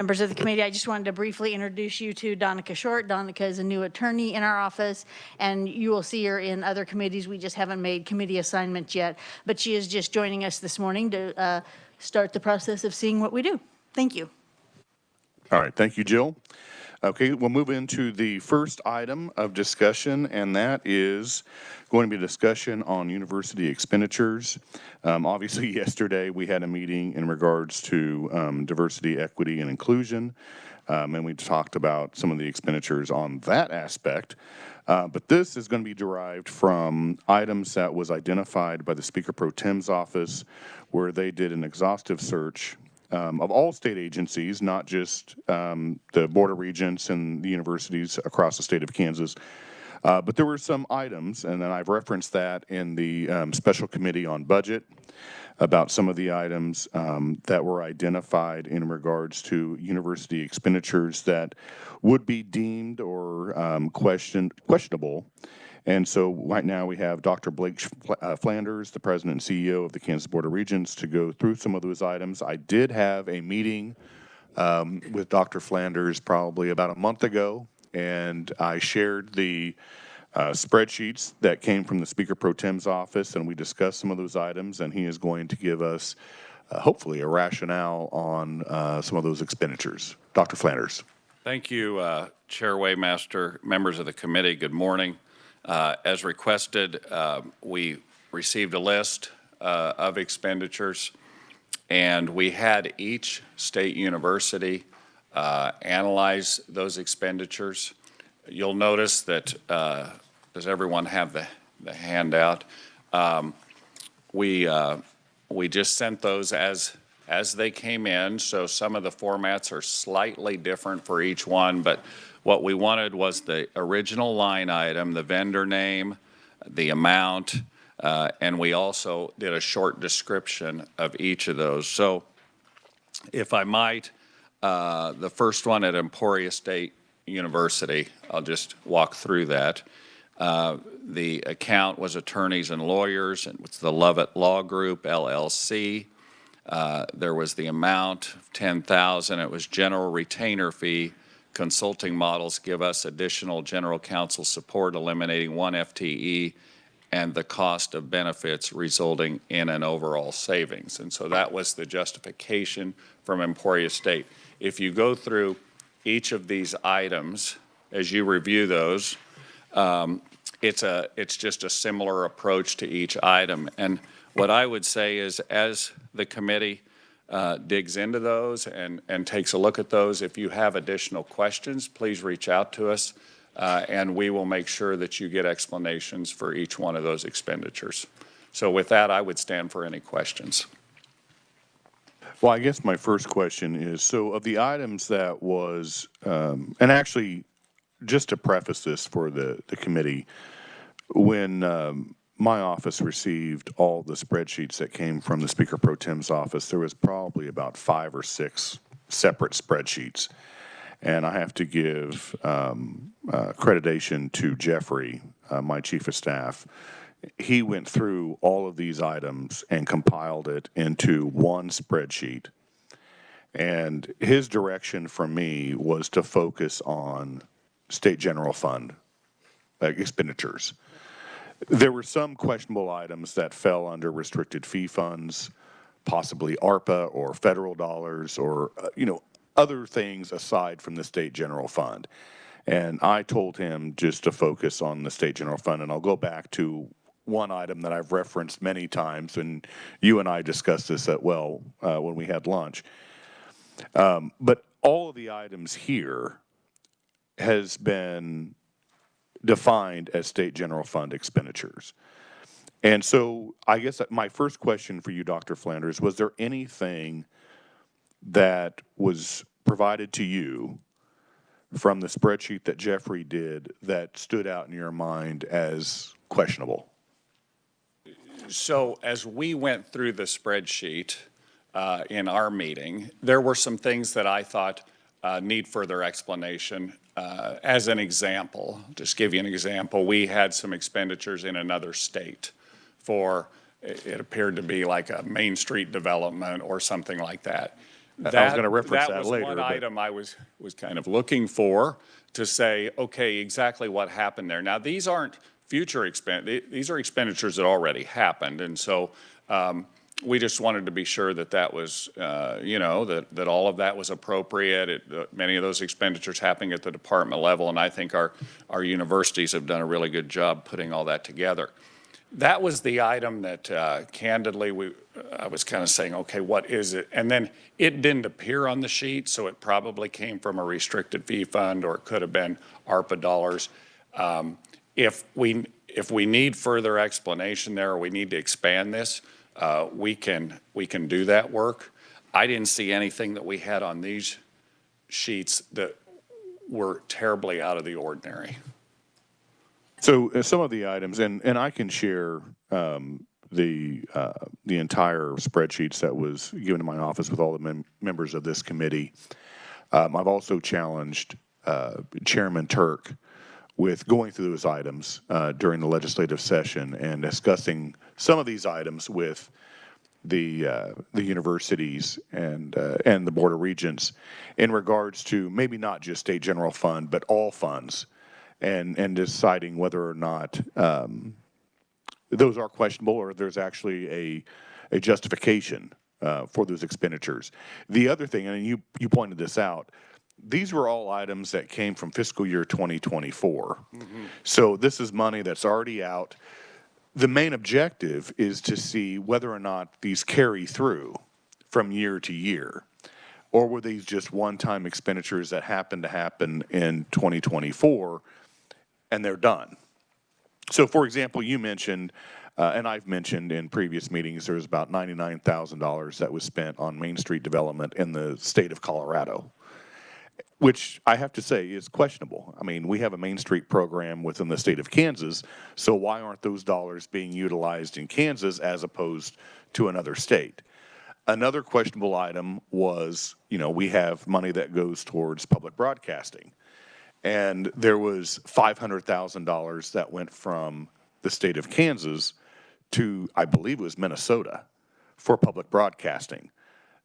Members of the committee, I just wanted to briefly introduce you to Donica Short. Donica is a new attorney in our office, and you will see her in other committees. We just haven't made committee assignments yet, but she is just joining us this morning to start the process of seeing what we do. Thank you. All right, thank you, Jill. Okay, we'll move into the first item of discussion, and that is going to be a discussion on university expenditures. Obviously, yesterday we had a meeting in regards to diversity, equity, and inclusion, and we talked about some of the expenditures on that aspect. But this is going to be derived from items that was identified by the Speaker Pro Tem's office, where they did an exhaustive search of all state agencies, not just the Board of Regents and the universities across the state of Kansas. But there were some items, and then I've referenced that in the special committee on budget about some of the items that were identified in regards to university expenditures that would be deemed or questionable. And so right now we have Dr. Blake Flanders, the president and CEO of the Kansas Board of Regents, to go through some of those items. I did have a meeting with Dr. Flanders probably about a month ago, and I shared the spreadsheets that came from the Speaker Pro Tem's office, and we discussed some of those items, and he is going to give us hopefully a rationale on some of those expenditures. Dr. Flanders. Thank you, Chair Waymaster, members of the committee. Good morning. As requested, we received a list of expenditures, and we had each state university analyze those expenditures. You'll notice that, does everyone have the handout? We just sent those as they came in, so some of the formats are slightly different for each one, but what we wanted was the original line item, the vendor name, the amount, and we also did a short description of each of those. So if I might, the first one at Emporia State University, I'll just walk through that. The account was attorneys and lawyers, and it's the Lovett Law Group, LLC. There was the amount, $10,000. It was general retainer fee. Consulting models give us additional general counsel support, eliminating 1 FTE, and the cost of benefits resulting in an overall savings. And so that was the justification from Emporia State. If you go through each of these items, as you review those, it's just a similar approach to each item. And what I would say is, as the committee digs into those and takes a look at those, if you have additional questions, please reach out to us, and we will make sure that you get explanations for each one of those expenditures. So with that, I would stand for any questions. Well, I guess my first question is, so of the items that was, and actually, just to preface this for the committee, when my office received all the spreadsheets that came from the Speaker Pro Tem's office, there was probably about 5 or 6 separate spreadsheets. And I have to give accreditation to Jeffrey, my chief of staff. He went through all of these items and compiled it into one spreadsheet. And his direction from me was to focus on state general fund expenditures. There were some questionable items that fell under restricted fee funds, possibly ARPA or federal dollars or, other things aside from the state general fund. And I told him just to focus on the state general fund. And I'll go back to one item that I've referenced many times, and you and I discussed this when we had lunch. But all of the items here has been defined as state general fund expenditures. And so I guess my first question for you, Dr. Flanders, was there anything that was provided to you from the spreadsheet that Jeffrey did that stood out in your mind as questionable? So as we went through the spreadsheet in our meeting, there were some things that I thought need further explanation. As an example, just give you an example, we had some expenditures in another state for, it appeared to be like a Main Street development or something like that. I was going to reference that was later. one but- item I was kind of looking for to say, okay, exactly what happened there. Now, these aren't future these are expenditures that already happened. And so we just wanted to be sure that that was, that all of that was appropriate. Many of those expenditures happening at the department level, and I think our universities have done a really good job putting all that together. That was the item that candidly I was kind of saying, okay, what is it? And then it didn't appear on the sheet, so it probably came from a restricted fee fund, or it could have been ARPA dollars. If we need further explanation there, or we need to expand this, we can do that work. I didn't see anything that we had on these sheets that were terribly out of the ordinary. So some of the items, and I can share the entire spreadsheets that was given to my office with all the members of this committee. I've also challenged Chairman Turk with going through those items during the legislative session and discussing some of these items with the universities and the Board of Regents in regards to maybe not just state general fund, but all funds, and deciding whether or not those are questionable or there's actually a justification for those expenditures. The other thing, and you pointed this out, these were all items that came from fiscal year 2024. Mm-hmm. So this is money that's already out. The main objective is to see whether or not these carry through from year to year, or were these just one-time expenditures that happened to happen in 2024 and they're done. So, for example, you mentioned, and I've mentioned in previous meetings, there was about $99,000 that was spent on Main Street development in the state of Colorado, which I have to say is questionable. I mean, we have a Main Street program within the state of Kansas, so why aren't those dollars being utilized in Kansas as opposed to another state? Another questionable item was, we have money that goes towards public broadcasting. And there was $500,000 that went from the state of Kansas to, I believe it was Minnesota, for public broadcasting.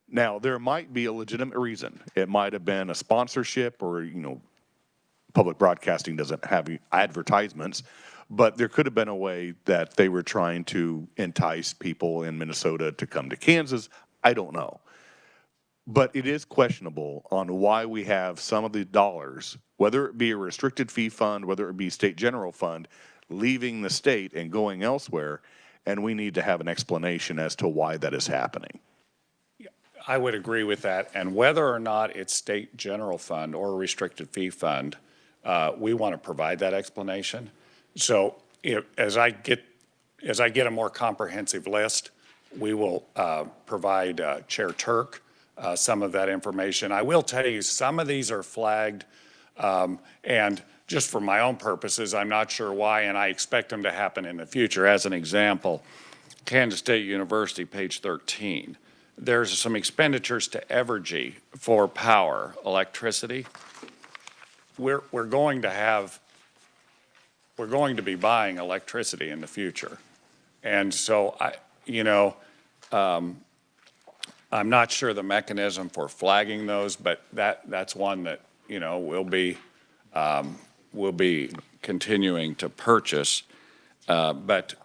Now, there might be a legitimate reason. It might have been a sponsorship, or, public broadcasting doesn't have advertisements, but there could have been a way that they were trying to entice people in Minnesota to come to Kansas. I don't know. But it is questionable on why we have some of the dollars, whether it be a restricted fee fund, whether it be state general fund, leaving the state and going elsewhere, and we need to have an explanation as to why that is happening. I would agree with that. And whether or not it's state general fund or a restricted fee fund, we want to provide that explanation. So as I get a more comprehensive list, we will provide Chair Turk some of that information. I will tell you, some of these are flagged, and just for my own purposes, I'm not sure why, and I expect them to happen in the future. As an example, Kansas State University, page 13. There's some expenditures to Evergy for power, electricity. We're going to be buying electricity in the future, and so I'm not sure the mechanism for flagging those, but that's one that we'll be continuing to purchase. But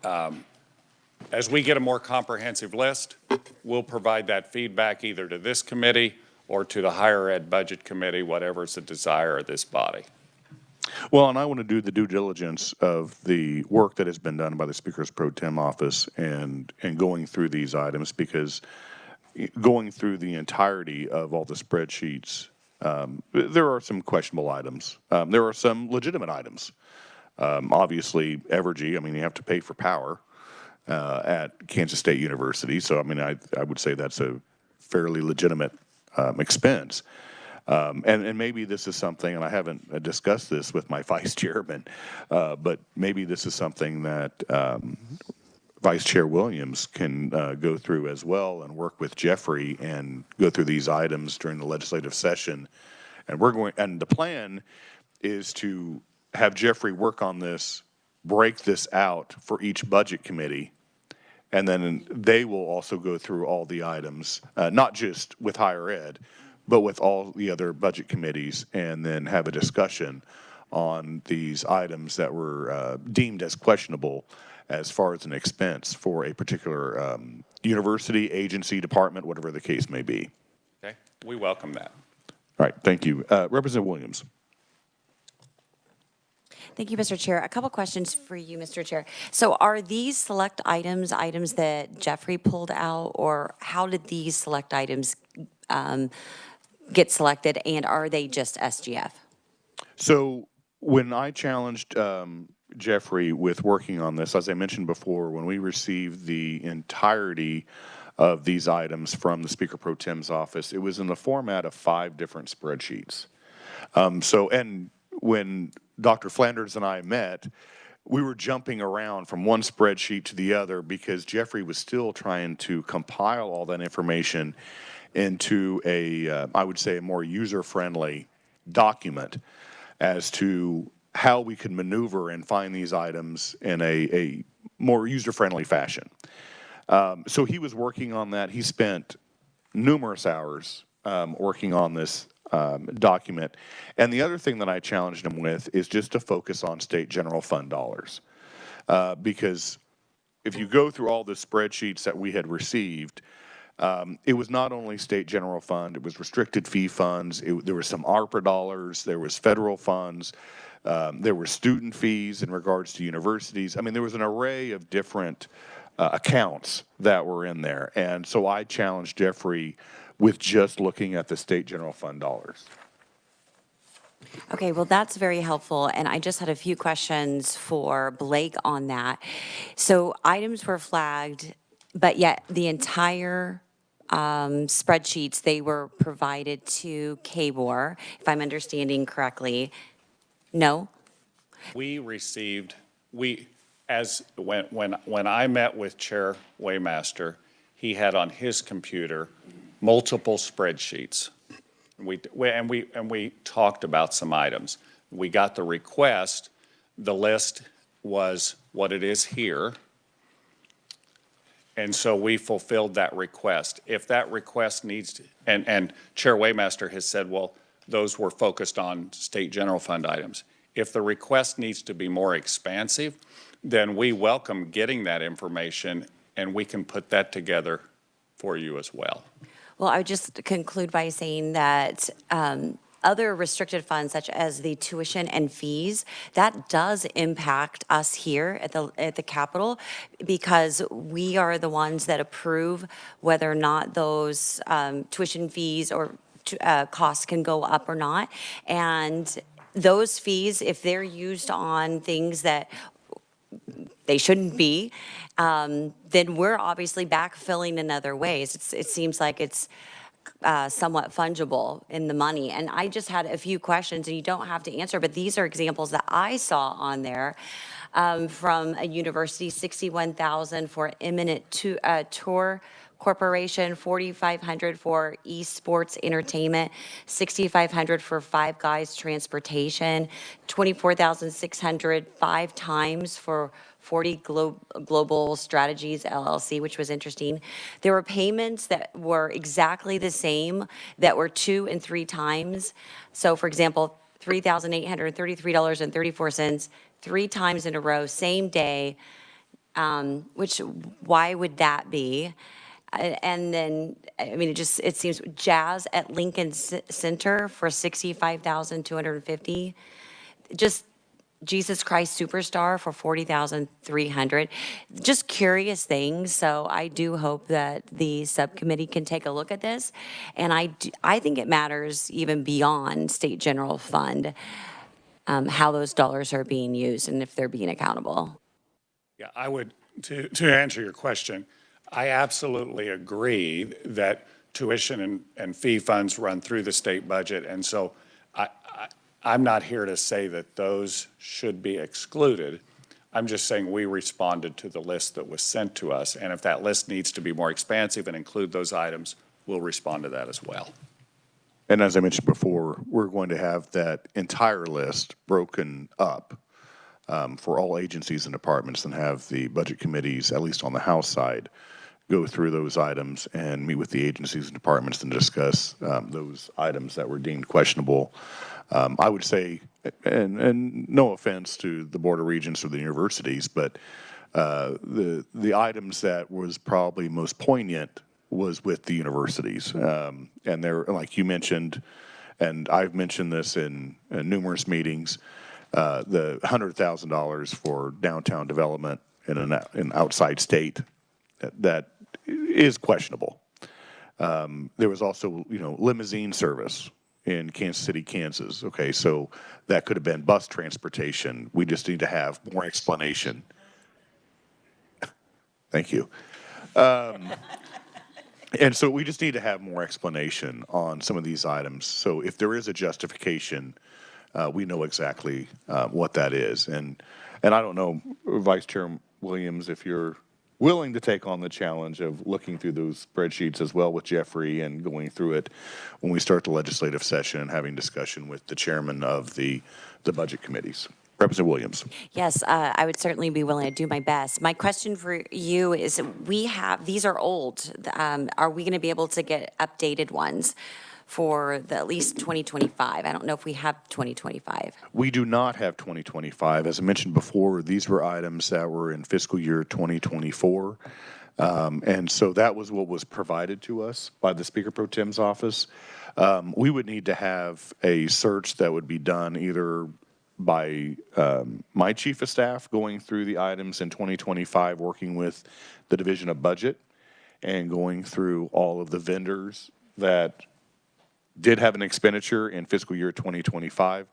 as we get a more comprehensive list, we'll provide that feedback either to this committee or to the Higher Ed Budget Committee, whatever is the desire of this body. Well, and I want to do the due diligence of the work that has been done by the Speaker's Pro Tem office and going through these items, because going through the entirety of all the spreadsheets, there are some questionable items. There are some legitimate items. Obviously, Evergy, you have to pay for power at Kansas State University. So, I would say that's a fairly legitimate expense. And maybe this is something, and I haven't discussed this with my vice chairman, but maybe this is something that Vice Chair Williams can go through as well and work with Jeffrey and go through these items during the legislative session. And the plan is to have Jeffrey work on this, break this out for each budget committee, And then they will also go through all the items, not just with higher ed, but with all the other budget committees, and then have a discussion on these items that were deemed as questionable as far as an expense for a particular university, agency, department, whatever the case may be. Okay, we welcome that. All right, thank you. Representative Williams. Thank you, Mr. Chair. A couple questions for you, Mr. Chair. So are these select items that Jeffrey pulled out, or how did these select items get selected, and are they just SGF? So when I challenged Jeffrey with working on this, as I mentioned before, when we received the entirety of these items from the Speaker Pro Tem's office, it was in the format of 5 different spreadsheets. And when Dr. Flanders and I met, we were jumping around from one spreadsheet to the other because Jeffrey was still trying to compile all that information into I would say, a more user-friendly document as to how we could maneuver and find these items in a more user-friendly fashion. So he was working on that. He spent numerous hours working on this document. And the other thing that I challenged him with is just to focus on state general fund dollars. Because if you go through all the spreadsheets that we had received, it was not only state general fund, it was restricted fee funds, there was some ARPA dollars, there was federal funds, there were student fees in regards to universities. I mean, there was an array of different accounts that were in there. And so I challenged Jeffrey with just looking at the state general fund dollars. Okay, well, that's very helpful, and I just had a few questions for Blake on that. So items were flagged, but yet the entire spreadsheets, they were provided to KBOR, if I'm understanding correctly. No? We received, when I met with Chair Waymaster, he had on his computer multiple spreadsheets. We talked about some items. We got the request. The list was what it is here. And so we fulfilled that request. If that request needs to, and Chair Waymaster has said, well, those were focused on state general fund items. If the request needs to be more expansive, then we welcome getting that information, and we can put that together for you as well. Well, I would just conclude by saying that other restricted funds, such as the tuition and fees, that does impact us here at the Capitol, because we are the ones that approve whether or not those tuition fees or costs can go up or not. And those fees, if they're used on things that they shouldn't be, then we're obviously backfilling in other ways. It seems like it's somewhat fungible in the money. And I just had a few questions, and you don't have to answer, but these are examples that I saw on there from a university, $61,000 for imminent tour corporation, $4,500 for esports entertainment, $6,500 for Five Guys transportation, $24,600 5 times for 40 Global Strategies LLC, which was interesting. There were payments that were exactly the same that were 2 and 3 times. So for example, $3,833.34, 3 times in a row, same day, which why would that be? And then, I mean, it seems jazz at Lincoln Center for $65,250. Just Jesus Christ Superstar for $40,300. Just curious things. So I do hope that the subcommittee can take a look at this. And I think it matters even beyond state general fund, how those dollars are being used and if they're being accountable. Yeah, I would, to answer your question, I absolutely agree that tuition and fee funds run through the state budget. And so I'm not here to say that those should be excluded. I'm just saying we responded to the list that was sent to us. And if that list needs to be more expansive and include those items, we'll respond to that as well. And as I mentioned before, we're going to have that entire list broken up for all agencies and departments, and have the budget committees, at least on the House side, go through those items and meet with the agencies and departments and discuss those items that were deemed questionable. I would say, and no offense to the Board of Regents or the universities, but the items that was probably most poignant was with the universities. And they're, like you mentioned, and I've mentioned this in numerous meetings, the $100,000 for downtown development in an outside state that is questionable. There was also, limousine service in Kansas City, Kansas. Okay, so that could have been bus transportation. We just need to have more explanation. Thank you. And so we just need to have more explanation on some of these items. So if there is a justification, we know exactly what that is. And I don't know, Vice Chair Williams, if you're willing to take on the challenge of looking through those spreadsheets as well with Jeffrey and going through it when we start the legislative session and having discussion with the chairman of the budget committees. Representative Williams. Yes, I would certainly be willing to do my best. My question for you is, these are old. Are we going to be able to get updated ones for at least 2025? I don't know if we have 2025. We do not have 2025. As I mentioned before, these were items that were in fiscal year 2024. And so that was what was provided to us by the Speaker Pro Tem's office. We would need to have a search that would be done either by my chief of staff going through the items in 2025, working with the Division of Budget and going through all of the vendors that did have an expenditure in fiscal year 2025.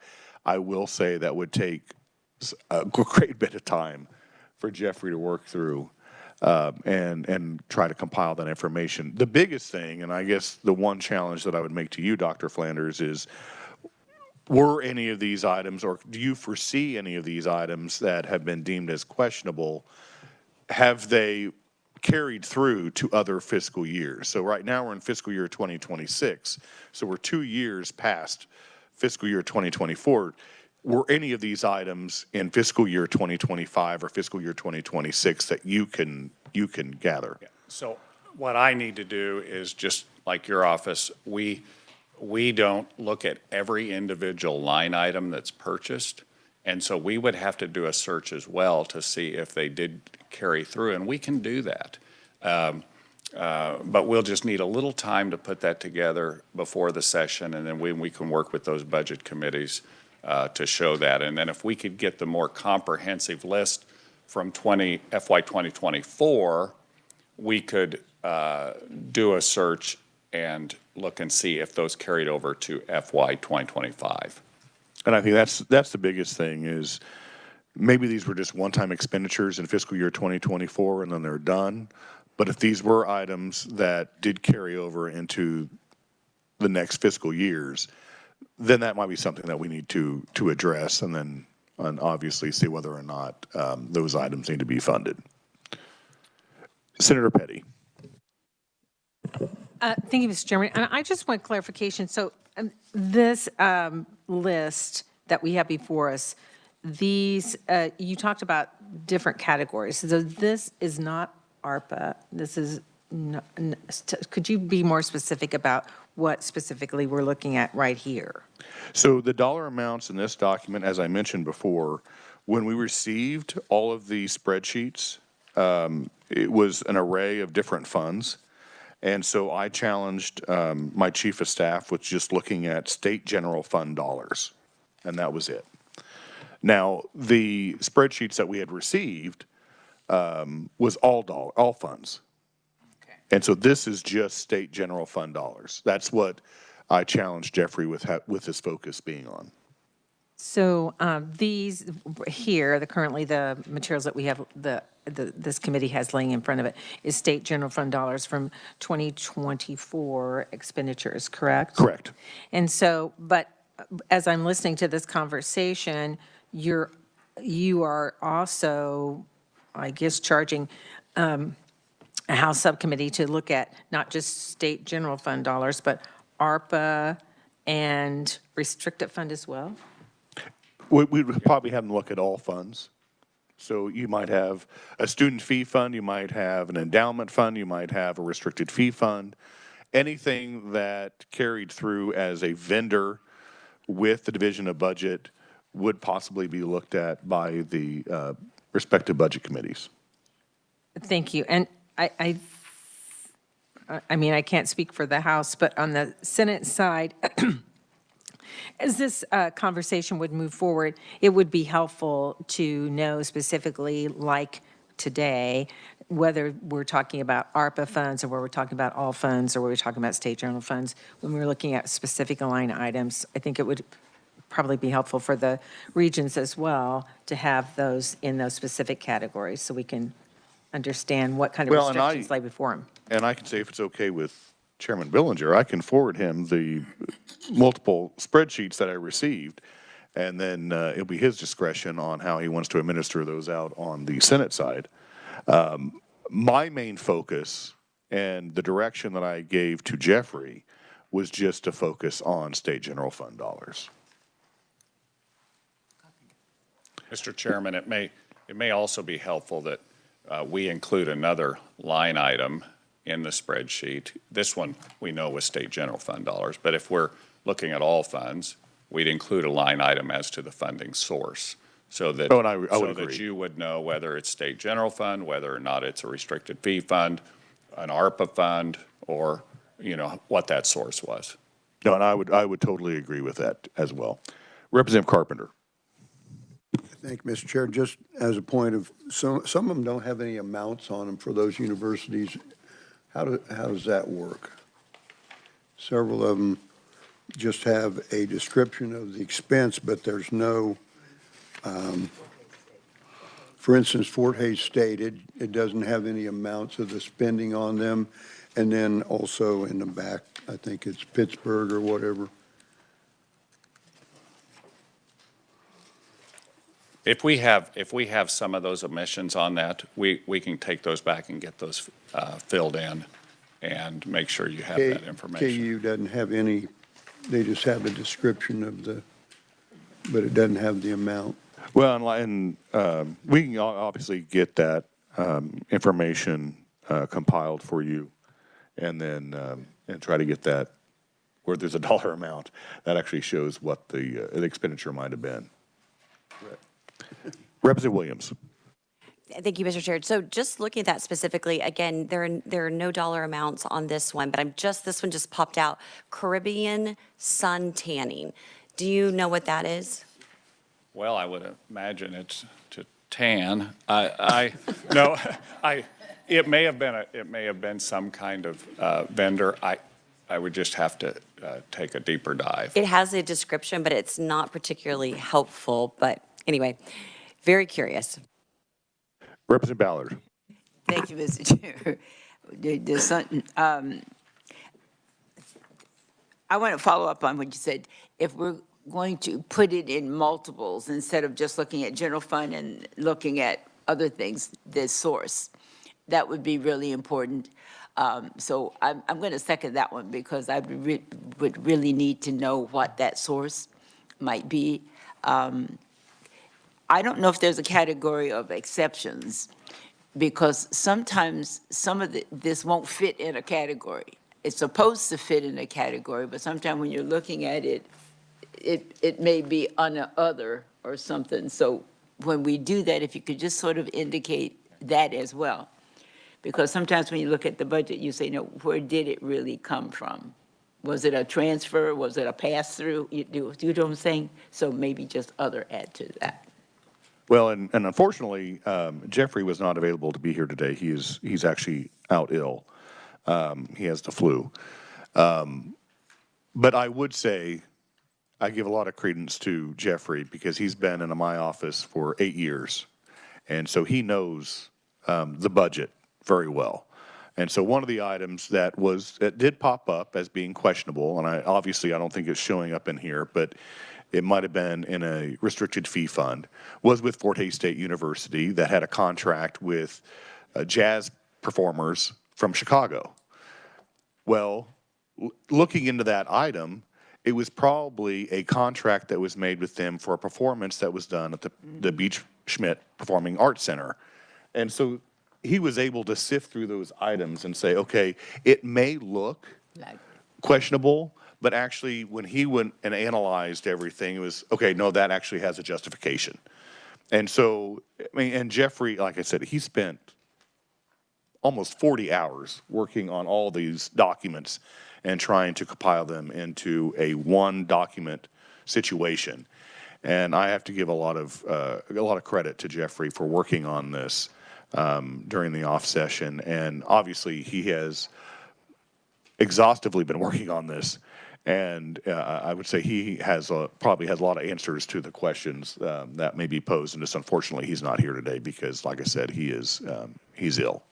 I will say that would take a great bit of time for Jeffrey to work through and try to compile that information. The biggest thing, and I guess the one challenge that I would make to you, Dr. Flanders, is were any of these items, or do you foresee any of these items that have been deemed as questionable, have they carried through to other fiscal years? So right now we're in fiscal year 2026, so we're 2 years past fiscal year 2024. Were any of these items in fiscal year 2025 or fiscal year 2026 that you can gather? Yeah. So what I need to do is, just like your office, we don't look at every individual line item that's purchased. And so we would have to do a search as well to see if they did carry through, and we can do that. But we'll just need a little time to put that together before the session, and then we can work with those budget committees to show that. And then if we could get the more comprehensive list from FY 2024, we could do a search and look and see if those carried over to FY 2025. And I think that's the biggest thing is maybe these were just one-time expenditures in fiscal year 2024 and then they're done. But if these were items that did carry over into the next fiscal years, then that might be something that we need to address and obviously see whether or not those items need to be funded. Senator Petty. Thank you, Mr. Chairman. And I just want clarification. So this list that we have before us, these, you talked about different categories. So this is not ARPA. This is, could you be more specific about what specifically we're looking at right here? So the dollar amounts in this document, as I mentioned before, when we received all of the spreadsheets, it was an array of different funds. And so I challenged my chief of staff with just looking at state general fund dollars, and that was it. Now, the spreadsheets that we had received was all funds. Okay. And so this is just state general fund dollars. That's what I challenged Jeffrey with his focus being on. So these here, currently the materials that we have, this committee has laying in front of it is state general fund dollars from 2024 expenditures, correct? Correct. And so, but as I'm listening to this conversation, you are also, I guess, charging a House subcommittee to look at not just state general fund dollars, but ARPA and restricted fund as well? We'd probably have them look at all funds. So you might have a student fee fund, you might have an endowment fund, you might have a restricted fee fund. Anything that carried through as a vendor with the Division of Budget would possibly be looked at by the respective budget committees. Thank you. And I mean, I can't speak for the House, but on the Senate side, as this conversation would move forward, it would be helpful to know specifically, like today, whether we're talking about ARPA funds or whether we're talking about all funds or whether we're talking about state general funds. When we're looking at specific line items, I think it would probably be helpful for the regions as well to have those in those specific categories so we can understand what kind of Well, and restrictions lay before them. And I can say, if it's okay with Chairman Billinger, I can forward him the multiple spreadsheets that I received, and then it'll be his discretion on how he wants to administer those out on the Senate side. My main focus and the direction that I gave to Jeffrey was just to focus on state general fund dollars. Mr. Chairman, it may also be helpful that we include another line item in the spreadsheet. This one we know was state general fund dollars, but if we're looking at all funds, we'd include a line item as to the funding source so that, Oh, and I would so agree. that you would know whether it's state general fund, whether or not it's a restricted fee fund, an ARPA fund, or, you know, what that source was. No, and I would totally agree with that as well. Representative Carpenter. Thank you, Mr. Chair. Just as a point of, some of them don't have any amounts on them for those universities. How does that work? Several of them just have a description of the expense, but there's no, for instance, Fort Hays State, it doesn't have any amounts of the spending on them. And then also in the back, I think it's Pittsburgh or whatever. If we have some of those omissions on that, we can take those back and get those filled in and make sure you have that information. KU doesn't have any, they just have a description of the, but it doesn't have the amount. Well, and we can obviously get that information compiled for you, and then and try to get that where there's a dollar amount that actually shows what the expenditure might have been. Representative Williams. Thank you, Mr. Chair. So just looking at that specifically, again, there are no dollar amounts on this one, but this one just popped out. Caribbean sun tanning. Do you know what that is? Well, I would imagine it's to tan. It may have been some kind of vendor. I would just have to take a deeper dive. It has a description, but it's not particularly helpful. But anyway, very curious. Representative Ballard. Thank you, Mr. Chair. I want to follow up on what you said. If we're going to put it in multiples instead of just looking at general fund and looking at other things, the source, that would be really important. So I'm going to second that one because I would really need to know what that source might be. I don't know if there's a category of exceptions because sometimes some of this won't fit in a category. It's supposed to fit in a category, but sometimes when you're looking at it, it may be on a other or something. So when we do that, if you could just sort of indicate that as well. Because sometimes when you look at the budget, you say, no, where did it really come from? Was it a transfer? Was it a pass-through? You know what I'm saying? So maybe just other add to that. Well, and unfortunately, Jeffrey was not available to be here today. He's actually out ill. He has the flu. But I would say I give a lot of credence to Jeffrey because he's been in my office for 8 years. And so he knows the budget very well. And so one of the items that did pop up as being questionable, and I don't think it's showing up in here, but it might have been in a restricted fee fund, was with Fort Hays State University that had a contract with jazz performers from Chicago. Well, looking into that item, it was probably a contract that was made with them for a performance that was done at the Beach Schmidt Performing Arts Center. And so he was able to sift through those items and say, okay, it may look Like, questionable, but actually when he went and analyzed everything, it was, okay, no, that actually has a justification. And so, I mean, and Jeffrey, like I said, he spent almost 40 hours working on all these documents and trying to compile them into a one document situation. And I have to give a lot of credit to Jeffrey for working on this during the off session. And obviously, he has exhaustively been working on this. And I would say he has probably has a lot of answers to the questions that may be posed. And just unfortunately, he's not here today because, like I said, he's ill.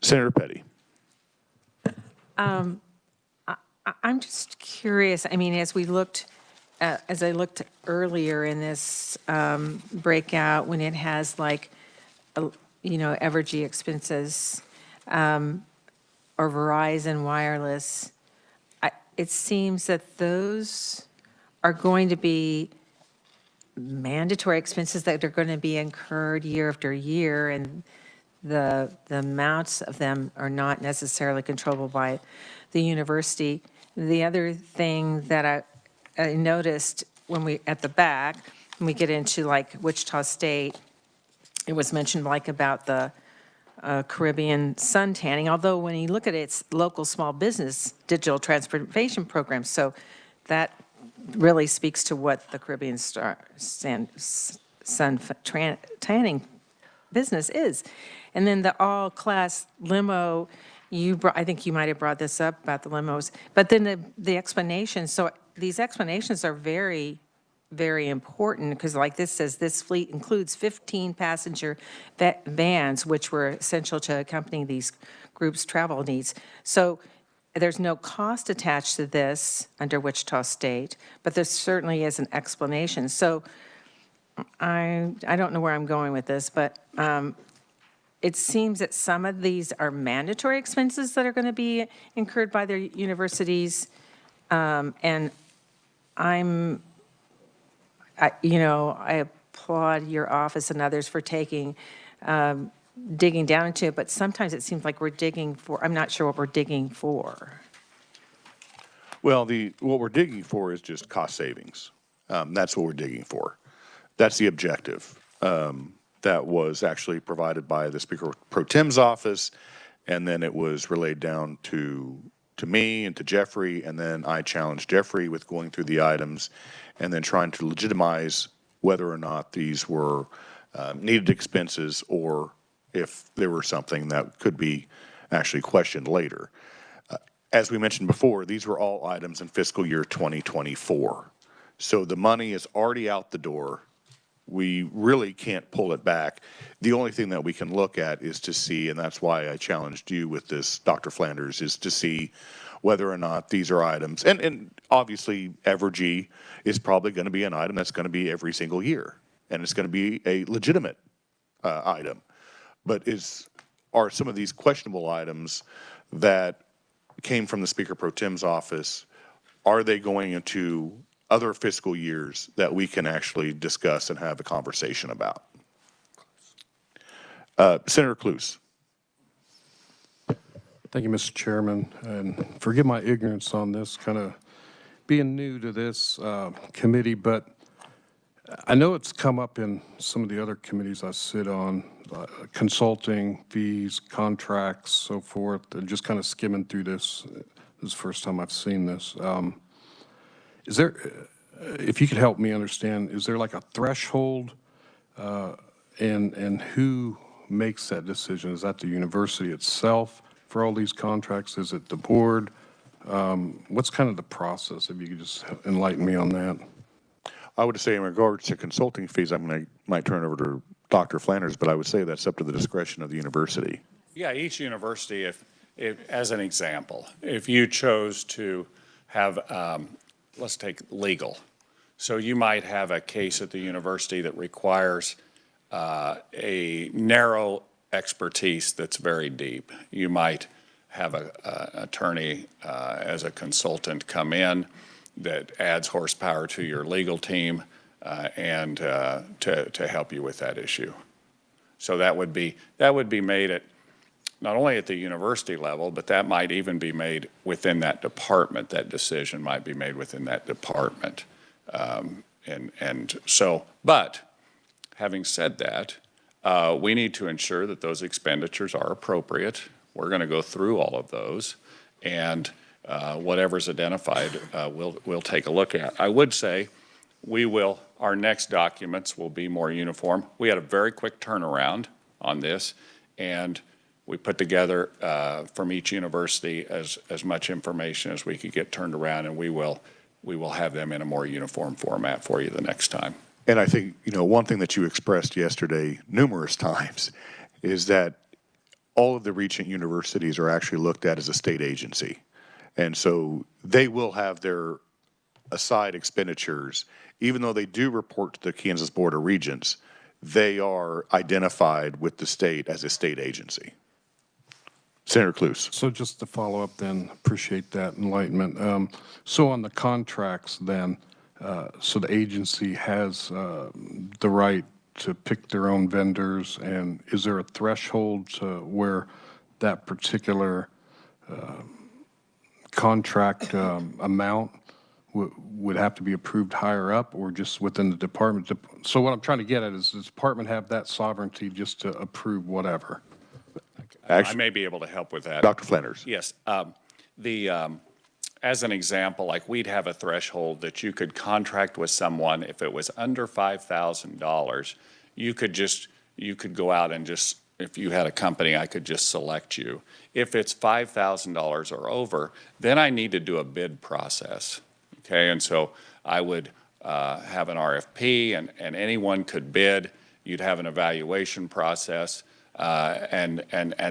Senator Petty. I'm just curious, I mean, as I looked earlier in this breakout, when it has like, Evergy expenses, or Verizon Wireless, it seems that those are going to be mandatory expenses that are going to be incurred year after year, and the amounts of them are not necessarily controllable by the university. The other thing that I noticed at the back, when we get into like Wichita State, it was mentioned like about the Caribbean sun tanning, although when you look at its local small business digital transformation program, so that really speaks to what the Caribbean sun tanning business is. And then the all-class limo, I think you might have brought this up about the limos, but then the explanations, so these explanations are very, very important, because like this says, this fleet includes 15 passenger vans, which were essential to accompanying these groups' travel needs. So there's no cost attached to this under Wichita State, but there certainly is an explanation. So I don't know where I'm going with this, but it seems that some of these are mandatory expenses that are going to be incurred by their universities. And I applaud your office and others for digging down into it, but sometimes it seems like I'm not sure what we're digging for. Well, what we're digging for is just cost savings. That's what we're digging for. That's the objective. That was actually provided by the Speaker Pro Tem's office, and then it was relayed down to me and to Jeffrey, and then I challenged Jeffrey with going through the items and then trying to legitimize whether or not these were needed expenses or if there were something that could be actually questioned later. As we mentioned before, these were all items in fiscal year 2024. So the money is already out the door. We really can't pull it back. The only thing that we can look at is to see, and that's why I challenged you with this, Dr. Flanders, is to see whether or not these are items. And obviously, Evergy is probably going to be an item that's going to be every single year, and it's going to be a legitimate item. But are some of these questionable items that came from the Speaker Pro Tem's office, are they going into other fiscal years that we can actually discuss and have a conversation about? Senator Kluse. Thank you, Mr. Chairman, and forgive my ignorance on this, kind of being new to this committee, but I know it's come up in some of the other committees I sit on, consulting, fees, contracts, so forth, and just kind of skimming through this. This is the first time I've seen this. Is there, if you could help me understand, is there like a threshold, and who makes that decision? Is that the university itself for all these contracts? Is it the board? What's kind of the process, if you could just enlighten me on that? I would say in regards to consulting fees, might turn it over to Dr. Flanders, but I would say that's up to the discretion of the university. Yeah, each university, if as an example, if you chose to have, let's take legal. So you might have a case at the university that requires a narrow expertise that's very deep. You might have an attorney as a consultant come in that adds horsepower to your legal team and to help you with that issue. So that would be made at not only at the university level, but that might even be made within that department. That decision might be made within that department. And so, but having said that, we need to ensure that those expenditures are appropriate. We're going to go through all of those, and whatever's identified, we'll take a look at. I would say our next documents will be more uniform. We had a very quick turnaround on this, and we put together from each university as much information as we could get turned around, and we will have them in a more uniform format for you the next time. And I think, one thing that you expressed yesterday numerous times is that all of the Regent universities are actually looked at as a state agency. And so they will have their aside expenditures, even though they do report to the Kansas Board of Regents, they are identified with the state as a state agency. Senator Cluse. So just to follow up then, appreciate that enlightenment. So on the contracts then, so the agency has the right to pick their own vendors, and is there a threshold to where that particular contract amount would have to be approved higher up, or just within the department? So what I'm trying to get at is, does the department have that sovereignty just to approve whatever? I may be able to help with that. Dr. Flanders. Yes. As an example, like we'd have a threshold that you could contract with someone. If it was under $5,000, you could go out and just, if you had a company, I could just select you. If it's $5,000 or over, then I need to do a bid process. Okay, and so I would have an RFP, and anyone could bid. You'd have an evaluation process, and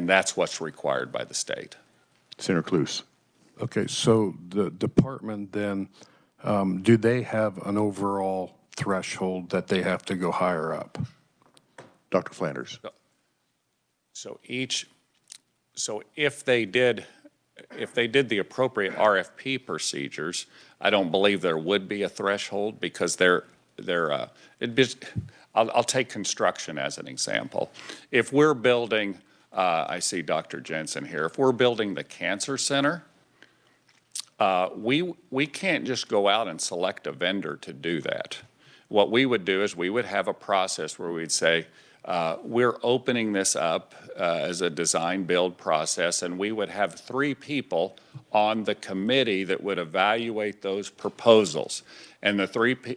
that's what's required by the state. Senator Cluse. Okay, so the department then, do they have an overall threshold that they have to go higher up? Dr. Flanders. So if they did the appropriate RFP procedures, I don't believe there would be a threshold, because I'll take construction as an example. If we're building, I see Dr. Jensen here, if we're building the cancer center, we can't just go out and select a vendor to do that. What we would do is we would have a process where we'd say, we're opening this up as a design build process, and we would have 3 people on the committee that would evaluate those proposals. And there'd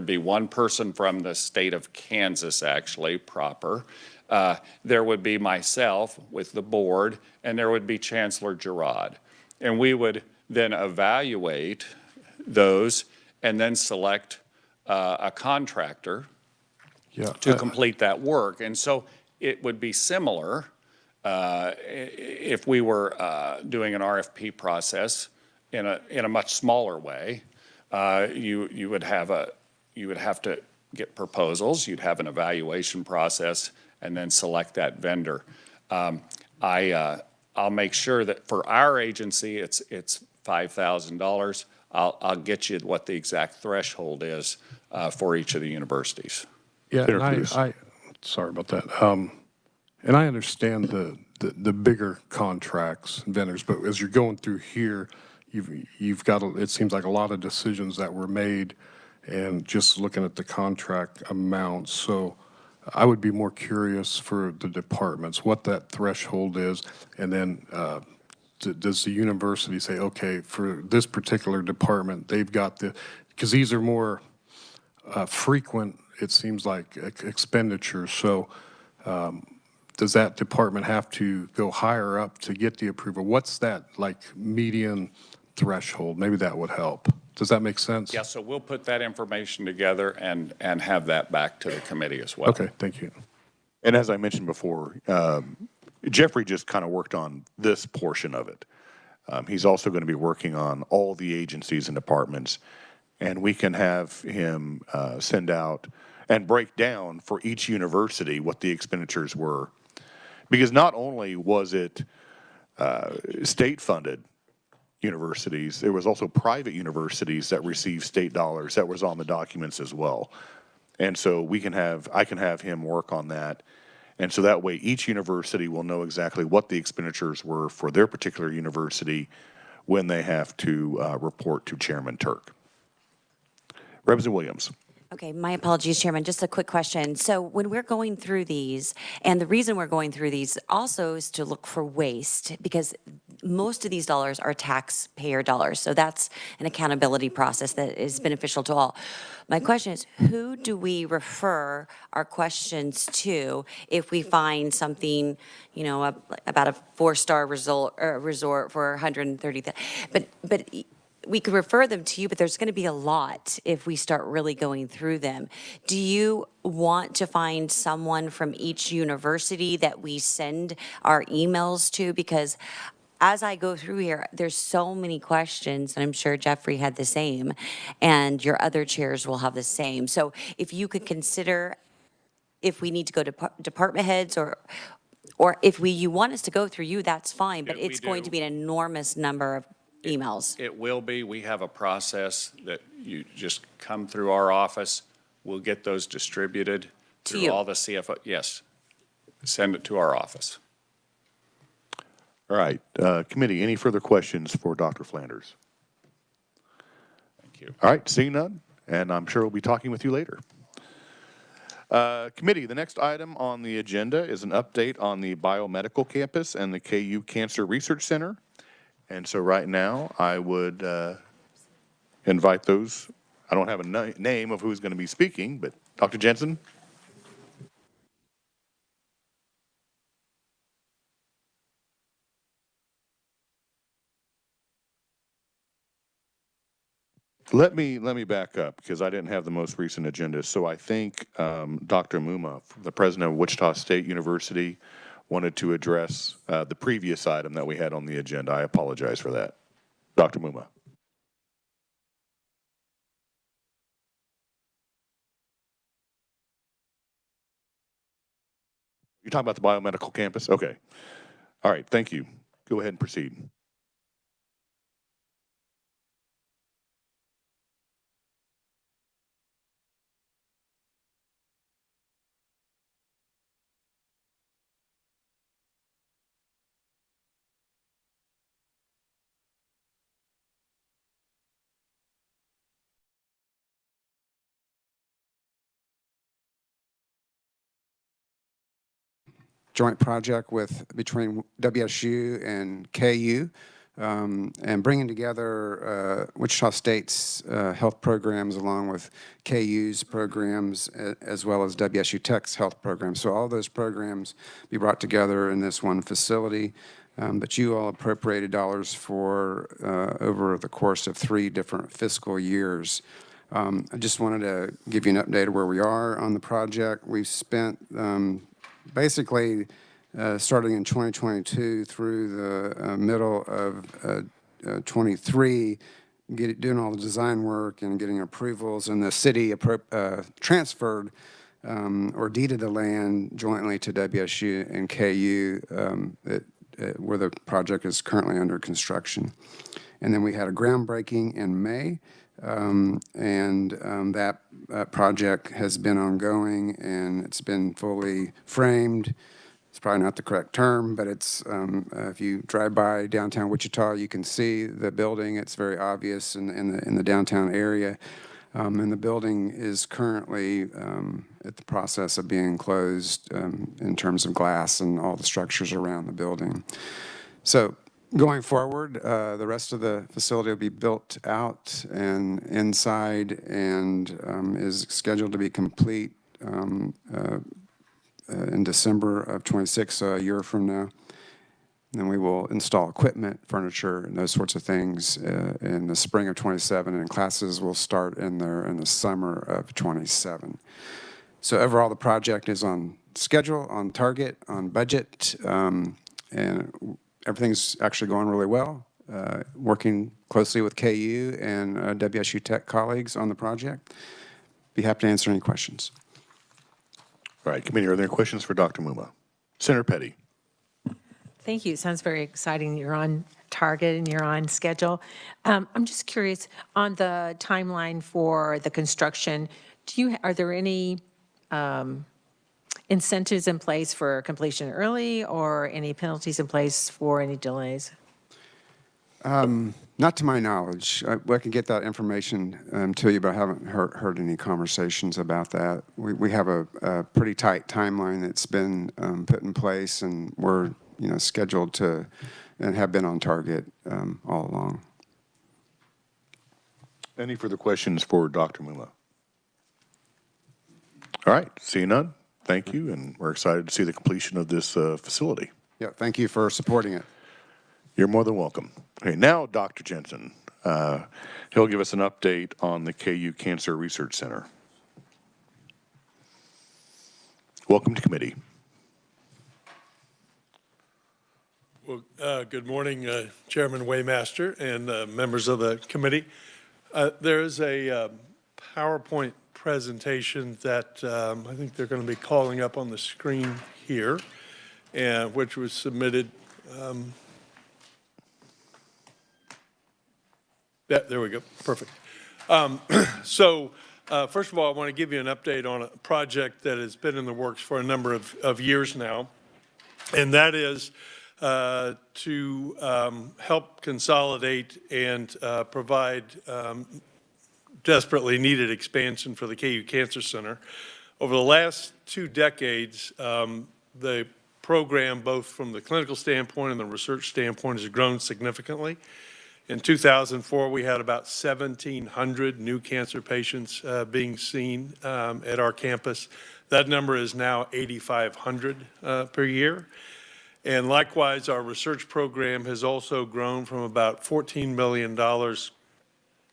be one person from the state of Kansas, actually, proper. There would be myself with the board, and there would be Chancellor Girod. And we would then evaluate those and then select a contractor to complete that work. And so it would be similar if we were doing an RFP process in a much smaller way. You would have to get proposals, you'd have an evaluation process, and then select that vendor. I'll make sure that for our agency, it's $5,000. I'll get you what the exact threshold is for each of the universities. Yeah, and sorry about that. And I understand the bigger contracts, vendors, but as you're going through here, you've got, it seems like a lot of decisions that were made, and just looking at the contract amounts. So I would be more curious for the departments, what that threshold is, and then does the university say, okay, for this particular department, they've got because these are more frequent, it seems like, expenditures. So does that department have to go higher up to get the approval? What's that, like, median threshold? Maybe that would help. Does that make sense? Yeah, so we'll put that information together and have that back to the committee as well. Okay, thank you. And as I mentioned before, Jeffrey just kind of worked on this portion of it. He's also going to be working on all the agencies and departments, and we can have him send out and break down for each university what the expenditures were. Because not only was it state-funded universities. There was also private universities that received state dollars. That was on the documents as well. And so I can have him work on that. And so that way each university will know exactly what the expenditures were for their particular university when they have to report to Chairman Turk. Representative Williams. Okay, my apologies, Chairman. Just a quick question. So when we're going through these, and the reason we're going through these also is to look for waste, because most of these dollars are taxpayer dollars. So that's an accountability process that is beneficial to all. My question is, who do we refer our questions to if we find something, you know, about a 4-star resort for 130,000? But we could refer them to you, but there's going to be a lot if we start really going through them. Do you want to find someone from each university that we send our emails to? Because as I go through here, there's so many questions, and I'm sure Jeffrey had the same, and your other chairs will have the same. So if you could consider if we need to go to department heads or if you want us to go through you, that's fine, but Yeah, we it's going to do. be an enormous number of emails. It will be. We have a process that you just come through our office. We'll get those distributed To through you. all the CFO. Yes. Send it to our office. All right, committee, any further questions for Dr. Flanders? Thank you. All right, seeing none, and I'm sure we'll be talking with you later. Committee, the next item on the agenda is an update on the biomedical campus and the KU Cancer Research Center. And so right now, I would invite those. I don't have a name of who's going to be speaking, but Dr. Jensen. Let me back up because I didn't have the most recent agenda. So I think Dr. Muma, the president of Wichita State University, wanted to address the previous item that we had on the agenda. I apologize for that. Dr. Muma. You're talking about the biomedical campus? Okay. All right, thank you. Go ahead and proceed. Joint project between WSU and KU, and bringing together Wichita State's health programs along with KU's programs as well as WSU Tech's health programs. So all those programs be brought together in this one facility. But you all appropriated dollars for over the course of 3 different fiscal years. I just wanted to give you an update of where we are on the project. We've spent basically, starting in 2022 through the middle of 23, doing all the design work and getting approvals, and the city transferred or deeded the land jointly to WSU and KU where the project is currently under construction. And then we had a groundbreaking in May. That project has been ongoing, and it's been fully framed. It's probably not the correct term, but it's if you drive by downtown Wichita, you can see the building. It's very obvious in the downtown area. And the building is currently at the process of being closed in terms of glass and all the structures around the building. So going forward, the rest of the facility will be built out and inside, and is scheduled to be complete in December of 26, so a year from now. Then we will install equipment, furniture, and those sorts of things in the spring of 27, and classes will start in the summer of 27. So overall, the project is on schedule, on target, on budget, and everything's actually going really well. Working closely with KU and WSU Tech colleagues on the project. Be happy to answer any questions. All right, committee, are there questions for Dr. Muma? Senator Petty. Thank you. Sounds very exciting. You're on target and you're on schedule. I'm just curious, on the timeline for the construction, are there any incentives in place for completion early or any penalties in place for any delays? Not to my knowledge. I can get that information to you, but I haven't heard any conversations about that. We have a pretty tight timeline that's been put in place, and we're scheduled to and have been on target all along. Any further questions for Dr. Mula? All right, seeing none, thank you, and we're excited to see the completion of this facility. Yeah, thank you for supporting it. You're more than welcome. Okay, now Dr. Jensen. He'll give us an update on the KU Cancer Research Center. Welcome to committee. Well, good morning, Chairman Waymaster and members of the committee. There is a PowerPoint presentation that I think they're going to be calling up on the screen here, and which was submitted. There we go. Perfect. First of all, I want to give you an update on a project that has been in the works for a number of years now, and that is to help consolidate and provide desperately needed expansion for the KU Cancer Center. Over the last 2 decades, the program, both from the clinical standpoint and the research standpoint, has grown significantly. In 2004, we had about 1,700 new cancer patients being seen at our campus. That number is now 8,500 per year. And likewise, our research program has also grown from about $14 million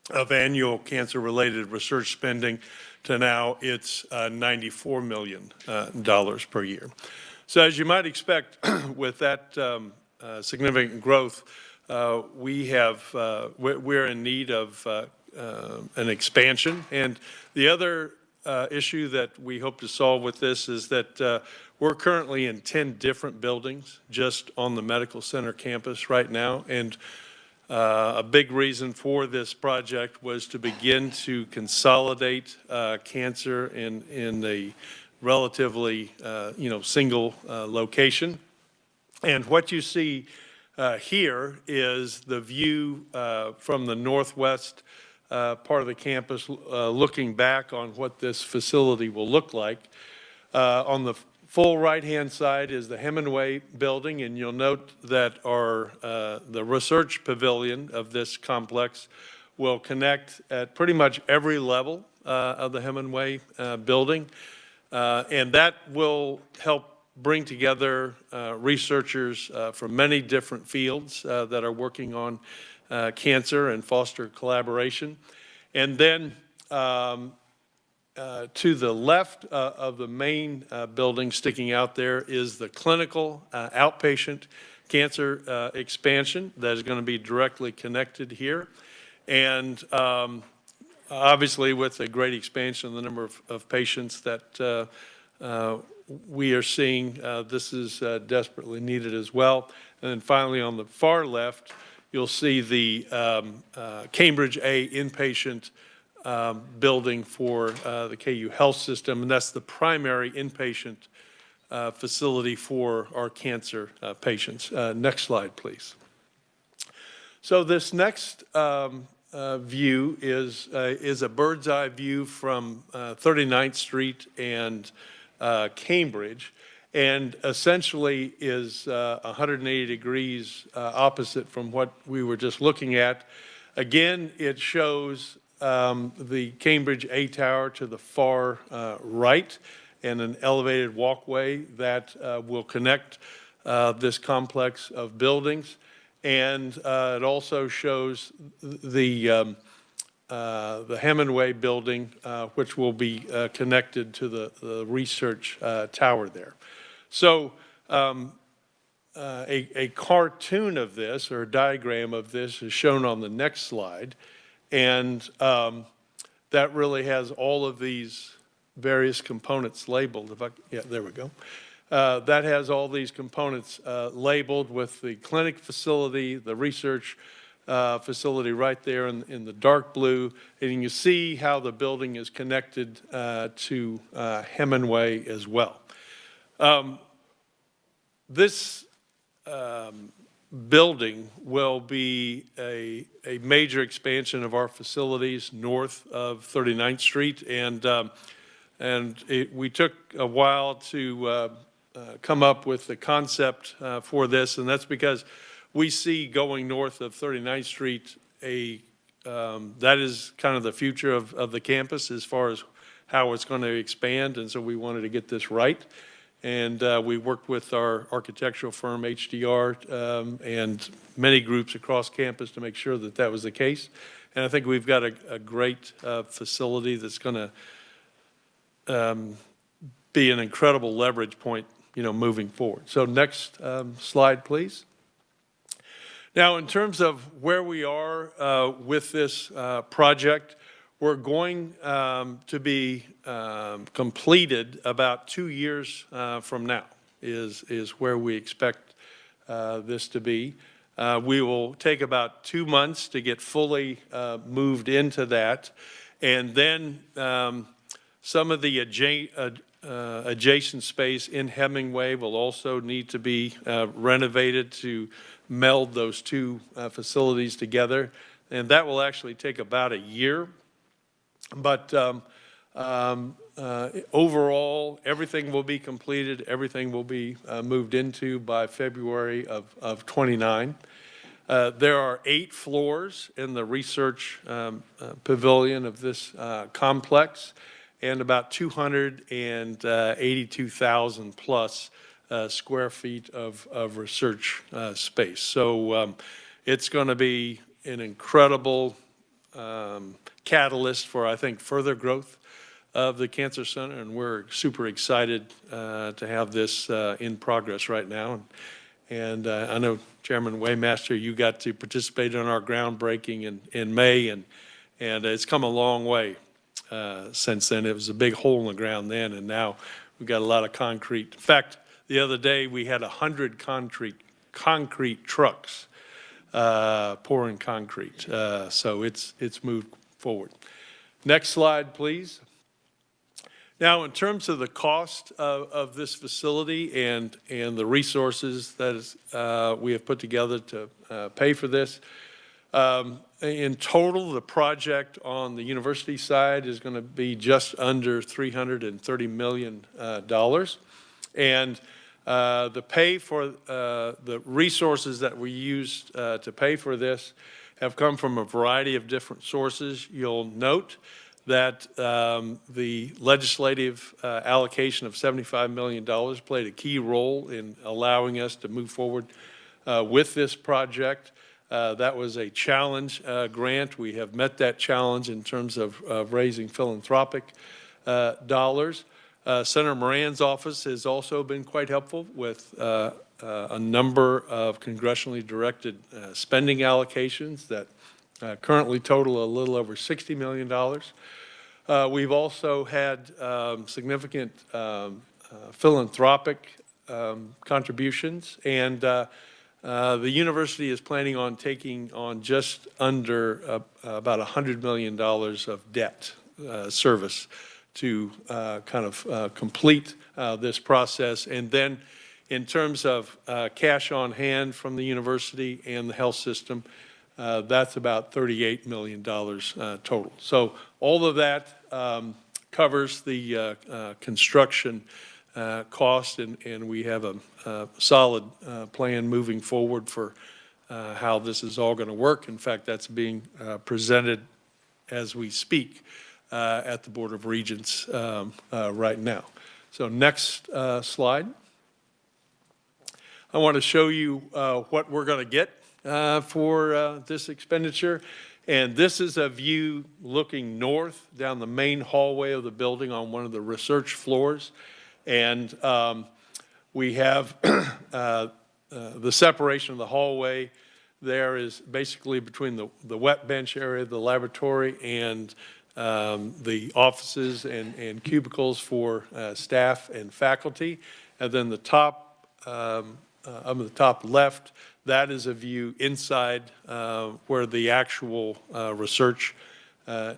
of annual cancer-related research spending to now it's $94 million per year. So as you might expect, with that significant growth, we're in need of an expansion. And the other issue that we hope to solve with this is that we're currently in 10 different buildings just on the medical center campus right now. And a big reason for this project was to begin to consolidate cancer in a relatively, single location. And what you see here is the view from the northwest part of the campus, looking back on what this facility will look like. On the full right-hand side is the Hemingway building, and you'll note that the research pavilion of this complex will connect at pretty much every level of the Hemingway building, and that will help bring together researchers from many different fields that are working on cancer and foster collaboration. And then to the left of the main building sticking out there is the clinical outpatient cancer expansion that is going to be directly connected here. And obviously, with a great expansion of the number of patients that we are seeing, this is desperately needed as well. And then finally, on the far left, you'll see the Cambridge A inpatient building for the KU Health System, and that's the primary inpatient facility for our cancer patients. Next slide, please. So this next view is a bird's eye view from 39th Street and Cambridge, and essentially is 180 degrees opposite from what we were just looking at. Again, it shows the Cambridge A Tower to the far right and an elevated walkway that will connect this complex of buildings. And it also shows the Hemingway building, which will be connected to the research tower there. So a cartoon of this, or a diagram of this, is shown on the next slide. And that really has all of these various components labeled. Yeah, there we go. That has all these components labeled with the clinic facility, the research facility right there in the dark blue. And you can see how the building is connected to Hemingway as well. This building will be a major expansion of our facilities north of 39th Street. We took a while to come up with the concept for this, and that's because we see going north of 39th Street that is kind of the future of the campus as far as how it's going to expand, and so we wanted to get this right. And we worked with our architectural firm, HDR, and many groups across campus to make sure that that was the case. And I think we've got a great facility that's going to be an incredible leverage point, moving forward. So next slide, please. Now, in terms of where we are with this project, we're going to be completed about 2 years from now is where we expect this to be. We will take about 2 months to get fully moved into that. And then some of the adjacent space in Hemingway will also need to be renovated to meld those two facilities together. And that will actually take about a year. But overall, everything will be completed. Everything will be moved into by February of 29. There are 8 floors in the research pavilion of this complex, and about 282,000 plus square feet of research space. So it's going to be an incredible catalyst for, I think, further growth of the Cancer Center, and we're super excited to have this in progress right now. And I know, Chairman Waymaster, you got to participate in our groundbreaking in May, and it's come a long way since then. It was a big hole in the ground then, and now we've got a lot of concrete. In fact, the other day we had 100 concrete trucks pouring concrete. So it's moved forward. Next slide, please. Now, in terms of the cost of this facility and the resources that we have put together to pay for this, in total, the project on the university side is going to be just under $330 million. And the pay for the resources that we used to pay for this have come from a variety of different sources. You'll note that the legislative allocation of $75 million played a key role in allowing us to move forward with this project. That was a challenge grant. We have met that challenge in terms of raising philanthropic dollars. Senator Moran's office has also been quite helpful with a number of congressionally directed spending allocations that currently total a little over $60 million. We've also had significant philanthropic contributions, and the university is planning on taking on just under about $100 million of debt service to kind of complete this process. And then in terms of cash on hand from the university and the health system, that's about $38 million total. So all of that covers the construction cost, and we have a solid plan moving forward for how this is all going to work. In fact, that's being presented as we speak at the Board of Regents right now. So next slide. I want to show you what we're going to get for this expenditure. And this is a view looking north down the main hallway of the building on one of the research floors. And we have the separation of the hallway there is basically between the wet bench area, the laboratory, and the offices and cubicles for staff and faculty. And then the top, on the top left, that is a view inside where the actual research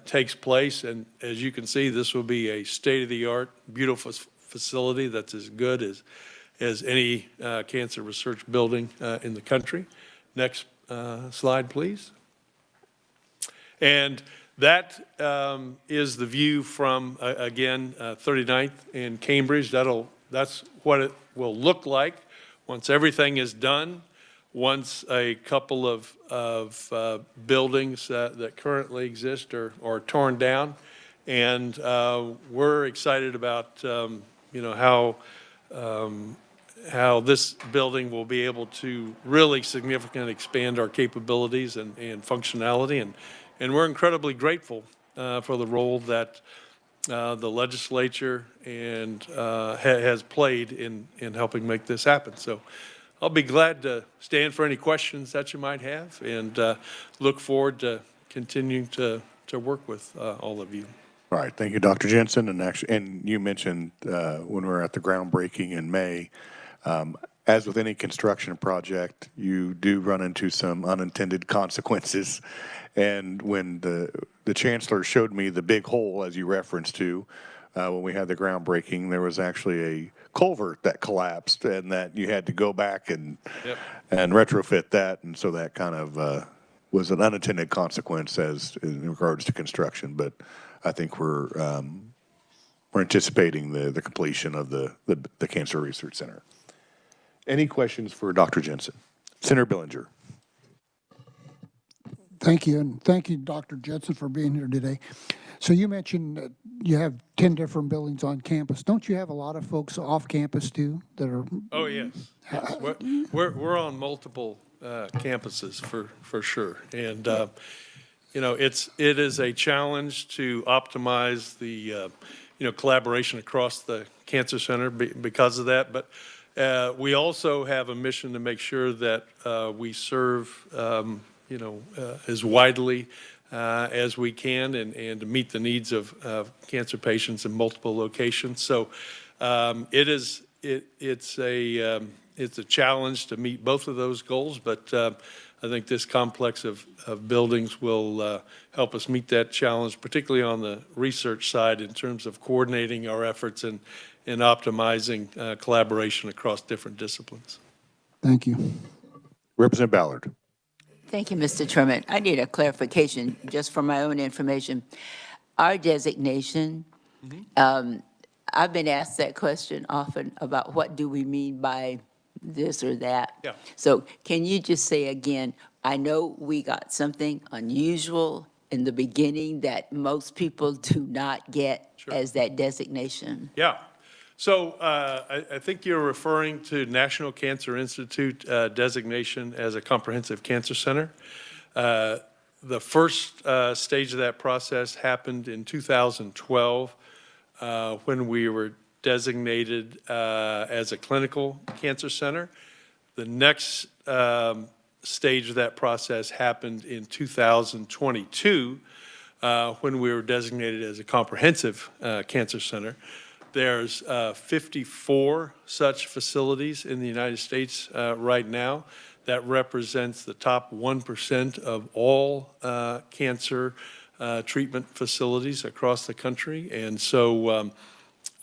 takes place. And as you can see, this will be a state-of-the-art, beautiful facility that's as good as any cancer research building in the country. Next slide, please. And that is the view from, again, 39th and Cambridge. That's what it will look like once everything is done, once a couple of buildings that currently exist are torn down. And we're excited about, how this building will be able to really significantly expand our capabilities and functionality. And we're incredibly grateful for the role that the legislature and has played in helping make this happen. So I'll be glad to stand for any questions that you might have, and look forward to continuing to work with all of you. All right, thank you, Dr. Jensen. And you mentioned when we were at the groundbreaking in May, as with any construction project, you do run into some unintended consequences. And when the chancellor showed me the big hole, as you referenced to, when we had the groundbreaking, there was actually a culvert that collapsed, and that you had to go back and retrofit that. And so that kind of was an unintended consequence as in regards to construction. But I think we're anticipating the completion of the Cancer Research Center. Any questions for Dr. Jensen? Senator Billinger. Thank you, and thank you, Dr. Jensen, for being here today. So you mentioned that you have 10 different buildings on campus. Don't you have a lot of folks off campus too that are? Oh, yes. Yes. We're on multiple campuses for sure. And, it is a challenge to optimize the, collaboration across the Cancer Center because of that. But we also have a mission to make sure that we serve, as widely as we can and to meet the needs of cancer patients in multiple locations. So it's a challenge to meet both of those goals, but I think this complex of buildings will help us meet that challenge, particularly on the research side in terms of coordinating our efforts and optimizing collaboration across different disciplines. Thank you. Representative Ballard. Thank you, Mr. Chairman. I need a clarification just for my own information. Our designation, I've been asked that question often about what do we mean by this or that. Yeah. So can you just say again, I know we got something unusual in the beginning that most people do not get as that designation. Yeah. So I think you're referring to National Cancer Institute designation as a comprehensive cancer center. The first stage of that process happened in 2012 when we were designated as a clinical cancer center. The next stage of that process happened in 2022 when we were designated as a comprehensive cancer center. There's 54 such facilities in the United States right now. That represents the top 1% of all cancer treatment facilities across the country. And so,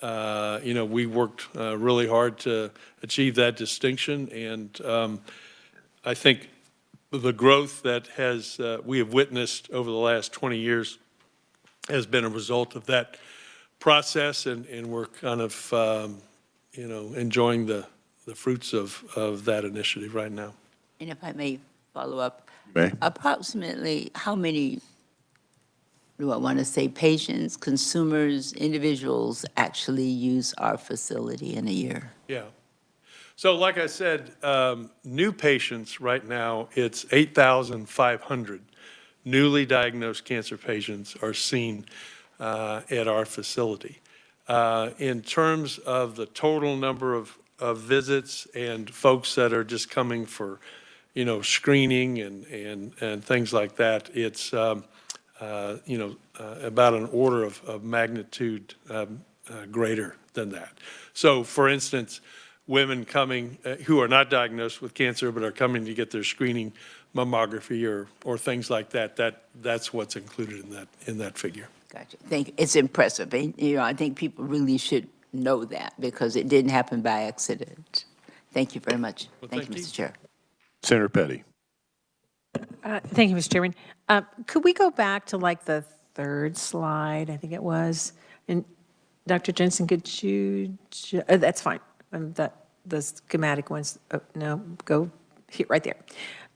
we worked really hard to achieve that distinction. And I think the growth that we have witnessed over the last 20 years has been a result of that process, and we're kind of, enjoying the fruits of that initiative right now. And if I may follow up, May. approximately how many, do I want to say patients, consumers, individuals actually use our facility in a year? Yeah. So like I said, new patients right now, it's 8,500 newly diagnosed cancer patients are seen at our facility. In terms of the total number of visits and folks that are just coming for, screening and things like that, it's, about an order of magnitude greater than that. So for instance, women coming who are not diagnosed with cancer but are coming to get their screening mammography or things like that. That's what's included in that figure. Gotcha. Thank you. It's impressive. And, I think people really should know that because it didn't happen by accident. Thank you very much. Well, Thank you, thank you. Mr. Chair. Senator Petty. Thank you, Mr. Chairman. Could we go back to like the third slide, I think it was? And Dr. Jensen, could you, that's fine. The schematic ones, no, go here, right there.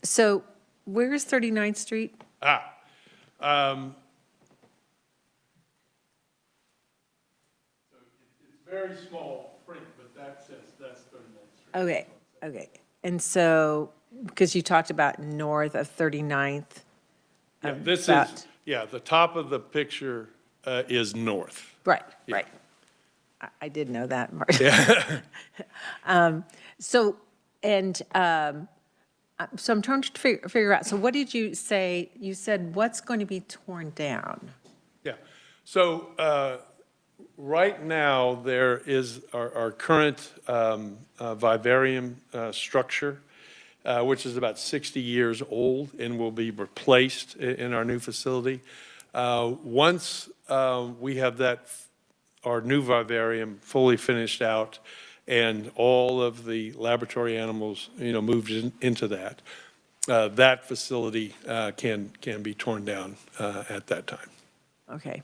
So where's 39th Street? It's very small print, but that says that's 39th Street. Okay. And so, because you talked about north of 39th. Yeah, this about- is, the top of the picture is north. Right. I did know that, Mark. Yeah. So I'm trying to figure out, so what did you say? You said what's going to be torn down? Yeah. So right now, there is our current vivarium structure, which is about 60 years old and will be replaced in our new facility. Once we have our new vivarium fully finished out and all of the laboratory animals, moved into that, that facility can be torn down at that time. Okay.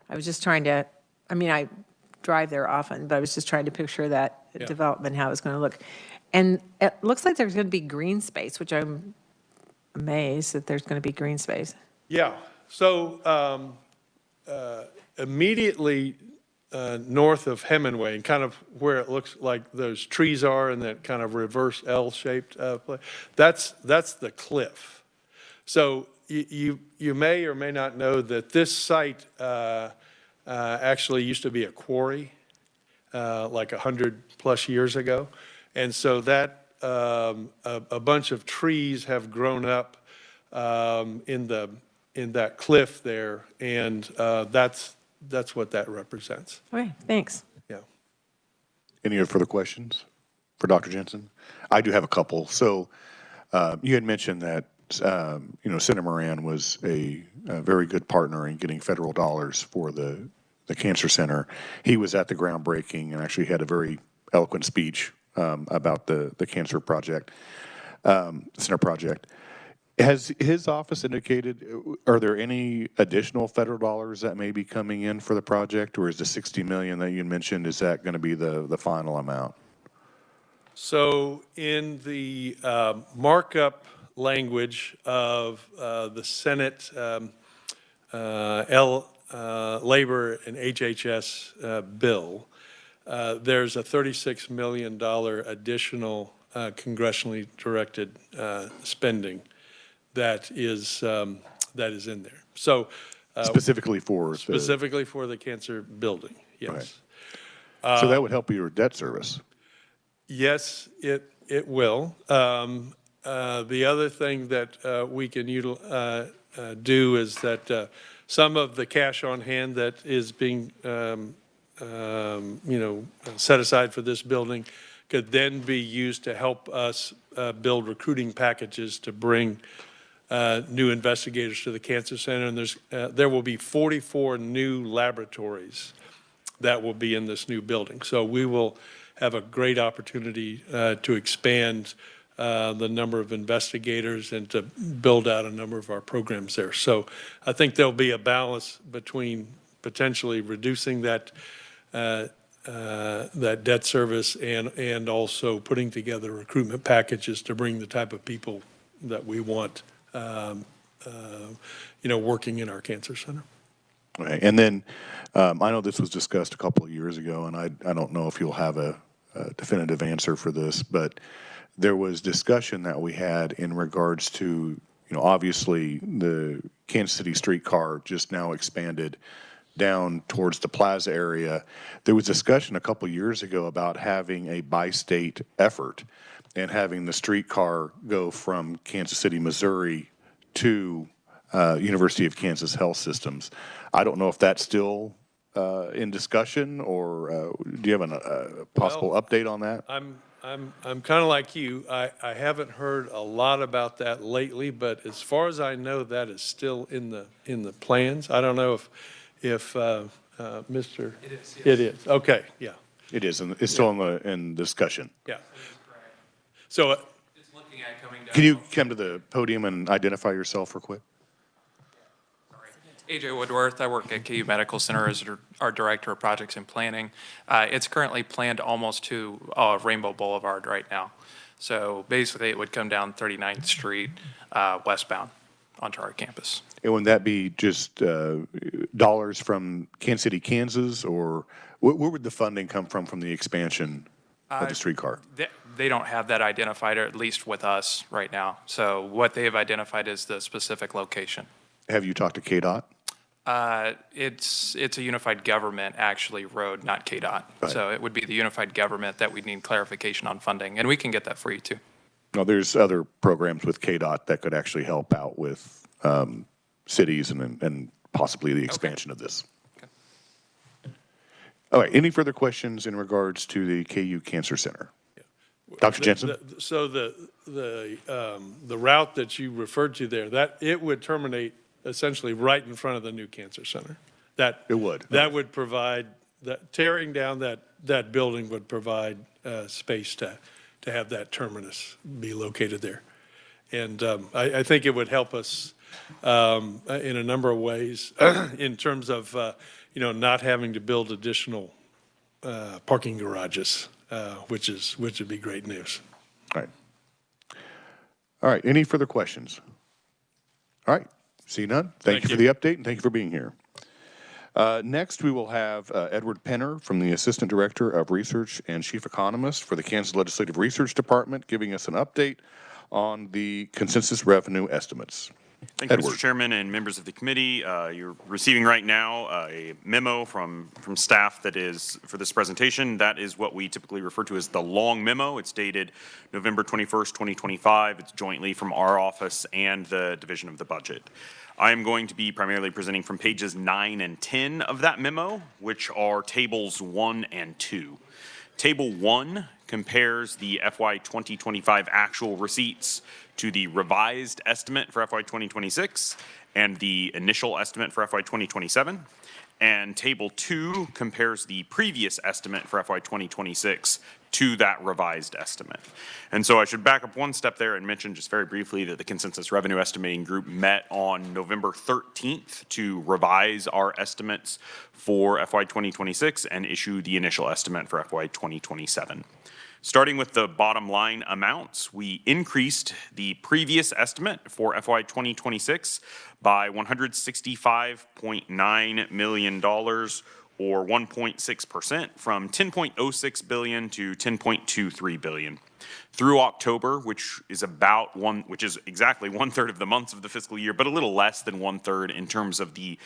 I was just trying to, I drive there often, but I was just trying to picture that development, how it's going to look. And it looks like there's going to be green space, which I'm amazed that there's going to be green space. Yeah. So immediately north of Hemingway, and kind of where it looks like those trees are in that kind of reverse L-shaped place, that's the cliff. So you may or may not know that this site actually used to be a quarry like 100+ years ago. And so that a bunch of trees have grown up in that cliff there, and that's what that represents. Okay, thanks. Yeah. Any other further questions for Dr. Jensen? I do have a couple. So you had mentioned that Senator Moran was a very good partner in getting federal dollars for the Cancer Center. He was at the groundbreaking and actually had a very eloquent speech about the cancer project, center project. Has his office indicated, are there any additional federal dollars that may be coming in for the project, or is the $60 million that you mentioned, is that going to be the final amount? So in the markup language of the Senate Labor and HHS bill, there's a $36 million additional congressionally directed spending that is in there. So Specifically for the cancer building, yes. Right. So that would help your debt service. Yes, it will. The other thing that we can do is that some of the cash on hand that is being set aside for this building could then be used to help us build recruiting packages to bring new investigators to the Cancer Center. And there will be 44 new laboratories that will be in this new building. So we will have a great opportunity to expand the number of investigators and to build out a number of our programs there. So I think there'll be a balance between potentially reducing that debt service and also putting together recruitment packages to bring the type of people that we want, working in our cancer center. Okay. And then I know this was discussed a couple of years ago, and I don't know if you'll have a definitive answer for this, but there was discussion that we had in regards to, obviously the Kansas City streetcar just now expanded down towards the plaza area. There was discussion a couple years ago about having a bi-state effort and having the streetcar go from Kansas City, Missouri to University of Kansas Health Systems. I don't know if that's still in discussion, or do you have a possible Well, update on that? I'm kind of like you. I haven't heard a lot about that lately, but as far as I know, that is still in the plans. I don't know if Mr. It is. Yes. It is. Okay. Yeah. It is, and it's still in discussion. Yeah. So It's looking at coming down. Can you come to the podium and identify yourself real quick? AJ Woodworth, I work at KU Medical Center as our Director of Projects and Planning. It's currently planned almost to Rainbow Boulevard right now. So basically, it would come down 39th Street westbound onto our campus. And would that be just dollars from Kansas City, Kansas, or where would the funding come from the expansion of the streetcar? They don't have that identified, or at least with us right now. So what they have identified is the specific location. Have you talked to KDOT? It's a unified government, actually, road, not KDOT. Right. So it would be the unified government that we'd need clarification on funding, and we can get that for you, too. No, there's other programs with KDOT that could actually help out with cities and possibly the expansion of this. Okay. All right, any further questions in regards to the KU Cancer Center? Dr. Jensen? So the route that you referred to there, that it would terminate essentially right in front of the new cancer center. It would. That would provide, tearing down that building would provide space to have that terminus be located there. And I think it would help us in a number of ways in terms of, not having to build additional parking garages, which would be great news. All right. All right, any further questions? All right, see none. Thank you for the update, and thank you for being here. Next, we will have Edward Penner from the Assistant Director of Research and Chief Economist for the Kansas Legislative Research Department, giving us an update on the consensus revenue estimates. Thank you, Edward. Mr. Chairman and members of the committee. You're receiving right now a memo from staff that is for this presentation. That is what we typically refer to as the long memo. It's dated November 21st, 2025. It's jointly from our office and the Division of the Budget. I am going to be primarily presenting from pages 9 and 10 of that memo, which are tables 1 and 2. Table 1 compares the FY 2025 actual receipts to the revised estimate for FY 2026 and the initial estimate for FY 2027. And Table 2 compares the previous estimate for FY 2026 to that revised estimate. And so I should back up one step there and mention just very briefly that the Consensus Revenue Estimating Group met on November 13th to revise our estimates for FY 2026 and issue the initial estimate for FY 2027. Starting with the bottom line amounts, we increased the previous estimate for FY 2026 by $165.9 million, or 1.6%, from $10.06 billion to $10.23 billion. Through October, which is exactly 1/3 of the months of the fiscal year, but a little less than 1/3 in terms of the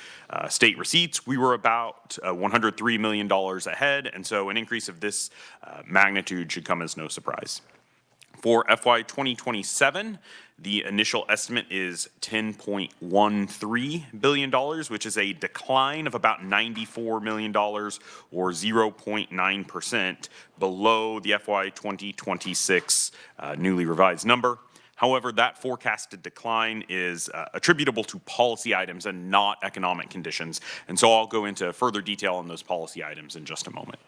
state receipts, we were about $103 million ahead, and so an increase of this magnitude should come as no surprise. For FY 2027, the initial estimate is $10.13 billion, which is a decline of about $94 million, or 0.9%, below the FY 2026 newly revised number. However, that forecasted decline is attributable to policy items and not economic conditions. And so I'll go into further detail on those policy items in just a moment.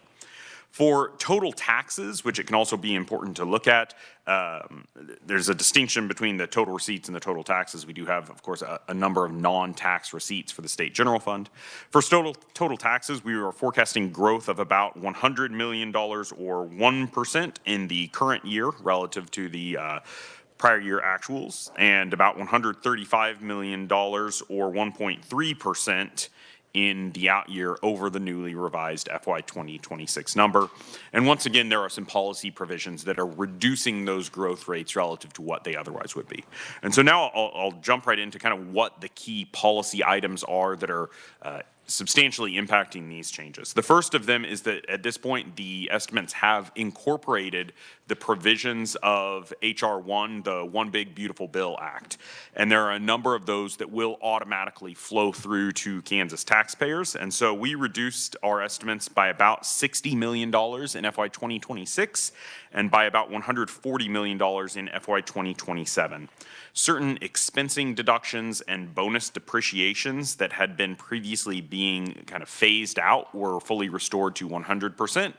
For total taxes, which it can also be important to look at, there's a distinction between the total receipts and the total taxes. We do have, of course, a number of non-tax receipts for the state general fund. For total taxes, we are forecasting growth of about $100 million, or 1%, in the current year relative to the prior year actuals, and about $135 million, or 1.3%, in the out year over the newly revised FY 2026 number. And once again, there are some policy provisions that are reducing those growth rates relative to what they otherwise would be. And so now I'll jump right into kind of what the key policy items are that are substantially impacting these changes. The first of them is that at this point, the estimates have incorporated the provisions of H.R. 1, the One Big Beautiful Bill Act. And there are a number of those that will automatically flow through to Kansas taxpayers. And so we reduced our estimates by about $60 million in FY 2026 and by about $140 million in FY 2027. Certain expensing deductions and bonus depreciations that had been previously being kind of phased out were fully restored to 100%.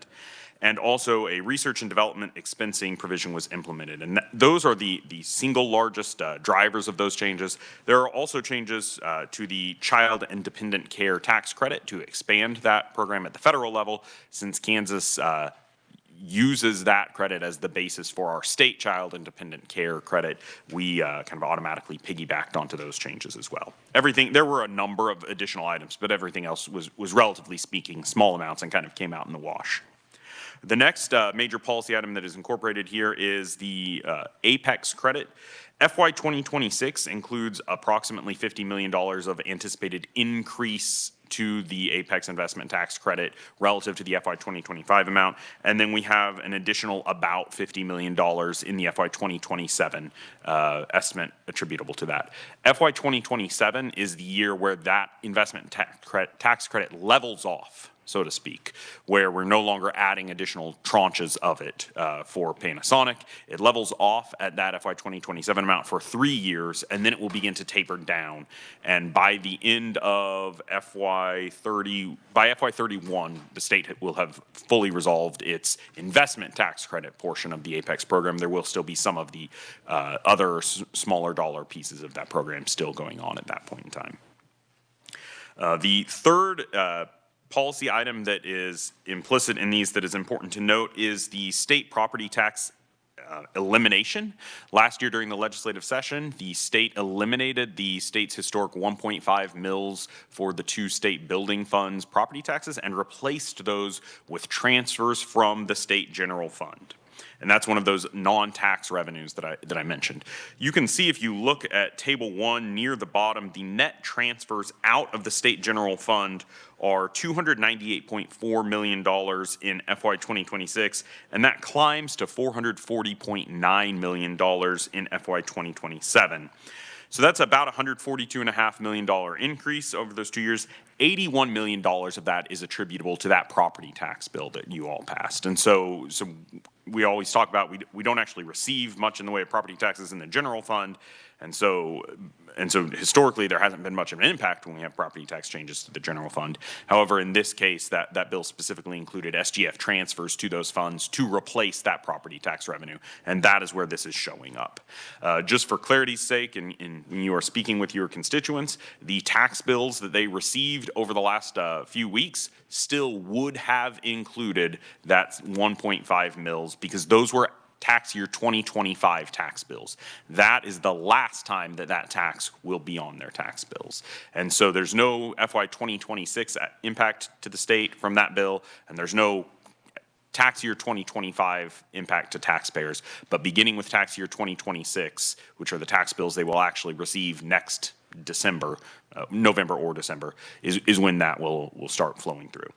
And also a research and development expensing provision was implemented. And those are the single largest drivers of those changes. There are also changes to the child and dependent care tax credit to expand that program at the federal level, since Kansas uses that credit as the basis for our state child and dependent care credit. We kind of automatically piggybacked onto those changes as well. There were a number of additional items, but everything else was relatively speaking small amounts and kind of came out in the wash. The next major policy item that is incorporated here is the Apex credit. FY 2026 includes approximately $50 million of anticipated increase to the Apex investment tax credit relative to the FY 2025 amount. And then we have an additional about $50 million in the FY 2027 estimate attributable to that. FY 2027 is the year where that investment tax credit levels off, so to speak, where we're no longer adding additional tranches of it for Panasonic. It levels off at that FY 2027 amount for 3 years, and then it will begin to taper down. And by the end of FY 31, the state will have fully resolved its investment tax credit portion of the Apex program. There will still be some of the other smaller dollar pieces of that program still going on at that point in time. The third policy item that is implicit in these that is important to note is the state property tax elimination. Last year during the legislative session, the state eliminated the state's historic 1.5 mills for the 2 state building funds property taxes and replaced those with transfers from the state general fund. And that's one of those non-tax revenues that I mentioned. You can see if you look at table 1 near the bottom, the net transfers out of the state general fund are $298.4 million in FY 2026, and that climbs to $440.9 million in FY 2027. So that's about a $142.5 million increase over those 2 years. $81 million of that is attributable to that property tax bill that you all passed. And so we always talk about we don't actually receive much in the way of property taxes in the general fund. And so historically, there hasn't been much of an impact when we have property tax changes to the general fund. However, in this case, that bill specifically included SGF transfers to those funds to replace that property tax revenue. And that is where this is showing up. Just for clarity's sake, and when you are speaking with your constituents, the tax bills that they received over the last few weeks still would have included that 1.5 mils, because those were tax year 2025 tax bills. That is the last time that tax will be on their tax bills. And so there's no FY 2026 impact to the state from that bill, and there's no tax year 2025 impact to taxpayers. But beginning with tax year 2026, which are the tax bills they will actually receive next December, November or December, is when that will start flowing through.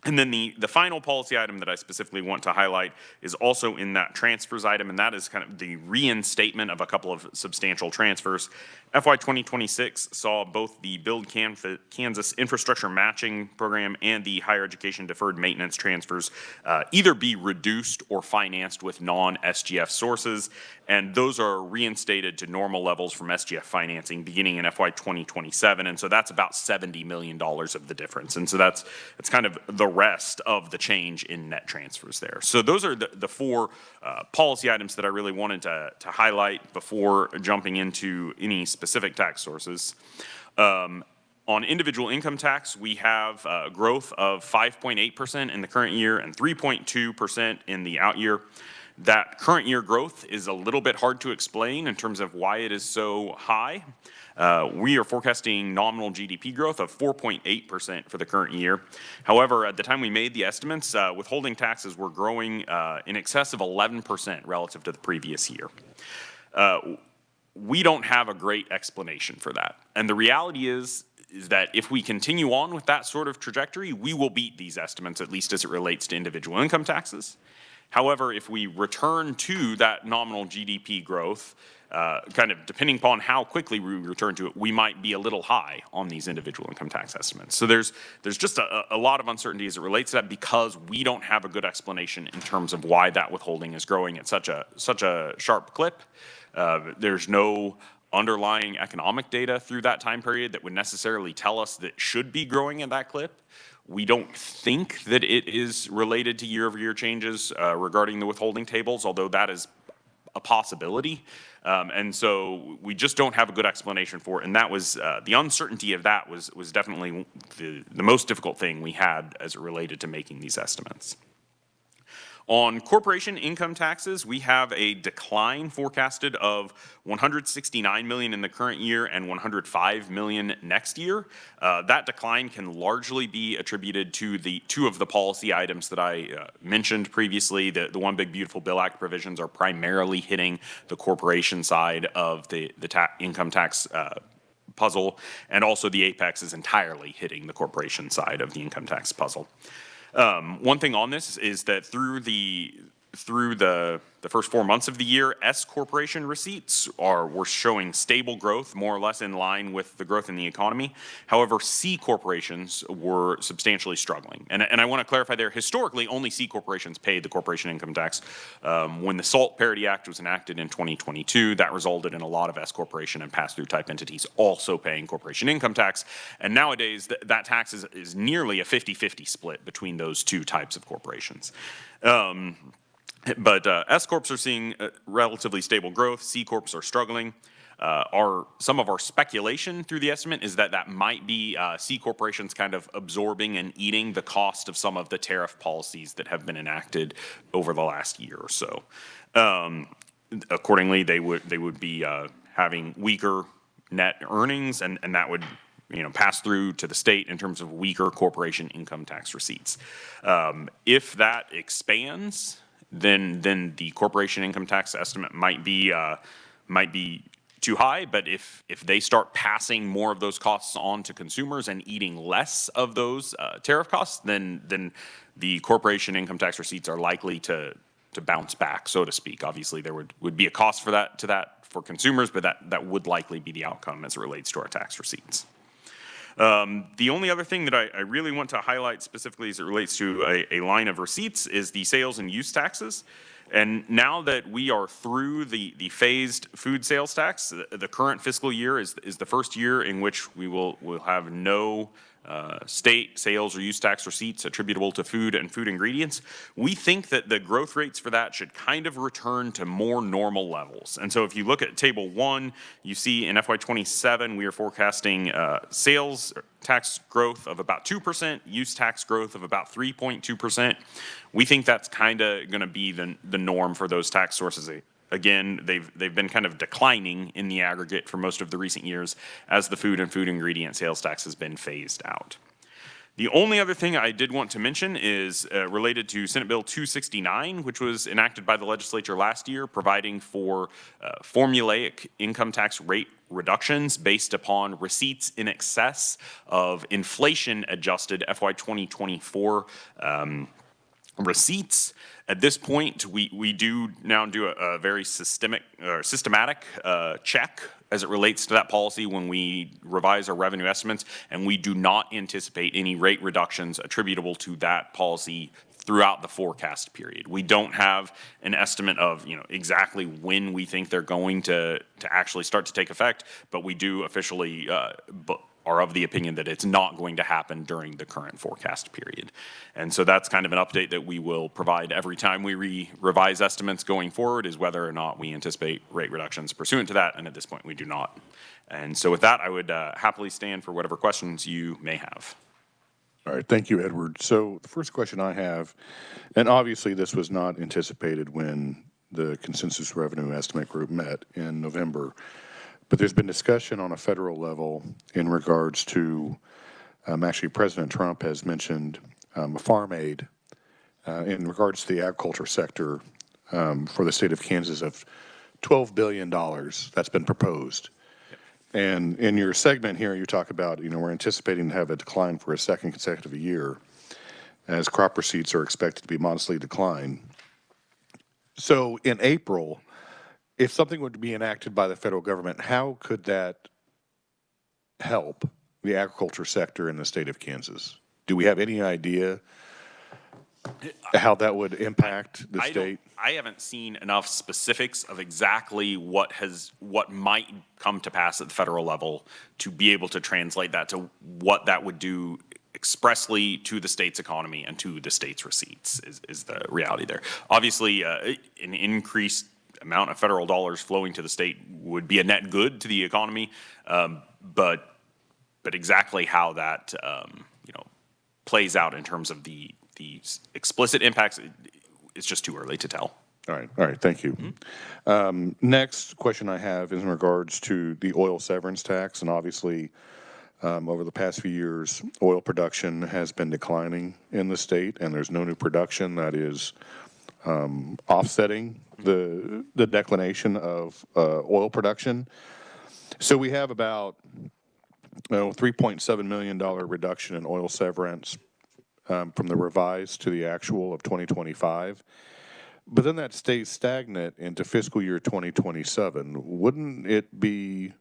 And then the final policy item that I specifically want to highlight is also in that transfers item, and that is kind of the reinstatement of a couple of substantial transfers. FY 2026 saw both the Build Kansas Infrastructure Matching Program and the Higher Education Deferred Maintenance transfers either be reduced or financed with non-SGF sources, and those are reinstated to normal levels from SGF financing beginning in FY 2027, and so that's about $70 million of the difference. And so that's kind of the rest of the change in net transfers there. So those are the 4 policy items that I really wanted to highlight before jumping into any specific tax sources. On individual income tax, we have growth of 5.8% in the current year and 3.2% in the out year. That current year growth is a little bit hard to explain in terms of why it is so high. We are forecasting nominal GDP growth of 4.8% for the current year. However, at the time we made the estimates, withholding taxes were growing in excess of 11% relative to the previous year. We don't have a great explanation for that. And the reality is that if we continue on with that sort of trajectory, we will beat these estimates, at least as it relates to individual income taxes. However, if we return to that nominal GDP growth, kind of depending upon how quickly we return to it, we might be a little high on these individual income tax estimates. So there's just a lot of uncertainty as it relates to that because we don't have a good explanation in terms of why that withholding is growing at such a sharp clip. There's no underlying economic data through that time period that would necessarily tell us that it should be growing at that clip. We don't think that it is related to year-over-year changes regarding the withholding tables, although that is a possibility. And so we just don't have a good explanation for it. And that was, the uncertainty of that was definitely the most difficult thing we had as it related to making these estimates. On corporation income taxes, we have a decline forecasted of $169 million in the current year and $105 million next year. That decline can largely be attributed to the two of the policy items that I mentioned previously. The One Big Beautiful Bill Act provisions are primarily hitting the corporation side of the income tax puzzle, and also the apex is entirely hitting the corporation side of the income tax puzzle. One thing on this is that through the first 4 months of the year, S corporation receipts were showing stable growth, more or less in line with the growth in the economy. However, C corporations were substantially struggling. And I want to clarify there, historically, only C corporations paid the corporation income tax. When the SALT Parity Act was enacted in 2022, that resulted in a lot of S corporation and pass-through type entities also paying corporation income tax. And nowadays, that tax is nearly a 50-50 split between those two types of corporations. But S corps are seeing relatively stable growth. C corps are struggling. Some of our speculation through the estimate is that might be C corporations kind of absorbing and eating the cost of some of the tariff policies that have been enacted over the last year or so. Accordingly, they would be having weaker net earnings, and that would pass through to the state in terms of weaker corporation income tax receipts. If that expands, then the corporation income tax estimate might be too high. But if they start passing more of those costs on to consumers and eating less of those tariff costs, then the corporation income tax receipts are likely to bounce back, so to speak. Obviously, there would be a cost for that for consumers, but that would likely be the outcome as it relates to our tax receipts. The only other thing that I really want to highlight specifically as it relates to a line of receipts is the sales and use taxes. And now that we are through the phased food sales tax, the current fiscal year is the first year in which we'll have no state sales or use tax receipts attributable to food and food ingredients. We think that the growth rates for that should kind of return to more normal levels. And so if you look at table 1, you see in FY27 we are forecasting sales tax growth of about 2%, use tax growth of about 3.2%. We think that's kind of going to be the norm for those tax sources. Again, they've been kind of declining in the aggregate for most of the recent years as the food and food ingredient sales tax has been phased out. The only other thing I did want to mention is related to Senate Bill 269, which was enacted by the legislature last year, providing for formulaic income tax rate reductions based upon receipts in excess of inflation-adjusted FY 2024 receipts. At this point, we do now do a very systematic check as it relates to that policy when we revise our revenue estimates, and we do not anticipate any rate reductions attributable to that policy throughout the forecast period. We don't have an estimate of exactly when we think they're going to actually start to take effect, but we do officially are of the opinion that it's not going to happen during the current forecast period. And so that's kind of an update that we will provide every time we revise estimates going forward, is whether or not we anticipate rate reductions pursuant to that, and at this point we do not. And so with that, I would happily stand for whatever questions you may have. All right, thank you, Edward. So the first question I have, and obviously this was not anticipated when the consensus revenue estimate group met in November, but there's been discussion on a federal level in regards to, actually President Trump has mentioned a farm aid in regards to the agriculture sector for the state of Kansas of $12 billion that's been proposed. And in your segment here, you talk about, we're anticipating to have a decline for a second consecutive year as crop receipts are expected to be modestly declined. So in April, if something would be enacted by the federal government, how could that help the agriculture sector in the state of Kansas? Do we have any idea how that would impact the state? I haven't seen enough specifics of exactly what might come to pass at the federal level to be able to translate that to what that would do expressly to the state's economy and to the state's receipts is the reality there. Obviously, an increased amount of federal dollars flowing to the state would be a net good to the economy, but exactly how that plays out in terms of the explicit impacts, it's just too early to tell. All right, thank you. Next question I have is in regards to the oil severance tax, and obviously, over the past few years, oil production has been declining in the state, and there's no new production that is offsetting the declination of oil production. So we have about $3.7 million reduction in oil severance from the revised to the actual of 2025. But then that stays stagnant into fiscal year 2027. Wouldn't it be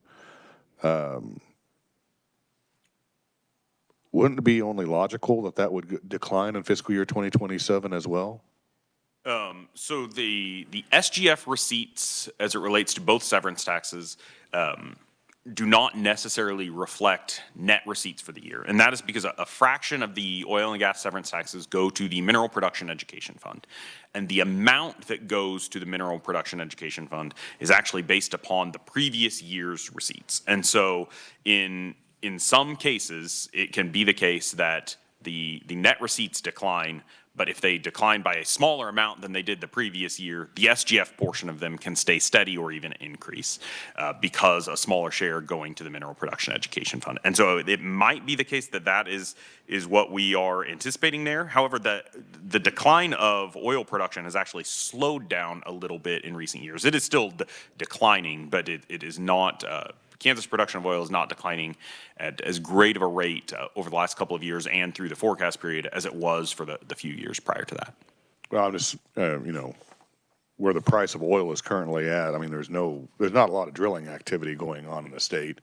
only logical that that would decline in fiscal year 2027 as well? So the SGF receipts, as it relates to both severance taxes, do not necessarily reflect net receipts for the year. And that is because a fraction of the oil and gas severance taxes go to the Mineral Production Education Fund. And the amount that goes to the Mineral Production Education Fund is actually based upon the previous year's receipts. And so in some cases, it can be the case that the net receipts decline, but if they decline by a smaller amount than they did the previous year, the SGF portion of them can stay steady or even increase because a smaller share going to the Mineral Production Education Fund. And so it might be the case that that is what we are anticipating there. However, the decline of oil production has actually slowed down a little bit in recent years. It is still declining, but it is not Kansas production of oil is not declining at as great of a rate over the last couple of years and through the forecast period as it was for the few years prior to that. Well, I'm just, where the price of oil is currently at, I mean, there's not a lot of drilling activity going on in the state.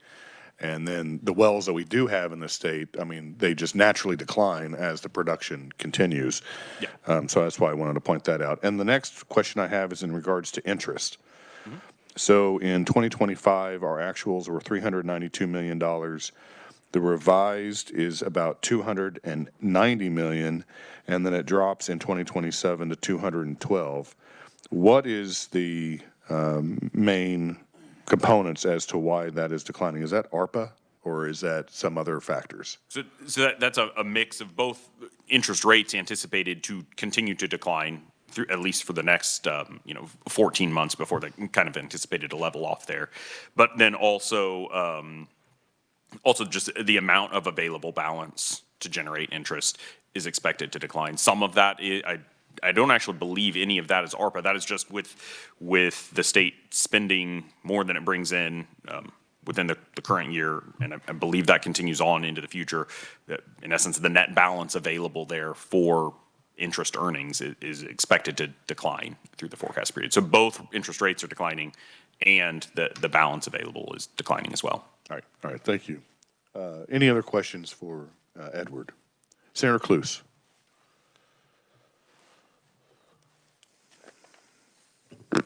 And then the wells that we do have in the state, I mean, they just naturally decline as the production continues. Yeah. So that's why I wanted to point that out. And the next question I have is in regards to interest. So in 2025, our actuals were $392 million. The revised is about $290 million, and then it drops in 2027 to 212. What is the main components as to why that is declining? Is that ARPA, or is that some other factors? So that's a mix of both interest rates anticipated to continue to decline through at least for the next 14 months before they kind of anticipated to level off there, but then also just the amount of available balance to generate interest is expected to decline. Some of that I don't actually believe any of that is ARPA. That is just with the state spending more than it brings in within the current year, and I believe that continues on into the future. That in essence, the net balance available there for interest earnings is expected to decline through the forecast period. So both interest rates are declining and the balance available is declining as well. All right, thank you. Any other questions for Edward? Senator Cluse.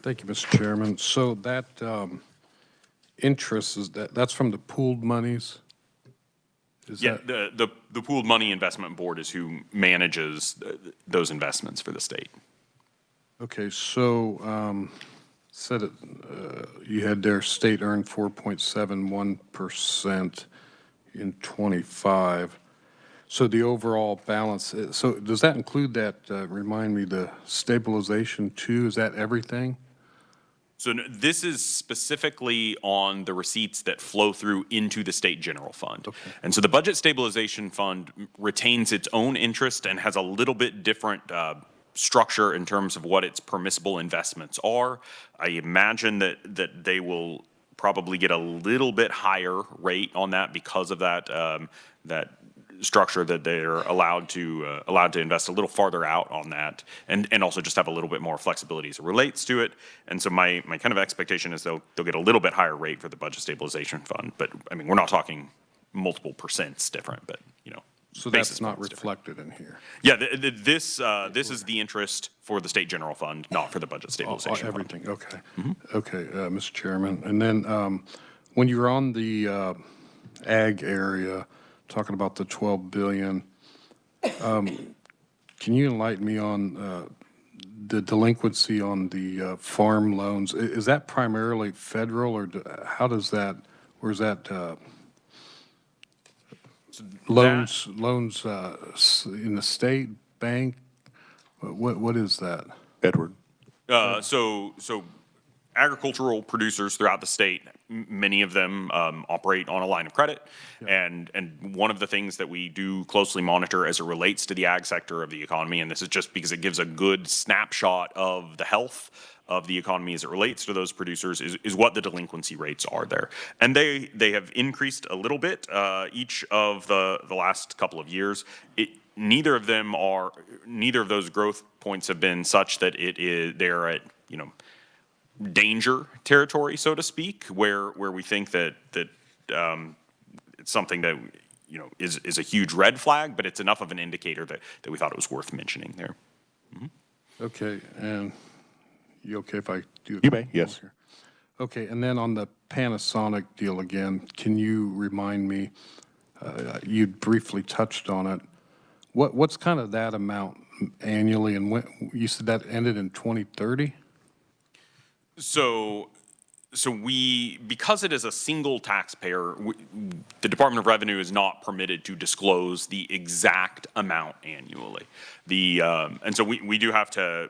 Thank you, Mr. Chairman. So that interest, that's from the pooled monies? The Pooled Money Investment Board is who manages those investments for the state. Okay, so you had their state earned 4.71% in 25. So the overall balance, so does that include that, remind me, the stabilization too? Is that everything? So this is specifically on the receipts that flow through into the state general fund. Okay. And so the Budget Stabilization Fund retains its own interest and has a little bit different structure in terms of what its permissible investments are. I imagine that they will probably get a little bit higher rate on that because of that, that structure that they're allowed to invest a little farther out on that, and also just have a little bit more flexibility as it relates to it. And so my kind of expectation is they'll get a little bit higher rate for the budget stabilization fund. But I mean, we're not talking multiple percents different, but So basis that's not points different. reflected in here? Yeah, this is the interest for the state general fund, not for the budget stabilization fund. Everything, okay. Okay, Mr. Chairman. And then when you're on the ag area, talking about the 12 billion, can you enlighten me on the delinquency on the farm loans? Is that primarily federal, or how does that, where's that, loans in the state bank? What is that? Edward? So agricultural producers throughout the state, many of them operate on a line of credit. And one of the things that we do closely monitor as it relates to the ag sector of the economy, and this is just because it gives a good snapshot of the health of the economy as it relates to those producers, is what the delinquency rates are there. And they have increased a little bit each of the last couple of years. Neither of those growth points have been such that they're at, danger territory, so to speak, where we think that it's something that is a huge red flag, but it's enough of an indicator that we thought it was worth mentioning there. Okay, and you okay if I do? You may, yes. Here? Okay, and then on the Panasonic deal again, can you remind me, you briefly touched on it, what's kind of that amount annually, and when, you said that ended in 2030? So because it is a single taxpayer, the Department of Revenue is not permitted to disclose the exact amount annually. And so we do have to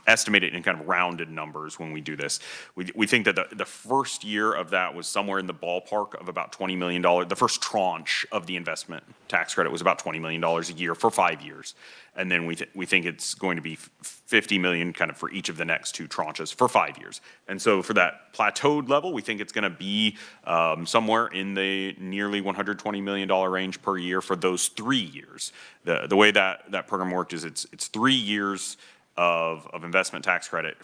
estimate it in kind of rounded numbers when we do this. We think that the first year of that was somewhere in the ballpark of about $20 million. The first tranche of the investment tax credit was about $20 million a year for 5 years. And then we think it's going to be $50 million kind of for each of the next two tranches for 5 years. And so for that plateaued level, we think it's going to be somewhere in the nearly $120 million range per year for those 3 years. The way that program worked is it's 3 years of investment tax credit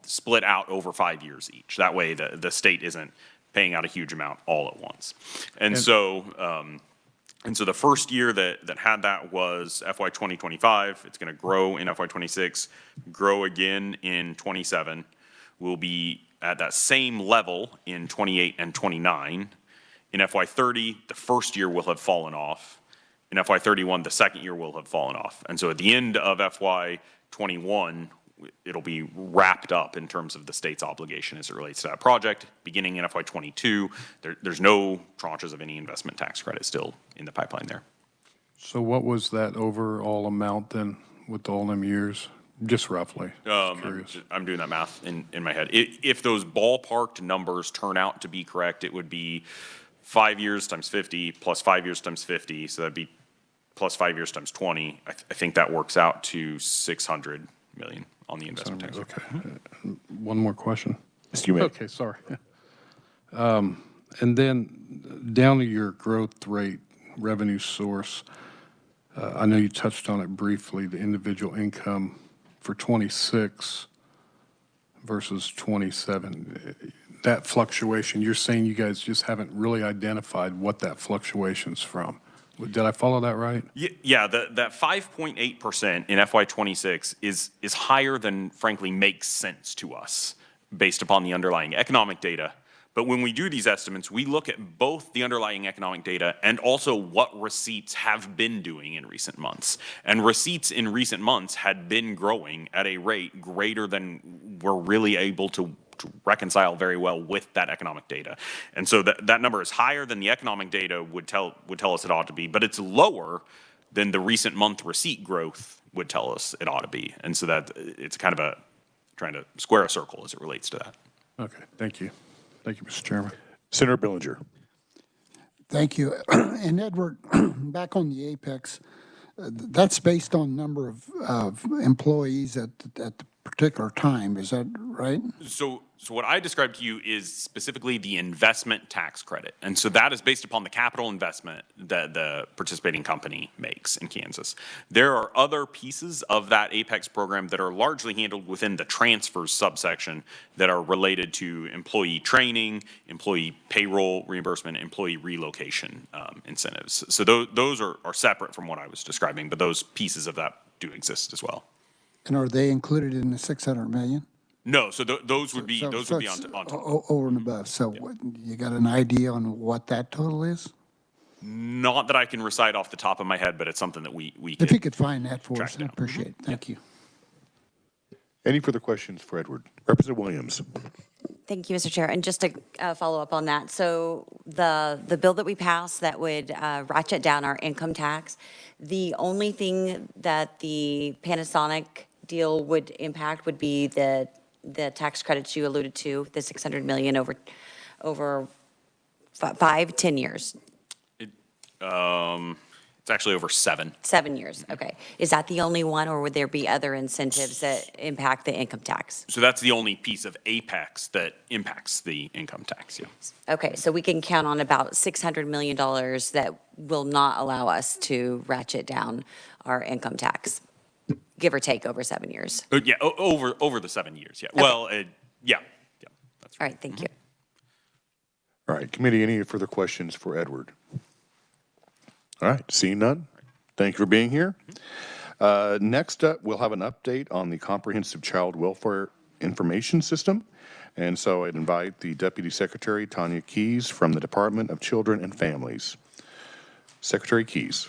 split out over 5 years each. That way the state isn't paying out a huge amount all at once. And so the first year that had that was FY 2025. It's going to grow in FY 26, grow again in 27. We'll be at that same level in 28 and 29. In FY 30, the first year will have fallen off. In FY 31, the second year will have fallen off. And so at the end of FY 21, it'll be wrapped up in terms of the state's obligation as it relates to that project. Beginning in FY 22, there's no tranches of any investment tax credit still in the pipeline there. So what was that overall amount then with all them years? Just roughly. I'm doing that math in my head. If those ballparked numbers turn out to be correct, it would be 5 years times 50 plus 5 years times 50. So that'd be plus 5 years times 20. I think that works out to 600 million on the investment tax. Okay. One more question. Yes, you may. Okay, sorry. And then down to your growth rate, revenue source, I know you touched on it briefly, the individual income for 26 versus 27. That fluctuation, you're saying you guys just haven't really identified what that fluctuation's from. Did I follow that right? Yeah, that 5.8% in FY 26 is higher than frankly makes sense to us based upon the underlying economic data. But when we do these estimates, we look at both the underlying economic data and also what receipts have been doing in recent months. And receipts in recent months had been growing at a rate greater than we're really able to reconcile very well with that economic data. And so that number is higher than the economic data would tell us it ought to be, but it's lower than the recent month receipt growth would tell us it ought to be. And so that it's kind of trying to square a circle as it relates to that. Okay, thank you. Thank you, Mr. Chairman. Senator Billinger. Thank you. And Edward, back on the Apex, that's based on number of employees at the particular time. Is that right? So what I described to you is specifically the investment tax credit. And so that is based upon the capital investment that the participating company makes in Kansas. There are other pieces of that Apex program that are largely handled within the transfers subsection that are related to employee training, employee payroll reimbursement, employee relocation incentives. So those are separate from what I was describing, but those pieces of that do exist as well. And are they included in the 600 million? No, so those would be, So those would be it's on top. Over and above. So what, you got an idea on what that total is? Not that I can recite off the top of my head, but it's something that we If you could. could find that for track us, I down. appreciate it. Thank you. Any further questions for Edward? Representative Williams. Thank you, Mr. Chair. And just to follow up on that, so the bill that we passed that would ratchet down our income tax, the only thing that the Panasonic deal would impact would be the tax credits you alluded to, the 600 million over 5-10 years. It's actually over 7. 7 years, okay. Is that the only one, or would there be other incentives that impact the income tax? So that's the only piece of Apex that impacts the income tax, yeah. Okay, so we can count on about $600 million that will not allow us to ratchet down our income tax, give or take over 7 years. Yeah, over the 7 years, yeah. Well, yeah, that's All right. right, thank you. All right, committee, any further questions for Edward? All right, seeing none, thank you for being here. Next up, we'll have an update on the Comprehensive Child Welfare Information System. And so I'd invite the Deputy Secretary, Tanya Keys, from the Department of Children and Families. Secretary Keys.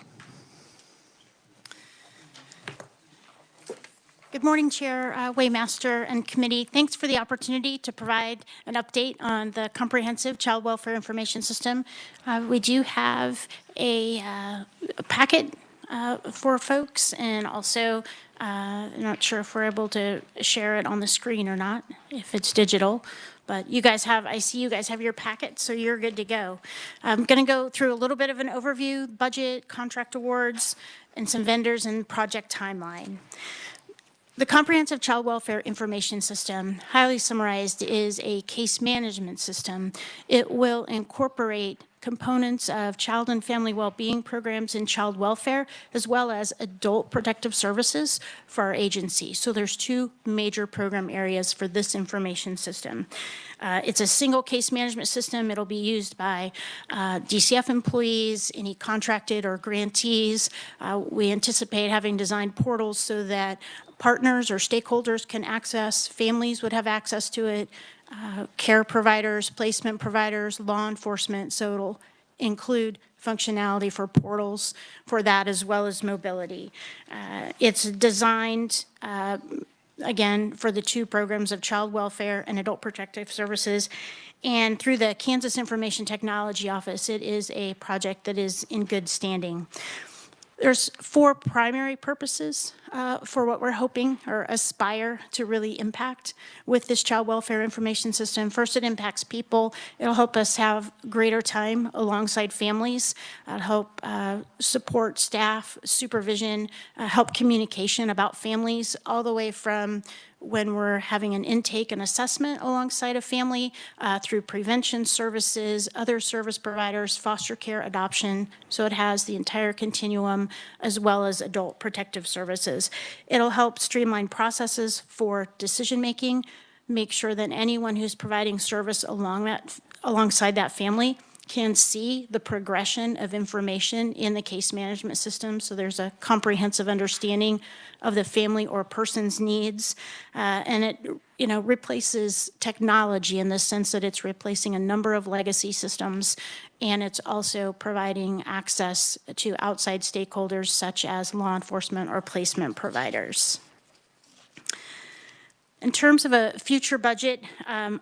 Good morning, Chair, Waymaster, and Committee. Thanks for the opportunity to provide an update on the Comprehensive Child Welfare Information System. We do have a packet for folks, and also I'm not sure if we're able to share it on the screen or not, if it's digital. But you guys have, I see you guys have your packet, so you're good to go. I'm going to go through a little bit of an overview, budget, contract awards, and some vendors and project timeline. The Comprehensive Child Welfare Information System, highly summarized, is a case management system. It will incorporate components of child and family well-being programs in child welfare, as well as adult protective services for our agency. So there's 2 major program areas for this information system. It's a single case management system. It'll be used by DCF employees, any contracted or grantees. We anticipate having designed portals so that partners or stakeholders can access, families would have access to it, care providers, placement providers, law enforcement. So it'll include functionality for portals for that, as well as mobility. It's designed, again, for the 2 programs of child welfare and adult protective services. And through the Kansas Information Technology Office, it is a project that is in good standing. There's 4 primary purposes for what we're hoping or aspire to really impact with this child welfare information system. First, it impacts people. It'll help us have greater time alongside families. It'll help support staff, supervision, help communication about families, all the way from when we're having an intake and assessment alongside a family, through prevention services, other service providers, foster care, adoption. So it has the entire continuum, as well as adult protective services. It'll help streamline processes for decision-making, make sure that anyone who's providing service alongside that family can see the progression of information in the case management system, so there's a comprehensive understanding of the family or person's needs. And it, replaces technology in the sense that it's replacing a number of legacy systems, and it's also providing access to outside stakeholders such as law enforcement or placement providers. In terms of a future budget,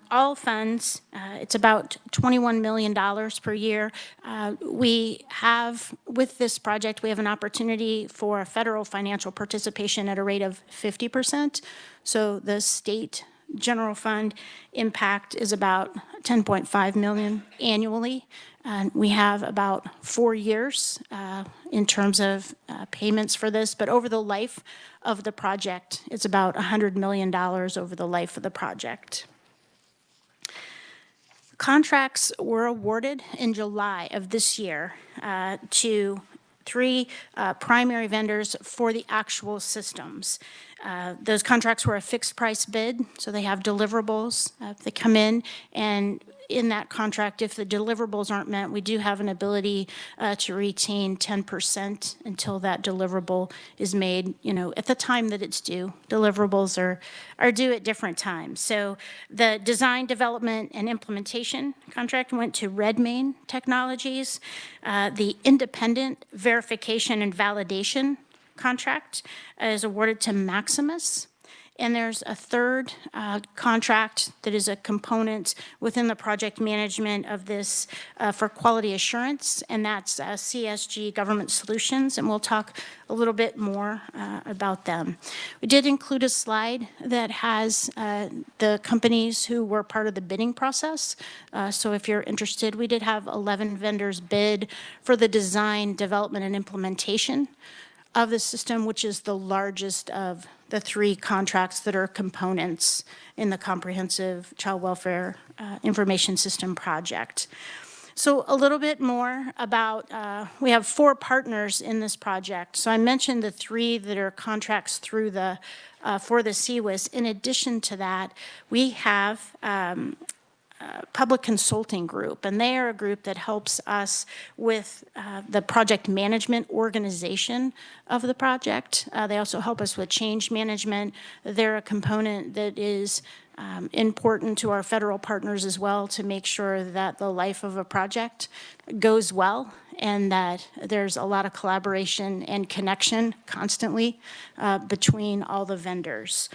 all funds, it's about $21 million per year. We have, with this project, we have an opportunity for federal financial participation at a rate of 50%. So the state general fund impact is about 10.5 million annually. And we have about 4 years in terms of payments for this, but over the life of the project, it's about $100 million over the life of the project. Contracts were awarded in July of this year to 3 primary vendors for the actual systems. Those contracts were a fixed price bid, so they have deliverables. They come in, and in that contract, if the deliverables aren't met, we do have an ability to retain 10% until that deliverable is made, at the time that it's due. Deliverables are due at different times. So the design, development, and implementation contract went to Redmain Technologies. The independent verification and validation contract is awarded to Maximus. And there's a third contract that is a component within the project management of this for quality assurance, and that's ks.gov Government Solutions, and we'll talk a little bit more about them. We did include a slide that has the companies who were part of the bidding process. So if you're interested, we did have 11 vendors bid for the design, development, and implementation of the system, which is the largest of the 3 contracts that are components in the Comprehensive Child Welfare Information System project. So a little bit more about, we have 4 partners in this project. So I mentioned the 3 that are contracts through the, for the CWIS. In addition to that, we have Public Consulting Group, and they are a group that helps us with the project management organization of the project. They also help us with change management. They're a component that is important to our federal partners as well to make sure that the life of a project goes well and that there's a lot of collaboration and connection constantly between all the vendors.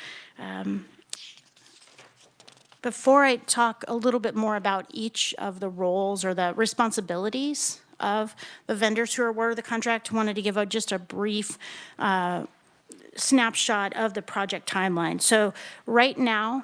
Before I talk a little bit more about each of the roles or the responsibilities of the vendors who are awarded the contract, I wanted to give just a brief snapshot of the project timeline. So right now,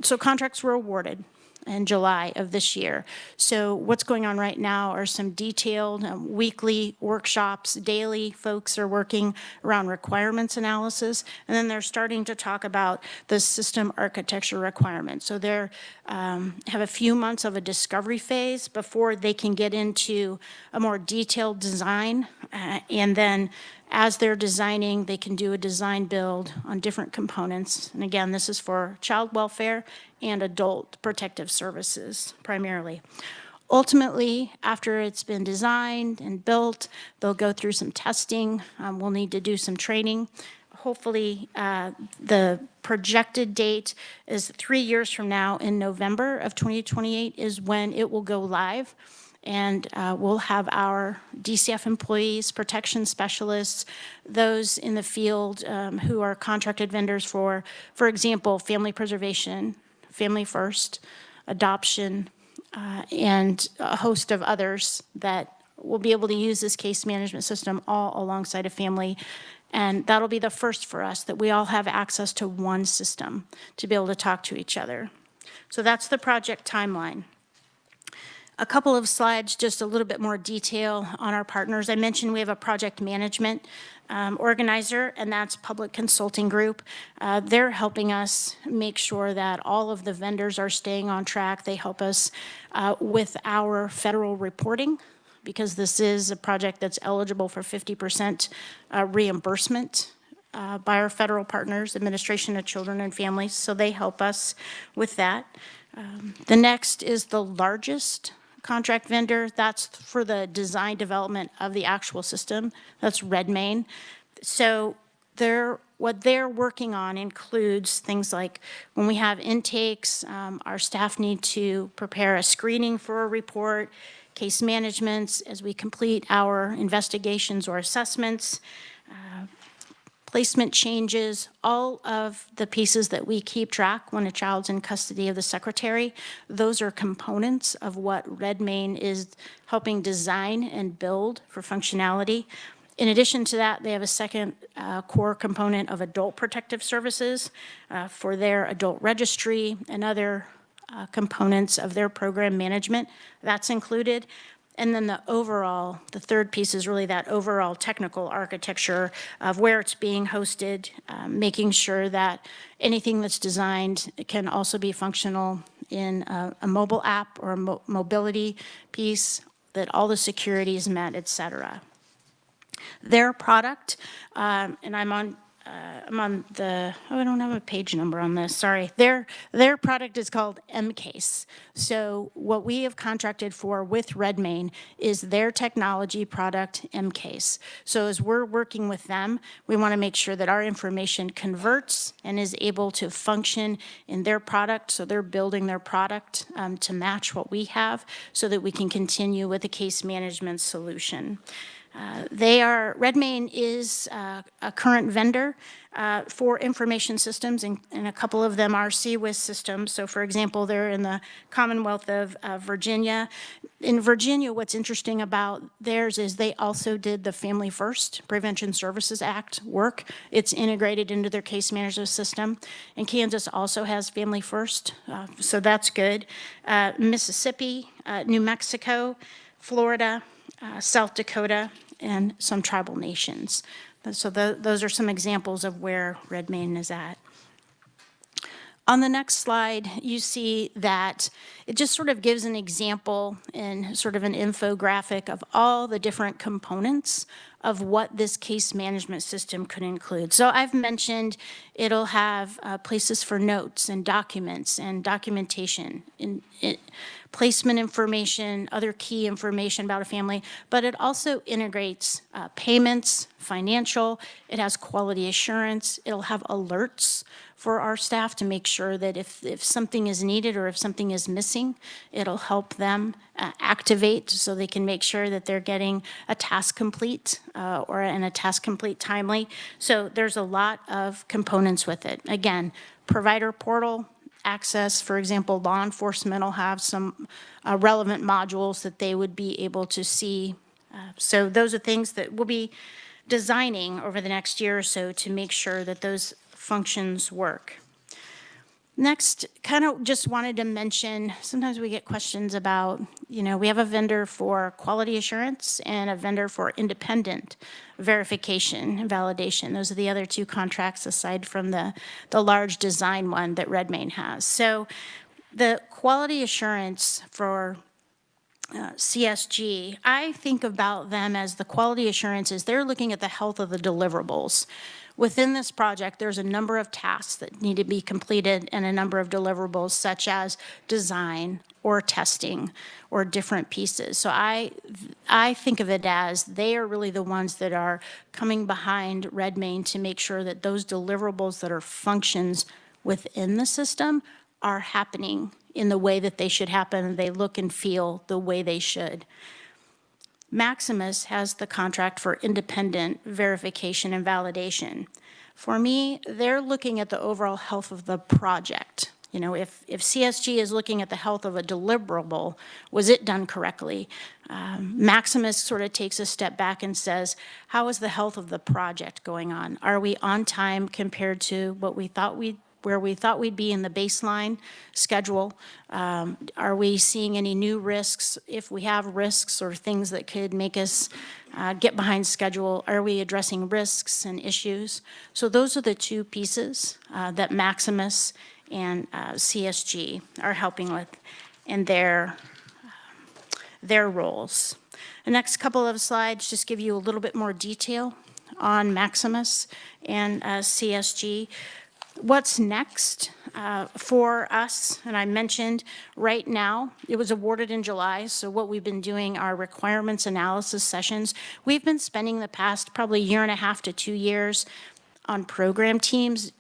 so contracts were awarded in July of this year. So what's going on right now are some detailed weekly workshops. Daily, folks are working around requirements analysis, and then they're starting to talk about the system architecture requirements. So they're have a few months of a discovery phase before they can get into a more detailed design, and then as they're designing, they can do a design build on different components. And again, this is for child welfare and adult protective services primarily. Ultimately, after it's been designed and built, they'll go through some testing. We'll need to do some training. Hopefully, the projected date is 3 years from now in November of 2028 is when it will go live. And we'll have our DCF employees, protection specialists, those in the field who are contracted vendors for example, family preservation, family first, adoption, and a host of others that will be able to use this case management system all alongside a family. And that'll be the first for us, that we all have access to one system to be able to talk to each other. So that's the project timeline. A couple of slides, just a little bit more detail on our partners. I mentioned we have a project management organizer, and that's Public Consulting Group. They're helping us make sure that all of the vendors are staying on track. They help us with our federal reporting, because this is a project that's eligible for 50% reimbursement by our federal partners, Administration of Children and Families, so they help us with that. The next is the largest contract vendor. That's for the design development of the actual system. That's Redmain. So what they're working on includes things like when we have intakes, our staff need to prepare a screening for a report, case management as we complete our investigations or assessments, placement changes, all of the pieces that we keep track when a child's in custody of the secretary. Those are components of what Redmain is helping design and build for functionality. In addition to that, they have a second core component of adult protective services for their adult registry and other components of their program management. That's included. And then the third piece is really that overall technical architecture of where it's being hosted, making sure that anything that's designed can also be functional in a mobile app or a mobility piece, that all the security is met, et cetera. Their product, and I'm on the, I don't have a page number on this, sorry. Their product is called ks. So what we have contracted for with Redmain is their technology product, ks. So as we're working with them, we want to make sure that our information converts and is able to function in their product. So they're building their product to match what we have so that we can continue with the case management solution. Redmain is a current vendor for information systems, and a couple of them are CWIS systems. So for example, they're in the Commonwealth of Virginia. In Virginia, what's interesting about theirs is they also did the Family First Prevention Services Act work. It's integrated into their case management system. And Kansas also has Family First, so that's good. Mississippi, New Mexico, Florida, South Dakota, and some tribal nations. So those are some examples of where Redmain is at. On the next slide, you see that it just sort of gives an example and sort of an infographic of all the different components of what this case management system could include. So I've mentioned it'll have places for notes and documents and documentation, placement information, other key information about a family, but it also integrates payments, financial, it has quality assurance, it'll have alerts for our staff to make sure that if something is needed or if something is missing, it'll help them activate so they can make sure that they're getting a task complete and a task complete timely. So there's a lot of components with it. Again, provider portal access, for example, law enforcement will have some relevant modules that they would be able to see. So those are things that we'll be designing over the next year or so to make sure that those functions work. Next, kind of just wanted to mention, sometimes we get questions about, we have a vendor for quality assurance and a vendor for independent verification and validation. Those are the other two contracts aside from the large design one that Redmain has. So the quality assurance for CSG, I think about them as the quality assurance is they're looking at the health of the deliverables. Within this project, there's a number of tasks that need to be completed and a number of deliverables such as design or testing or different pieces. So I think of it as they are really the ones that are coming behind Redmain to make sure that those deliverables that are functions within the system are happening in the way that they should happen. They look and feel the way they should. Maximus has the contract for independent verification and validation. For me, they're looking at the overall health of the project. If CSG is looking at the health of a deliverable, was it done correctly? Maximus sort of takes a step back and says, how is the health of the project going on? Are we on time compared to what we thought where we thought we'd be in the baseline schedule? Are we seeing any new risks? If we have risks or things that could make us get behind schedule, are we addressing risks and issues? So those are the two pieces that Maximus and CSG are helping with in their roles. The next couple of slides just give you a little bit more detail on Maximus and CSG. What's next for us, and I mentioned right now, it was awarded in July, so what we've been doing are requirements analysis sessions. We've been spending the past probably 1.5 to 2 years on program teams,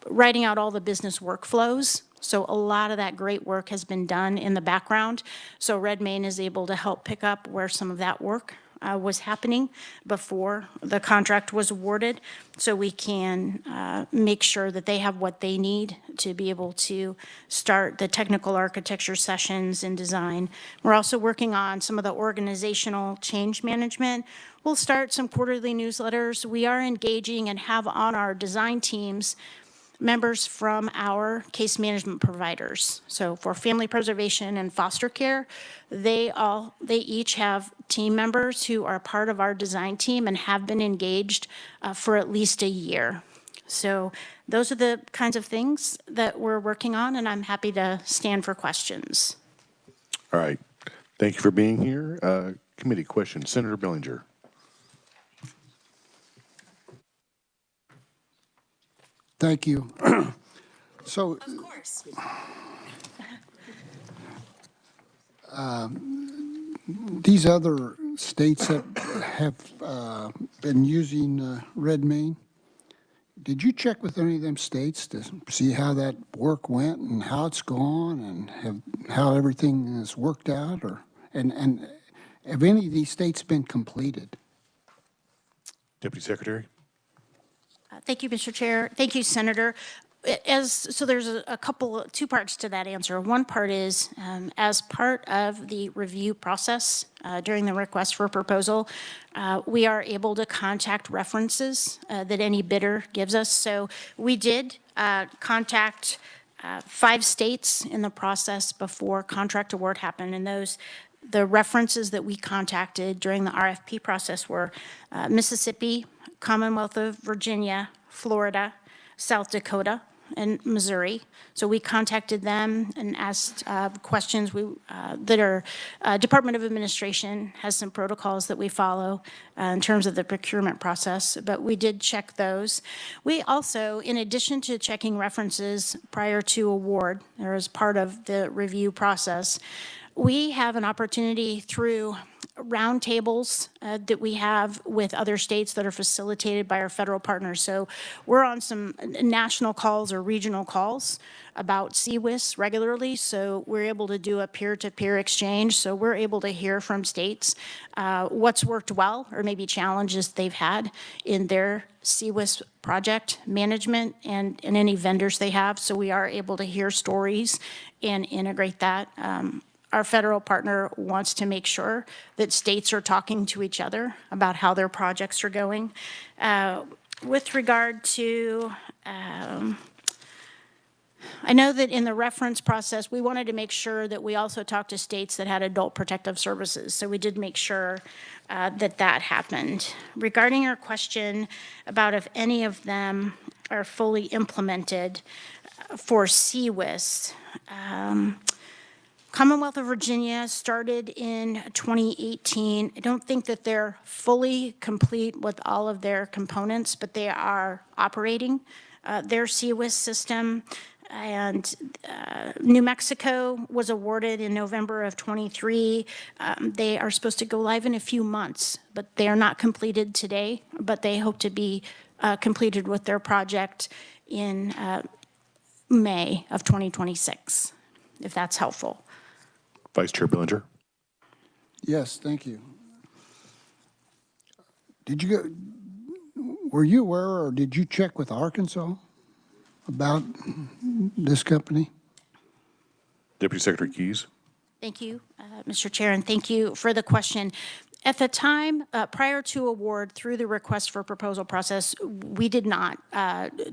writing out all the business workflows. So a lot of that great work has been done in the background. So Redmain is able to help pick up where some of that work was happening before the contract was awarded, so we can make sure that they have what they need to be able to start the technical architecture sessions and design. We're also working on some of the organizational change management. We'll start some quarterly newsletters. We are engaging and have on our design teams members from our case management providers. So for family preservation and foster care, they each have team members who are part of our design team and have been engaged for at least a year. So those are the kinds of things that we're working on, and I'm happy to stand for questions. All right. Thank you for being here. Committee question, Senator Bellinger. Thank you. So. Of course. These other states that have been using Red Main, did you check with any of them states to see how that work went and how it's gone and how everything has worked out? And have any of these states been completed? Deputy Secretary. Thank you, Mr. Chair. Thank you, Senator. So there's two parts to that answer. One part is, as part of the review process during the request for proposal, we are able to contact references that any bidder gives us. So we did contact 5 states in the process before contract award happened, and the references that we contacted during the RFP process were Mississippi, Commonwealth of Virginia, Florida, South Dakota, and Missouri. So we contacted them and asked questions that are, Department of Administration has some protocols that we follow in terms of the procurement process, but we did check those. We also, in addition to checking references prior to award, or as part of the review process, we have an opportunity through roundtables that we have with other states that are facilitated by our federal partners. So we're on some national calls or regional calls about CWIS regularly, so we're able to do a peer-to-peer exchange. So we're able to hear from states what's worked well or maybe challenges they've had in their CWIS project management and any vendors they have. So we are able to hear stories and integrate that. Our federal partner wants to make sure that states are talking to each other about how their projects are going. With regard to, I know that in the reference process, we wanted to make sure that we also talked to states that had adult protective services. So we did make sure that happened. Regarding your question about if any of them are fully implemented for CWIS, Commonwealth of Virginia started in 2018. I don't think that they're fully complete with all of their components, but they are operating their CWIS system. And New Mexico was awarded in November of 23. They are supposed to go live in a few months, but they are not completed today, but they hope to be completed with their project in May of 2026, if that's helpful. Vice Chair Bellinger. Yes, thank you. Were you aware or did you check with Arkansas about this company? Deputy Secretary Keys. Thank you, Mr. Chair, and thank you for the question. At the time, prior to award through the request for proposal process, we did not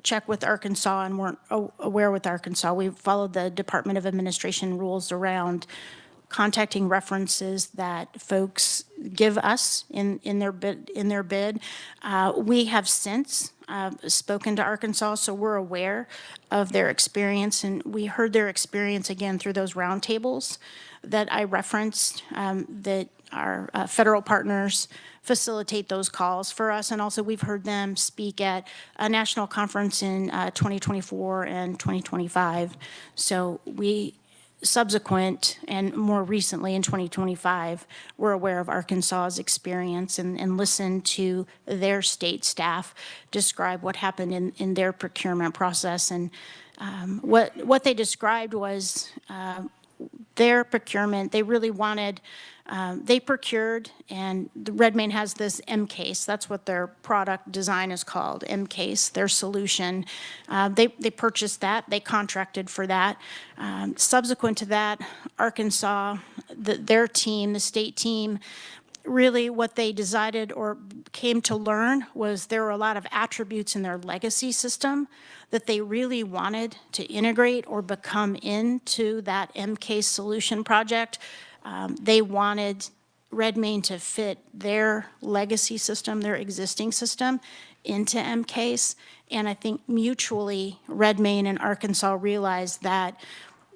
check with Arkansas and weren't aware with Arkansas. We followed the Department of Administration rules around contacting references that folks give us in their bid. We have since spoken to Arkansas, so we're aware of their experience, and we heard their experience again through those roundtables that I referenced, that our federal partners facilitate those calls for us. And also we've heard them speak at a national conference in 2024 and 2025. So we subsequent and more recently in 2025, we're aware of Arkansas's experience and listened to their state staff describe what happened in their procurement process. And what they described was their procurement. They really wanted They procured, and the Red Main has this MCASE. That's what their product design is called, MCASE, their solution. They purchased that. They contracted for that. Subsequent to that, Arkansas, their team, the state team, really what they decided or came to learn was there were a lot of attributes in their legacy system that they really wanted to integrate or become into that MCASE solution project. They wanted Red Main to fit their legacy system, their existing system, into MCASE. And I think mutually, Red Main and Arkansas realized that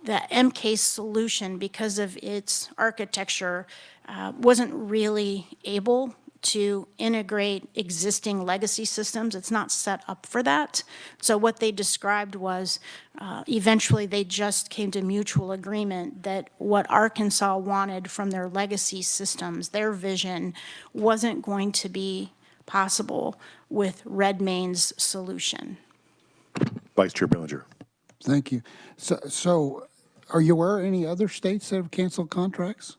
the MCASE solution, because of its architecture, wasn't really able to integrate existing legacy systems. It's not set up for that. So what they described was eventually they just came to mutual agreement that what Arkansas wanted from their legacy systems, their vision, wasn't going to be possible with Red Main's solution. Vice Chair Bellinger. Thank you. So are you aware of any other states that have canceled contracts?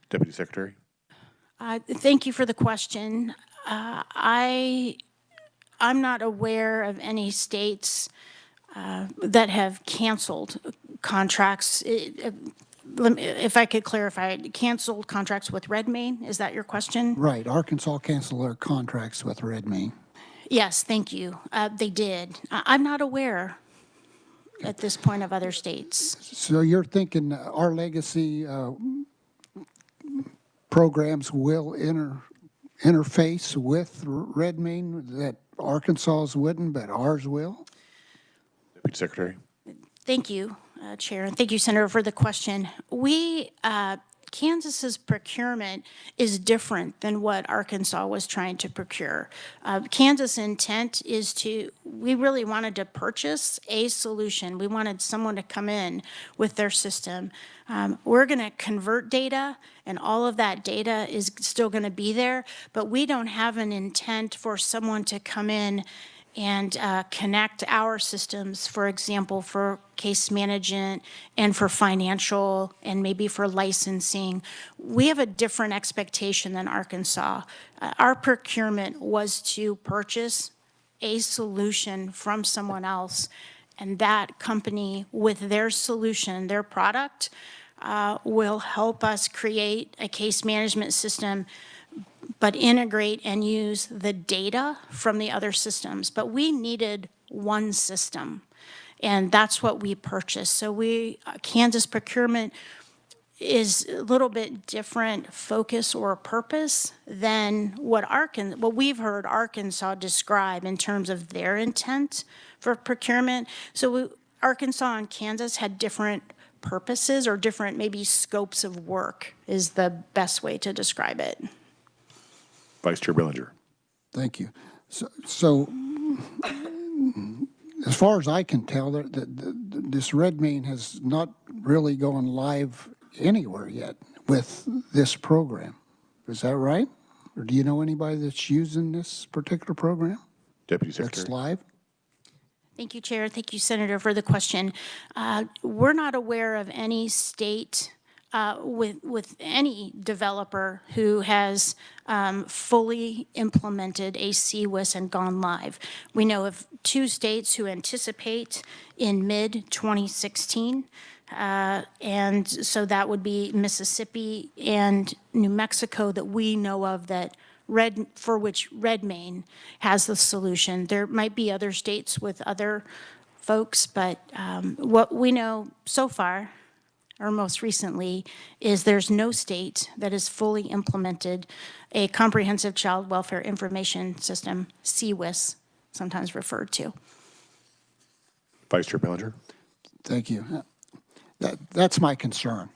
Deputy Secretary. Thank you for the question. I'm not aware of any states that have canceled contracts. If I could clarify, canceled contracts with Red Main, is that your question? Right. Arkansas canceled their contracts with Red Main. Yes, thank you. They did. I'm not aware at this point of other states. So you're thinking our legacy programs will interface with Red Main, that Arkansas's wouldn't, but ours will? Deputy Secretary. Thank you, Chair, and thank you, Senator, for the question. Kansas's procurement is different than what Arkansas was trying to procure. Kansas' intent is we really wanted to purchase a solution. We wanted someone to come in with their system. We're going to convert data, and all of that data is still going to be there, but we don't have an intent for someone to come in and connect our systems, for example, for case management and for financial and maybe for licensing. We have a different expectation than Arkansas. Our procurement was to purchase a solution from someone else, and that company with their solution, their product, will help us create a case management system but integrate and use the data from the other systems. But we needed one system, and that's what we purchased. So Kansas procurement is a little bit different focus or purpose than what we've heard Arkansas describe in terms of their intent for procurement. So Arkansas and Kansas had different purposes or different maybe scopes of work is the best way to describe it. Vice Chair Bellinger. Thank you. So as far as I can tell, this Red Main has not really gone live anywhere yet with this program. Is that right? Or do you know anybody that's using this particular program? Deputy Secretary. That's live? Thank you, Chair. Thank you, Senator, for the question. We're not aware of any state with any developer who has fully implemented a CWIS and gone live. We know of 2 states who anticipate in mid-2016, and so that would be Mississippi and New Mexico that we know of for which Red Main has the solution. There might be other states with other folks, but what we know so far, or most recently, is there's no state that has fully implemented a comprehensive child welfare information system, CWIS, sometimes referred to. Vice Chair Bellinger. Thank you. That's my concern.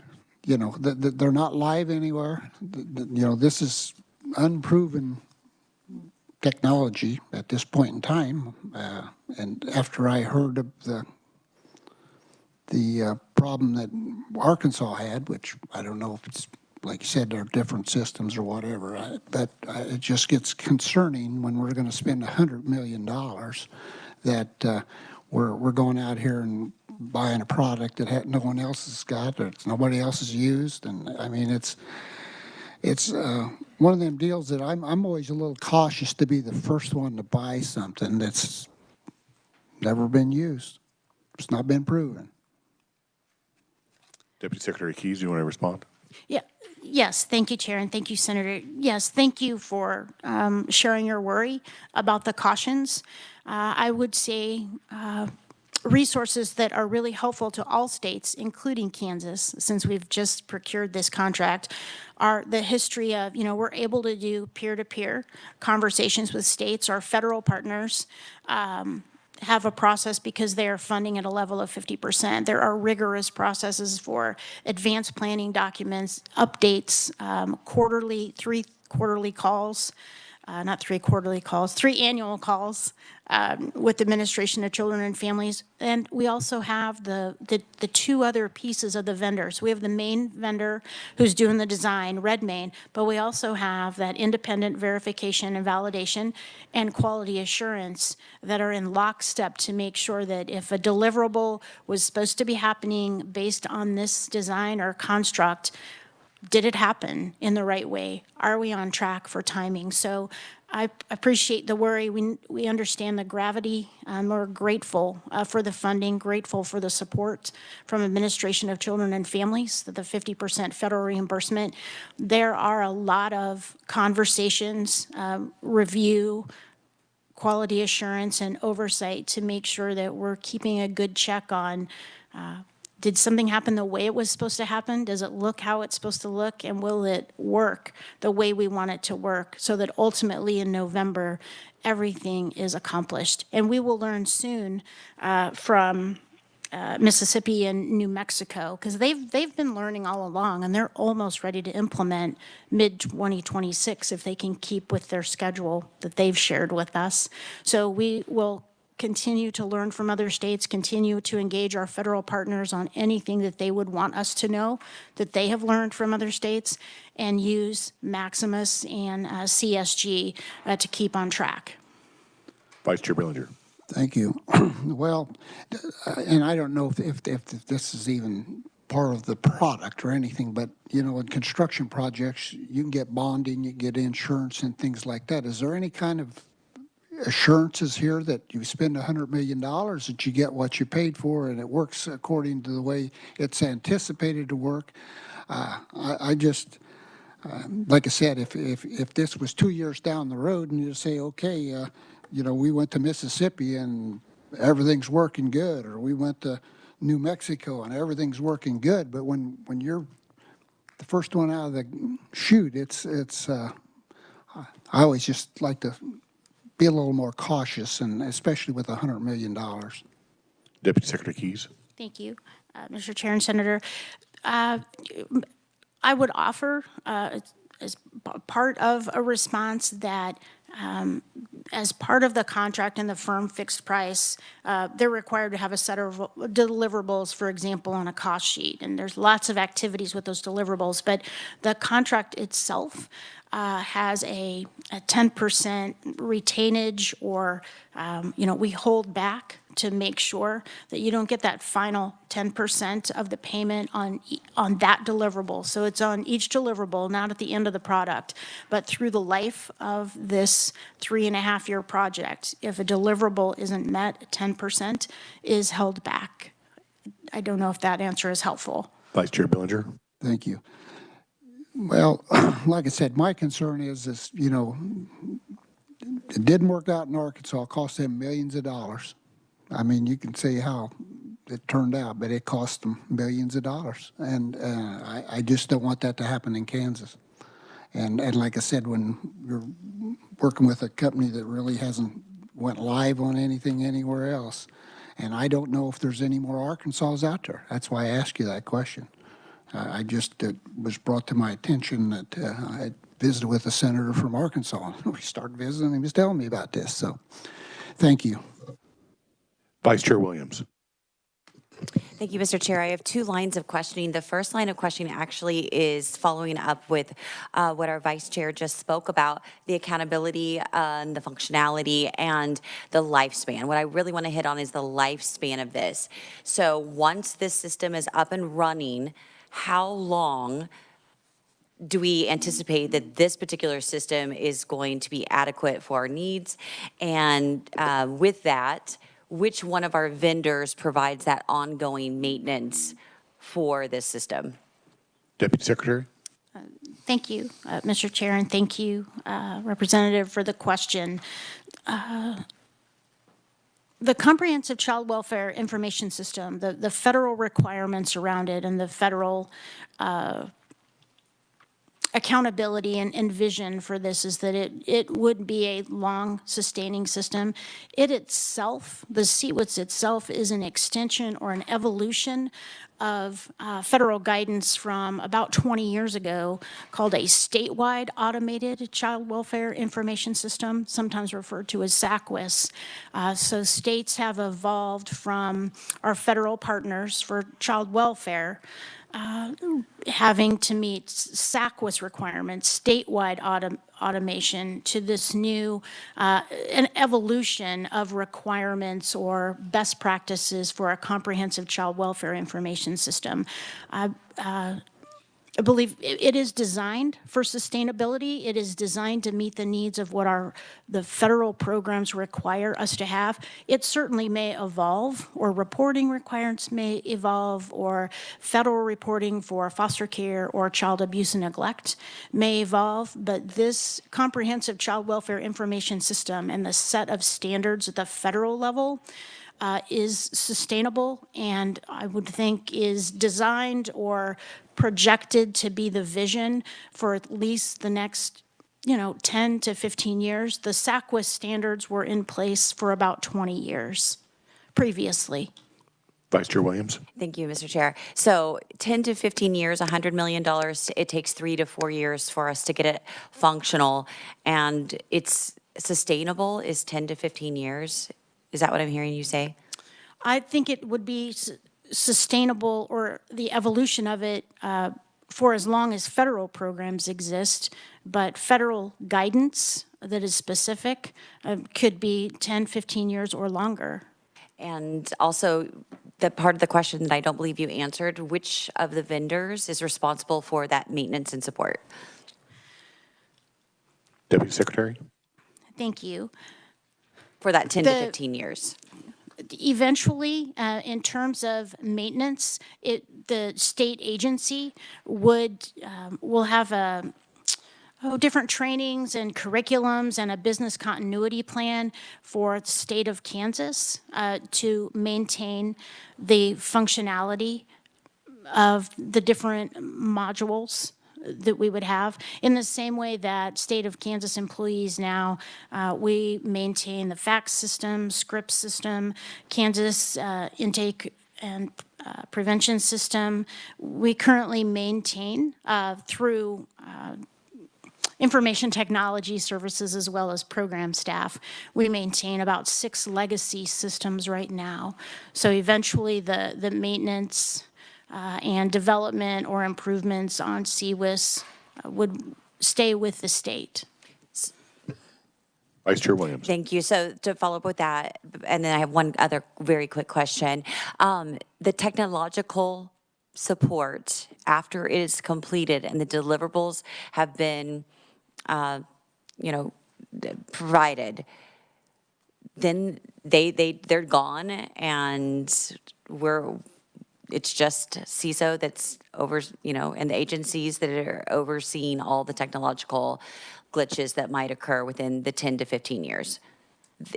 You know, they're not live anywhere. You know, this is unproven technology at this point in time. And after I heard of the problem that Arkansas had, which I don't know if it's, like you said, there are different systems or whatever, but it just gets concerning when we're going to spend $100 million that we're going out here and buying a product that no one else has got or nobody else has used. And I mean, it's one of them deals that I'm always a little cautious to be the first one to buy something that's never been used. It's not been proven. Deputy Secretary Keys, you want to respond? Yeah, yes, thank you, Chair, and thank you, Senator. Yes, thank you for sharing your worry about the cautions. I would say resources that are really helpful to all states, including Kansas, since we've just procured this contract, are the history of, we're able to do peer-to-peer conversations with states. Our federal partners have a process because they are funding at a level of 50%. There are rigorous processes for advanced planning documents, updates, three quarterly calls, not 3 quarterly calls, 3 annual calls with the Administration of Children and Families. And we also have the 2 other pieces of the vendors. We have the main vendor who's doing the design, Redmayne, but we also have that independent verification and validation and quality assurance that are in lockstep to make sure that if a deliverable was supposed to be happening based on this design or construct, did it happen in the right way? Are we on track for timing? So I appreciate the worry. We understand the gravity. We're grateful for the funding, grateful for the support from Administration of Children and Families, the 50% federal reimbursement. There are a lot of conversations, review, quality assurance, and oversight to make sure that we're keeping a good check on did something happen the way it was supposed to happen? Does it look how it's supposed to look? And will it work the way we want it to work so that ultimately in November, everything is accomplished? And we will learn soon from Mississippi and New Mexico, because they've been learning all along, and they're almost ready to implement mid-2026 if they can keep with their schedule that they've shared with us. So we will continue to learn from other states, continue to engage our federal partners on anything that they would want us to know that they have learned from other states, and use Maximus and CSG to keep on track. Vice Chair Bellinger. Thank you. Well, and I don't know if this is even part of the product or anything, but, in construction projects, you can get bonding, you can get insurance and things like that. Is there any kind of assurances here that you spend $100 million that you get what you paid for and it works according to the way it's anticipated to work? I just, like I said, if this was 2 years down the road and you say, okay, we went to Mississippi and everything's working good, or we went to New Mexico and everything's working good, but when you're the first one out of the chute, I always just like to be a little more cautious, and especially with $100 million. Deputy Secretary Keys. Thank you, Mr. Chair and Senator. I would offer as part of a response that as part of the contract and the firm fixed price, they're required to have a set of deliverables, for example, on a cost sheet. And there's lots of activities with those deliverables, but the contract itself has a 10% retainage, or, we hold back to make sure that you don't get that final 10% of the payment on that deliverable. So it's on each deliverable, not at the end of the product, but through the life of this 3.5-year project. If a deliverable isn't met, 10% is held back. I don't know if that answer is helpful. Vice Chair Bellinger. Thank you. Well, like I said, my concern is this, it didn't work out in Arkansas. It cost them millions of dollars. I mean, you can say how it turned out, but it cost them millions of dollars. And I just don't want that to happen in Kansas. And like I said, when you're working with a company that really hasn't went live on anything anywhere else, and I don't know if there's any more Arkansas out there. That's why I asked you that question. It was brought to my attention that I visited with a senator from Arkansas. We started visiting, and he was telling me about this. So thank you. Vice Chair Williams. Thank you, Mr. Chair. I have two lines of questioning. The first line of questioning actually is following up with what our Vice Chair just spoke about, the accountability and the functionality and the lifespan. What I really want to hit on is the lifespan of this. So once this system is up and running, how long do we anticipate that this particular system is going to be adequate for our needs? And with that, which one of our vendors provides that ongoing maintenance for this system? Deputy Secretary? Thank you, Mr. Chair, and thank you, Representative, for the question. The Comprehensive Child Welfare Information System, the federal requirements around it and the federal accountability and vision for this is that it would be a long sustaining system. It itself, the CWIS itself, is an extension or an evolution of federal guidance from about 20 years ago called a statewide automated child welfare information system, sometimes referred to as SACWIS. So states have evolved from our federal partners for child welfare having to meet SACWIS requirements, statewide automation, to this new an evolution of requirements or best practices for a comprehensive child welfare information system. I believe it is designed for sustainability. It is designed to meet the needs of what the federal programs require us to have. It certainly may evolve, or reporting requirements may evolve, or federal reporting for foster care or child abuse and neglect may evolve, but this comprehensive child welfare information system and the set of standards at the federal level is sustainable, and I would think is designed or projected to be the vision for at least the next 10 to 15 years. The SACWIS standards were in place for about 20 years previously. Vice Chair Williams. Thank you, Mr. Chair. So 10 to 15 years, $100 million, it takes 3 to 4 years for us to get it functional, and it's sustainable is 10 to 15 years. Is that what I'm hearing you say? I think it would be sustainable, or the evolution of it, for as long as federal programs exist, but federal guidance that is specific could be 10, 15 years or longer. And also, the part of the question that I don't believe you answered, which of the vendors is responsible for that maintenance and support? Deputy Secretary? Thank you. For that 10 to 15 years. Eventually, in terms of maintenance, the state agency will have different trainings and curriculums and a business continuity plan for the state of Kansas to maintain the functionality of the different modules that we would have. In the same way that state of Kansas employees now, we maintain the fax system, script system, Kansas intake and prevention system. We currently maintain through information technology services as well as program staff. We maintain about 6 legacy systems right now. So eventually the maintenance and development or improvements on CWIS would stay with the state. Vice Chair Williams. Thank you. So to follow up with that, and then I have one other very quick question. The technological support after it is completed and the deliverables have been, provided, then they're gone, and it's just CISO that's over, and the agencies that are overseeing all the technological glitches that might occur within the 10 to 15 years.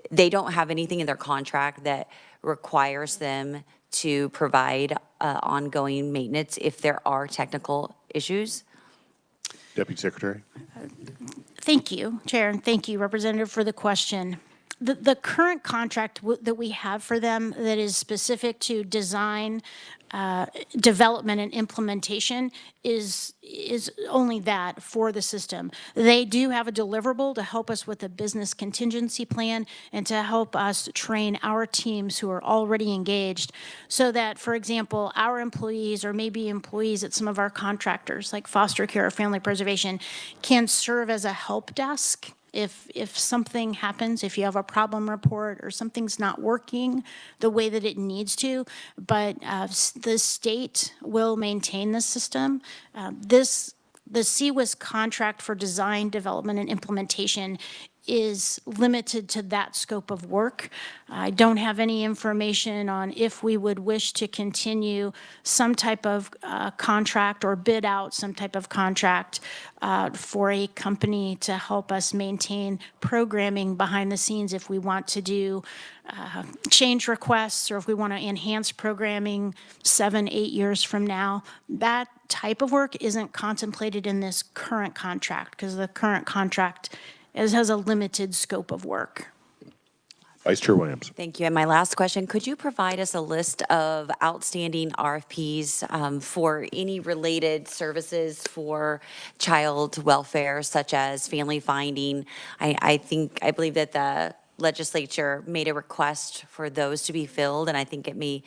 They don't have anything in their contract that requires them to provide ongoing maintenance if there are technical issues. Deputy Secretary. Thank you, Chair, and thank you, Representative, for the question. the current contract that we have for them that is specific to design, development and implementation is only that for the system. They do have a deliverable to help us with a business contingency plan and to help us train our teams who are already engaged so that, for example, our employees or maybe employees at some of our contractors like foster care or family preservation can serve as a help desk. If something happens, if you have a problem report or something's not working the way that it needs to, but the state will maintain the system. The CWIS contract for design, development, and implementation is limited to that scope of work. I don't have any information on if we would wish to continue some type of contract or bid out some type of contract for a company to help us maintain programming behind the scenes if we want to do change requests or if we want to enhance programming 7, 8 years from now. That type of work isn't contemplated in this current contract because the current contract has a limited scope of work. Vice Chair Williams. Thank you. And my last question, could you provide us a list of outstanding RFPs for any related services for child welfare, such as family finding? I believe that the legislature made a request for those to be filled, and I think it may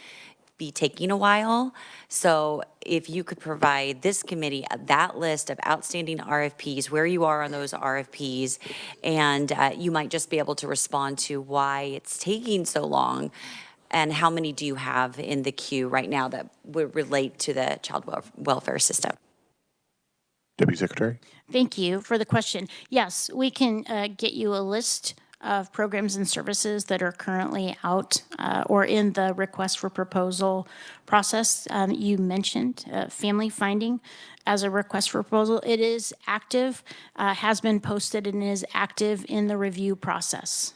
be taking a while. So if you could provide this committee that list of outstanding RFPs, where you are on those RFPs, and you might just be able to respond to why it's taking so long, and how many do you have in the queue right now that would relate to the child welfare system? Deputy Secretary. Thank you for the question. Yes, we can get you a list of programs and services that are currently out or in the request for proposal process. You mentioned family finding as a request for proposal. It is active, has been posted, and is active in the review process.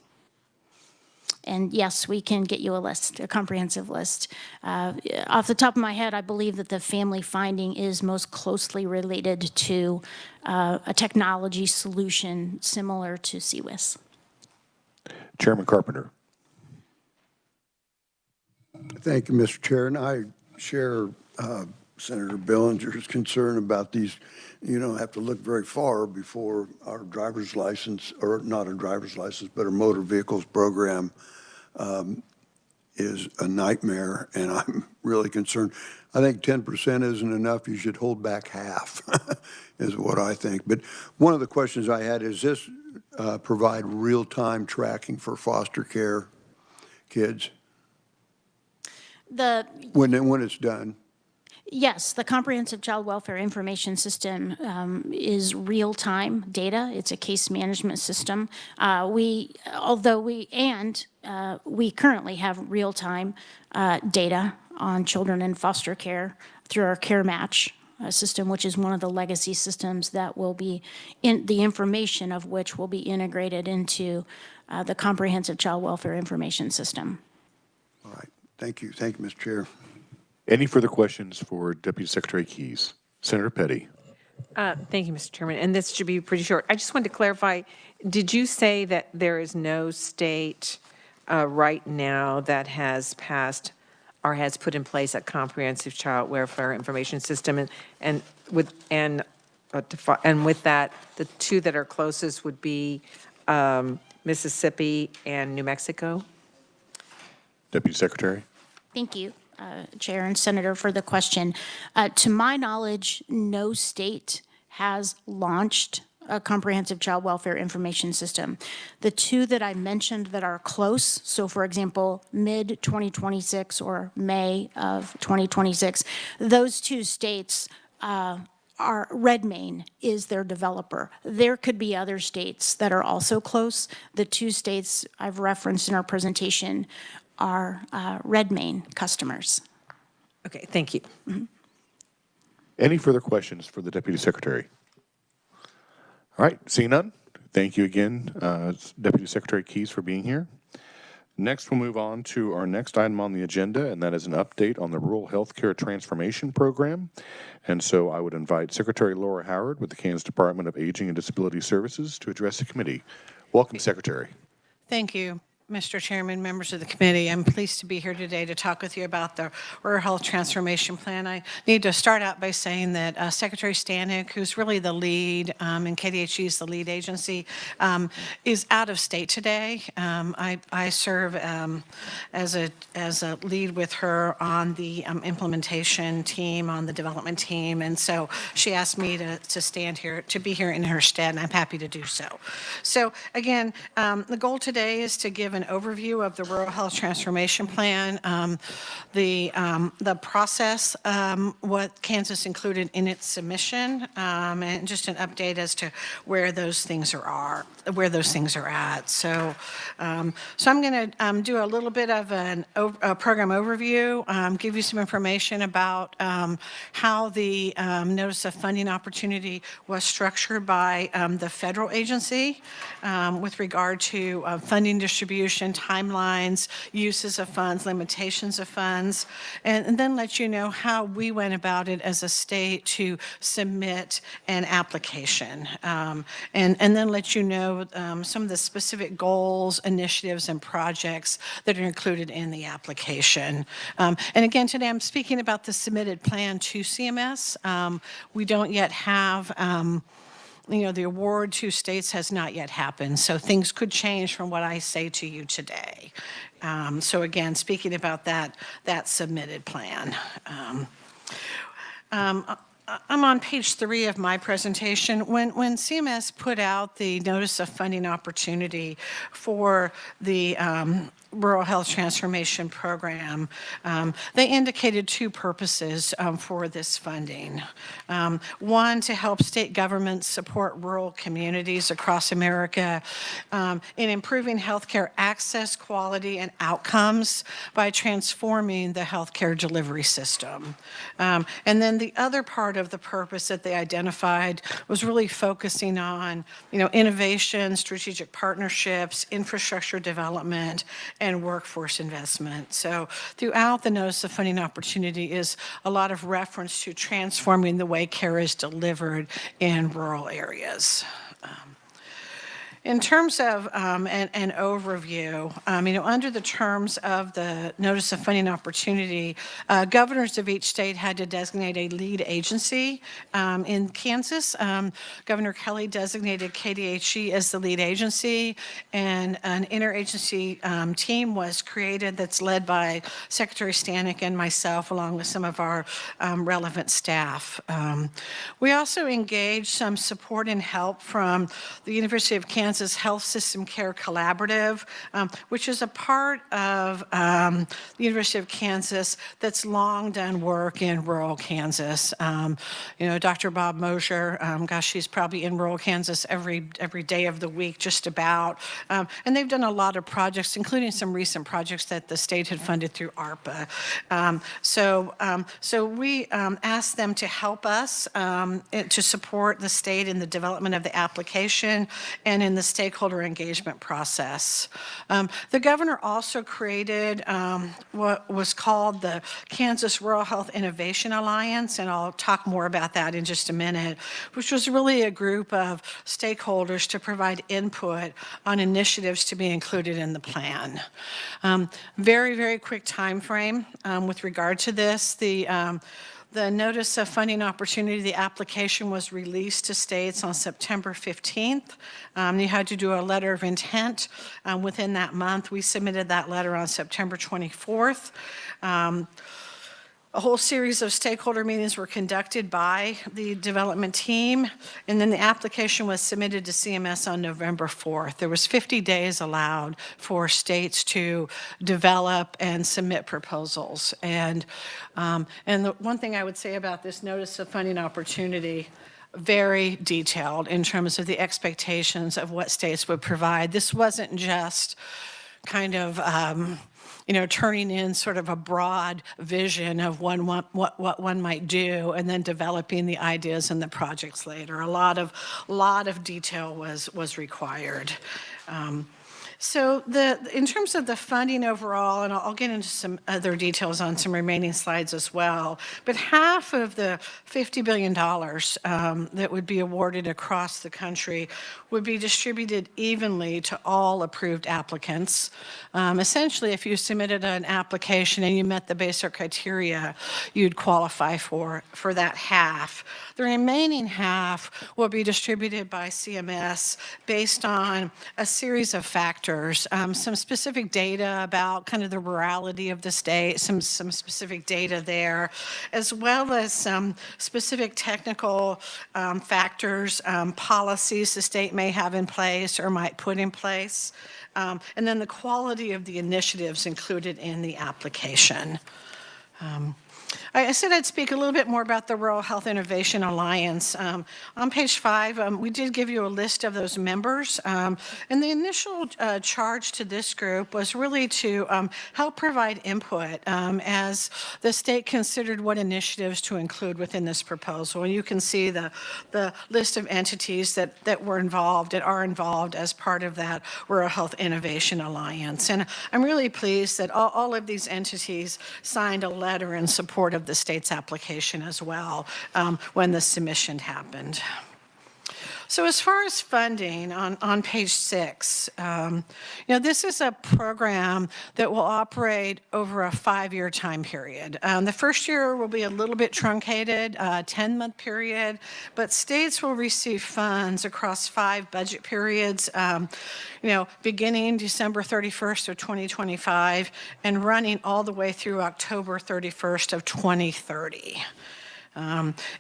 And yes, we can get you a list, a comprehensive list. Off the top of my head, I believe that the family finding is most closely related to a technology solution similar to CWIS. Chairman Carpenter. Thank you, Mr. Chair. And I share Senator Bellinger's concern about these. You don't have to look very far before our driver's license, or not a driver's license, but a motor vehicles program is a nightmare, and I'm really concerned. I think 10% isn't enough. You should hold back half, is what I think. But one of the questions I had is this provide real-time tracking for foster care kids when it's done? Yes, the Comprehensive Child Welfare Information System is real-time data. It's a case management system. We currently have real-time data on children in foster care through our Care Match system, which is one of the legacy systems that will be the information of which will be integrated into the Comprehensive Child Welfare Information System. All right. Thank you. Thank you, Mr. Chair. Any further questions for Deputy Secretary Keys? Senator Petty. Thank you, Mr. Chairman. And this should be pretty short. I just wanted to clarify, did you say that there is no state right now that has passed or has put in place a comprehensive child welfare information system? And with that, the two that are closest would be Mississippi and New Mexico? Deputy Secretary. Thank you, Chair and Senator, for the question. To my knowledge, no state has launched a comprehensive child welfare information system. The two that I mentioned that are close, so for example, mid-2026 or May of 2026, those two states are Red Main is their developer. There could be other states that are also close. The two states I've referenced in our presentation are Red Main customers. Okay, thank you. Mm-hmm. Any further questions for the Deputy Secretary? All right, seeing none, thank you again, Deputy Secretary Keys, for being here. Next, we'll move on to our next item on the agenda, and that is an update on the Rural Healthcare Transformation Program. And so I would invite Secretary Laura Howard with the Kansas Department of Aging and Disability Services to address the committee. Welcome, Secretary. Thank you, Mr. Chairman, members of the committee. I'm pleased to be here today to talk with you about the Rural Health Transformation Plan. I need to start out by saying that Secretary Stanek, who's really the lead, and KDHE is the lead agency, is out of state today. I serve as a lead with her on the implementation team, on the development team, and so she asked me to stand here, to be here in her stead, and I'm happy to do so. So again, the goal today is to give an overview of the Rural Health Transformation Plan, the process, what Kansas included in its submission, and just an update as to where those things are at. So, I'm going to do a little bit of a program overview, give you some information about how the Notice of Funding Opportunity was structured by the federal agency with regard to funding distribution, timelines, uses of funds, limitations of funds, and then let you know how we went about it as a state to submit an application, and then let you know some of the specific goals, initiatives, and projects that are included in the application. And again, today I'm speaking about the submitted plan to CMS. We don't yet have the award to states has not yet happened, so things could change from what I say to you today. So again, speaking about that submitted plan. I'm on page 3 of my presentation. When CMS put out the Notice of Funding Opportunity for the Rural Health Transformation Program, they indicated 2 purposes for this funding. One, to help state governments support rural communities across America in improving healthcare access, quality, and outcomes by transforming the healthcare delivery system. And then the other part of the purpose that they identified was really focusing on, innovation, strategic partnerships, infrastructure development, and workforce investment. So throughout the Notice of Funding Opportunity is a lot of reference to transforming the way care is delivered in rural areas. In terms of an overview, under the terms of the Notice of Funding Opportunity, governors of each state had to designate a lead agency. In Kansas, Governor Kelly designated KDHE as the lead agency, and an interagency team was created that's led by Secretary Stanek and myself, along with some of our relevant staff. We also engaged some support and help from the University of Kansas Health System Care Collaborative, which is a part of the University of Kansas that's long done work in rural Kansas. Dr. Bob Mosher, she's probably in rural Kansas every day of the week, just about. And they've done a lot of projects, including some recent projects that the state had funded through ARPA. So we asked them to help us to support the state in the development of the application and in the stakeholder engagement process. The governor also created what was called the Kansas Rural Health Innovation Alliance, and I'll talk more about that in just a minute, which was really a group of stakeholders to provide input on initiatives to be included in the plan. Very, very quick time frame with regard to this. The Notice of Funding Opportunity, the application was released to states on September 15th. You had to do a letter of intent within that month. We submitted that letter on September 24th. A whole series of stakeholder meetings were conducted by the development team, and then the application was submitted to CMS on November 4th. There was 50 days allowed for states to develop and submit proposals. And the one thing I would say about this Notice of Funding Opportunity, very detailed in terms of the expectations of what states would provide. This wasn't just kind of turning in sort of a broad vision of what one might do, and then developing the ideas and the projects later. A lot of detail was required. So in terms of the funding overall, and I'll get into some other details on some remaining slides as well, but half of the $50 billion that would be awarded across the country would be distributed evenly to all approved applicants. Essentially, if you submitted an application and you met the basic criteria, you'd qualify for that half. The remaining half will be distributed by CMS based on a series of factors, some specific data about kind of the rurality of the state, some specific data there, as well as some specific technical factors, policies the state may have in place or might put in place, and then the quality of the initiatives included in the application. I said I'd speak a little bit more about the Rural Health Innovation Alliance. On page 5, we did give you a list of those members. And the initial charge to this group was really to help provide input as the state considered what initiatives to include within this proposal. And you can see the list of entities that were involved and are involved as part of that Rural Health Innovation Alliance. And I'm really pleased that all of these entities signed a letter in support of the state's application as well when the submission happened. So as far as funding, on page 6, this is a program that will operate over a 5-year time period. The first year will be a little bit truncated, 10-month period, but states will receive funds across 5 budget periods, beginning December 31st of 2025 and running all the way through October 31st of 2030.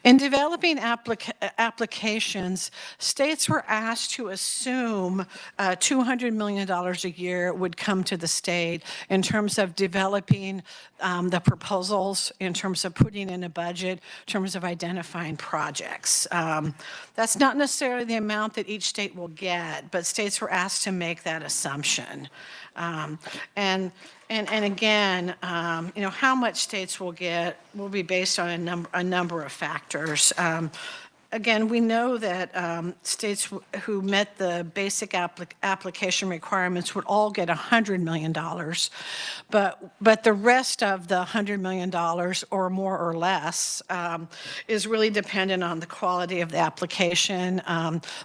In developing applications, states were asked to assume $200 million a year would come to the state in terms of developing the proposals, in terms of putting in a budget, in terms of identifying projects. That's not necessarily the amount that each state will get, but states were asked to make that assumption. And again, how much states will get will be based on a number of factors. Again, we know that states who met the basic application requirements would all get $100 million, but the rest of the $100 million or more or less is really dependent on the quality of the application.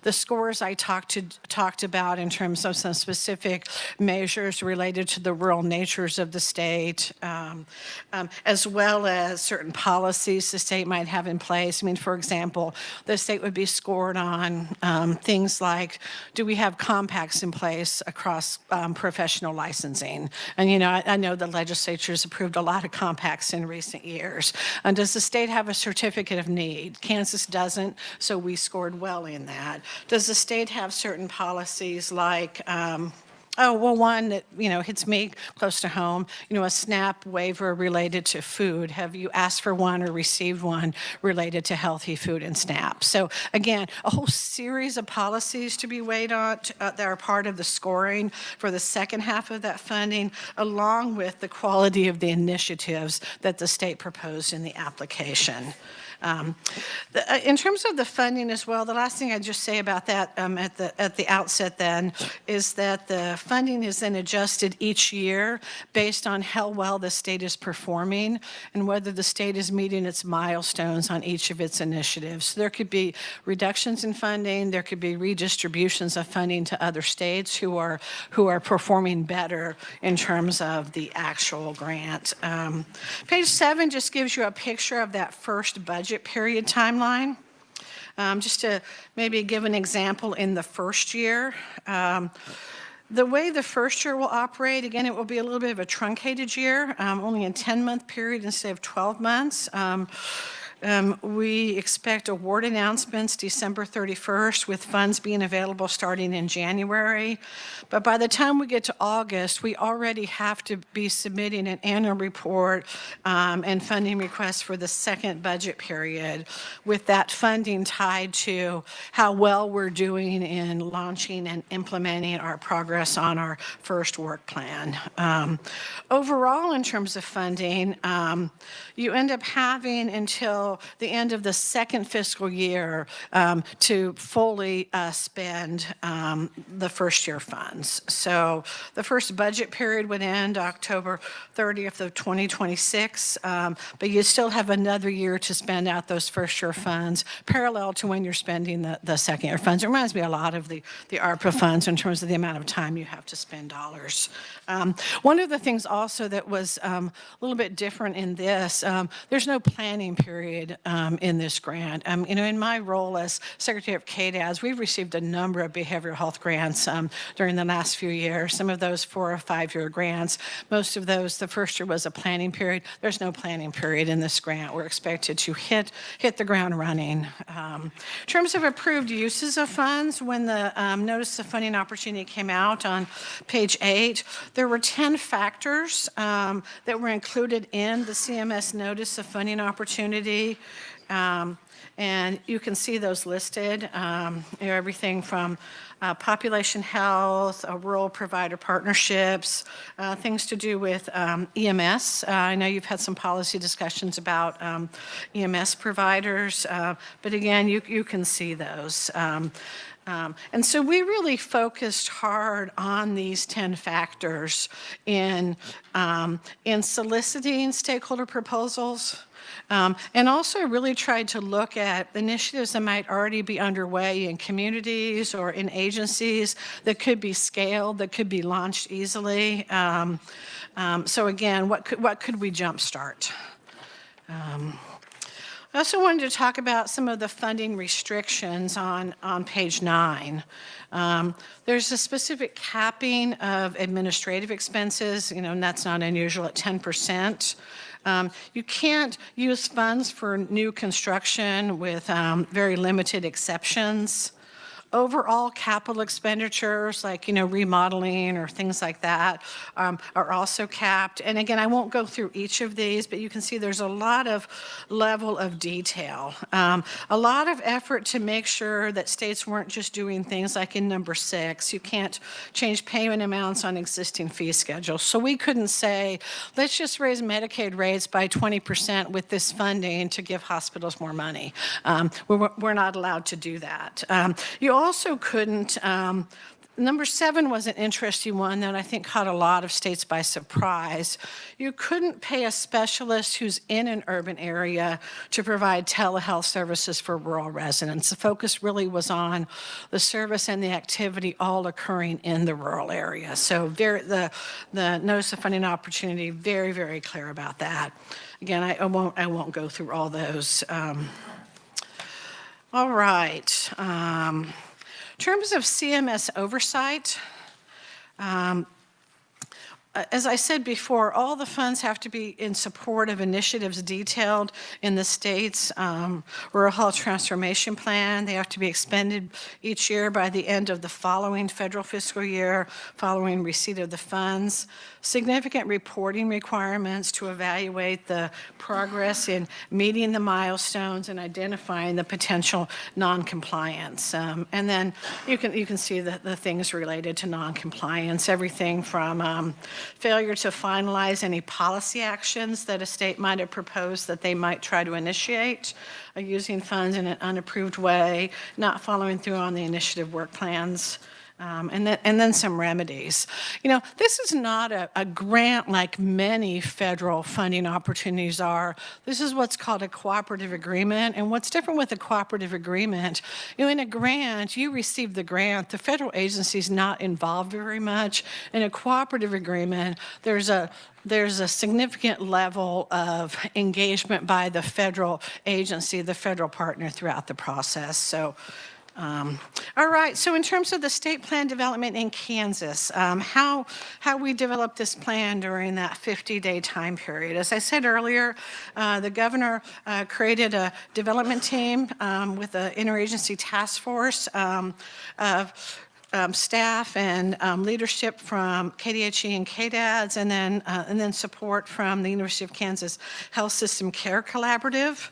The scores I talked about in terms of some specific measures related to the rural natures of the state, as well as certain policies the state might have in place. I mean, for example, the state would be scored on things like, do we have compacts in place across professional licensing? And, I know the legislature has approved a lot of compacts in recent years. And does the state have a certificate of need? Kansas doesn't, so we scored well in that. Does the state have certain policies like, one that, hits me close to home, a SNAP waiver related to food. Have you asked for one or received one related to healthy food and SNAP? So again, a whole series of policies to be weighed on that are part of the scoring for the second half of that funding, along with the quality of the initiatives that the state proposed in the application. In terms of the funding as well, the last thing I'd just say about that at the outset then is that the funding is then adjusted each year based on how well the state is performing and whether the state is meeting its milestones on each of its initiatives. So there could be reductions in funding, there could be redistributions of funding to other states who are performing better in terms of the actual grant. Page 7 just gives you a picture of that first budget period timeline. Just to maybe give an example in the first year. The way the first year will operate, again, it will be a little bit of a truncated year, only a 10-month period instead of 12 months. We expect award announcements December 31st with funds being available starting in January. But by the time we get to August, we already have to be submitting an annual report and funding requests for the second budget period, with that funding tied to how well we're doing in launching and implementing our progress on our first work plan. Overall, in terms of funding, you end up having until until the end of the second fiscal year to fully spend the first year funds. So the first budget period would end October 30th of 2026, but you still have another year to spend out those first year funds parallel to when you're spending the second year funds. It reminds me a lot of the ARPA funds in terms of the amount of time you have to spend dollars. One of the things also that was a little bit different in this, there's no planning period in this grant. In my role as Secretary of KDADS, we've received a number of behavioral health grants during the last few years, some of those 4 or 5 year grants. Most of those, the first year was a planning period. There's no planning period in this grant. We're expected to hit the ground running. In terms of approved uses of funds, when the notice of funding opportunity came out on page 8, there were 10 factors that were included in the CMS notice of funding opportunity. And you can see those listed, everything from population health, rural provider partnerships, things to do with EMS. I know you've had some policy discussions about EMS providers, but again, you can see those. And so we really focused hard on these 10 factors in soliciting stakeholder proposals. And also really tried to look at initiatives that might already be underway in communities or in agencies that could be scaled, that could be launched easily. So again, what could we jumpstart? I also wanted to talk about some of the funding restrictions on page 9. There's a specific capping of administrative expenses, and that's not unusual at 10%. You can't use funds for new construction with very limited exceptions. Overall capital expenditures like, remodeling or things like that are also capped. And again, I won't go through each of these, but you can see there's a lot of level of detail. A lot of effort to make sure that states weren't just doing things like in number 6. You can't change payment amounts on existing fee schedules. So we couldn't say, let's just raise Medicaid rates by 20% with this funding to give hospitals more money. We're not allowed to do that. You also couldn't, number 7 was an interesting one that I think caught a lot of states by surprise. You couldn't pay a specialist who's in an urban area to provide telehealth services for rural residents. The focus really was on the service and the activity all occurring in the rural area. So the notice of funding opportunity, very, very clear about that. Again, I won't go through all those. All right. In terms of CMS oversight, as I said before, all the funds have to be in support of initiatives detailed in the state's Rural Health Transformation Plan. They have to be expended each year by the end of the following federal fiscal year, following receipt of the funds. Significant reporting requirements to evaluate the progress in meeting the milestones and identifying the potential non-compliance. And then you can see the things related to non-compliance, everything from failure to finalize any policy actions that a state might have proposed that they might try to initiate, using funds in an unapproved way, not following through on the initiative work plans, and then some remedies. This is not a grant like many federal funding opportunities are. This is what's called a cooperative agreement. And what's different with a cooperative agreement, in a grant, you receive the grant. The federal agency is not involved very much. In a cooperative agreement, there's a significant level of engagement by the federal agency, the federal partner throughout the process. So. All right, so in terms of the state plan development in Kansas, how we developed this plan during that 50-day time period. As I said earlier, the governor created a development team with an interagency task force of staff and leadership from KDHE and KDADS, and then support from the University of Kansas Health System Care Collaborative.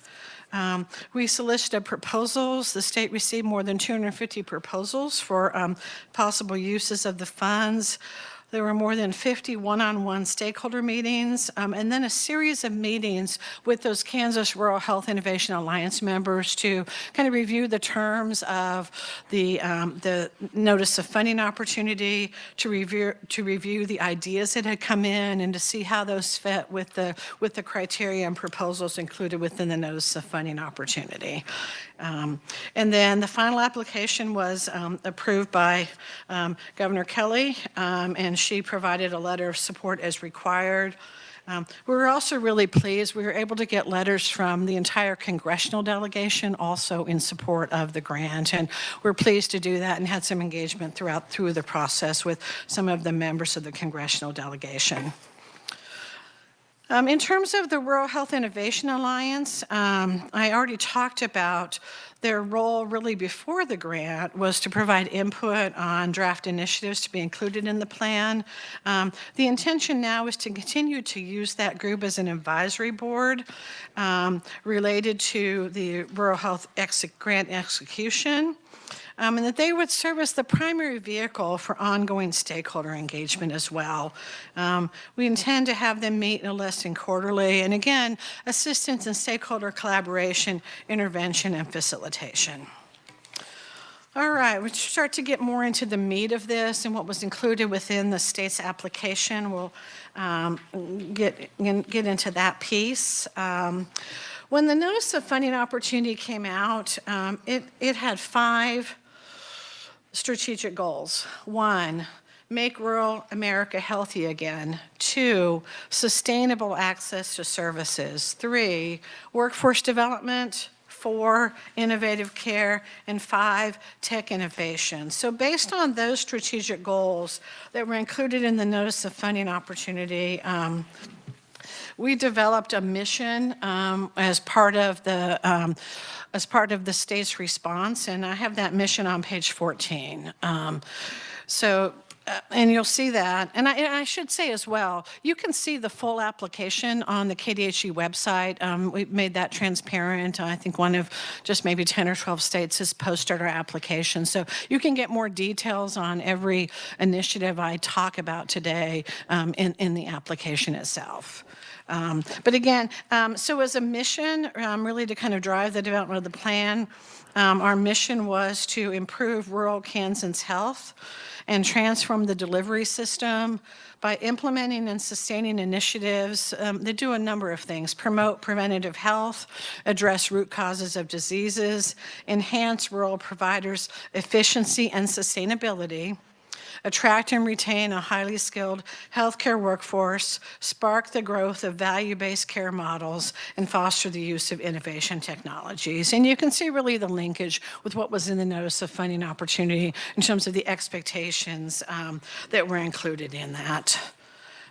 We solicited proposals. The state received more than 250 proposals for possible uses of the funds. There were more than 50 one-on-one stakeholder meetings, and then a series of meetings with those Kansas Rural Health Innovation Alliance members to kind of review the terms of the notice of funding opportunity, to review the ideas that had come in, and to see how those fit with the criteria and proposals included within the notice of funding opportunity. And then the final application was approved by Governor Kelly, and she provided a letter of support as required. We were also really pleased. We were able to get letters from the entire congressional delegation also in support of the grant, and we're pleased to do that and had some engagement through the process with some of the members of the congressional delegation. In terms of the Rural Health Innovation Alliance, I already talked about their role really before the grant was to provide input on draft initiatives to be included in the plan. The intention now is to continue to use that group as an advisory board related to the Rural Health Grant execution. And that they would serve as the primary vehicle for ongoing stakeholder engagement as well. We intend to have them meet no less than quarterly, and again, assistance in stakeholder collaboration, intervention, and facilitation. All right, we start to get more into the meat of this and what was included within the state's application. We'll get into that piece. When the notice of funding opportunity came out, it had 5 strategic goals. 1, make rural America healthy again. 2, sustainable access to services. 3, workforce development. 4, innovative care. And 5, tech innovation. So based on those strategic goals that were included in the notice of funding opportunity, we developed a mission as part of the state's response, and I have that mission on page 14. And you'll see that. And I should say as well, you can see the full application on the KDHE website. We've made that transparent. I think one of just maybe 10 or 12 states has posted our application. So you can get more details on every initiative I talk about today in the application itself. But again, so as a mission, really to kind of drive the development of the plan, our mission was to improve rural Kansans health and transform the delivery system by implementing and sustaining initiatives that do a number of things: promote preventative health, address root causes of diseases, enhance rural providers' efficiency and sustainability, attract and retain a highly skilled healthcare workforce, spark the growth of value-based care models, and foster the use of innovation technologies. And you can see really the linkage with what was in the notice of funding opportunity in terms of the expectations that were included in that.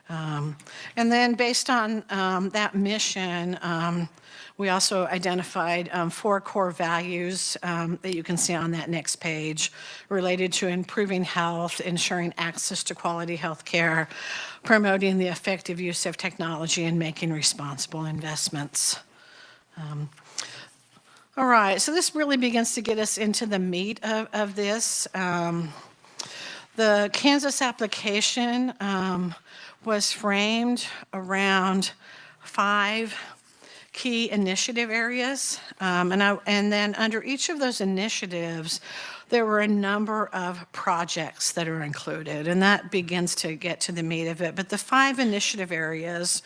And then based on that mission, we also identified 4 core values that you can see on that next page related to improving health, ensuring access to quality health care, promoting the effective use of technology, and making responsible investments. All right, so this really begins to get us into the meat of this. The Kansas application was framed around 5 key initiative areas. And then under each of those initiatives, there were a number of projects that are included, and that begins to get to the meat of it. But the 5 initiative areas,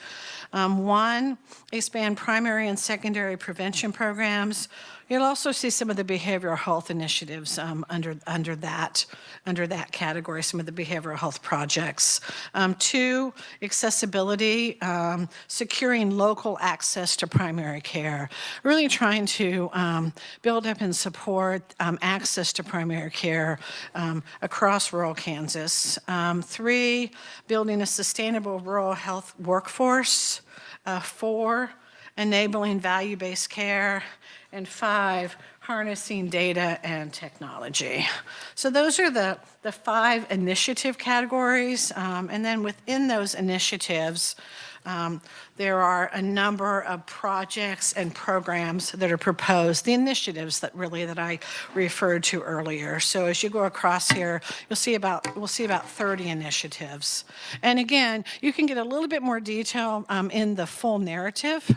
1, expand primary and secondary prevention programs. You'll also see some of the behavioral health initiatives under that category, some of the behavioral health projects. 2, accessibility, securing local access to primary care, really trying to build up and support access to primary care across rural Kansas. 3, building a sustainable rural health workforce. 4, enabling value-based care. And 5, harnessing data and technology. So those are the 5 initiative categories. And then within those initiatives, there are a number of projects and programs that are proposed, the initiatives that I referred to earlier. So as you go across here, we'll see about 30 initiatives. And again, you can get a little bit more detail in the full narrative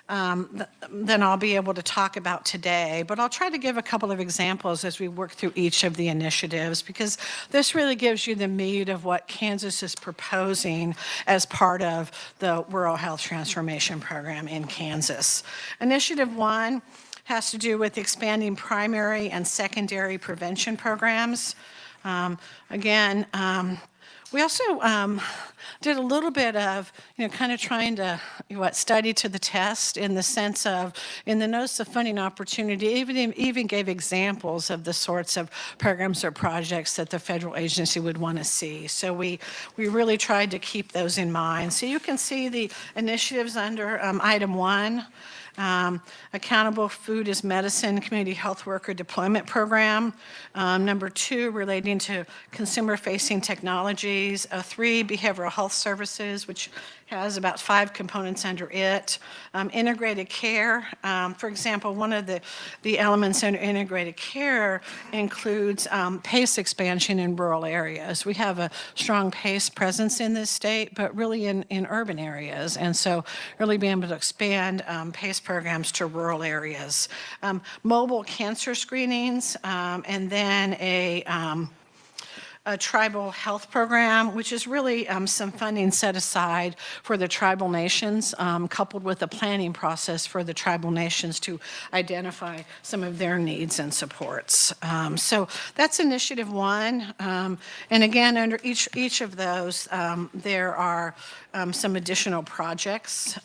than I'll be able to talk about today, but I'll try to give a couple of examples as we work through each of the initiatives, because this really gives you the meat of what Kansas is proposing as part of the Rural Health Transformation Program in Kansas. Initiative 1 has to do with expanding primary and secondary prevention programs. We also did a little bit of, kind of trying to, study to the test in the sense of, in the notice of funding opportunity, even gave examples of the sorts of programs or projects that the federal agency would want to see. So we really tried to keep those in mind. So you can see the initiatives under item 1. Accountable Food as Medicine Community Health Worker Deployment Program. Number 2, relating to consumer-facing technologies. 3, Behavioral Health Services, which has about 5 components under it. Integrated care, for example, one of the elements under integrated care includes PACE expansion in rural areas. We have a strong PACE presence in this state, but really in urban areas. And so really being able to expand PACE programs to rural areas. Mobile cancer screenings, and then a tribal health program, which is really some funding set aside for the tribal nations, coupled with a planning process for the tribal nations to identify some of their needs and supports. So that's initiative 1. And again, under each of those, there are some additional projects.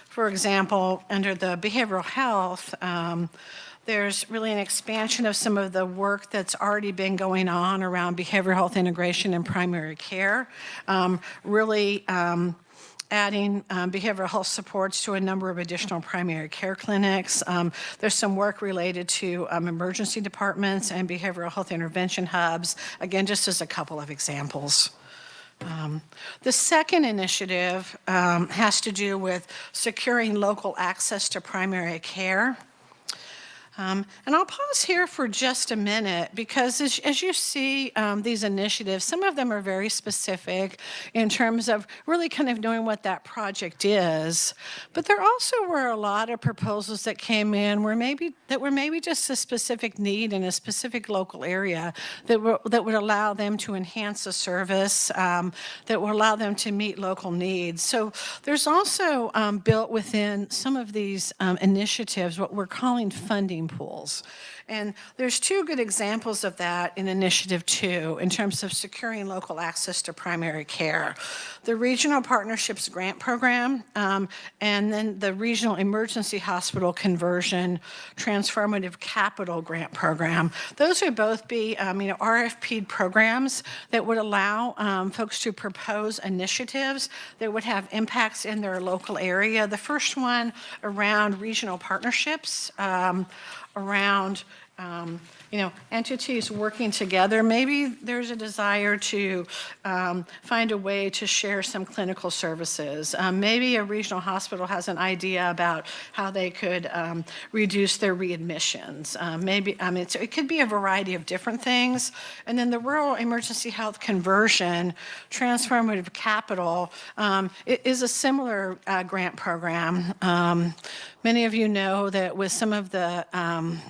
For example, under the behavioral health, there's really an expansion of some of the work that's already been going on around behavioral health integration in primary care, really adding behavioral health supports to a number of additional primary care clinics. There's some work related to emergency departments and behavioral health intervention hubs, again, just as a couple of examples. The second initiative has to do with securing local access to primary care. And I'll pause here for just a minute because as you see these initiatives, some of them are very specific in terms of really kind of knowing what that project is. But there also were a lot of proposals that came in where maybe just a specific need in a specific local area that would allow them to enhance a service, that would allow them to meet local needs. So there's also built within some of these initiatives what we're calling funding pools. And there's 2 good examples of that in Initiative 2 in terms of securing local access to primary care. The Regional Partnerships Grant Program and then the Regional Emergency Hospital Conversion Transformative Capital Grant Program. Those would both be RFP programs that would allow folks to propose initiatives that would have impacts in their local area. The first one around regional partnerships, around entities working together. Maybe there's a desire to find a way to share some clinical services. Maybe a regional hospital has an idea about how they could reduce their readmissions. It could be a variety of different things. And then the Rural Emergency Health Conversion Transformative Capital is a similar grant program. Many of you know that with some of the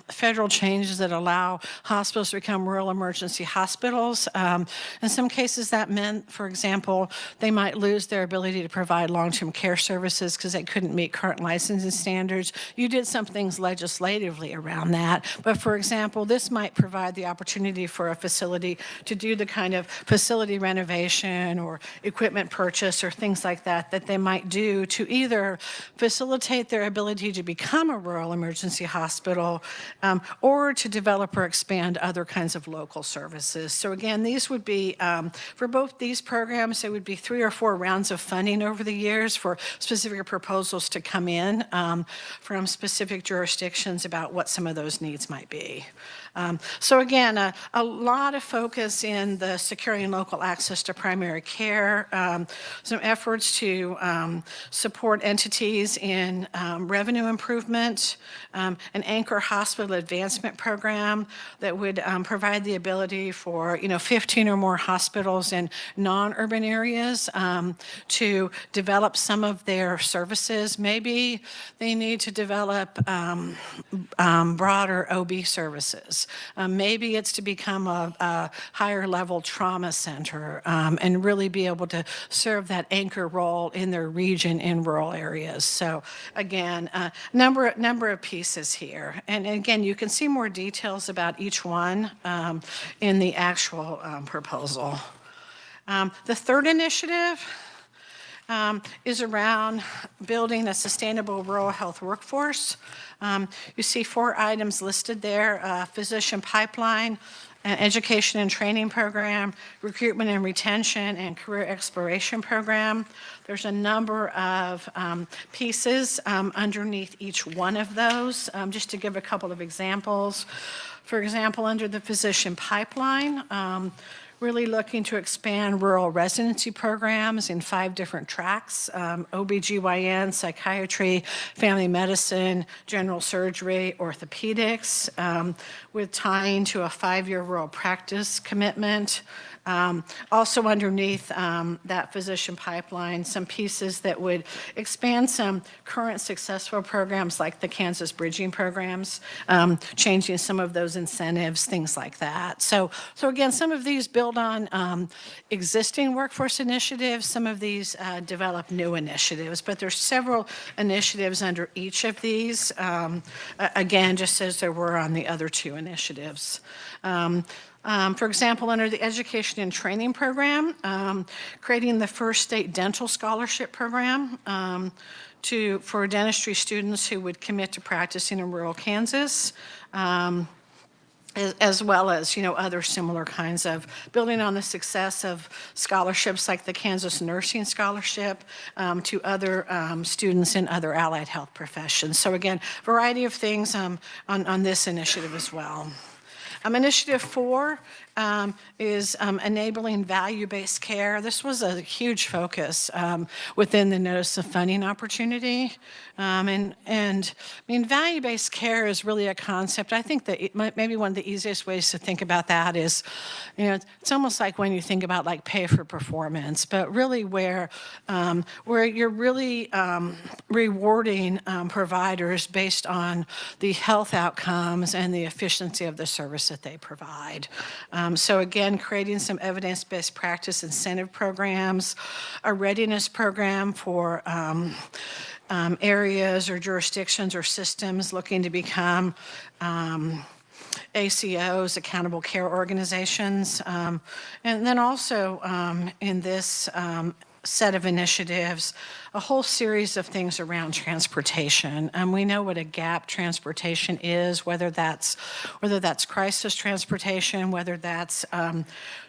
federal changes that allow hospitals to become rural emergency hospitals, in some cases that meant, for example, they might lose their ability to provide long-term care services because they couldn't meet current licensing standards. You did some things legislatively around that. But for example, this might provide the opportunity for a facility to do the kind of facility renovation or equipment purchase or things like that that they might do to either facilitate their ability to become a rural emergency hospital or to develop or expand other kinds of local services. So again, these would be, for both these programs, there would be 3 or 4 rounds of funding over the years for specific proposals to come in from specific jurisdictions about what some of those needs might be. So again, a lot of focus in the securing local access to primary care, some efforts to support entities in revenue improvement, an anchor hospital advancement program that would provide the ability for 15 or more hospitals in non-urban areas to develop some of their services. Maybe they need to develop broader OB services. Maybe it's to become a higher level trauma center and really be able to serve that anchor role in their region in rural areas. So again, number of pieces here. And again, you can see more details about each one in the actual proposal. The third initiative is around building a sustainable rural health workforce. You see 4 items listed there: physician pipeline, an education and training program, recruitment and retention, and career exploration program. There's a number of pieces underneath each one of those. Just to give a couple of examples. For example, under the physician pipeline, really looking to expand rural residency programs in 5 different tracks: OBGYN, psychiatry, family medicine, general surgery, orthopedics, with tying to a 5-year rural practice commitment. Also underneath that physician pipeline, some pieces that would expand some current successful programs like the Kansas Bridging programs, changing some of those incentives, things like that. So again, some of these build on existing workforce initiatives, some of these develop new initiatives, but there's several initiatives under each of these, again, just as there were on the other 2 initiatives. For example, under the education and training program, creating the first state dental scholarship program for dentistry students who would commit to practicing in rural Kansas, as well as other similar kinds of building on the success of scholarships like the Kansas Nursing Scholarship to other students in other allied health professions. So again, variety of things on this initiative as well. Initiative 4 is enabling value-based care. This was a huge focus within the notice of funding opportunity. And I mean, value-based care is really a concept. I think that maybe one of the easiest ways to think about that is, it's almost like when you think about like pay for performance, but really where you're really rewarding providers based on the health outcomes and the efficiency of the service that they provide. So again, creating some evidence-based practice incentive programs, a readiness program for areas or jurisdictions or systems looking to become ACOs, accountable care organizations. And then also in this set of initiatives, a whole series of things around transportation. We know what a gap transportation is, whether that's crisis transportation, whether that's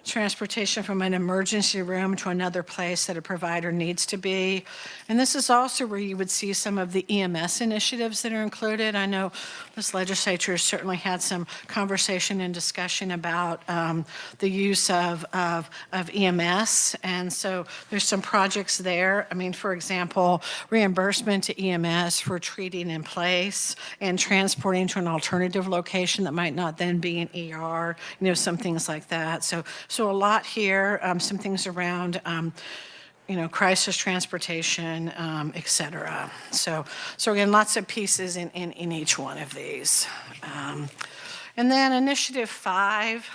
transportation from an emergency room to another place that a provider needs to be. And this is also where you would see some of the EMS initiatives that are included. I know this legislature has certainly had some conversation and discussion about the use of EMS. And so there's some projects there. I mean, for example, reimbursement to EMS for treating in place and transporting to an alternative location that might not then be an ER, some things like that. So a lot here, some things around, crisis transportation, et cetera. So again, lots of pieces in each one of these. And then Initiative 5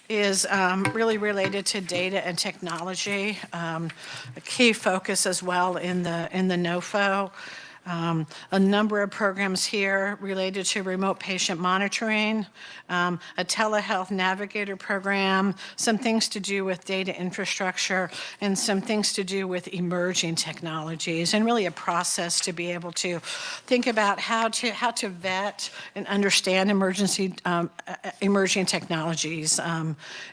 is really related to data and technology, a key focus as well in the NOFO. A number of programs here related to remote patient monitoring, a telehealth navigator program, some things to do with data infrastructure, and some things to do with emerging technologies, and really a process to be able to think about how to vet and understand emerging technologies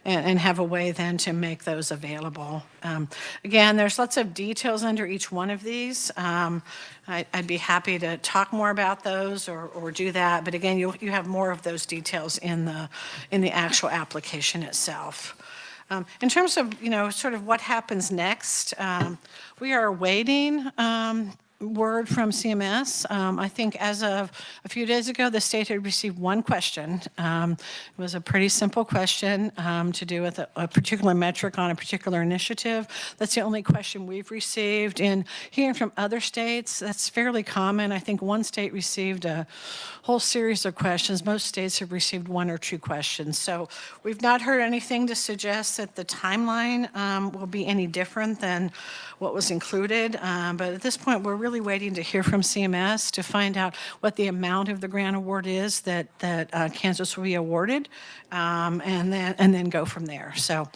and have a way then to make those available. Again, there's lots of details under each one of these. I I'd be happy to talk more about those or do that. But again, you have more of those details in the actual application itself. In terms of, sort of what happens next, we are awaiting word from CMS. I think as of a few days ago, the state had received one question. It was a pretty simple question to do with a particular metric on a particular initiative. That's the only question we've received. And hearing from other states, that's fairly common. I think one state received a whole series of questions. Most states have received one or two questions. So we've not heard anything to suggest that the timeline will be any different than what was included. But at this point, we're really waiting to hear from CMS to find out what the amount of the grant award is that Kansas will be awarded, and then go from there. So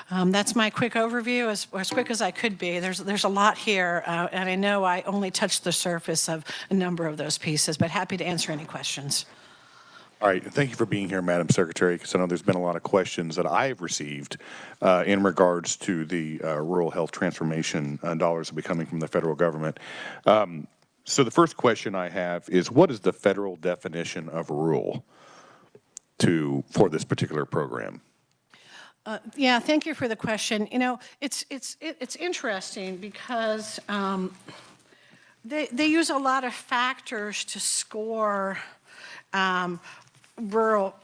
that's my quick overview, as quick as I could be. There's a lot here, and I know I only touched the surface of a number of those pieces, but happy to answer any questions. All right, thank you for being here, Madam Secretary, because I know there's been a lot of questions that I have received in regards to the rural health transformation dollars that will be coming from the federal government. So the first question I have is, what is the federal definition of rural for this particular program? Yeah, thank you for the question. It's interesting because they use a lot of factors to score rural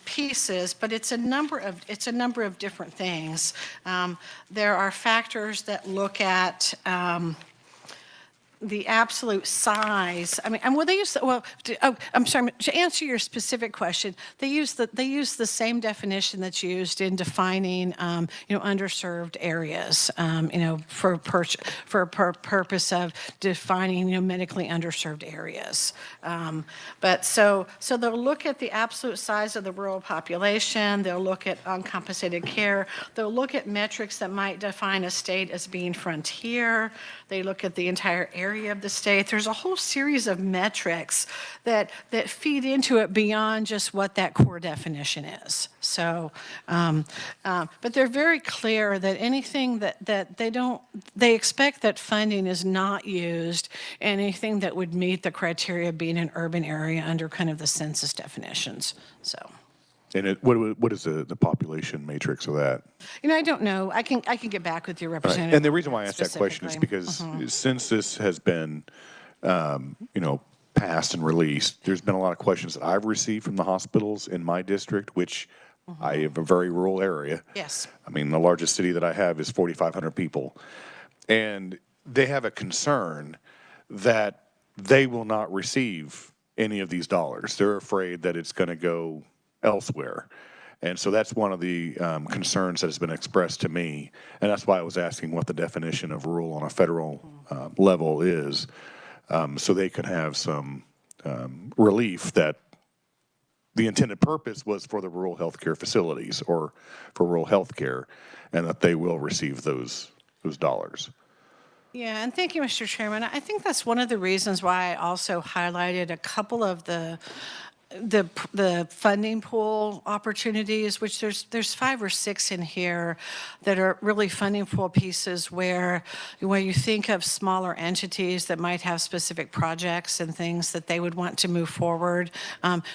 pieces, but it's a number of different things. There are factors that look at the absolute size. I mean, well, they use I'm sorry. To answer your specific question, they use the same definition that's used in defining, underserved areas. For purpose of defining, medically underserved areas. But so they'll look at the absolute size of the rural population. They'll look at uncompensated care. They'll look at metrics that might define a state as being frontier. They look at the entire area of the state. There's a whole series of metrics that feed into it beyond just what that core definition is. So, but they're very clear that anything that they expect that funding is not used, anything that would meet the criteria of being an urban area under kind of the census definitions. So. And what is the population matrix of that? I don't know. I can get back with your representative. Right. And the reason why I asked that question is because since this has been, passed and released, there's been a lot of questions that I've received from the hospitals in my district, which I have a very rural area. Yes. I mean, the largest city that I have is 4,500 people. And they have a concern that they will not receive any of these dollars. They're afraid that it's going to go elsewhere. And so that's one of the concerns that has been expressed to me. And that's why I was asking what the definition of rural on a federal level is, so they could have some relief that the intended purpose was for the rural health care facilities or for rural health care, and that they will receive those dollars. Yeah, and thank you, Mr. Chairman. I think that's one of the reasons why I also highlighted a couple of the funding pool opportunities, which there's 5 or 6 in here that are really funding pool pieces where you think of smaller entities that might have specific projects and things that they would want to move forward,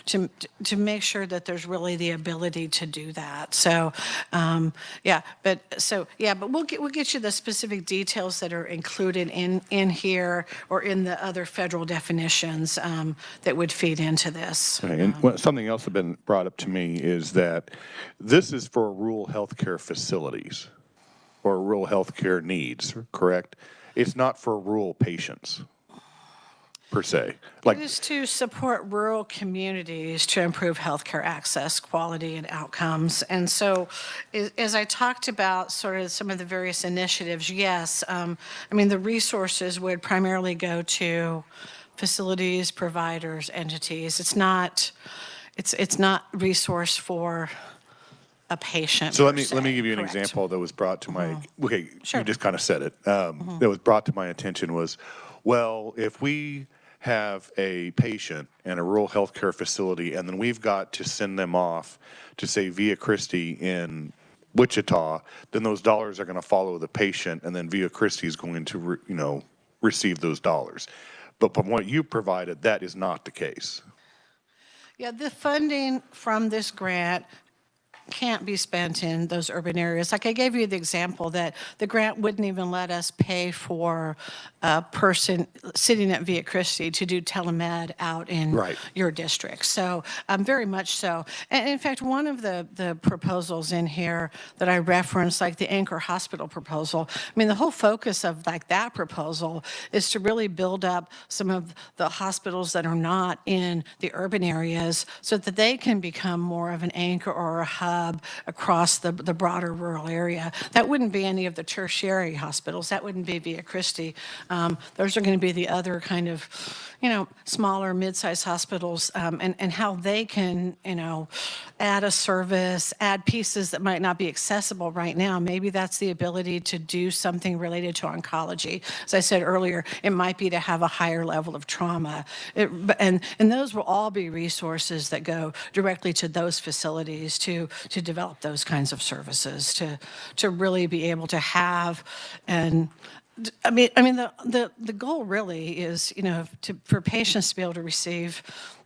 to make sure that there's really the ability to do that. So but we'll get you the specific details that are included in here or in the other federal definitions that would feed into this. And something else that's been brought up to me is that this is for rural healthcare facilities or rural healthcare needs, correct? It's not for rural patients, per se. It is to support rural communities to improve healthcare access, quality, and outcomes. And so, as I talked about sort of some of the various initiatives, yes, the resources would primarily go to facilities, providers, entities. It's not resource for a patient. So let me give you an example that was brought to my Sure. You just kind of said it. That was brought to my attention was, well, if we have a patient in a rural healthcare facility and then we've got to send them off to say Via Christi in Wichita, then those dollars are going to follow the patient, and then Via Christi is going to receive those dollars. But from what you provided, that is not the case. Yeah, the funding from this grant can't be spent in those urban areas. Like I gave you the example that the grant wouldn't even let us pay for a person sitting at Via Christi to do telemed out in Right. your district. So very much so. And in fact, one of the proposals in here that I referenced, like the Anchor Hospital proposal, I mean, the whole focus of like that proposal is to really build up some of the hospitals that are not in the urban areas so that they can become more of an anchor or a hub across the broader rural area. That wouldn't be any of the tertiary hospitals. That wouldn't be Via Christi. Those are going to be the other kind of, smaller, mid-sized hospitals, and how they can, add a service, add pieces that might not be accessible right now. Maybe that's the ability to do something related to oncology. As I said earlier, it might be to have a higher level of trauma. And those will all be resources that go directly to those facilities to develop those kinds of services, to really be able to have. And I mean, the goal really is, for patients to be able to receive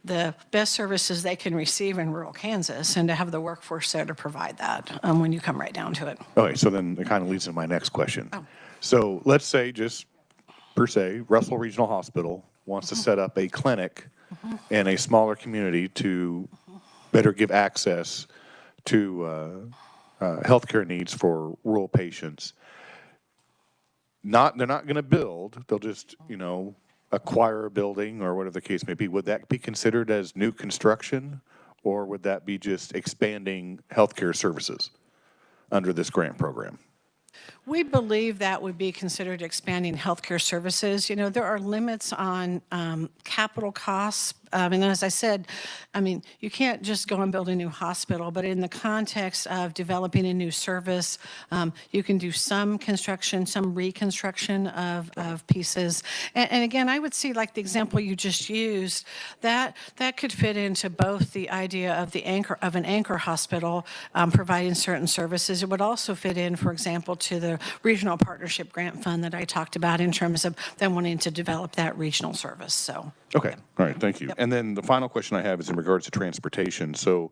the best services they can receive in rural Kansas, and to have the workforce there to provide that when you come right down to it. Okay, so then it kind of leads to my next question. So let's say, just per se, Russell Regional Hospital wants to set up a clinic in a smaller community to better give access to healthcare needs for rural patients. They're not going to build, they'll just, acquire a building or whatever the case may be. Would that be considered as new construction, or would that be just expanding healthcare services under this grant program? We believe that would be considered expanding healthcare services. There are limits on capital costs. And as I said, you can't just go and build a new hospital, but in the context of developing a new service, you can do some construction, some reconstruction of pieces. And again, I would see, like the example you just used, that could fit into both the idea of an anchor hospital providing certain services. It would also fit in, for example, to the regional partnership grant fund that I talked about in terms of them wanting to develop that regional service. So. Okay, all right, thank you. And then the final question I have is in regards to transportation. So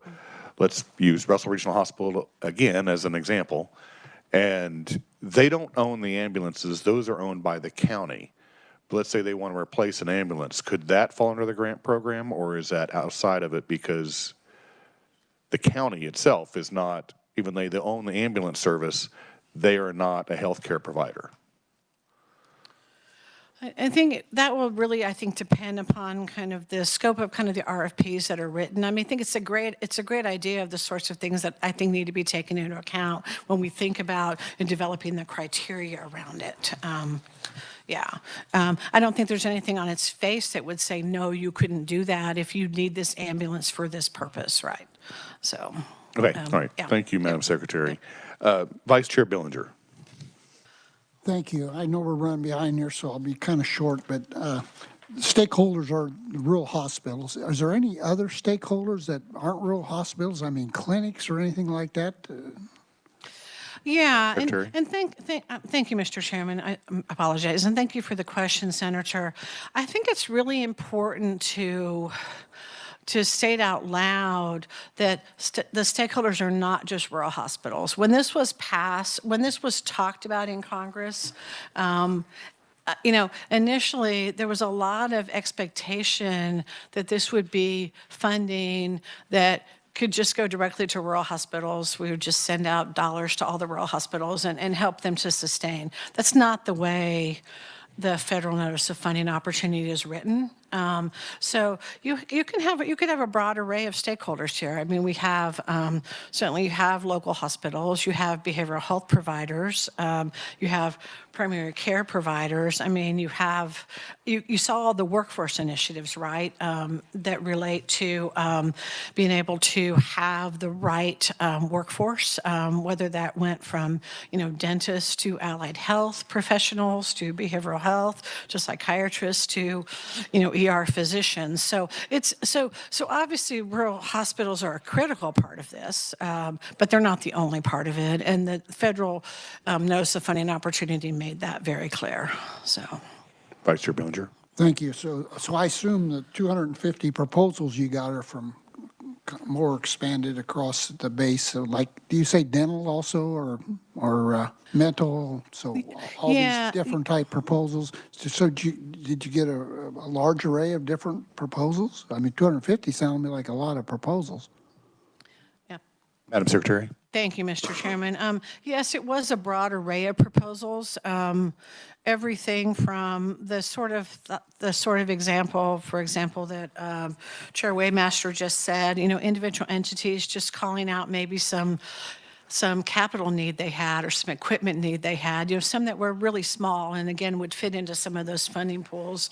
let's use Russell Regional Hospital again as an example. And they don't own the ambulances, those are owned by the county. But let's say they want to replace an ambulance. Could that fall under the grant program, or is that outside of it because the county itself is not, even though they own the ambulance service, they are not a healthcare provider? I think that will really, depend upon kind of the scope of kind of the RFPs that are written. I think it's a great idea of the sorts of things that I think need to be taken into account when we think about developing the criteria around it. I don't think there's anything on its face that would say, no, you couldn't do that if you need this ambulance for this purpose, right? So. Okay, all right. Yeah. Thank you, Madam Secretary. Vice Chair Billinger. Thank you. I know we're running behind here, so I'll be kind of short, but stakeholders are the rural hospitals. Is there any other stakeholders that aren't rural hospitals? Clinics or anything like that? Yeah, Secretary. and thank you, Mr. Chairman. I apologize, and thank you for the question, Senator. I think it's really important to state out loud that the stakeholders are not just rural hospitals. When this was passed, when this was talked about in Congress, initially there was a lot of expectation that this would be funding that could just go directly to rural hospitals. We would just send out dollars to all the rural hospitals and help them to sustain. That's not the way the federal notice of funding opportunity is written. So you could have a broad array of stakeholders here. We have certainly you have local hospitals, you have behavioral health providers, you have primary care providers. You saw all the workforce initiatives, right, that relate to being able to have the right workforce, whether that went from dentists to allied health professionals to behavioral health to psychiatrists to ER physicians. So obviously rural hospitals are a critical part of this, but they're not the only part of it. And the federal notice of funding opportunity made that very clear. So. Vice Chair Bellinger. Thank you. So I assume the 250 proposals you got are from more expanded across the base. So like, do you say dental also or mental? So all Yeah. these different type proposals. So did you get a large array of different proposals? I mean, 250 sound to me like a lot of proposals. Madam Secretary. Thank you, Mr. Chairman. Yes, it was a broad array of proposals. Everything from the sort of example, for example, that Chair Waymaster just said, individual entities just calling out maybe some capital need they had or some equipment need they had, some that were really small and again would fit into some of those funding pools.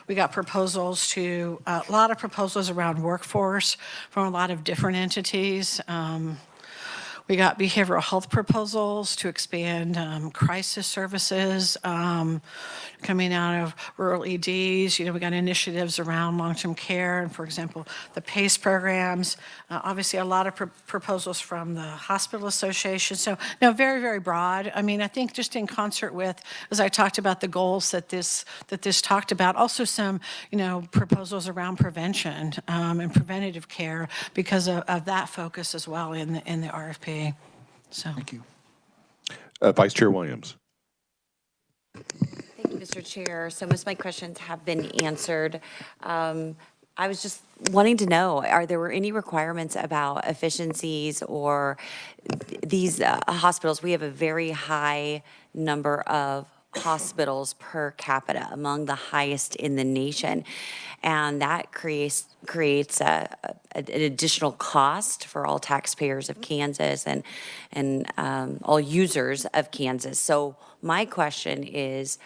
We got proposals a lot of proposals around workforce from a lot of different entities. We got behavioral health proposals to expand crisis services coming out of rural EDs. We got initiatives around long-term care and, for example, the PACE programs. Obviously, a lot of proposals from the Hospital Association. So, very, very broad. I mean, I think just in concert with, as I talked about the goals that this talked about, also some, proposals around prevention and preventative care because of that focus as well in the RFP. So. Thank you. Vice Chair Williams. Thank you, Mr. Chair. So most of my questions have been answered. I was just wanting to know, are there any requirements about efficiencies or these hospitals? We have a very high number of hospitals per capita, among the highest in the nation. And that creates an additional cost for all taxpayers of Kansas and all users of Kansas. So my question is,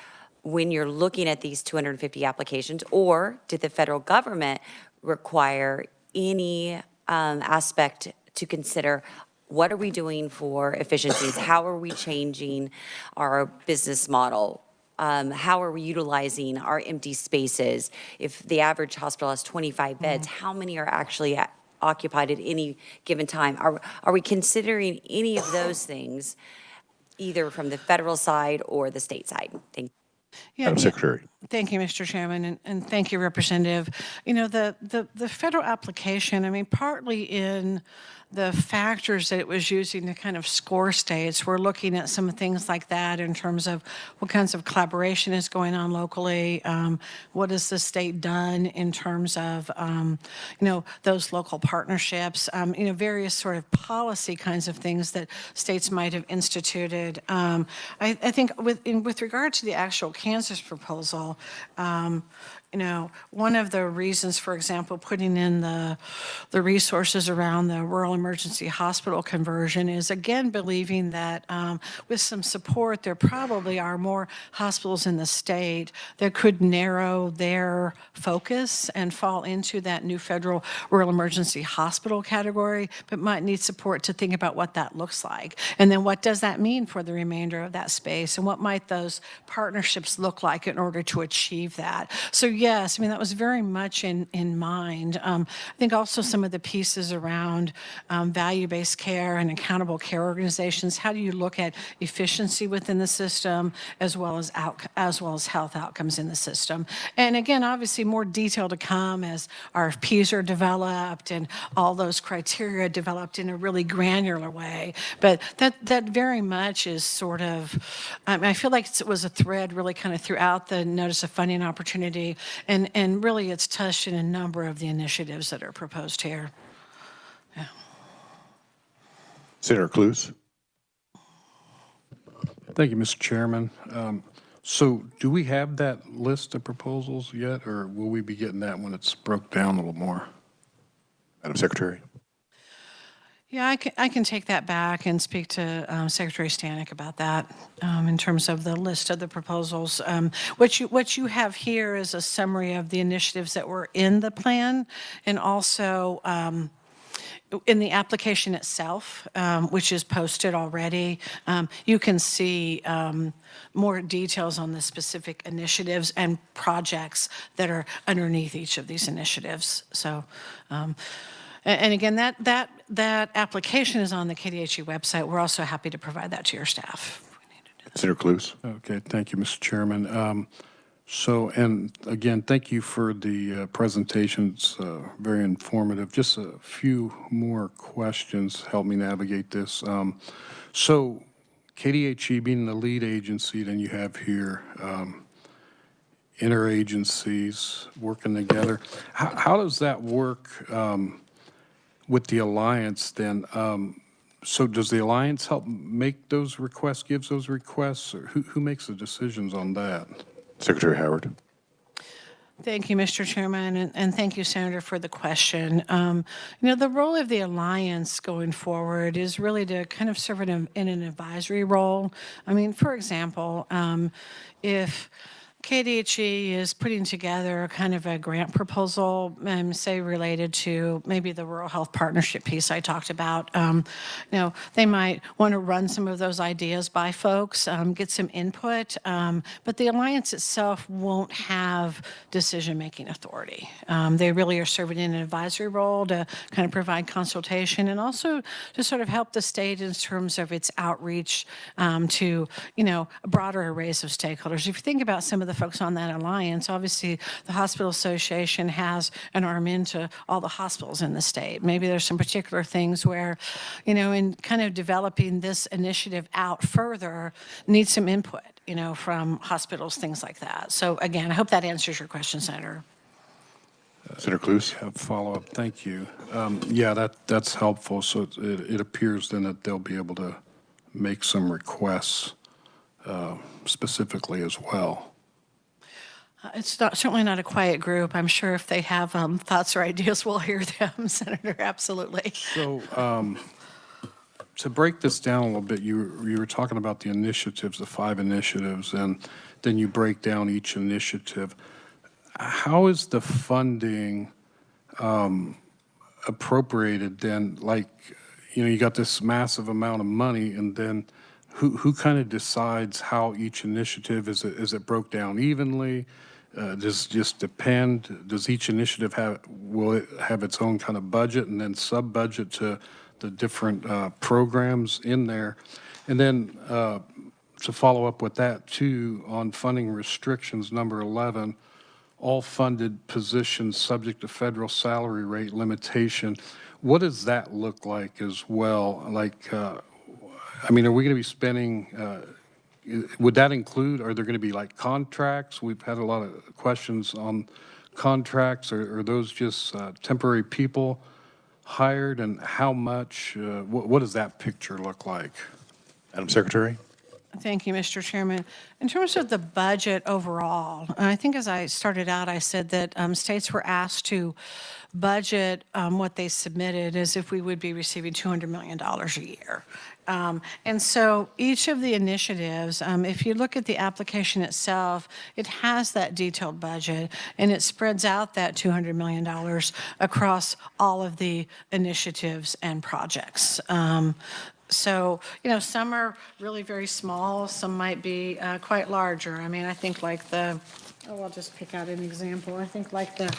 when you're looking at these 250 applications, or did the federal government require any aspect to consider? What are we doing for efficiencies? How are we changing our business model? How are we utilizing our empty spaces? If the average hospital has 25 beds, how many are actually occupied at any given time? Are we considering any of those things, either from the federal side or the state side? Thank you. Madam Secretary. Thank you, Mr. Chairman, and thank you, Representative. The federal application, I mean, partly in the factors that it was using to kind of score states, we're looking at some things like that in terms of what kinds of collaboration is going on locally, what has the state done in terms of, those local partnerships, various sort of policy kinds of things that states might have instituted. I think with regard to the actual Kansas proposal, one of the reasons, for example, putting in the resources around the rural emergency hospital conversion is, again, believing that with some support, there probably are more hospitals in the state that could narrow their focus and fall into that new federal rural emergency hospital category, but might need support to think about what that looks like. And then what does that mean for the remainder of that space? And what might those partnerships look like in order to achieve that? So yes, I mean, that was very much in mind. I think also some of the pieces around value-based care and accountable care organizations. How do you look at efficiency within the system as well as health outcomes in the system? And again, obviously more detail to come as RFPs are developed and all those criteria developed in a really granular way. But that very much is sort of, I feel like it was a thread really kind of throughout the notice of funding opportunity, and really it's touched in a number of the initiatives that are proposed here. Yeah. Senator Clues. Thank you, Mr. Chairman. So do we have that list of proposals yet, or will we be getting that when it's broke down a little more? Madam Secretary. Yeah, I can take that back and speak to Secretary Stanek about that in terms of the list of the proposals. What you have here is a summary of the initiatives that were in the plan, and also in the application itself, which is posted already. You can see more details on the specific initiatives and projects that are underneath each of these initiatives. So. And again, that application is on the KDHE website. We're also happy to provide that to your staff. Senator Clues. Okay, thank you, Mr. Chairman. So, and again, thank you for the presentations, very informative. Just a few more questions, help me navigate this. So, KDHE being the lead agency, then you have here interagencies working together. How does that work with the alliance then? So does the alliance help make those requests, gives those requests, or who makes the decisions on that? Secretary Howard. Thank you, Mr. Chairman, and thank you, Senator, for the question. The role of the alliance going forward is really to kind of serve in an advisory role. I mean, for example, if KDHE is putting together kind of a grant proposal, say related to maybe the rural health partnership piece I talked about. They might want to run some of those ideas by folks, get some input, but the alliance itself won't have decision-making authority. They really are serving in an advisory role to kind of provide consultation and also to sort of help the state in terms of its outreach to, broader arrays of stakeholders. If you think about some of the folks on that alliance, obviously the Hospital Association has an arm into all the hospitals in the state. Maybe there's some particular things where, in kind of developing this initiative out further, needs some input, from hospitals, things like that. So again, I hope that answers your question, Senator. Senator Cluse. Have follow-up, thank you. Yeah, that's helpful. So it appears then that they'll be able to make some requests specifically as well. It's certainly not a quiet group. I'm sure if they have thoughts or ideas, we'll hear them, Senator, absolutely. So to break this down a little bit, you were talking about the initiatives, the 5 initiatives, and then you break down each initiative. How is the funding appropriated then? Like, you got this massive amount of money, and then who kind of decides how each initiative, is it broke down evenly? Does it just depend? Does each initiative will it have its own kind of budget and then sub-budget to the different programs in there? And then to follow up with that too, on funding restrictions, number 11, all funded positions subject to federal salary rate limitation. What does that look like as well? Like, are we going to be spending, would that include, are there going to be like contracts? We've had a lot of questions on contracts. Are those just temporary people hired, and how much, what does that picture look like? Madam Secretary. Thank you, Mr. Chairman. In terms of the budget overall, I think as I started out, I said that states were asked to budget what they submitted as if we would be receiving $200 million a year. And so each of the initiatives, if you look at the application itself, it has that detailed budget, and it spreads out that $200 million across all of the initiatives and projects. So, some are really very small, some might be quite larger. I mean, I think like I'll just pick out an example. I think like the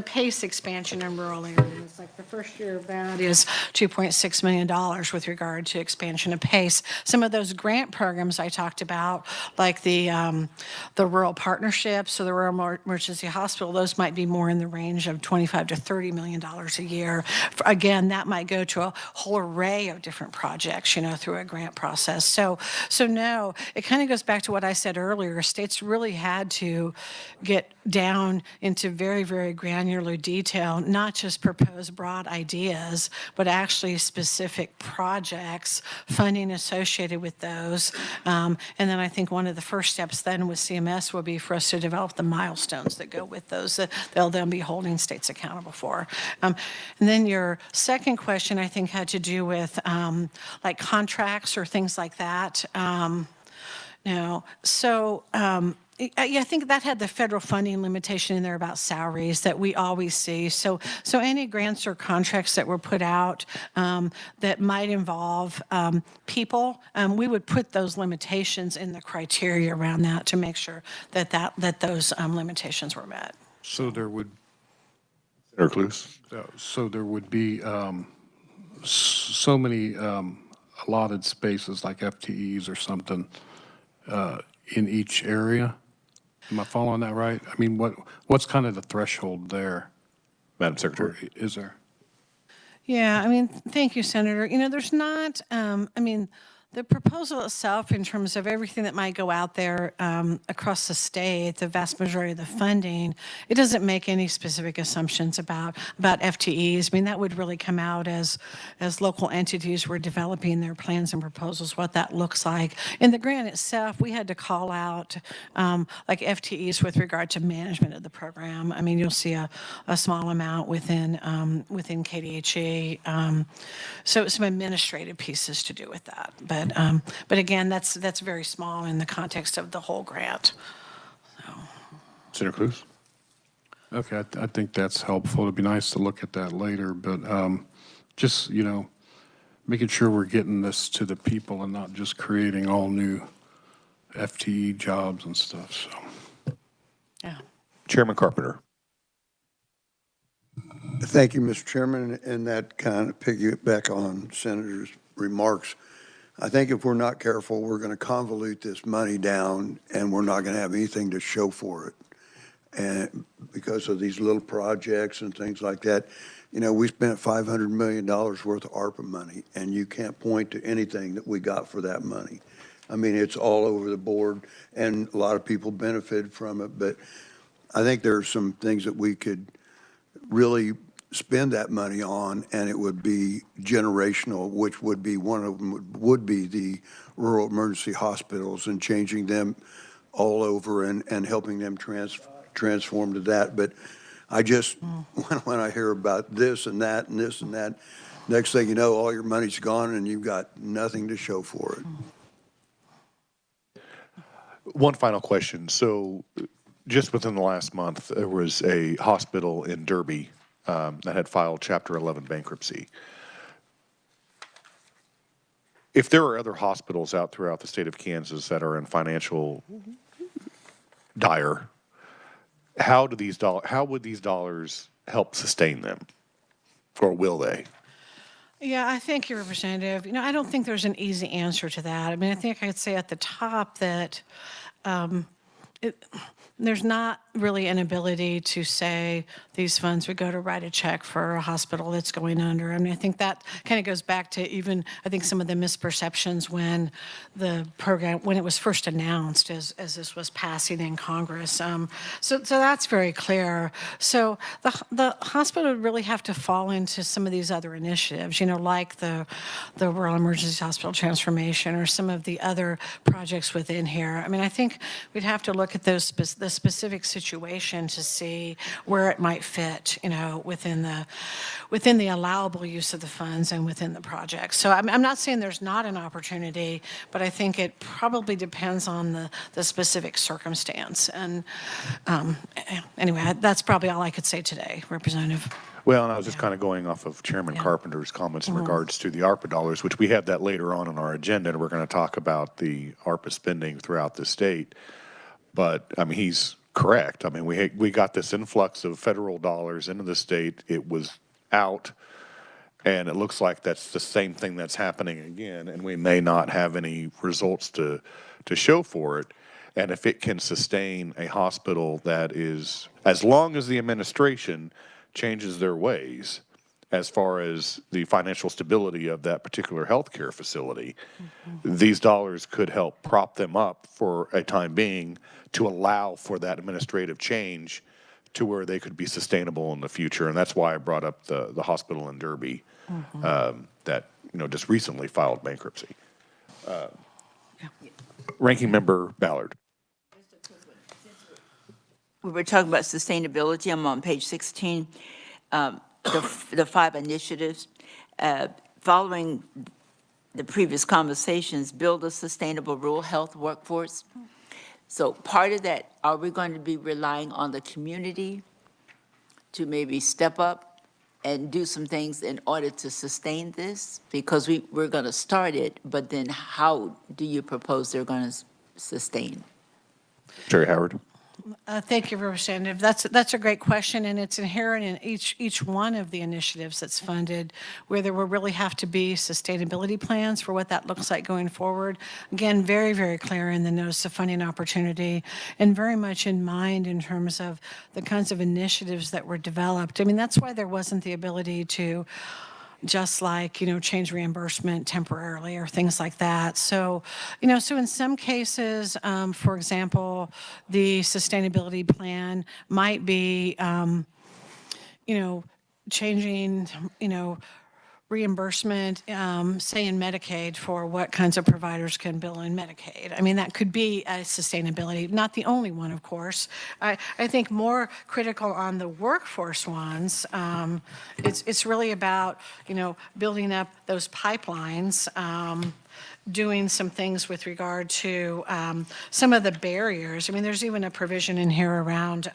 PACE expansion in rural areas, like the first year of that is $2.6 million with regard to expansion of PACE. Some of those grant programs I talked about, like the rural partnerships or the rural emergency hospital, those might be more in the range of $25 to $30 million a year. Again, that might go to a whole array of different projects, through a grant process. So no, it kind of goes back to what I said earlier. States really had to get down into very, very granular detail, not just propose broad ideas, but actually specific projects, funding associated with those. And then I think one of the first steps then with CMS will be for us to develop the milestones that go with those that they'll then be holding states accountable for. And then your second question, I think, had to do with like contracts or things like that. I think that had the federal funding limitation in there about salaries that we always see. So any grants or contracts that were put out that might involve people, we would put those limitations in the criteria around that to make sure that those limitations were met. So there would, Senator Cluse. so there would be so many allotted spaces like FTEs or something in each area? Am I following that right? I mean, what's kind of the threshold there? Madam Secretary. Or is there? Yeah, I mean, thank you, Senator. There's not, I mean, the proposal itself, in terms of everything that might go out there across the state, the vast majority of the funding, it doesn't make any specific assumptions about FTEs. I mean, that would really come out as local entities were developing their plans and proposals, what that looks like. In the grant itself, we had to call out like FTEs with regard to management of the program. I mean, you'll see a small amount within KDHE. So some administrative pieces to do with that. But again, that's very small in the context of the whole grant. Senator Cruz? Okay, I think that's helpful. It'd be nice to look at that later, but just, making sure we're getting this to the people and not just creating all new FTE jobs and stuff, so. Yeah. Chairman Carpenter. Thank you, Mr. Chairman, and that kind of piggyback on Senator's remarks. I think if we're not careful, we're going to convolute this money down and we're not going to have anything to show for it. And because of these little projects and things like that, we spent $500 million worth of ARPA money, and you can't point to anything that we got for that money. I mean, it's all over the board, and a lot of people benefited from it, but I think there are some things that we could really spend that money on, and it would be generational, which would be one of them would be the rural emergency hospitals and changing them all over and helping them transform to that. But I just, when I hear about this and that and this and that, next thing you know, all your money's gone and you've got nothing to show for it. One final question. So just within the last month, there was a hospital in Derby that had filed Chapter 11 bankruptcy. If there are other hospitals out throughout the state of Kansas that are in financial dire, how would these dollars help sustain them, or will they? Yeah, I thank you, Representative. I don't think there's an easy answer to that. I mean, I think I'd say at the top that there's not really an ability to say these funds would go to write a check for a hospital that's going under. I mean, I think that kind of goes back to even, I think, some of the misperceptions when the program, when it was first announced as this was passing in Congress. So that's very clear. So the hospital would really have to fall into some of these other initiatives, like the Rural Emergency Hospital Transformation or some of the other projects within here. I mean, I think we'd have to look at the specific situation to see where it might fit, within the allowable use of the funds and within the project. So I'm not saying there's not an opportunity, but I think it probably depends on the specific circumstance. And anyway, that's probably all I could say today, Representative. Well, and I was just kind of going off of Chairman Carpenter's comments in regards to the ARPA dollars, which we have that later on our agenda, and we're going to talk about the ARPA spending throughout the state. But, I mean, he's correct. I mean, we got this influx of federal dollars into the state. It was out, and it looks like that's the same thing that's happening again, and we may not have any results to show for it. And if it can sustain a hospital that is, as long as the administration changes their ways as far as the financial stability of that particular healthcare facility, these dollars could help prop them up for a time being to allow for that administrative change to where they could be sustainable in the future. And that's why I brought up the hospital in Derby that just recently filed bankruptcy. Ranking Member Ballard. We were talking about sustainability. I'm on page 16. The 5 initiatives, following the previous conversations, build a sustainable rural health workforce. So part of that, are we going to be relying on the community to maybe step up and do some things in order to sustain this? Because we're going to start it, but then how do you propose they're going to sustain? Terry Howard. Thank you, Representative. That's a great question, and it's inherent in each one of the initiatives that's funded, where there will really have to be sustainability plans for what that looks like going forward. Again, very, very clear in the notice of funding opportunity, and very much in mind in terms of the kinds of initiatives that were developed. I mean, that's why there wasn't the ability to just like, change reimbursement temporarily or things like that. So, so in some cases, for example, the sustainability plan might be, changing, reimbursement, say in Medicaid for what kinds of providers can bill in Medicaid. I mean, that could be a sustainability, not the only one, of course. I think more critical on the workforce ones, it's really about, building up those pipelines, doing some things with regard to some of the barriers. I mean, there's even a provision in here around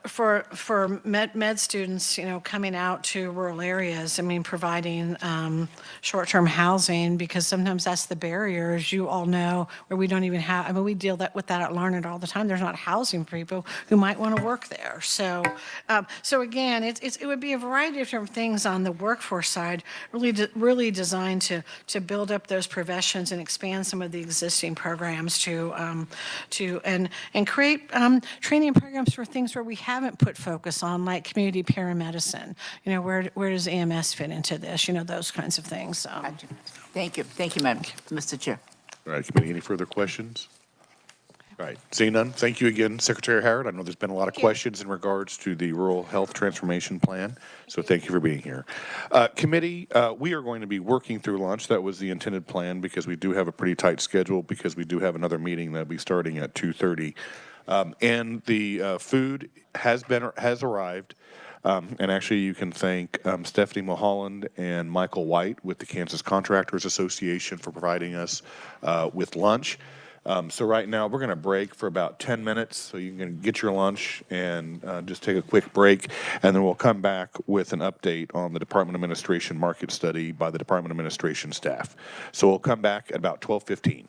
for med students, coming out to rural areas, I mean, providing short-term housing, because sometimes that's the barrier, as you all know, where we don't even have, I mean, we deal with that at Larned all the time. There's not housing for people who might want to work there. So, so again, it would be a variety of different things on the workforce side, really designed to build up those professions and expand some of the existing programs and create training programs for things where we haven't put focus on, like community paramedicine. Where does EMS fit into this? Those kinds of things. Thank you. Thank you, Madam Mr. Chair. All right, committee, any further questions? All right, seeing none, thank you again, Secretary Howard. I know there's been a lot of questions in regards to the Rural Health Transformation Plan, so thank you for being here. Committee, we are going to be working through lunch. That was the intended plan, because we do have a pretty tight schedule, because we do have another meeting that'll be starting at 2:30. And the food has arrived. And actually, you can thank Stephanie Mulholland and Michael White with the Kansas Contractors Association for providing us with lunch. So right now, we're going to break for about 10 minutes, so you can get your lunch and just take a quick break, and then we'll come back with an update on the Department of Administration market study by the Department of Administration staff. So we'll come back at about 12:15.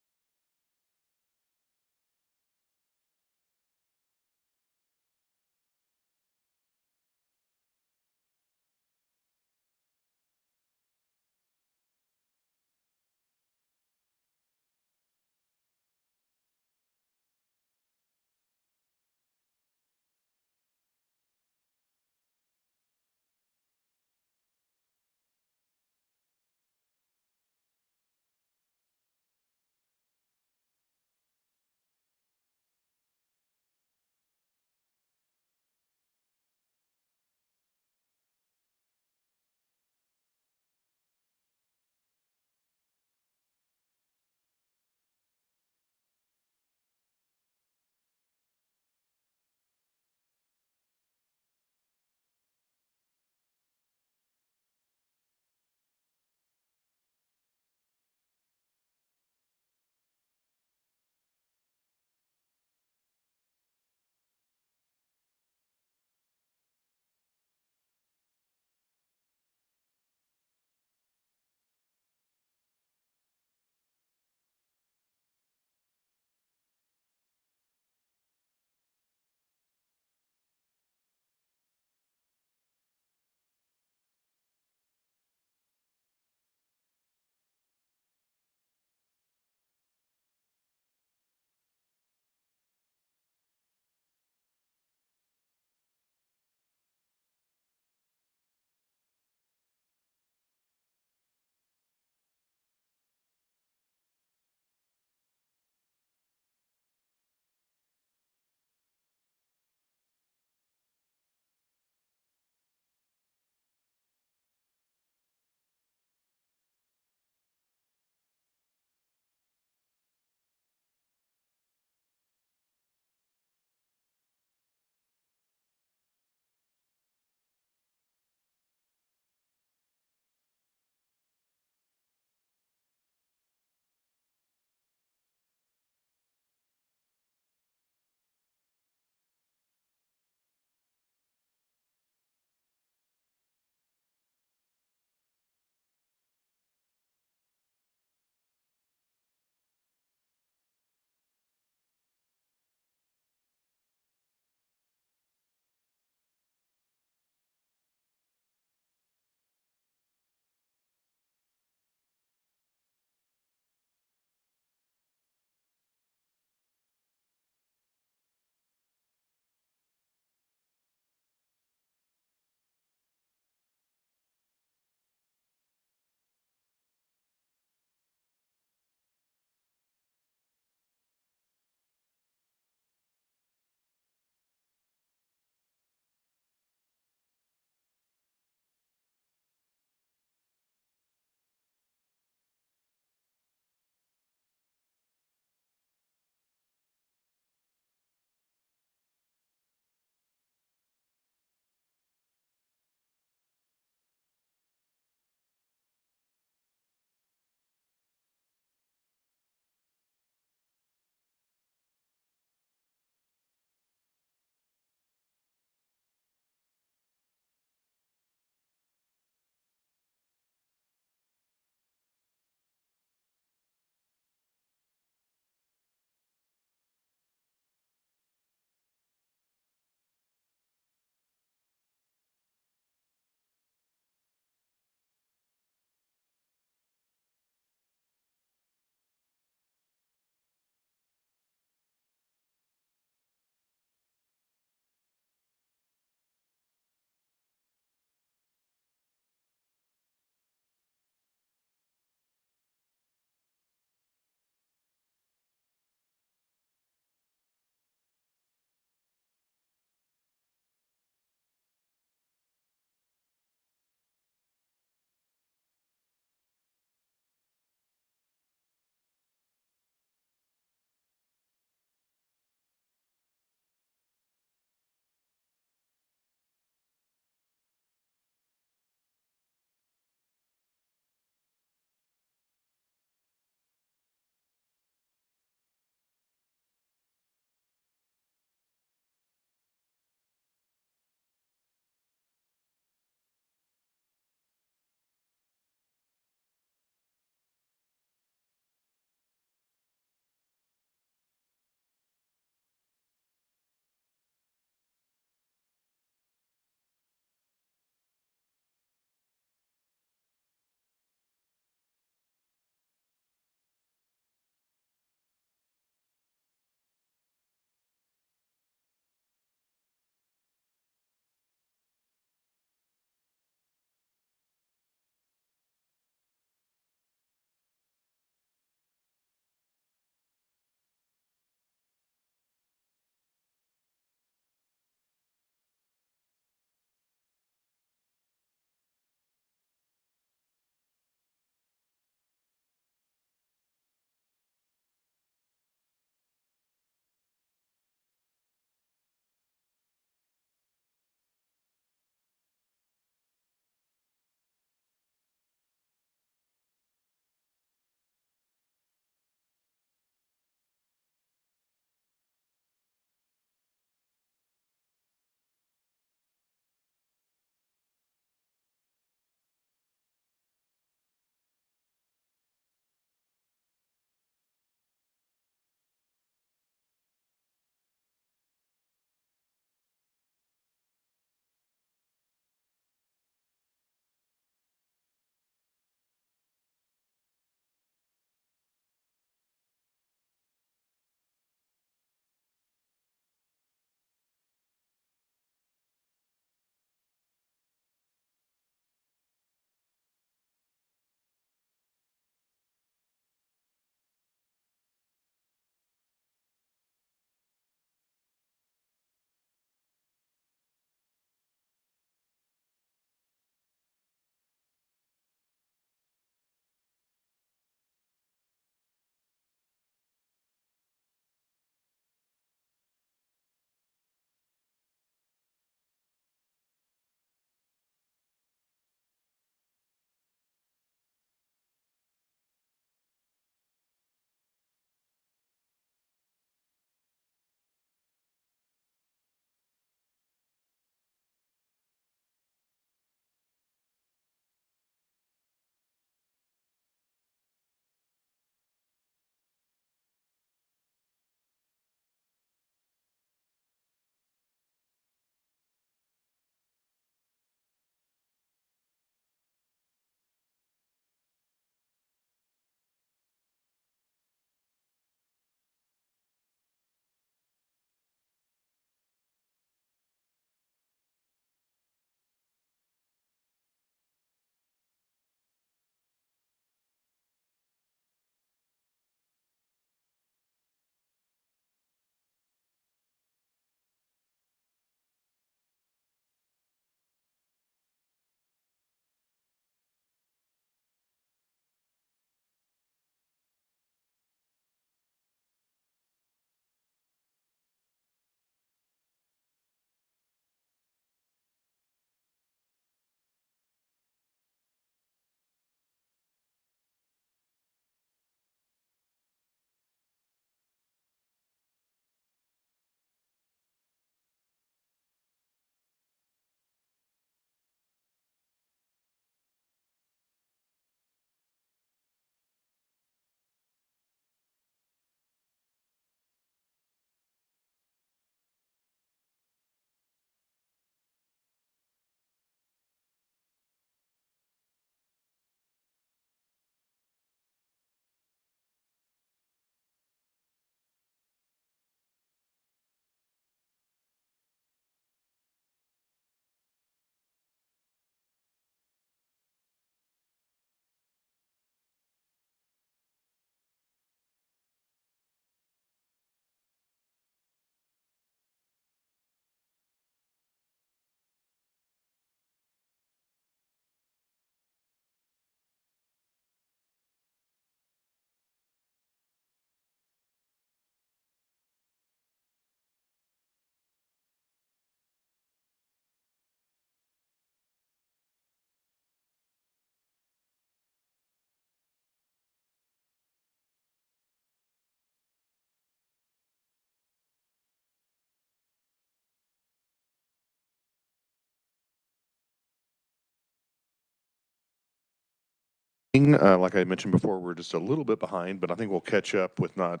Like I mentioned before, we're just a little bit behind, but I think we'll catch up with not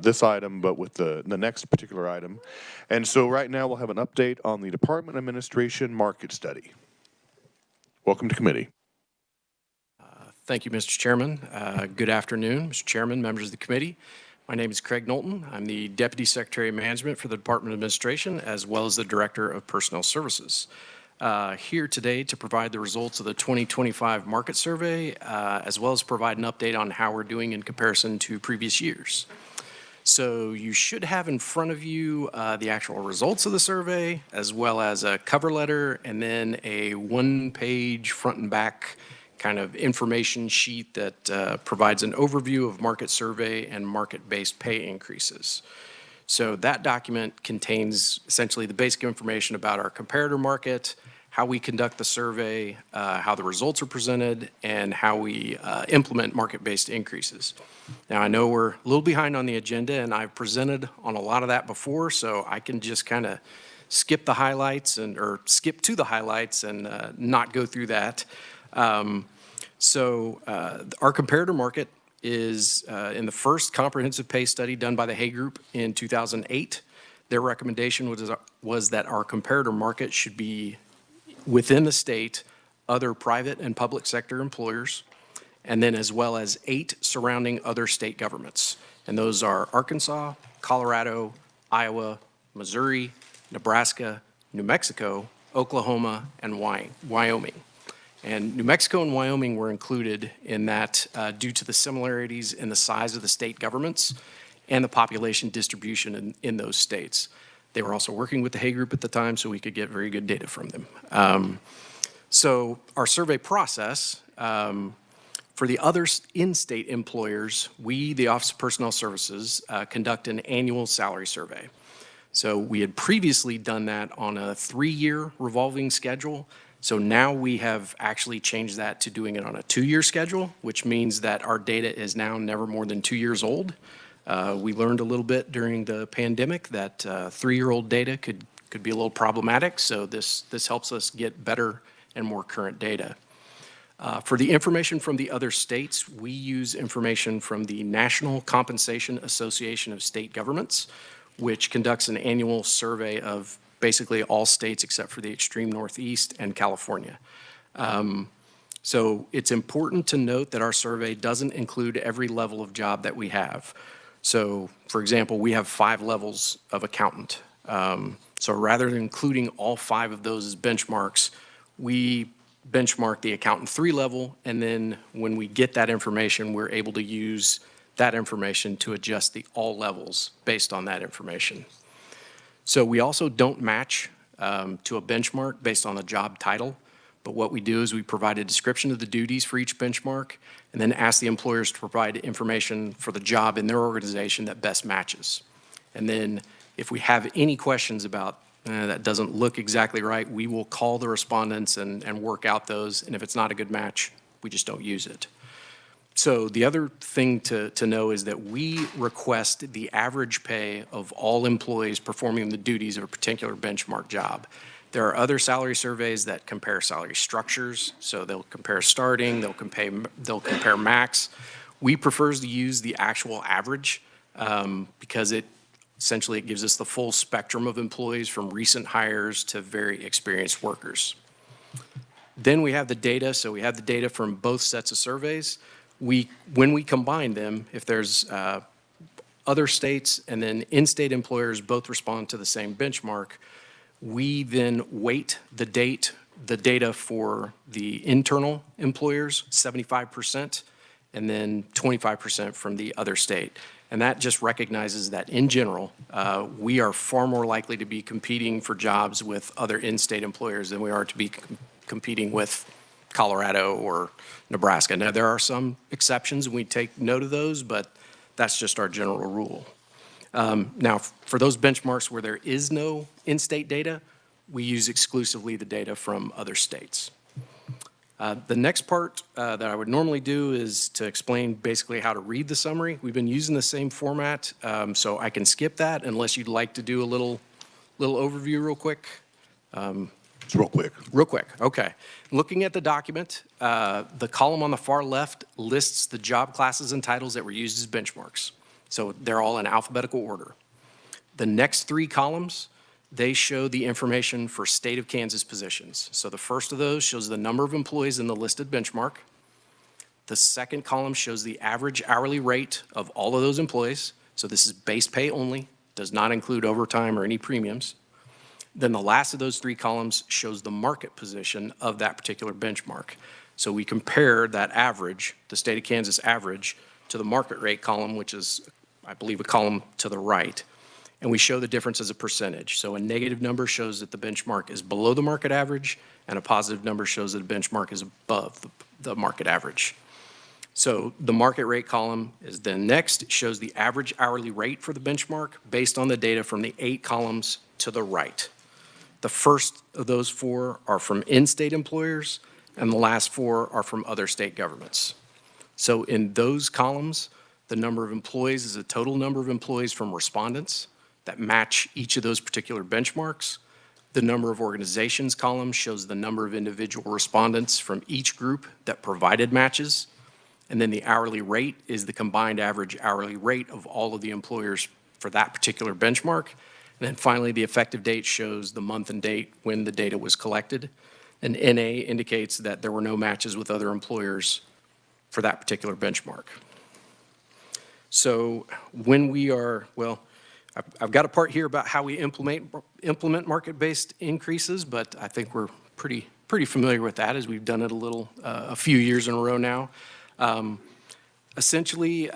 this item, but with the next particular item. And so right now we'll have an update on the Department Administration Market Study. Welcome to committee. Thank you, Mr. Chairman. Good afternoon, Mr. Chairman, members of the committee. My name is Craig Knowlton. I'm the Deputy Secretary of Management for the Department of Administration, as well as the Director of Personnel Services. Here today to provide the results of the 2025 market survey, as well as provide an update on how we're doing in comparison to previous years. So you should have in front of you the actual results of the survey, as well as a cover letter, and then a one-page front and back kind of information sheet that provides an overview of market survey and market-based pay increases. So that document contains essentially the basic information about our comparator market, how we conduct the survey, how the results are presented, and how we implement market-based increases. Now, I know we're a little behind on the agenda, and I've presented on a lot of that before, so I can just kind of skip the highlights or skip to the highlights and not go through that. Our comparator market is in the first comprehensive pay study done by the Hay Group in 2008. Their recommendation was that our comparator market should be within the state, other private and public sector employers, and then as well as 8 surrounding other state governments. And those are Arkansas, Colorado, Iowa, Missouri, Nebraska, New Mexico, Oklahoma, and Wyoming. And New Mexico and Wyoming were included in that due to the similarities in the size of the state governments and the population distribution in those states. They were also working with the Hay Group at the time, so we could get very good data from them. So our survey process, for the other in-state employers, we, the Office of Personnel Services, conduct an annual salary survey. So we had previously done that on a 3-year revolving schedule. So now we have actually changed that to doing it on a 2-year schedule, which means that our data is now never more than 2 years old. We learned a little bit during the pandemic that 3-year-old data could be a little problematic, so this helps us get better and more current data. For the information from the other states, we use information from the National Compensation Association of State Governments, which conducts an annual survey of basically all states except for the extreme Northeast and California. So it's important to note that our survey doesn't include every level of job that we have. So, for example, we have 5 levels of accountant. So rather than including all 5 of those as benchmarks, we benchmark the accountant 3 level, and then when we get that information, we're able to use that information to adjust the all levels based on that information. So we also don't match to a benchmark based on the job title, but what we do is we provide a description of the duties for each benchmark and then ask the employers to provide information for the job in their organization that best matches. And then if we have any questions about that doesn't look exactly right, we will call the respondents and work out those, and if it's not a good match, we just don't use it. So the other thing to know is that we request the average pay of all employees performing the duties of a particular benchmark job. There are other salary surveys that compare salary structures, so they'll compare starting, they'll compare max. We prefer to use the actual average because essentially it gives us the full spectrum of employees from recent hires to very experienced workers. Then we have the data, so we have the data from both sets of surveys. When we combine them, if there's other states and then in-state employers both respond to the same benchmark, we then weight the data for the internal employers, 75%, and then 25% from the other state. And that just recognizes that in general, we are far more likely to be competing for jobs with other in-state employers than we are to be competing with Colorado or Nebraska. Now, there are some exceptions, and we take note of those, but that's just our general rule. Now, for those benchmarks where there is no in-state data, we use exclusively the data from other states. The next part that I would normally do is to explain basically how to read the summary. We've been using the same format, so I can skip that unless you'd like to do a little overview real quick. It's real quick. Real quick, okay. Looking at the document, the column on the far left lists the job classes and titles that were used as benchmarks. So they're all in alphabetical order. The next three columns, they show the information for state of Kansas positions. So the first of those shows the number of employees in the listed benchmark. The second column shows the average hourly rate of all of those employees. So this is base pay only, does not include overtime or any premiums. Then the last of those three columns shows the market position of that particular benchmark. So we compare that average, the state of Kansas average, to the market rate column, which is, I believe, a column to the right. And we show the difference as a percentage. So a negative number shows that the benchmark is below the market average, and a positive number shows that the benchmark is above the market average. So the market rate column is then next. It shows the average hourly rate for the benchmark based on the data from the 8 columns to the right. The first of those 4 are from in-state employers, and the last 4 are from other state governments. So in those columns, the number of employees is the total number of employees from respondents that match each of those particular benchmarks. The number of organizations column shows the number of individual respondents from each group that provided matches. And then the hourly rate is the combined average hourly rate of all of the employers for that particular benchmark. And then finally, the effective date shows the month and date when the data was collected. And NA indicates that there were no matches with other employers for that particular benchmark. So when we are, well, I've got a part here about how we implement market-based increases, but I think we're pretty familiar with that as we've done it a few years in a row now. Essentially,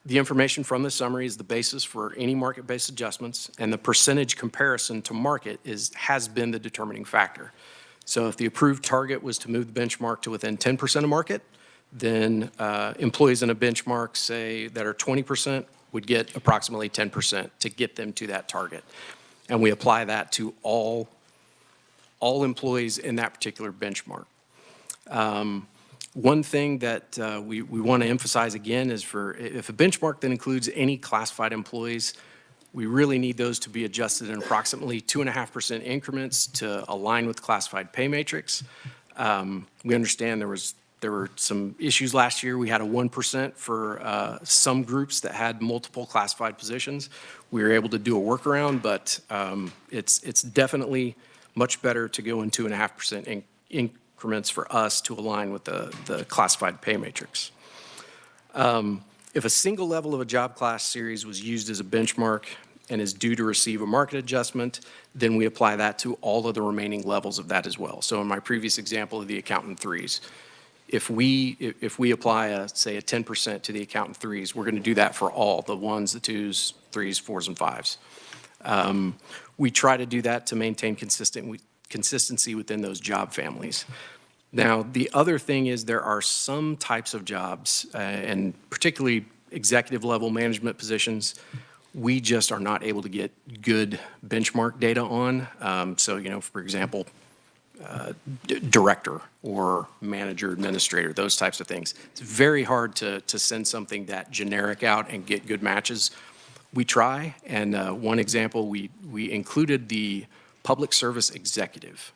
the information from the summary is the basis for any market-based adjustments, and the percentage comparison to market has been the determining factor. So if the approved target was to move the benchmark to within 10% of market, then employees in a benchmark, say, that are 20% would get approximately 10% to get them to that target. And we apply that to all employees in that particular benchmark. One thing that we want to emphasize again is if a benchmark that includes any classified employees, we really need those to be adjusted in approximately 2.5% increments to align with classified pay matrix. We understand there were some issues last year. We had a 1% for some groups that had multiple classified positions. We were able to do a workaround, but it's definitely much better to go in 2.5% increments for us to align with the classified pay matrix. If a single level of a job class series was used as a benchmark and is due to receive a market adjustment, then we apply that to all of the remaining levels of that as well. So in my previous example of the accountant 3s, if we apply, say, a 10% to the accountant 3s, we're going to do that for all, the 1s, the 2s, 3s, 4s, and 5s. We try to do that to maintain consistency within those job families. Now, the other thing is there are some types of jobs, and particularly executive level management positions, we just are not able to get good benchmark data on. So, for example, director or manager, administrator, those types of things. It's very hard to send something that generic out and get good matches. We try, and one example, we included the public service executive.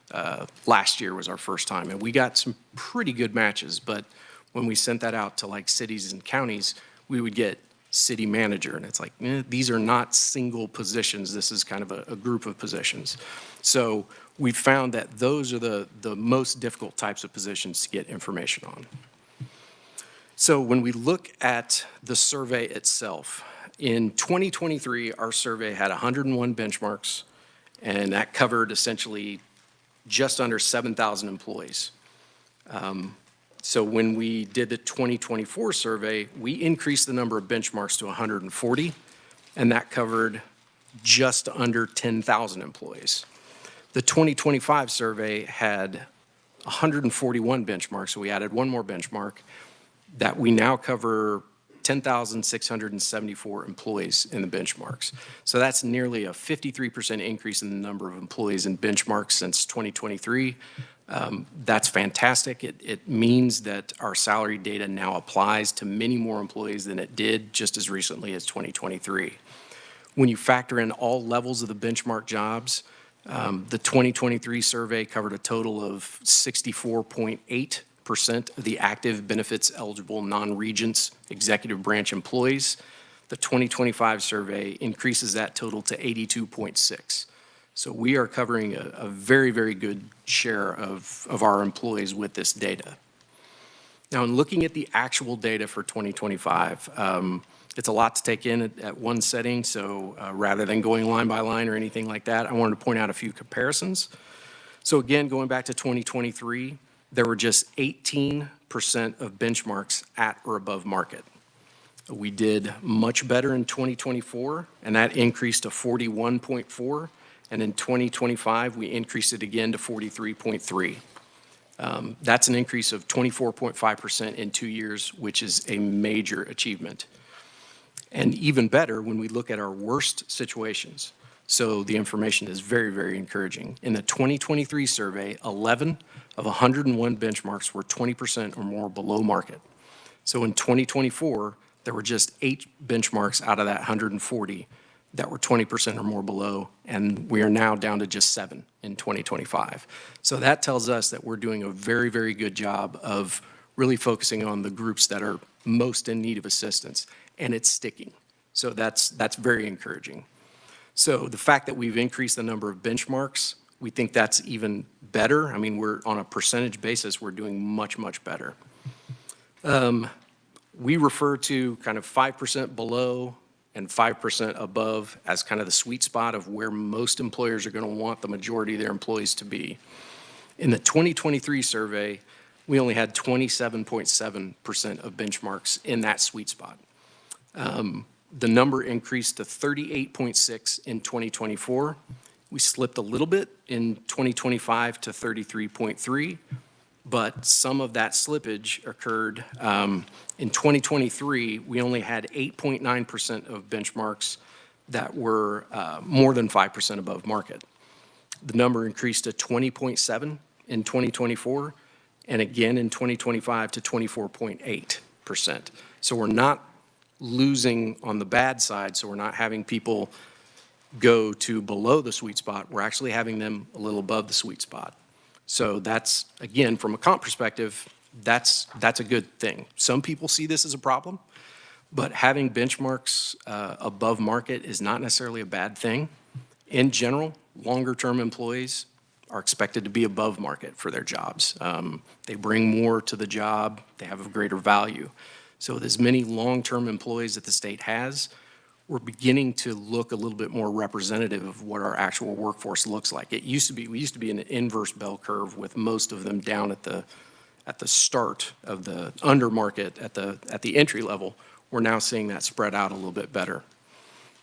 Last year was our first time, and we got some pretty good matches, but when we sent that out to like cities and counties, we would get city manager, and it's like, these are not single positions. This is kind of a group of positions. So we found that those are the most difficult types of positions to get information on. So when we look at the survey itself, in 2023, our survey had 101 benchmarks, and that covered essentially just under 7,000 employees. So when we did the 2024 survey, we increased the number of benchmarks to 140, and that covered just under 10,000 employees. The 2025 survey had 141 benchmarks, so we added one more benchmark that we now cover 10,674 employees in the benchmarks. So that's nearly a 53% increase in the number of employees in benchmarks since 2023. That's fantastic. It means that our salary data now applies to many more employees than it did just as recently as 2023. When you factor in all levels of the benchmark jobs, The 2023 survey covered a total of 64.8% of the active benefits eligible non-Regents executive branch employees. The 2025 survey increases that total to 82.6. So we are covering a very, very good share of our employees with this data. Now, in looking at the actual data for 2025, it's a lot to take in at one setting, so rather than going line by line or anything like that, I wanted to point out a few comparisons. So again, going back to 2023, there were just 18% of benchmarks at or above market. We did much better in 2024, and that increased to 41.4, and in 2025, we increased it again to 43.3. That's an increase of 24.5% in 2 years, which is a major achievement. And even better when we look at our worst situations. So the information is very, very encouraging. In the 2023 survey, 11 of 101 benchmarks were 20% or more below market. So in 2024, there were just 8 benchmarks out of that 140 that were 20% or more below, and we are now down to just 7 in 2025. So that tells us that we're doing a very, very good job of really focusing on the groups that are most in need of assistance, and it's sticking. So that's very encouraging. So the fact that we've increased the number of benchmarks, we think that's even better. I mean, we're on a percentage basis, we're doing much, much better. We refer to kind of 5% below and 5% above as kind of the sweet spot of where most employers are going to want the majority of their employees to be. In the 2023 survey, we only had 27.7% of benchmarks in that sweet spot. The number increased to 38.6 in 2024. We slipped a little bit in 2025 to 33.3, but some of that slippage occurred in 2023. We only had 8.9% of benchmarks that were more than 5% above market. The number increased to 20.7 in 2024, and again in 2025 to 24.8%. So we're not losing on the bad side, so we're not having people go to below the sweet spot. We're actually having them a little above the sweet spot. So that's, again, from a comp perspective, that's a good thing. Some people see this as a problem, but having benchmarks above market is not necessarily a bad thing. In general, longer-term employees are expected to be above market for their jobs. They bring more to the job. They have a greater value. So with as many long-term employees that the state has, we're beginning to look a little bit more representative of what our actual workforce looks like. We used to be in an inverse bell curve with most of them down at the start of the under market at the entry level. We're now seeing that spread out a little bit better.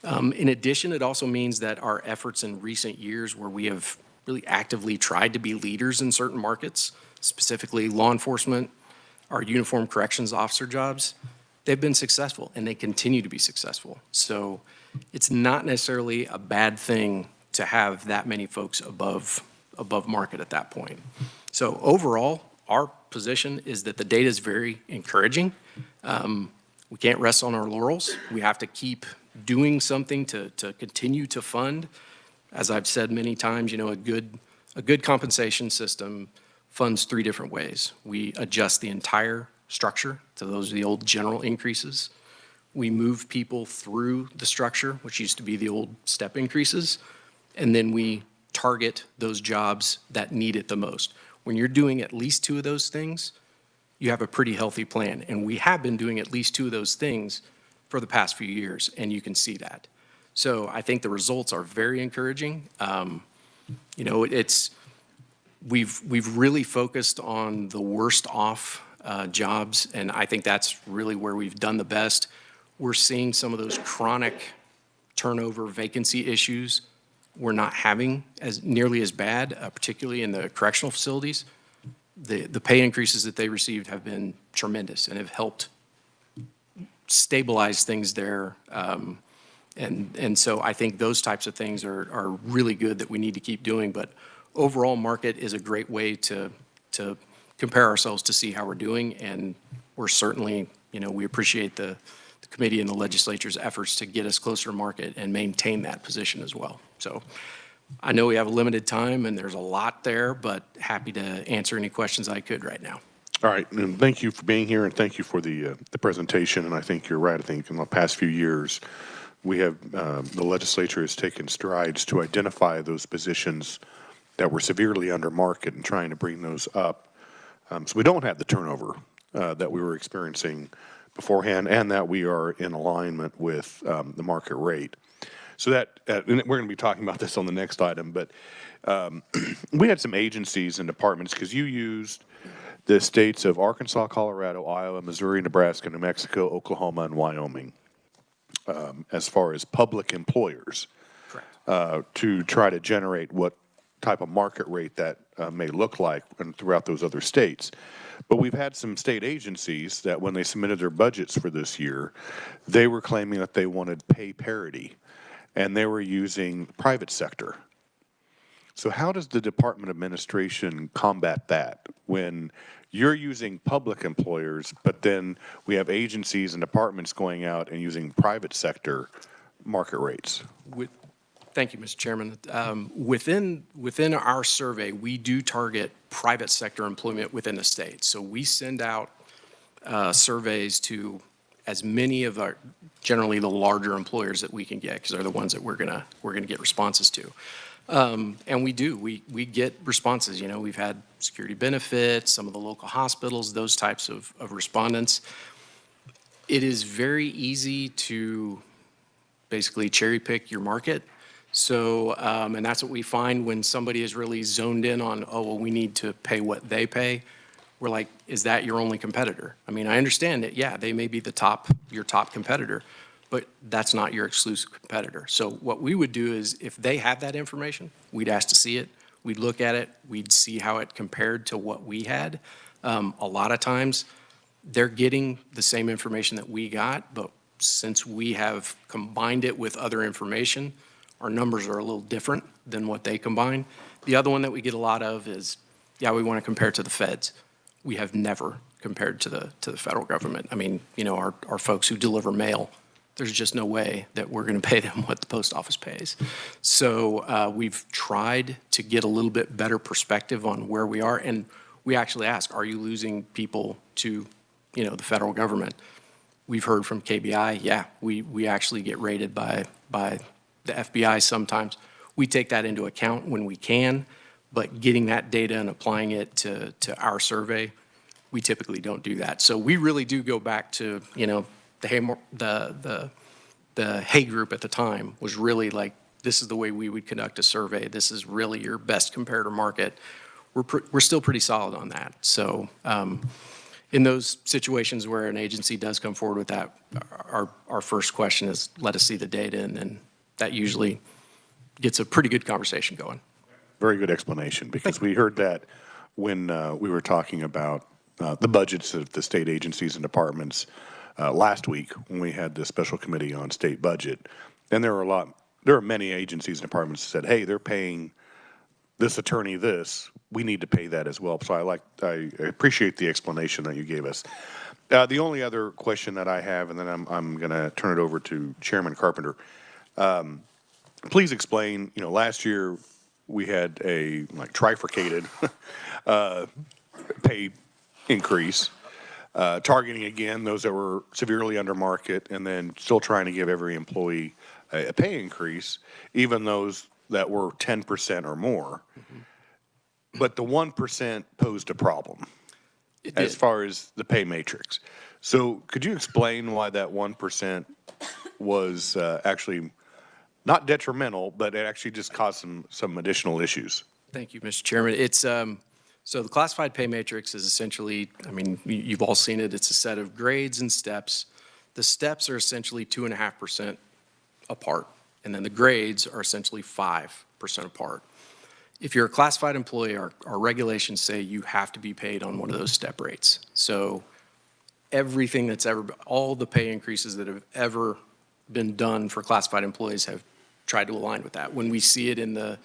In addition, it also means that our efforts in recent years where we have really actively tried to be leaders in certain markets, specifically law enforcement, our uniformed corrections officer jobs, they've been successful and they continue to be successful. So it's not necessarily a bad thing to have that many folks above market at that point. So overall, our position is that the data is very encouraging. We can't rest on our laurels. We have to keep doing something to continue to fund. As I've said many times, you know, a good compensation system funds 3 different ways. We adjust the entire structure, so those are the old general increases. We move people through the structure, which used to be the old step increases, and then we target those jobs that need it the most. When you're doing at least 2 of those things, you have a pretty healthy plan, and we have been doing at least 2 of those things for the past few years, and you can see that. So I think the results are very encouraging. You know, we've really focused on the worst off jobs, and I think that's really where we've done the best. We're seeing some of those chronic turnover vacancy issues we're not having as nearly as bad, particularly in the correctional facilities. The pay increases that they received have been tremendous and have helped stabilize things there. And so I think those types of things are really good that we need to keep doing. But overall, market is a great way to compare ourselves to see how we're doing. And we're certainly, you know, we appreciate the committee and the legislature's efforts to get us closer to market and maintain that position as well. So I know we have a limited time and there's a lot there, but happy to answer any questions I could right now. All right, and thank you for being here, and thank you for the presentation. And I think you're right. I think in the past few years, we have the legislature has taken strides to identify those positions that were severely under market and trying to bring those up, so we don't have the turnover that we were experiencing beforehand, and that we are in alignment with the market rate. So that and we're going to be talking about this on the next item, but we had some agencies and departments, because you used the states of Arkansas, Colorado, Iowa, Missouri, Nebraska, New Mexico, Oklahoma, and Wyoming as far as public employers. Correct. To try to generate what type of market rate that may look like throughout those other states. But we've had some state agencies that when they submitted their budgets for this year, they were claiming that they wanted pay parity, and they were using private sector. So how does the Department of Administration combat that when you're using public employers, but then we have agencies and departments going out and using private sector market rates? Thank you, Mr. Chairman. Within our survey, we do target private sector employment within the state. So we send out surveys to as many of our, generally the larger employers that we can get, because they're the ones that we're gonna get responses to. And we get responses. You know, we've had security benefits, some of the local hospitals, those types of respondents. It is very easy to basically cherry pick your market. So, and that's what we find when somebody is really zoned in on, oh, well, we need to pay what they pay. We're like, is that your only competitor? I mean, I understand that, yeah, they may be your top competitor, but that's not your exclusive competitor. So what we would do is if they have that information, we'd ask to see it, we'd look at it, we'd see how it compared to what we had. A lot of times they're getting the same information that we got, but since we have combined it with other information, our numbers are a little different than what they combine. The other one that we get a lot of is, yeah, we want to compare to the feds. We have never compared to the federal government. I mean, you know, our folks who deliver mail, there's just no way that we're going to pay them what the post office pays. So we've tried to get a little bit better perspective on where we are, and we actually ask, are you losing people to, you know, the federal government? We've heard from KBI, yeah, we actually get rated by the FBI sometimes. We take that into account when we can, but getting that data and applying it to our survey, we typically don't do that. So we really do go back to, you know, the Hay Group at the time was really like, this is the way we would conduct a survey. This is really your best comparator market. We're still pretty solid on that. So in those situations where an agency does come forward with that, our first question is, let us see the data, and then that usually gets a pretty good conversation going. Very good explanation, because we heard that when we were talking about the budgets of the state agencies and departments last week when we had the special committee on state budget. And there are many agencies and departments that said, hey, they're paying this attorney this, we need to pay that as well. So I appreciate the explanation that you gave us. The only other question that I have, and then I'm going to turn it over to Chairman Carpenter. Please explain, you know, last year we had a trifurcated pay increase, targeting again those that were severely under market, and then still trying to give every employee a pay increase, even those that were 10% or more. Mm-hmm. But the 1% posed a problem as far as the pay matrix. So could you explain why that 1% was actually not detrimental, but it actually just caused some additional issues? Thank you, Mr. Chairman. It's so the classified pay matrix is essentially, I mean, you've all seen it. It's a set of grades and steps. The steps are essentially 2.5% apart, and then the grades are essentially 5% apart. If you're a classified employee, our regulations say you have to be paid on one of those step rates. So everything that's all the pay increases that have ever been done for classified employees have tried to align with that. When we see it in the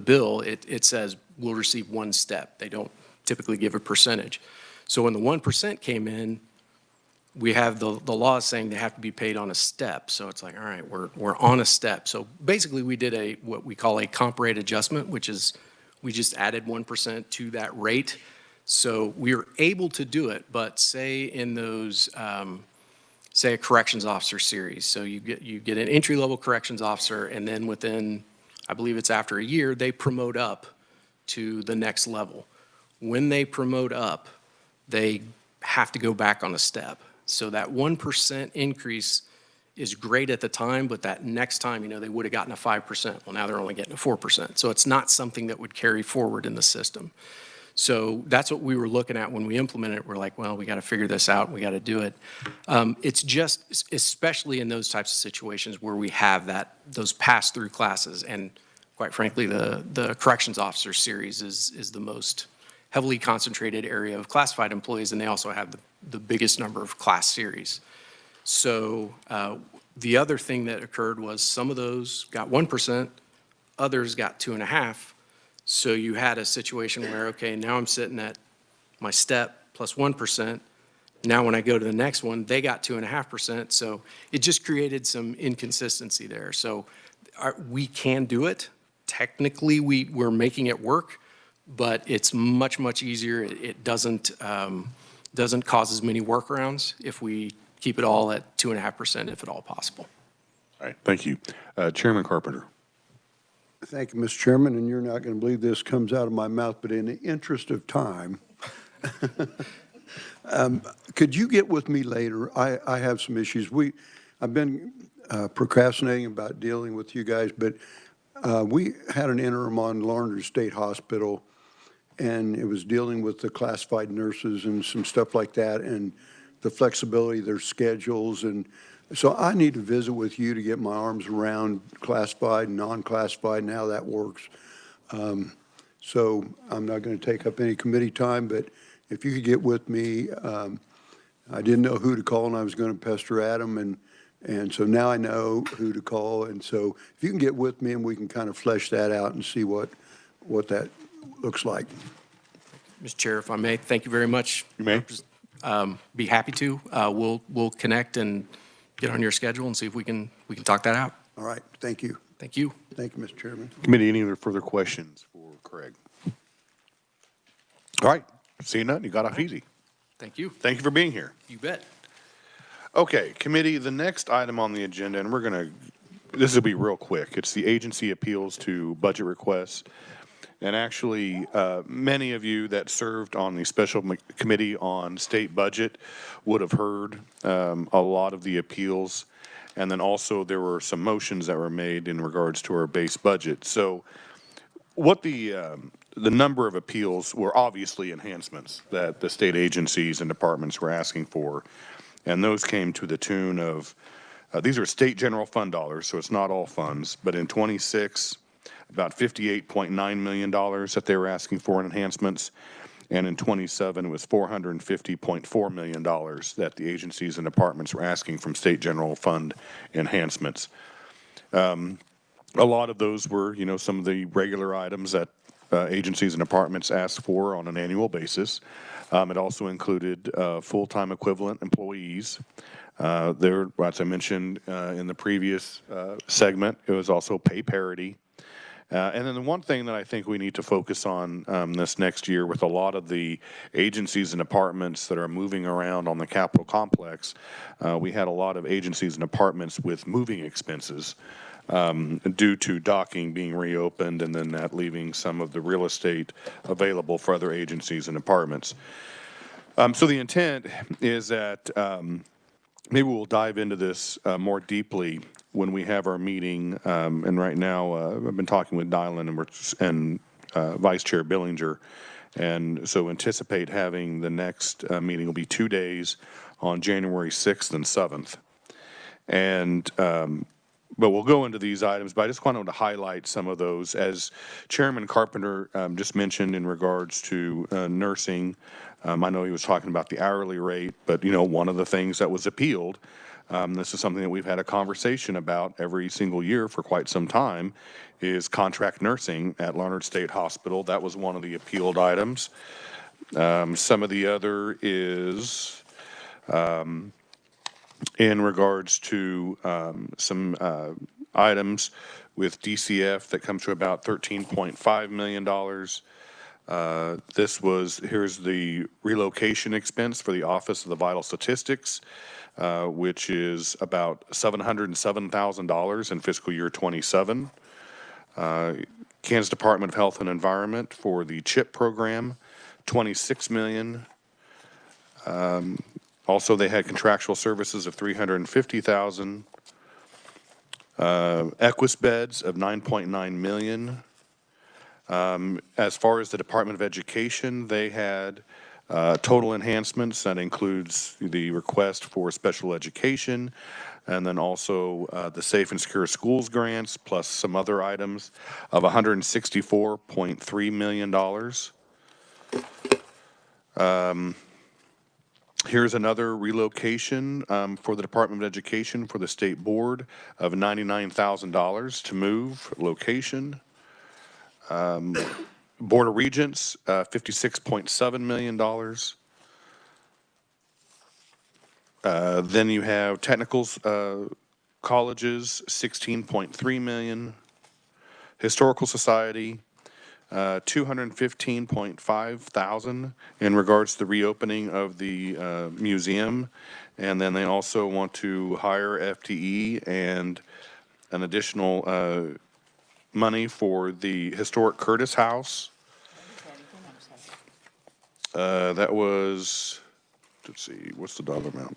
bill, it says we'll receive one step. They don't typically give a percentage. So when the 1% came in, we have the law saying they have to be paid on a step. So it's like, all right, we're on a step. So basically we did what we call a comp rate adjustment, which is we just added 1% to that rate. So we were able to do it, but say in those, say a corrections officer series. So you get an entry-level corrections officer, and then within, I believe it's after a year, they promote up to the next level. When they promote up, they have to go back on a step. So that 1% increase is great at the time, but that next time, they would have gotten a 5%. Well, now they're only getting a 4%. So it's not something that would carry forward in the system. So that's what we were looking at when we implemented it. We're like, well, we got to figure this out. We got to do it. It's just, especially in those types of situations where we have those pass-through classes. And quite frankly, the corrections officer series is the most heavily concentrated area of classified employees, and they also have the biggest number of class series. So the other thing that occurred was some of those got 1%, others got 2.5%. So you had a situation where, okay, now I'm sitting at my step plus 1%. Now when I go to the next one, they got 2.5%. So it just created some inconsistency there. So we can do it. Technically, we're making it work, but it's much, much easier. It doesn't cause as many workarounds if we keep it all at 2.5%, if at all possible. All right, thank you. Chairman Carpenter. Thank you, Mr. Chairman, and you're not going to believe this comes out of my mouth, but in the interest of time, could you get with me later? I have some issues. I've been procrastinating about dealing with you guys, but we had an interim on Larned State Hospital, and it was dealing with the classified nurses and some stuff like that, and the flexibility of their schedules. And so I need to visit with you to get my arms around classified and non-classified and how that works. So I'm not going to take up any committee time, but if you could get with me, I didn't know who to call, and I was going to pester Adam, and so now I know who to call. And so if you can get with me and we can kind of flesh that out and see what that looks like. Mr. Chair, if I may, thank you very much. You may. Be happy to. We'll connect and get on your schedule and see if we can talk that out. All right. Thank you. Thank you. Thank you, Mr. Chairman. Committee, any other further questions for Craig? All right, seeing none, you got off easy. Thank you. Thank you for being here. You bet. Okay, committee, the next item on the agenda, and this will be real quick. It's the agency appeals to budget requests. And actually, many of you that served on the special committee on state budget would have heard a lot of the appeals. And then also there were some motions that were made in regards to our base budget. So what the number of appeals were obviously enhancements that the state agencies and departments were asking for. And those came to the tune of, these are state general fund dollars, so it's not all funds, but in 26, about $58.9 million that they were asking for in enhancements. And in 27, it was $450.4 million that the agencies and departments were asking from state general fund enhancements. A lot of those were, some of the regular items that agencies and departments ask for on an annual basis. It also included full-time equivalent employees. There, as I mentioned in the previous segment, it was also pay parity. And then the one thing that I think we need to focus on this next year with a lot of the agencies and departments that are moving around on the Capitol complex, we had a lot of agencies and departments with moving expenses due to docking being reopened and then that leaving some of the real estate available for other agencies and departments. So the intent is that maybe we'll dive into this more deeply when we have our meeting. And right now, I've been talking with Dylan and Vice Chair Billinger. And so anticipate having the next meeting will be 2 days on January 6th and 7th. And but we'll go into these items, but I just wanted to highlight some of those. As Chairman Carpenter just mentioned in regards to nursing, I know he was talking about the hourly rate, but one of the things that was appealed, this is something that we've had a conversation about every single year for quite some time, is contract nursing at Larned State Hospital. That was one of the appealed items. Some of the other is in regards to some items with DCF that comes to about $13.5 million. Here's the relocation expense for the Office of the Vital Statistics, which is about $707,000 in fiscal year '27. Kansas Department of Health and Environment for the CHIP program, $26 million. Also, they had contractual services of $350,000. Equus beds of $9.9 million. As far as the Department of Education, they had total enhancements. That includes the request for special education, and then also the Safe and Secure Schools grants, plus some other items of $164.3 million. Here's another relocation for the Department of Education for the State Board of $99,000 to move location. Board of Regents, $56.7 million. Then you have technicals colleges, $16.3 million. Historical Society, $215.5 thousand in regards to the reopening of the museum. And then they also want to hire FTE and an additional money for the historic Curtis House. That was, let's see, what's the dollar amount?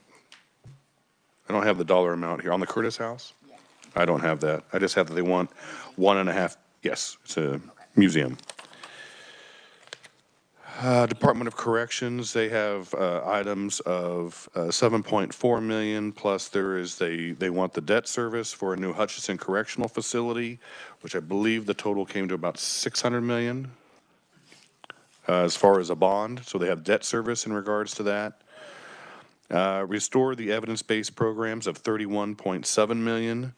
I don't have the dollar amount here. On the Curtis House? I don't have that. I just have that they want 1.5. Yes, it's a museum. Department of Corrections, they have items of $7.4 million, plus they want the debt service for a new Hutchinson Correctional Facility, which I believe the total came to about $600 million as far as a bond. So they have debt service in regards to that. Restore the evidence-based programs of $31.7 million.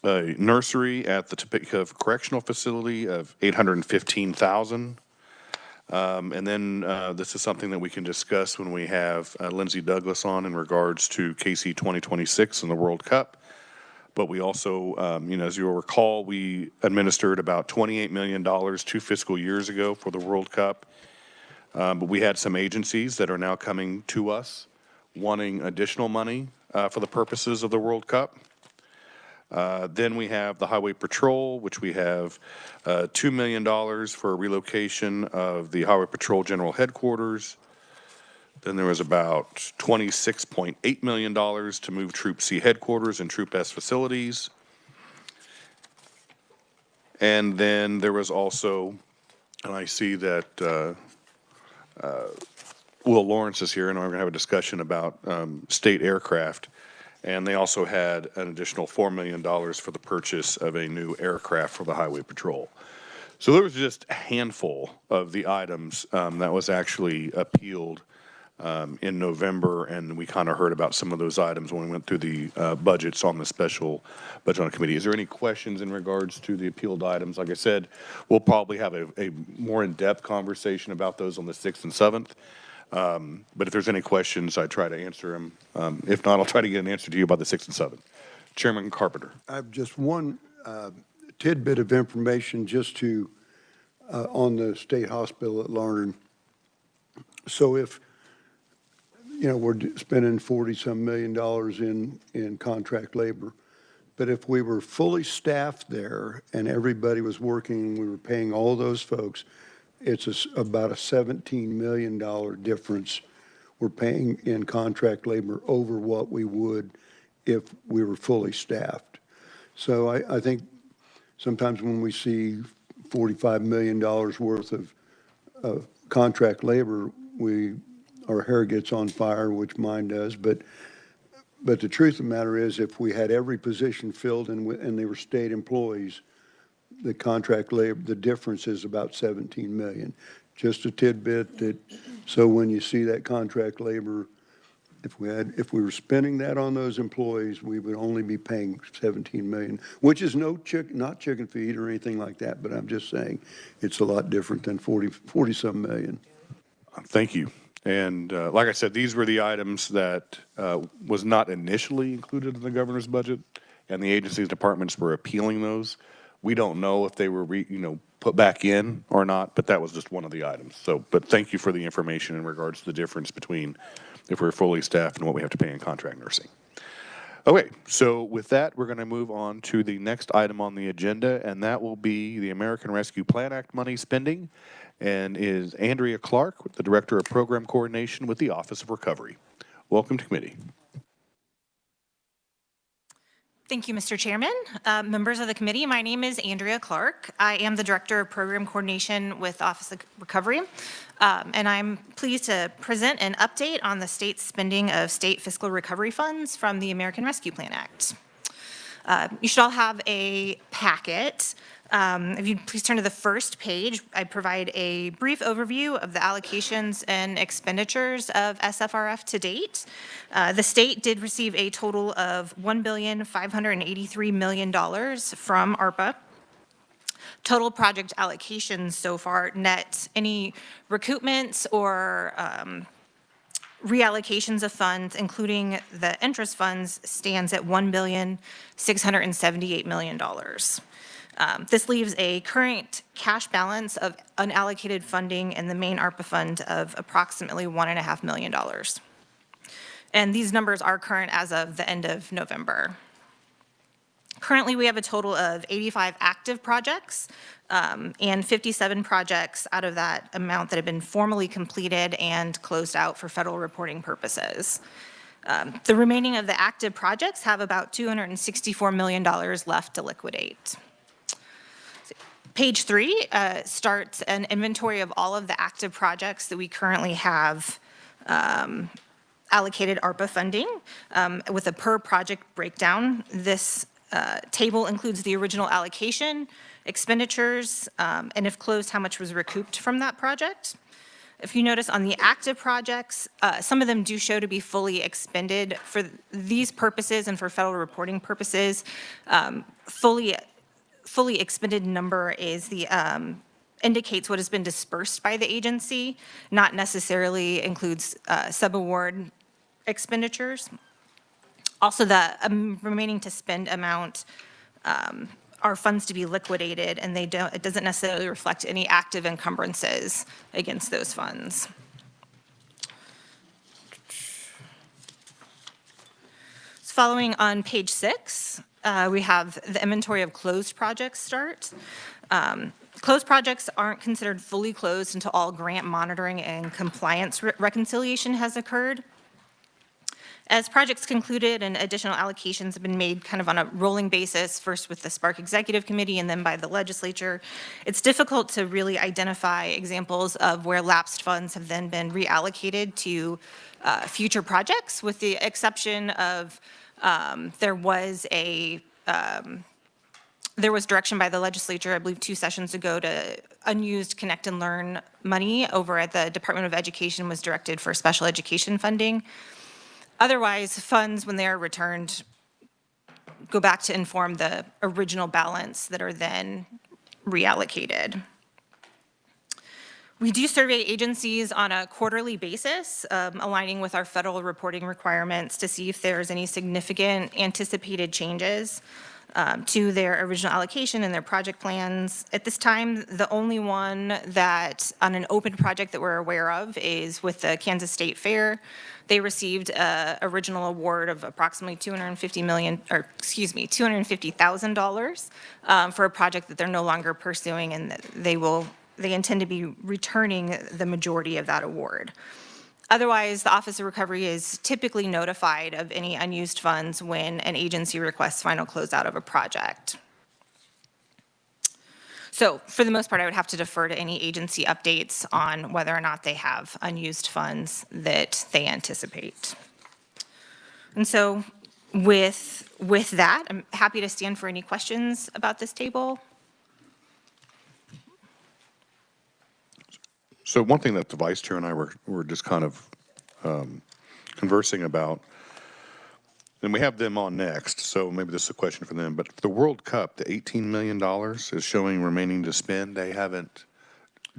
A nursery at the Topeka Correctional Facility of $815,000. And then this is something that we can discuss when we have Lindsay Douglas on in regards to KC 2026 and the World Cup. But we also, as you'll recall, we administered about $28 million 2 fiscal years ago for the World Cup. But we had some agencies that are now coming to us wanting additional money for the purposes of the World Cup. Then we have the Highway Patrol, which we have $2 million for a relocation of the Highway Patrol General Headquarters. Then there was about $26.8 million to move Troop C headquarters and Troop S facilities. And then there was also, and I see that Will Lawrence is here, and we're going to have a discussion about state aircraft. And they also had an additional $4 million for the purchase of a new aircraft for the Highway Patrol. So there was just a handful of the items that was actually appealed in November, and we kind of heard about some of those items when we went through the budgets on the special budget on committee. Is there any questions in regards to the appealed items? Like I said, we'll probably have a more in-depth conversation about those on the 6th and 7th. But if there's any questions, I try to answer them. If not, I'll try to get an answer to you about the 6th and 7th. Chairman Carpenter. I have just one tidbit of information just to, on the state hospital at Larned. So if, we're spending 40-some million dollars in contract labor, but if we were fully staffed there and everybody was working, we were paying all those folks, it's about a $17 million difference we're paying in contract labor over what we would if we were fully staffed. So I think sometimes when we see $45 million worth of contract labor, our hair gets on fire, which mine does. But the truth of the matter is, if we had every position filled and they were state employees, the contract labor, the difference is about 17 million. Just a tidbit so when you see that contract labor, if we were spending that on those employees, we would only be paying 17 million, which is not chicken feed or anything like that, but I'm just saying it's a lot different than 40-some million. Thank you. And like I said, these were the items that was not initially included in the governor's budget, and the agencies, departments were appealing those. We don't know if they were, put back in or not, but that was just one of the items. So, but thank you for the information in regards to the difference between if we're fully staffed and what we have to pay in contract nursing. Okay, so with that, we're going to move on to the next item on the agenda, and that will be the American Rescue Plan Act money spending, and is Andrea Clark, the Director of Program Coordination with the Office of Recovery. Welcome to committee. Thank you, Mr. Chairman. Members of the committee, my name is Andrea Clark. I am the Director of Program Coordination with Office of Recovery, and I'm pleased to present an update on the state's spending of state fiscal recovery funds from the American Rescue Plan Act. You should all have a packet. If you'd please turn to the first page, I provide a brief overview of the allocations and expenditures of SFRF to date. The state did receive a total of $1,583 million from ARPA. Total project allocations so far, net any recoupments or reallocations of funds, including the interest funds, stands at $1,678 million. This leaves a current cash balance of unallocated funding in the main ARPA fund of approximately $1.5 million. And these numbers are current as of the end of November. Currently, we have a total of 85 active projects and 57 projects out of that amount that have been formally completed and closed out for federal reporting purposes. The remaining of the active projects have about $264 million left to liquidate. Page 3 starts an inventory of all of the active projects that we currently have allocated ARPA funding with a per project breakdown. This table includes the original allocation, expenditures, and if closed, how much was recouped from that project. If you notice on the active projects, some of them do show to be fully expended. For these purposes and for federal reporting purposes, fully expended number is the indicates what has been dispersed by the agency, not necessarily includes subaward expenditures. Also, the remaining to spend amount are funds to be liquidated, and it doesn't necessarily reflect any active encumbrances against those funds. So following on page 6, we have the inventory of closed projects start. Closed projects aren't considered fully closed until all grant monitoring and compliance reconciliation has occurred. As projects concluded and additional allocations have been made kind of on a rolling basis, first with the Spark Executive Committee and then by the Legislature, it's difficult to really identify examples of where lapsed funds have then been reallocated to future projects, with the exception of there was direction by the Legislature, I believe 2 sessions ago, to unused Connect and Learn money over at the Department of Education was directed for special education funding. Otherwise, funds, when they are returned, go back to inform the original balance that are then reallocated. We do survey agencies on a quarterly basis, aligning with our federal reporting requirements to see if there's any significant anticipated changes to their original allocation and their project plans. At this time, the only one that on an open project that we're aware of is with the Kansas State Fair. They received an original award of approximately $250,000 for a project that they're no longer pursuing, and they intend to be returning the majority of that award. Otherwise, the Office of Recovery is typically notified of any unused funds when an agency requests final closeout of a project. So for the most part, I would have to defer to any agency updates on whether or not they have unused funds that they anticipate. And so with that, I'm happy to stand for any questions about this table. So one thing that the vice chair and I were just kind of conversing about, and we have them on next, so maybe this is a question for them, but the World Cup, the $18 million is showing remaining to spend. They haven't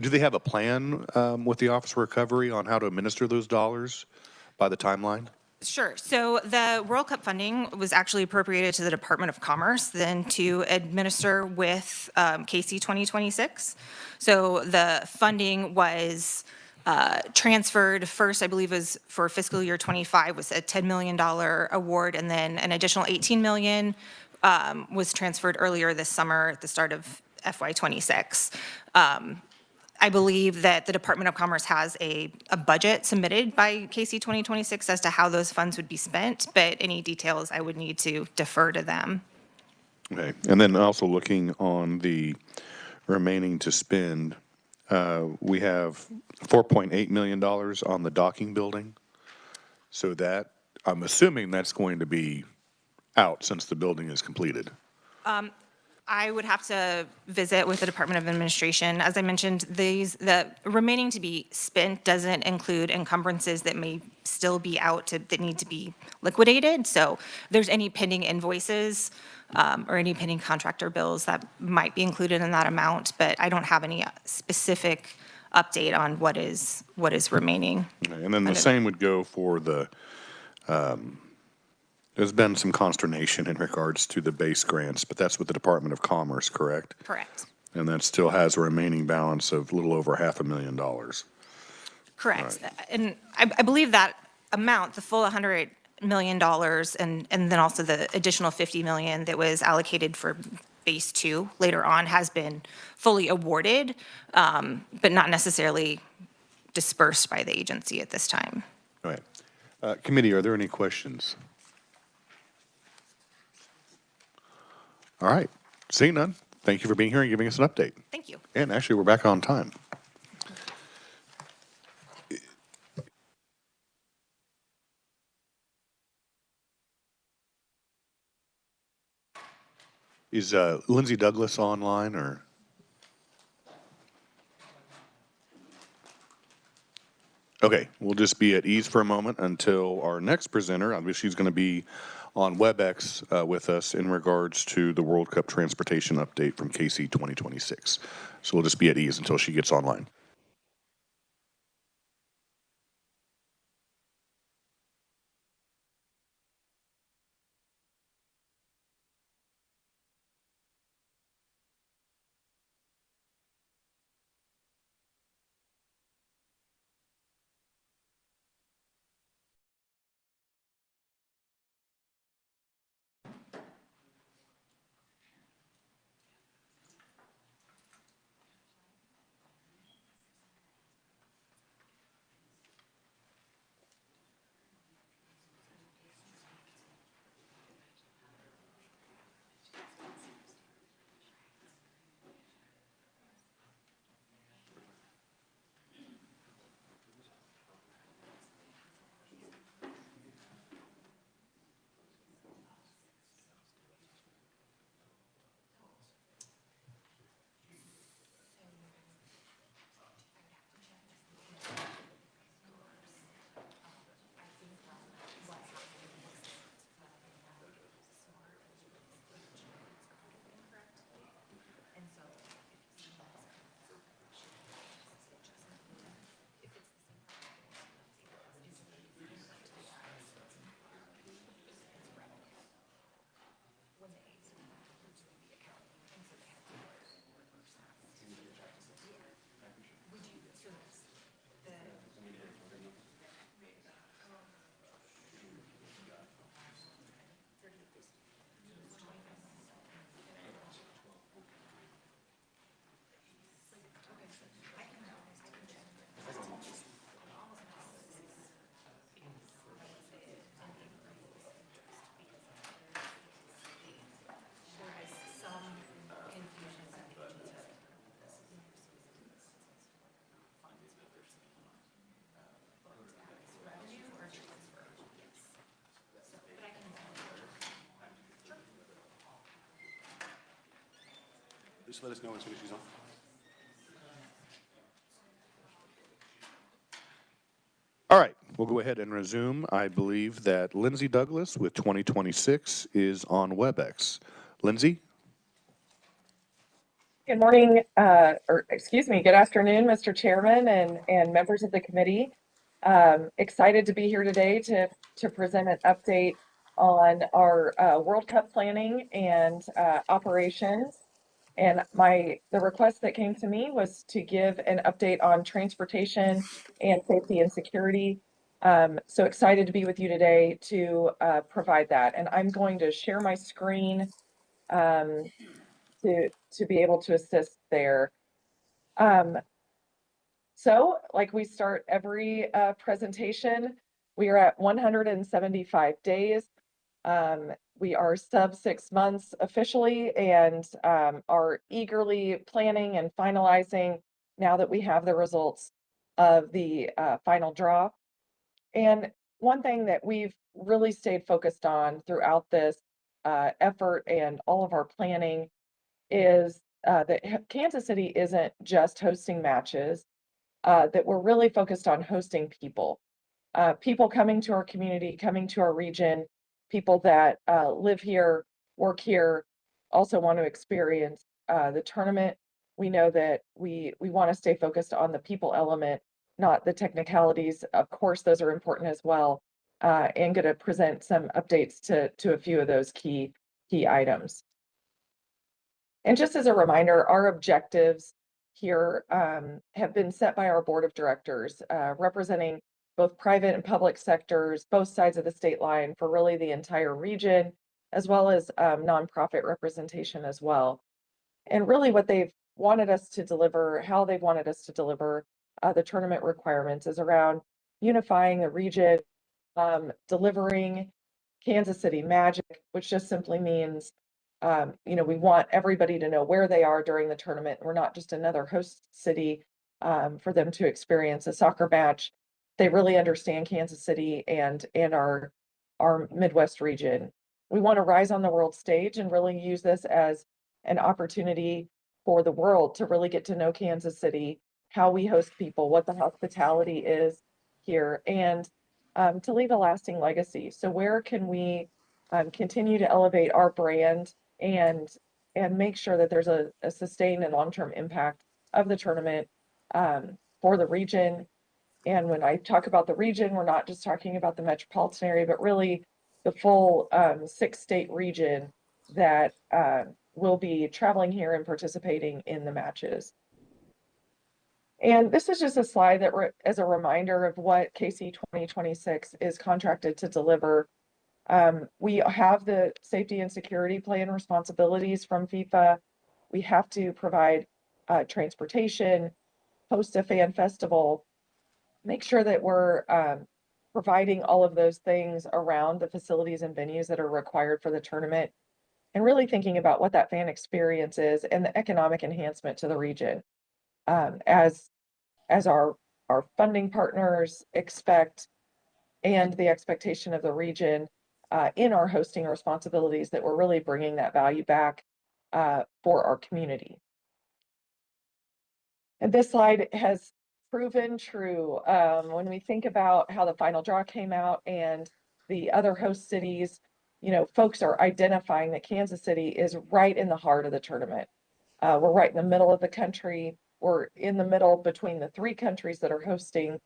do they have a plan with the Office of Recovery on how to administer those dollars by the timeline? Sure. So the World Cup funding was actually appropriated to the Department of Commerce then to administer with KC 2026. So the funding was transferred first, I believe, was for fiscal year 25 was a $10 million award, and then an additional 18 million was transferred earlier this summer at the start of FY 26. I believe that the Department of Commerce has a budget submitted by KC 2026 as to how those funds would be spent, but any details I would need to defer to them. Okay, and then also looking on the remaining to spend, we have $4.8 million on the docking building. So that, I'm assuming that's going to be out since the building is completed. I would have to visit with the Department of Administration. As I mentioned, the remaining to be spent doesn't include encumbrances that may still be out that need to be liquidated. So if there's any pending invoices or any pending contractor bills that might be included in that amount, but I don't have any specific update on what is remaining. Okay, and then the same would go for the, there's been some consternation in regards to the base grants, but that's with the Department of Commerce, correct? Correct. And that still has a remaining balance of a little over $500,000. Correct. And I believe that amount, the full $100 million, and then also the additional 50 million that was allocated for phase 2 later on has been fully awarded, but not necessarily dispersed by the agency at this time. All right. Committee, are there any questions? All right. Seeing none, thank you for being here and giving us an update. Thank you. And actually, we're back on time. Is Lindsay Douglas online or? Okay, we'll just be at ease for a moment until our next presenter, I believe she's going to be on WebEx with us in regards to the World Cup transportation update from KC 2026. So we'll just be at ease until she gets online. Just let us know as soon as she's on. All right, we'll go ahead and resume. I believe that Lindsay Douglas with 2026 is on WebEx. Lindsay? Good morning, or excuse me, good afternoon, Mr. Chairman and members of the committee. Excited to be here today to present an update on our World Cup planning and operations. And the request that came to me was to give an update on transportation and safety and security. So excited to be with you today to provide that. And I'm going to share my screen to be able to assist there. So like we start every presentation, we are at 175 days. We are sub 6 months officially and are eagerly planning and finalizing now that we have the results of the final draw. And one thing that we've really stayed focused on throughout this effort and all of our planning is that Kansas City isn't just hosting matches, that we're really focused on hosting people. People coming to our community, coming to our region, people that live here, work here, also want to experience the tournament. We know that we want to stay focused on the people element, not the technicalities. Of course, those are important as well. And going to present some updates to a few of those key items. And just as a reminder, our objectives here have been set by our board of directors, representing both private and public sectors, both sides of the state line for really the entire region, as well as nonprofit representation as well. And really what they've wanted us to deliver, how they've wanted us to deliver the tournament requirements is around unifying the region, delivering Kansas City magic, which just simply means we want everybody to know where they are during the tournament. We're not just another host city for them to experience a soccer match. They really understand Kansas City and our Midwest region. We want to rise on the world stage and really use this as an opportunity for the world to really get to know Kansas City, how we host people, what the hospitality is here, and to leave a lasting legacy. So where can we continue to elevate our brand and make sure that there's a sustained and long-term impact of the tournament for the region. And when I talk about the region, we're not just talking about the metropolitan area, but really the full 6-state region that will be traveling here and participating in the matches. And this is just a slide that as a reminder of what KC 2026 is contracted to deliver. We have the safety and security plan responsibilities from FIFA. We have to provide transportation, host a fan festival, make sure that we're providing all of those things around the facilities and venues that are required for the tournament, and really thinking about what that fan experience is and the economic enhancement to the region. As our funding partners expect, and the expectation of the region in our hosting responsibilities, that we're really bringing that value back for our community. And this slide has proven true when we think about how the final draw came out and the other host cities. Folks are identifying that Kansas City is right in the heart of the tournament. We're right in the middle of the country. We're in the middle between the 3 countries that are hosting,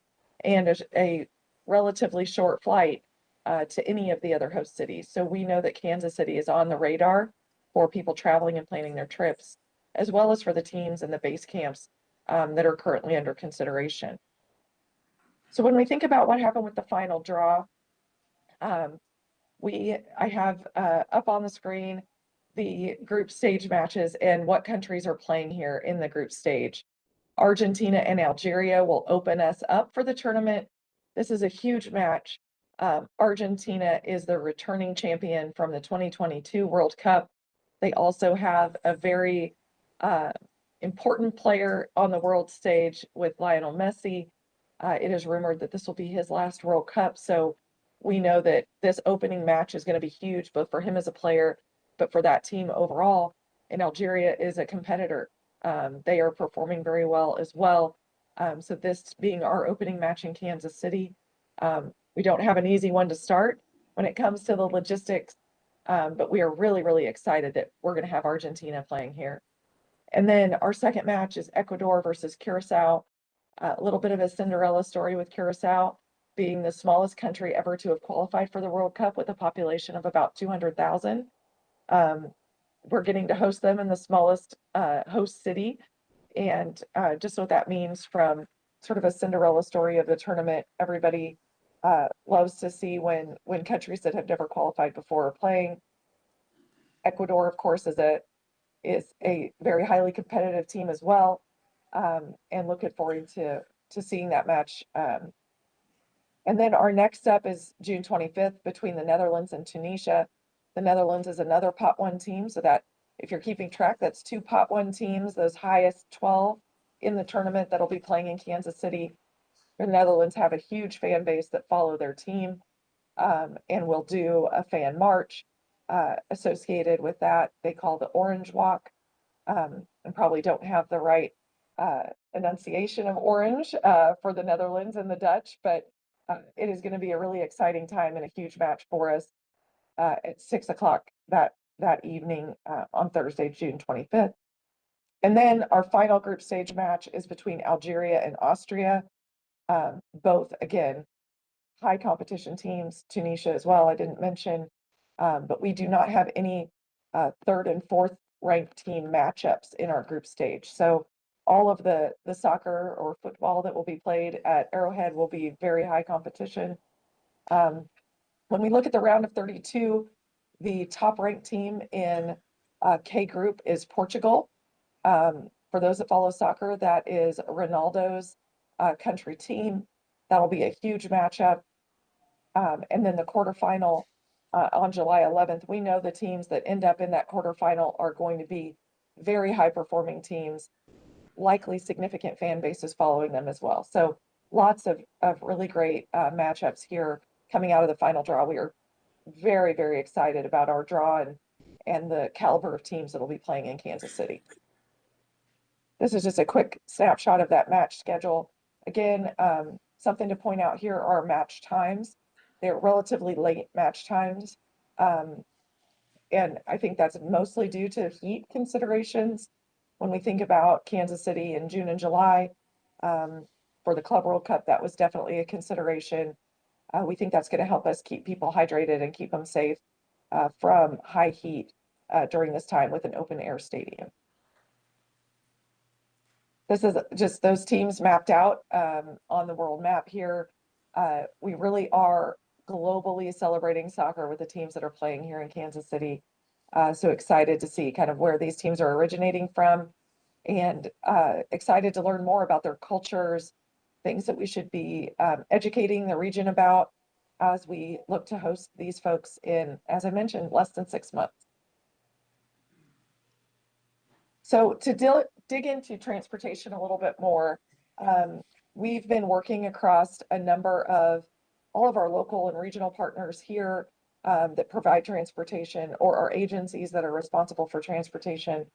and a relatively short flight to any of the other host cities. So we know that Kansas City is on the radar for people traveling and planning their trips, as well as for the teams and the base camps that are currently under consideration. So when we think about what happened with the final draw, I have up on the screen the group stage matches and what countries are playing here in the group stage. Argentina and Algeria will open us up for the tournament. This is a huge match. Argentina is the returning champion from the 2022 World Cup. They also have a very important player on the world stage with Lionel Messi. It is rumored that this will be his last World Cup. So we know that this opening match is going to be huge, both for him as a player, but for that team overall. And Algeria is a competitor. They are performing very well as well. So this being our opening match in Kansas City, we don't have an easy one to start when it comes to the logistics, but we are really, really excited that we're going to have Argentina playing here. And then our second match is Ecuador versus Curacao. A little bit of a Cinderella story with Curacao being the smallest country ever to have qualified for the World Cup with a population of about 200,000. We're getting to host them in the smallest host city. And just what that means from sort of a Cinderella story of the tournament, everybody loves to see when countries that have never qualified before are playing. Ecuador, of course, is a very highly competitive team as well, and looking forward to seeing that match. And then our next up is June 25th between the Netherlands and Tunisia. The Netherlands is another Pot 1 team, so that if you're keeping track, that's two Pot 1 teams, those highest 12 in the tournament that'll be playing in Kansas City. The Netherlands have a huge fan base that follow their team, and will do a fan march associated with that. They call the Orange Walk, and probably don't have the right enunciation of orange for the Netherlands and the Dutch, but it is going to be a really exciting time and a huge match for us at 6 o'clock that evening on Thursday, June 25th. And then our final group stage match is between Algeria and Austria. Both, again, high competition teams, Tunisia as well, I didn't mention, but we do not have any third and fourth ranked team matchups in our group stage. So all of the soccer or football that will be played at Arrowhead will be very high competition. When we look at the round of 32, the top ranked team in K group is Portugal. For those that follow soccer, that is Ronaldo's country team. That'll be a huge matchup. And then the quarterfinal on July 11th, we know the teams that end up in that quarterfinal are going to be very high performing teams, likely significant fan bases following them as well. So lots of really great matchups here coming out of the final draw. We are very, very excited about our draw and the caliber of teams that will be playing in Kansas City. This is just a quick snapshot of that match schedule. Again, something to point out here are match times. They're relatively late match times. And I think that's mostly due to heat considerations. When we think about Kansas City in June and July for the Club World Cup, that was definitely a consideration. We think that's going to help us keep people hydrated and keep them safe from high heat during this time with an open air stadium. This is just those teams mapped out on the world map here. We really are globally celebrating soccer with the teams that are playing here in Kansas City. So excited to see kind of where these teams are originating from, and excited to learn more about their cultures, things that we should be educating the region about as we look to host these folks in, as I mentioned, less than 6 months. So to dig into transportation a little bit more, we've been working across a number of all of our local and regional partners here that provide transportation, or our agencies that are responsible for transportation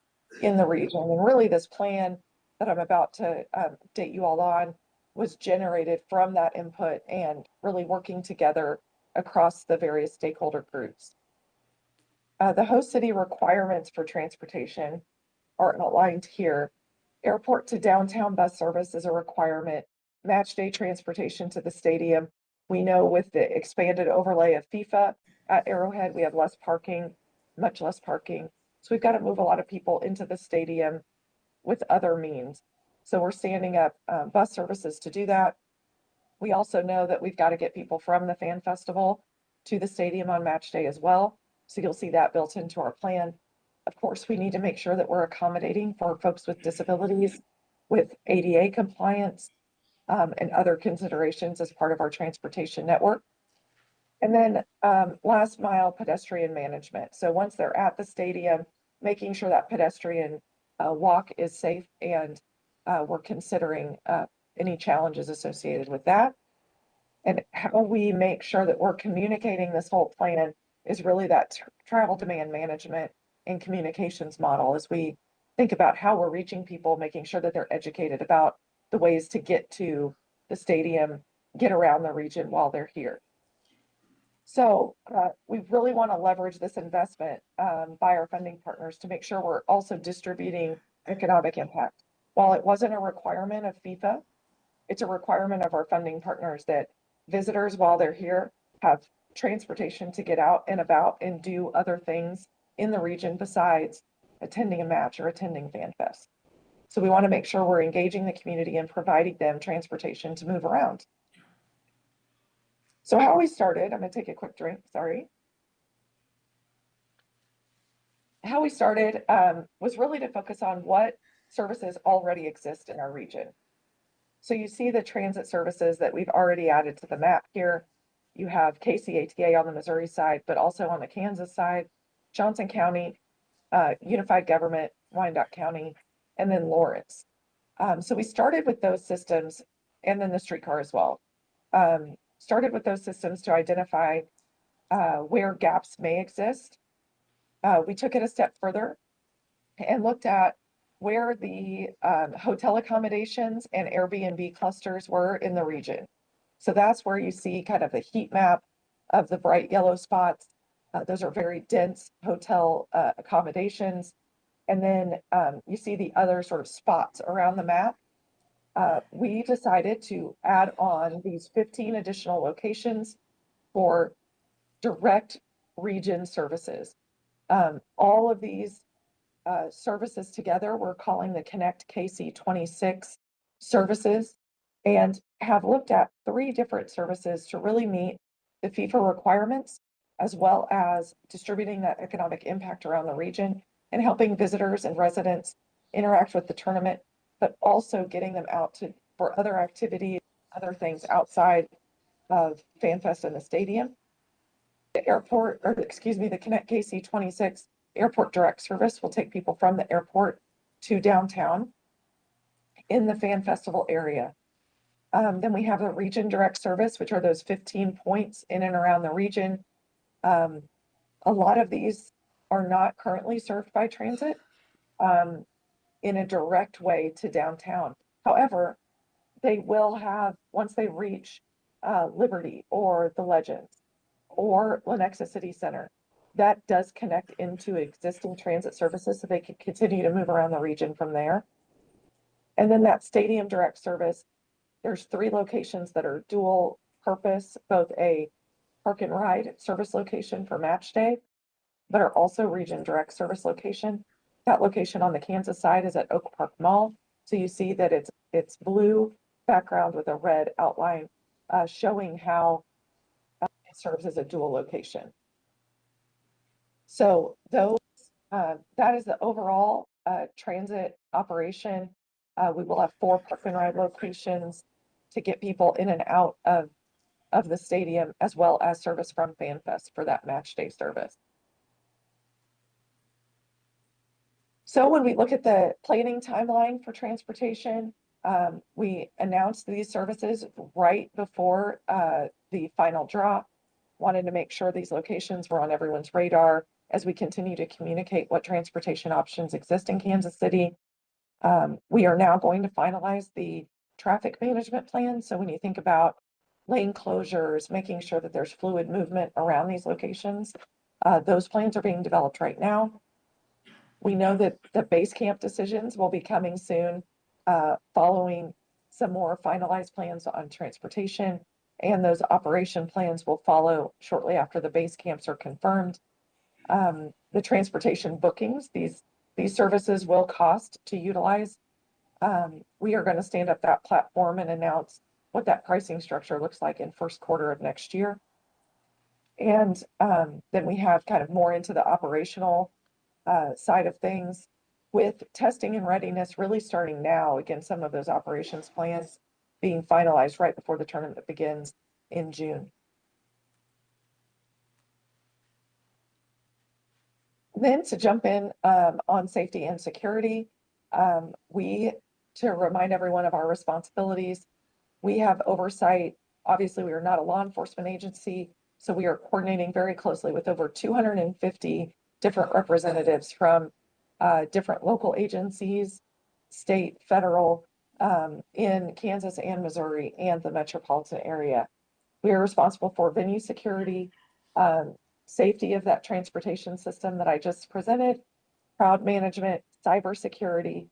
in the region. And really this plan that I'm about to update you all on was generated from that input and really working together across the various stakeholder groups. The host city requirements for transportation are outlined here. Airport to downtown bus service is a requirement. Match day transportation to the stadium. We know with the expanded overlay of FIFA at Arrowhead, we have less parking, much less parking. So we've got to move a lot of people into the stadium with other means. So we're standing up bus services to do that. We also know that we've got to get people from the fan festival to the stadium on match day as well. So you'll see that built into our plan. Of course, we need to make sure that we're accommodating for folks with disabilities, with ADA compliance, and other considerations as part of our transportation network. And then last mile pedestrian management. So once they're at the stadium, making sure that pedestrian walk is safe, and we're considering any challenges associated with that. And how we make sure that we're communicating this whole plan is really that travel demand management and communications model, as we think about how we're reaching people, making sure that they're educated about the ways to get to the stadium, get around the region while they're here. So we really want to leverage this investment by our funding partners to make sure we're also distributing economic impact. While it wasn't a requirement of FIFA, it's a requirement of our funding partners that visitors, while they're here, have transportation to get out and about and do other things in the region besides attending a match or attending FanFest. So we want to make sure we're engaging the community and providing them transportation to move around. So how we started, I'm going to take a quick drink, sorry. How we started was really to focus on what services already exist in our region. So you see the transit services that we've already added to the map here. You have KCATA on the Missouri side, but also on the Kansas side, Johnson County, Unified Government, Wyandotte County, and then Lawrence. So we started with those systems and then the streetcar as well. Started with those systems to identify where gaps may exist. We took it a step further and looked at where the hotel accommodations and Airbnb clusters were in the region. So that's where you see kind of the heat map of the bright yellow spots. Those are very dense hotel accommodations. And then you see the other sort of spots around the map. We decided to add on these 15 additional locations for direct region services. All of these services together, we're calling the Connect KC 26 services, and have looked at 3 different services to really meet the FIFA requirements, as well as distributing that economic impact around the region and helping visitors and residents interact with the tournament, but also getting them out for other activities, other things outside of FanFest and the stadium. The airport, or excuse me, the Connect KC 26 airport direct service will take people from the airport to downtown in the Fan Festival area. Then we have a region direct service, which are those 15 points in and around the region. A lot of these are not currently served by transit in a direct way to downtown. However, they will have, once they reach Liberty or the Legends or Lenexa City Center, that does connect into existing transit services so they can continue to move around the region from there. And then that stadium direct service, there's 3 locations that are dual purpose, both a park and ride service location for match day, but are also region direct service location. That location on the Kansas side is at Oak Park Mall. So you see that it's blue background with a red outline showing how it serves as a dual location. So those that is the overall transit operation. We will have 4 park and ride locations to get people in and out of the stadium, as well as service from FanFest for that match day service. So when we look at the planning timeline for transportation, we announced these services right before the final draw. Wanted to make sure these locations were on everyone's radar as we continue to communicate what transportation options exist in Kansas City. We are now going to finalize the traffic management plan. So when you think about lane closures, making sure that there's fluid movement around these locations, those plans are being developed right now. We know that the base camp decisions will be coming soon, following some more finalized plans on transportation, and those operation plans will follow shortly after the base camps are confirmed. The transportation bookings, these services will cost to utilize. We are going to stand up that platform and announce what that pricing structure looks like in first quarter of next year. And then we have kind of more into the operational side of things, with testing and readiness really starting now. Again, some of those operations plans being finalized right before the tournament begins in June. Then to jump in on safety and security, to remind everyone of our responsibilities, we have oversight. Obviously, we are not a law enforcement agency, so we are coordinating very closely with over 250 different representatives from different local agencies, state, federal, in Kansas and Missouri and the metropolitan area. We are responsible for venue security, safety of that transportation system that I just presented, crowd management, cybersecurity,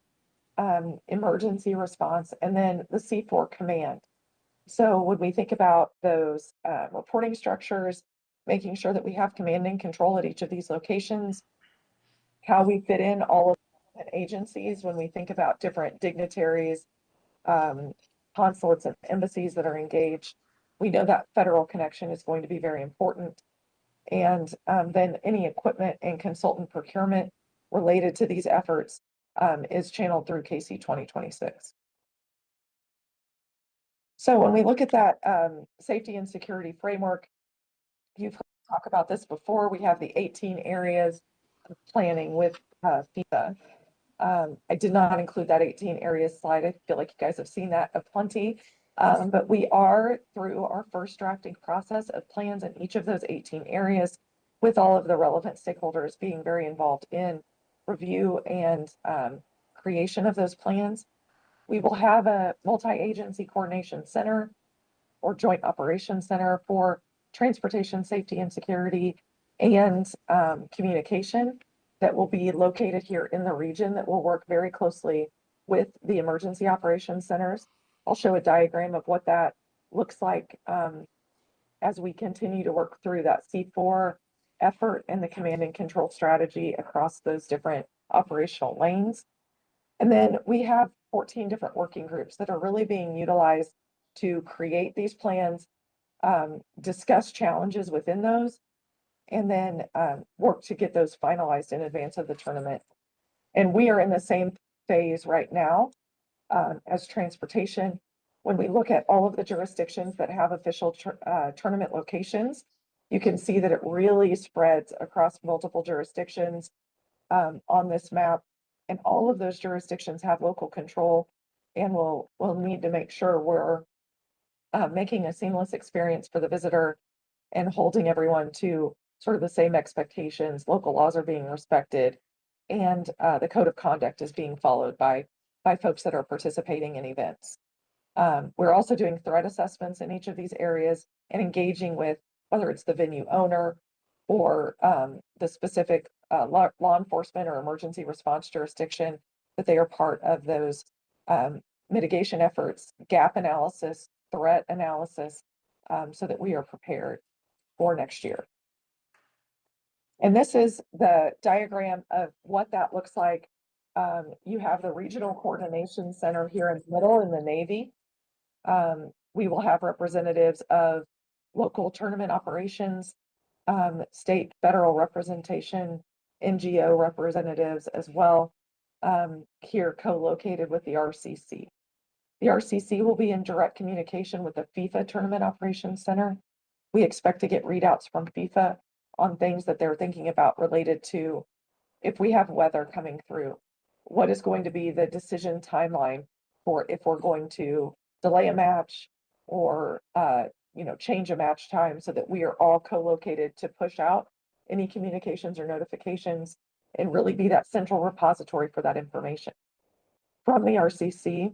emergency response, and then the C4 command. So when we think about those reporting structures, making sure that we have command and control at each of these locations, how we fit in all of the agencies when we think about different dignitaries, consulates and embassies that are engaged, we know that federal connection is going to be very important. And then any equipment and consultant procurement related to these efforts is channeled through KC 2026. So when we look at that safety and security framework, you've heard me talk about this before. We have the 18 areas of planning with FIFA. I did not include that 18 areas slide. I feel like you guys have seen that aplenty. But we are through our first drafting process of plans in each of those 18 areas, with all of the relevant stakeholders being very involved in review and creation of those plans. We will have a multi-agency coordination center or joint operations center for transportation safety and security and communication that will be located here in the region that will work very closely with the emergency operations centers. I'll show a diagram of what that looks like as we continue to work through that C4 effort and the command and control strategy across those different operational lanes. And then we have 14 different working groups that are really being utilized to create these plans, discuss challenges within those, and then work to get those finalized in advance of the tournament. And we are in the same phase right now as transportation. When we look at all of the jurisdictions that have official tournament locations, you can see that it really spreads across multiple jurisdictions on this map. And all of those jurisdictions have local control, and we'll need to make sure we're making a seamless experience for the visitor and holding everyone to sort of the same expectations. Local laws are being respected, and the code of conduct is being followed by folks that are participating in events. We're also doing threat assessments in each of these areas and engaging with whether it's the venue owner or the specific law enforcement or emergency response jurisdiction, that they are part of those mitigation efforts, gap analysis, threat analysis, so that we are prepared for next year. And this is the diagram of what that looks like. You have the Regional Coordination Center here in the middle in the navy. We will have representatives of local tournament operations, state, federal representation, NGO representatives as well, here co-located with the RCC. The RCC will be in direct communication with the FIFA Tournament Operations Center. We expect to get readouts from FIFA on things that they're thinking about related to if we have weather coming through, what is going to be the decision timeline for if we're going to delay a match or change a match time, so that we are all co-located to push out any communications or notifications and really be that central repository for that information. From the RCC,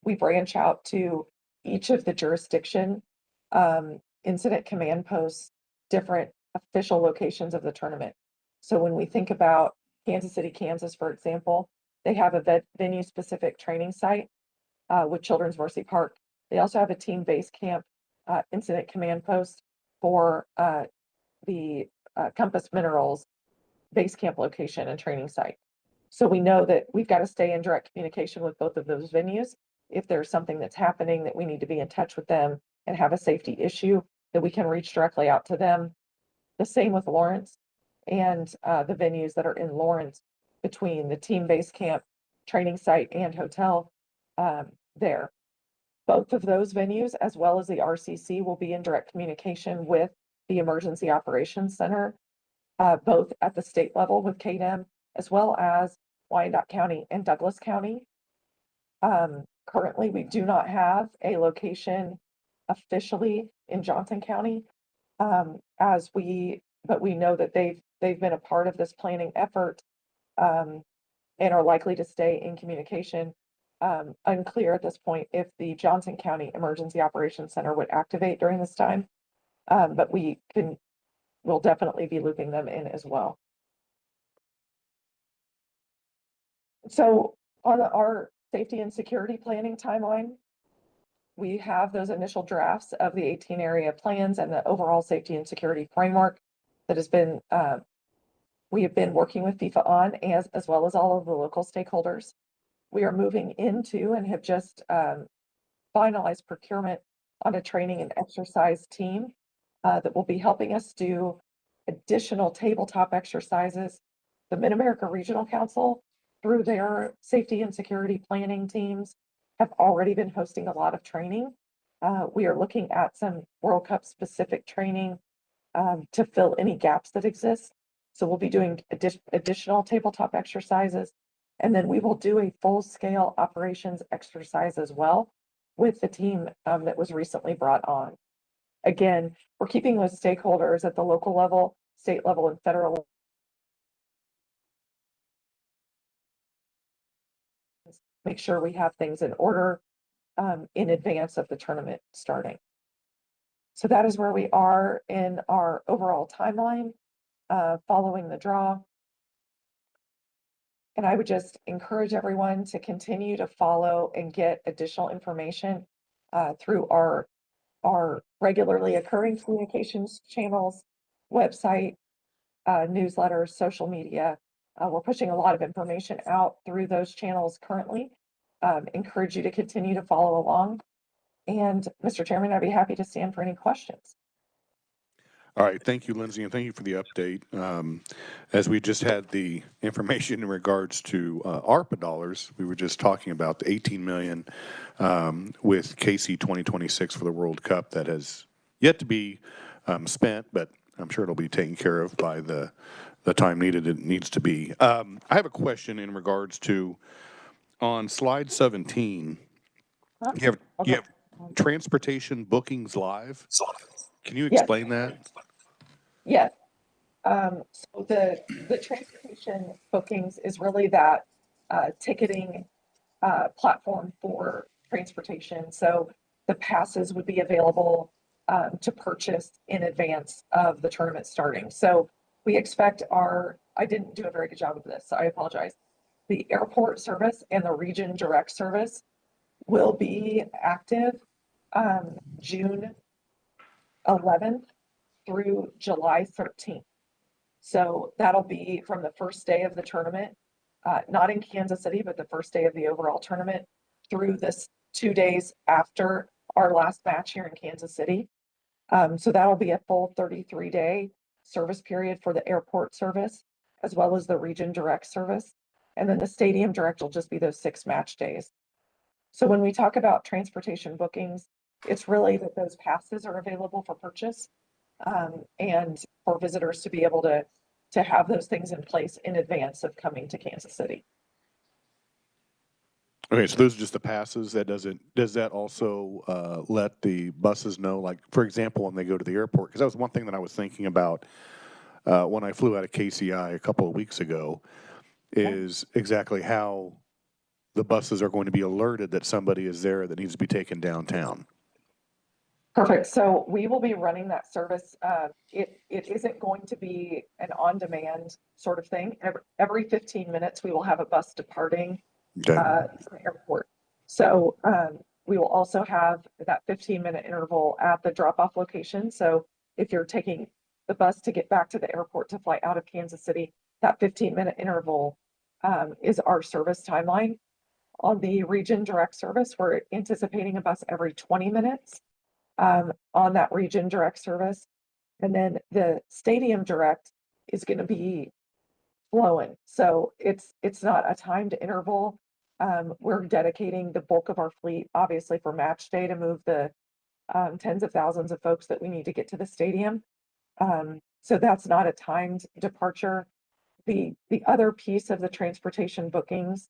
we branch out to each of the jurisdiction incident command posts, different official locations of the tournament. So when we think about Kansas City, Kansas, for example, they have a venue-specific training site with Children's Mercy Park. They also have a team base camp incident command post for the Compass Minerals base camp location and training site. So we know that we've got to stay in direct communication with both of those venues. If there's something that's happening, that we need to be in touch with them and have a safety issue, that we can reach directly out to them. The same with Lawrence and the venues that are in Lawrence, between the team base camp, training site, and hotel there. Both of those venues, as well as the RCC, will be in direct communication with the Emergency Operations Center, both at the state level with KDEM, as well as Wyandotte County and Douglas County. Currently, we do not have a location officially in Johnson County, but we know that they've been a part of this planning effort and are likely to stay in communication. Unclear at this point if the Johnson County Emergency Operations Center would activate during this time, but we'll definitely be looping them in as well. So On our safety and security planning timeline, we have those initial drafts of the 18 area plans and the overall safety and security framework that has been, we have been working with FIFA on, as well as all of the local stakeholders. We are moving into and have just finalized procurement on a training and exercise team that will be helping us do additional tabletop exercises. The Mid-America Regional Council, through their safety and security planning teams, have already been hosting a lot of training. We are looking at some World Cup specific training to fill any gaps that exist. So we'll be doing additional tabletop exercises, and then we will do a full-scale operations exercise as well with the team that was recently brought on. Again, we're keeping those stakeholders at the local level, state level, and federal. Make sure we have things in order in advance of the tournament starting. So that is where we are in our overall timeline following the draw. And I would just encourage everyone to continue to follow and get additional information through our regularly occurring communications channels, website, newsletters, social media. We're pushing a lot of information out through those channels currently. Encourage you to continue to follow along. And Mr. Chairman, I'd be happy to stand for any questions. All right, thank you, Lindsay, and thank you for the update. As we just had the information in regards to ARPA dollars, we were just talking about the 18 million with KC 2026 for the World Cup that has yet to be spent, but I'm sure it'll be taken care of by the time needed it needs to be. I have a question in regards to on slide 17. You have transportation bookings live. Can you explain that? Yes. So the transportation bookings is really that ticketing platform for transportation. So the passes would be available to purchase in advance of the tournament starting. So we expect I didn't do a very good job of this, so I apologize. The airport service and the region direct service will be active June 11th through July 13th. So that'll be from the first day of the tournament, not in Kansas City, but the first day of the overall tournament through this 2 days after our last match here in Kansas City. So that'll be a full 33-day service period for the airport service, as well as the region direct service. And then the stadium direct will just be those 6 match days. So when we talk about transportation bookings, it's really that those passes are available for purchase and for visitors to be able to have those things in place in advance of coming to Kansas City. Okay, so those are just the passes. Does that also let the buses know, like, for example, when they go to the airport? Because that was one thing that I was thinking about when I flew out of KCI a couple of weeks ago, is exactly how the buses are going to be alerted that somebody is there that needs to be taken downtown. Perfect. So we will be running that service. It isn't going to be an on-demand sort of thing. Every 15 minutes, we will have a bus departing from the airport. So we will also have that 15-minute interval at the drop-off location. So if you're taking the bus to get back to the airport to fly out of Kansas City, that 15-minute interval is our service timeline. On the region direct service, we're anticipating a bus every 20 minutes. On that region direct service. And then the stadium direct is going to be flowing. So it's not a timed interval. We're dedicating the bulk of our fleet, obviously, for match day to move the tens of thousands of folks that we need to get to the stadium. So that's not a timed departure. The other piece of the transportation bookings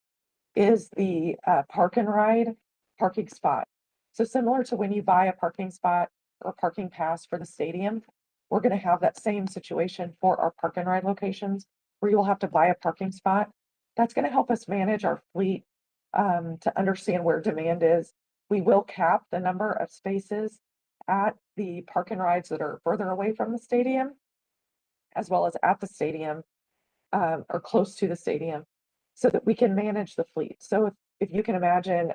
is the park and ride parking spot. So similar to when you buy a parking spot or parking pass for the stadium, we're going to have that same situation for our park and ride locations where you'll have to buy a parking spot. That's going to help us manage our fleet to understand where demand is. We will cap the number of spaces at the park and rides that are further away from the stadium, as well as at the stadium or close to the stadium. so that we can manage the fleet. So if you can imagine,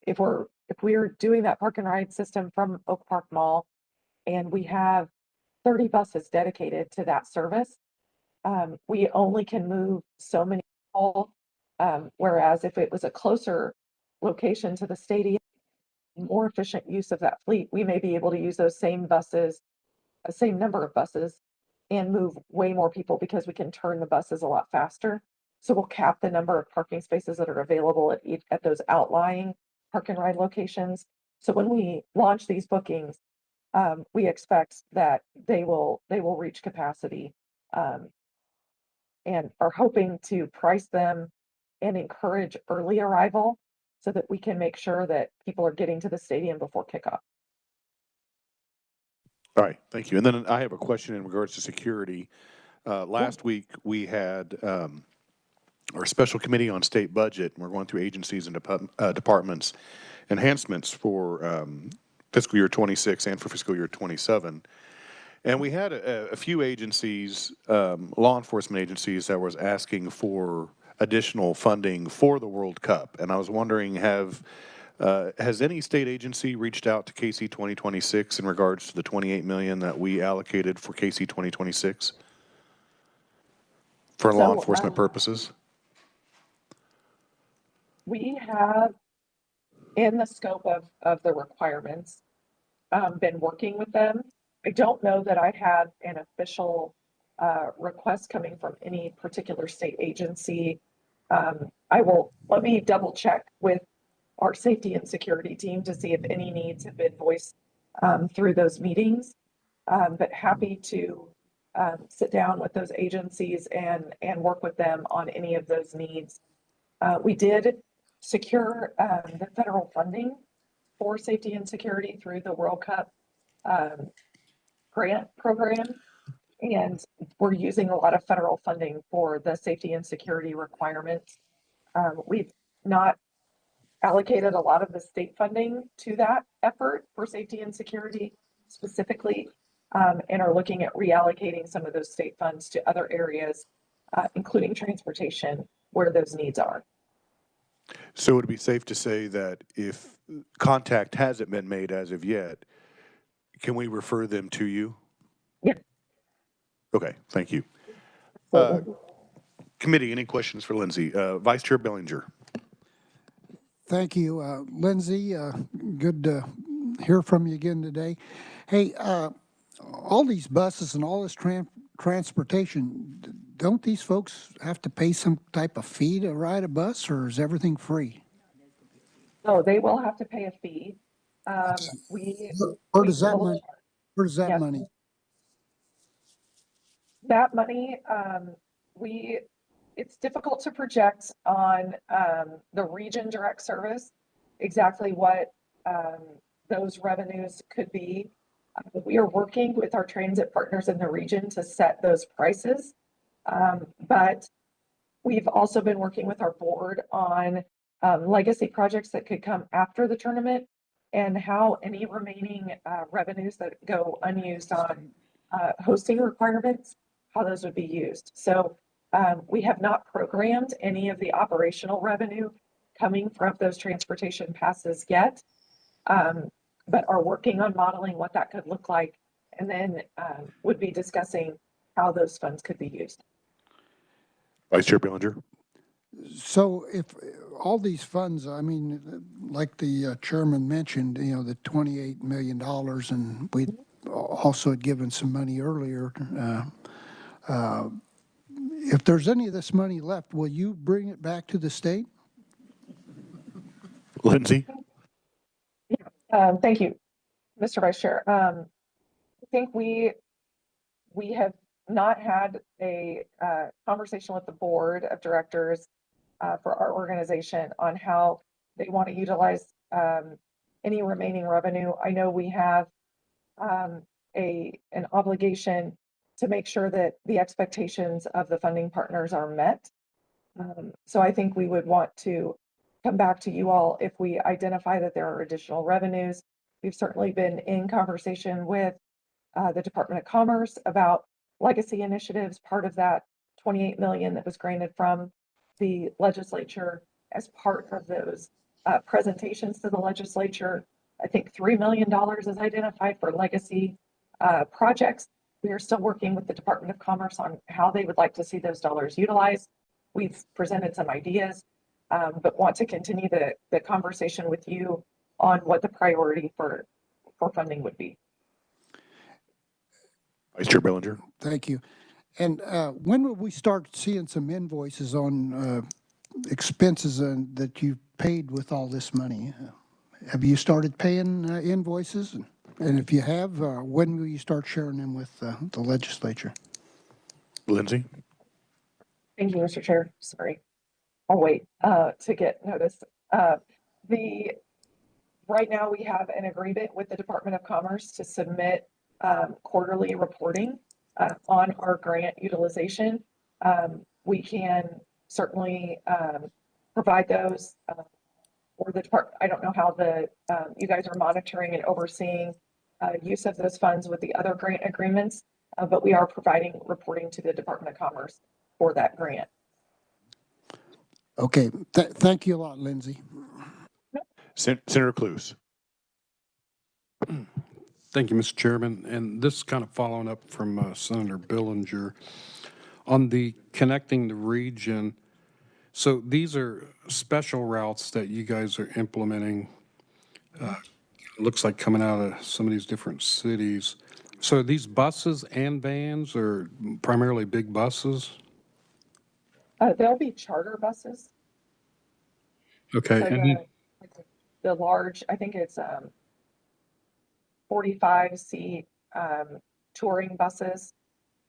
if we're doing that park and ride system from Oak Park Mall and we have 30 buses dedicated to that service, we only can move so many people. Whereas if it was a closer location to the stadium, more efficient use of that fleet, we may be able to use those same buses, the same number of buses, and move way more people because we can turn the buses a lot faster. So we'll cap the number of parking spaces that are available at those outlying park and ride locations. So when we launch these bookings, we expect that they will reach capacity, and are hoping to price them and encourage early arrival so that we can make sure that people are getting to the stadium before kickoff. All right, thank you. And then I have a question in regards to security. Last week, we had our special committee on state budget, and we're going through agencies and departments enhancements for fiscal year 26 and for fiscal year 27. And we had a few agencies, law enforcement agencies, that was asking for additional funding for the World Cup. And I was wondering, has any state agency reached out to KC 2026 in regards to the $28 million that we allocated for KC 2026 for law enforcement purposes? We have, in the scope of the requirements, been working with them. I don't know that I had an official request coming from any particular state agency. Let me double check with our safety and security team to see if any needs have been voiced through those meetings. But happy to sit down with those agencies and work with them on any of those needs. We did secure the federal funding for safety and security through the World Cup grant program. And we're using a lot of federal funding for the safety and security requirements. We've not allocated a lot of the state funding to that effort for safety and security specifically, and are looking at reallocating some of those state funds to other areas, including transportation, where those needs are. So would it be safe to say that if contact hasn't been made as of yet, can we refer them to you? Yeah. Okay, thank you. Committee, any questions for Lindsay? Vice Chair Bellinger. Thank you, Lindsay. Good to hear from you again today. Hey, all these buses and all this transportation, don't these folks have to pay some type of fee to ride a bus, or is everything free? So they will have to pay a fee. Where does that money? Where does that money? That money, it's difficult to project on the region direct service exactly what those revenues could be. We are working with our transit partners in the region to set those prices. But we've also been working with our board on legacy projects that could come after the tournament and how any remaining revenues that go unused on hosting requirements, how those would be used. So we have not programmed any of the operational revenue coming from those transportation passes yet, but are working on modeling what that could look like, and then would be discussing how those funds could be used. Vice Chair Bellinger. So if all these funds, I mean, like the chairman mentioned, you know, the $28 million, and we also had given some money earlier. If there's any of this money left, will you bring it back to the state? Lindsay. Thank you, Mr. Vice Chair. I think we have not had a conversation with the board of directors for our organization on how they want to utilize any remaining revenue. I know we have an obligation to make sure that the expectations of the funding partners are met. So I think we would want to come back to you all if we identify that there are additional revenues. We've certainly been in conversation with the Department of Commerce about legacy initiatives, part of that $28 million that was granted from the legislature as part of those presentations to the legislature. I think $3 million is identified for legacy projects. We are still working with the Department of Commerce on how they would like to see those dollars utilized. We've presented some ideas, but want to continue the conversation with you on what the priority for funding would be. Vice Chair Bellinger. Thank you. And when will we start seeing some invoices on expenses that you paid with all this money? Have you started paying invoices? And if you have, when will you start sharing them with the legislature? Lindsay. Thank you, Mr. Chair. Sorry. I'll wait to get notice. Right now we have an agreement with the Department of Commerce to submit quarterly reporting on our grant utilization. We can certainly provide those or the department. I don't know how you guys are monitoring and overseeing use of those funds with the other grant agreements, but we are providing reporting to the Department of Commerce for that grant. Okay, thank you a lot, Lindsay. Senator Cluse. Thank you, Mr. Chairman. And this is kind of following up from Senator Billinger on the connecting the region. So these are special routes that you guys are implementing. Looks like coming out of some of these different cities. So are these buses and vans, or primarily big buses? There'll be charter buses. Okay. So the large, I think it's 45-seat touring buses.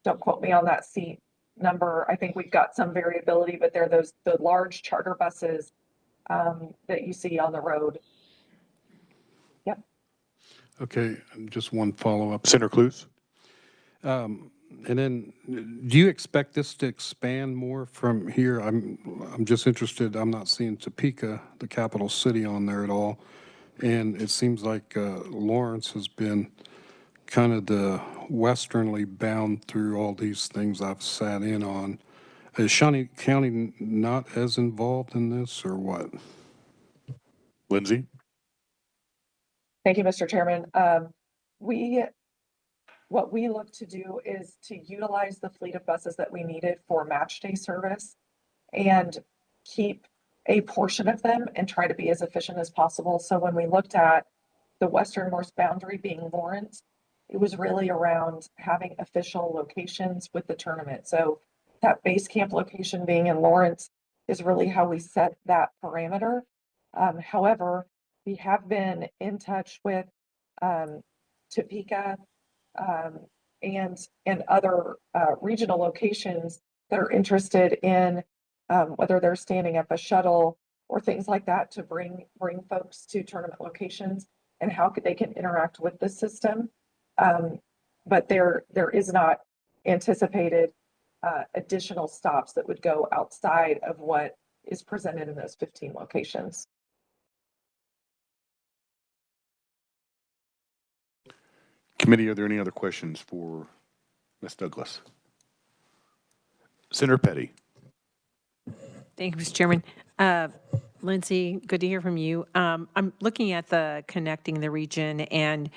Don't quote me on that seat number. I think we've got some variability, but they're the large charter buses that you see on the road. Yep. Okay, just one follow-up. Senator Cluse. And then, do you expect this to expand more from here? I'm just interested. I'm not seeing Topeka, the capital city, on there at all, and it seems like Lawrence has been kind of the westernly bound through all these things I've sat in on. Is Shawnee County not as involved in this, or what? Lindsay. Thank you, Mr. Chairman. What we look to do is to utilize the fleet of buses that we needed for match day service and keep a portion of them and try to be as efficient as possible. So when we looked at the westernmost boundary being Lawrence, it was really around having official locations with the tournament. So that base camp location being in Lawrence is really how we set that parameter. However, we have been in touch with Topeka and other regional locations that are interested in whether they're standing up a shuttle or things like that to bring folks to tournament locations and how they can interact with the system. But there is not anticipated additional stops that would go outside of what is presented in those 15 locations. Committee, are there any other questions for Ms. Douglas? Senator Petty. Thank you, Mr. Chairman. Lindsay, good to hear from you. I'm looking at the connecting the region, and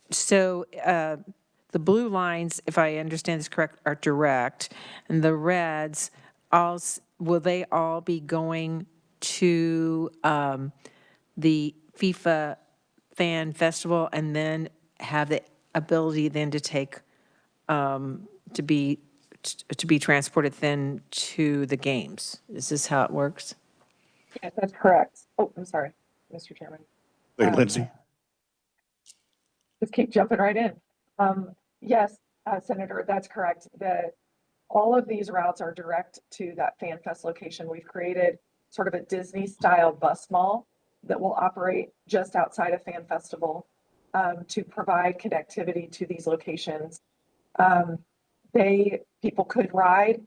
so the blue lines, if I understand this correct, are direct, and the reds, will they all be going to the FIFA Fan Festival and then have the ability then to take to be transported then to the games? Is this how it works? Yes, that's correct. Oh, I'm sorry, Mr. Chairman. Hey, Lindsay. Just keep jumping right in. Yes, Senator, that's correct. All of these routes are direct to that Fan Fest location. We've created sort of a Disney-style bus mall that will operate just outside of Fan Festival to provide connectivity to these locations. People could ride,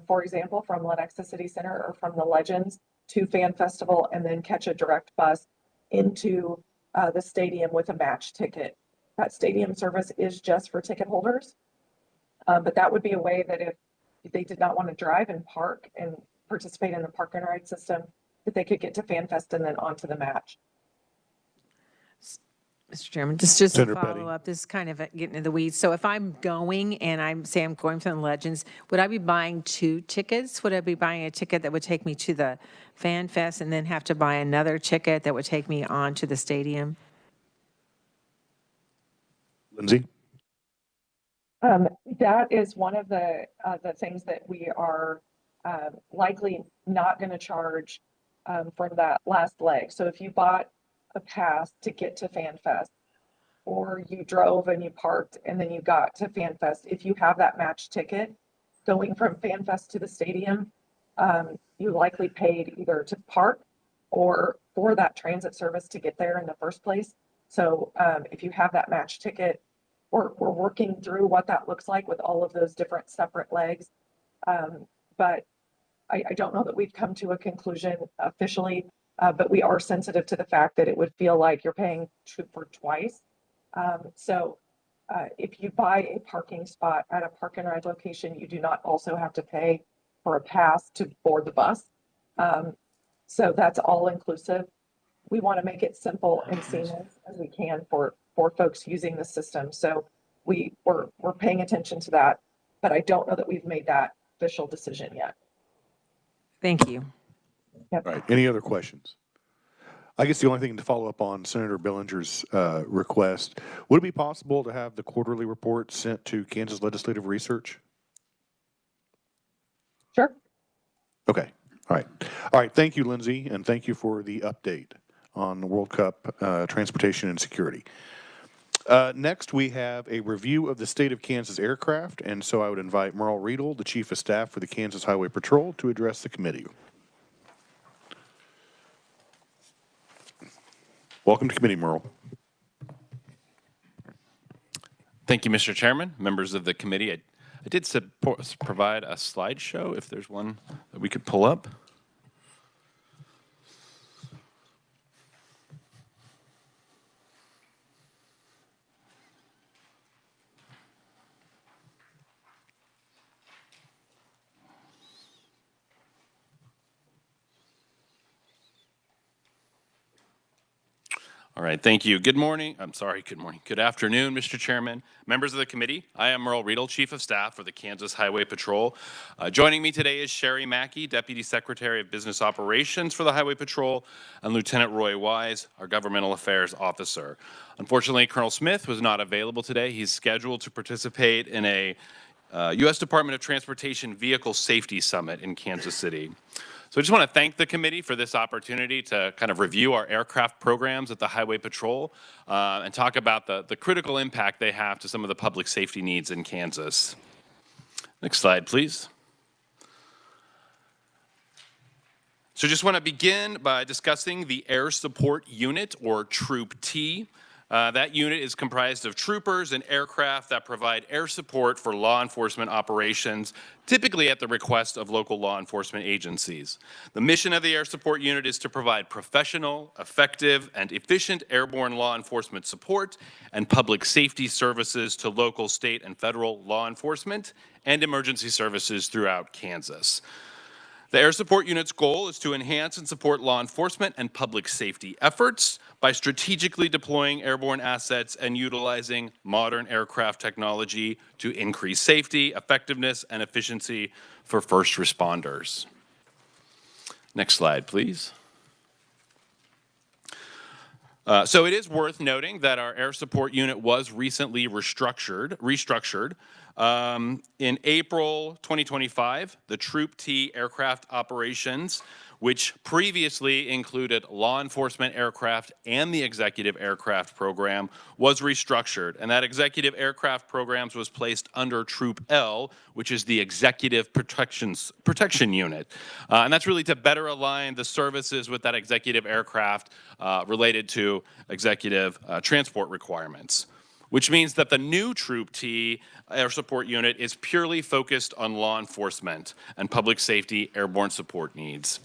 for example, from Lenexa City Center or from the Legends to Fan Festival and then catch a direct bus into the stadium with a match ticket. That stadium service is just for ticket holders, but that would be a way that if they did not want to drive and park and participate in the park and ride system, that they could get to FanFest and then on to the match. Mr. Chairman, just to Senator Petty. follow up, this is kind of getting into the weeds. So if I'm going and I'm going from the Legends, would I be buying 2 tickets? Would I be buying a ticket that would take me to the Fan Fest and then have to buy another ticket that would take me on to the stadium? Lindsay? That is one of the things that we are likely not going to charge from that last leg. So if you bought a pass to get to FanFest, or you drove and you parked and then you got to FanFest, if you have that match ticket going from FanFest to the stadium, you likely paid either to park or for that transit service to get there in the first place. So if you have that match ticket, we're working through what that looks like with all of those different separate legs. But I don't know that we've come to a conclusion officially, but we are sensitive to the fact that it would feel like you're paying for twice. So if you buy a parking spot at a park and ride location, you do not also have to pay for a pass to board the bus. So that's all inclusive. We want to make it simple and seamless as we can for folks using the system. So we're paying attention to that, but I don't know that we've made that official decision yet. Thank you. Yep. All right. Any other questions? I guess the only thing to follow up on Senator Billinger's request, would it be possible to have the quarterly report sent to Kansas Legislative Research? Sure. Okay. All right. All right. Thank you, Lindsay, and thank you for the update on the World Cup transportation and security. Next, we have a review of the state of Kansas aircraft, and so I would invite Merle Riedel, the Chief of Staff for the Kansas Highway Patrol, to address the committee. Welcome to committee, Merle. Thank you, Mr. Chairman, members of the committee. I did provide a slideshow, if there's one that we could pull up. All right, thank you. Good morning. Good morning. Good afternoon, Mr. Chairman, members of the committee. I am Merle Riedel, Chief of Staff for the Kansas Highway Patrol. Joining me today is Sherry Mackey, Deputy Secretary of Business Operations for the Highway Patrol, and Lieutenant Roy Wise, our Governmental Affairs Officer. Unfortunately, Colonel Smith was not available today. He's scheduled to participate in a U.S. Department of Transportation Vehicle Safety Summit in Kansas City. So I just want to thank the committee for this opportunity to kind of review our aircraft programs at the Highway Patrol and talk about the critical impact they have to some of the public safety needs in Kansas. Next slide, please. So just want to begin by discussing the Air Support Unit, or Troop T. That unit is comprised of troopers and aircraft that provide air support for law enforcement operations, typically at the request of local law enforcement agencies. The mission of the Air Support Unit is to provide professional, effective, and efficient airborne law enforcement support and public safety services to local, state, and federal law enforcement and emergency services throughout Kansas. The Air Support Unit's goal is to enhance and support law enforcement and public safety efforts by strategically deploying airborne assets and utilizing modern aircraft technology to increase safety, effectiveness, and efficiency for first responders. Next slide, please. So it is worth noting that our Air Support Unit was recently restructured. In April 2025, the Troop T aircraft operations, which previously included law enforcement aircraft and the executive aircraft program, was restructured. And that executive aircraft programs was placed under Troop L, which is the Executive Protection Unit. And that's really to better align the services with that executive aircraft related to executive transport requirements, which means that the new Troop T Air Support Unit is purely focused on law enforcement and public safety airborne support needs.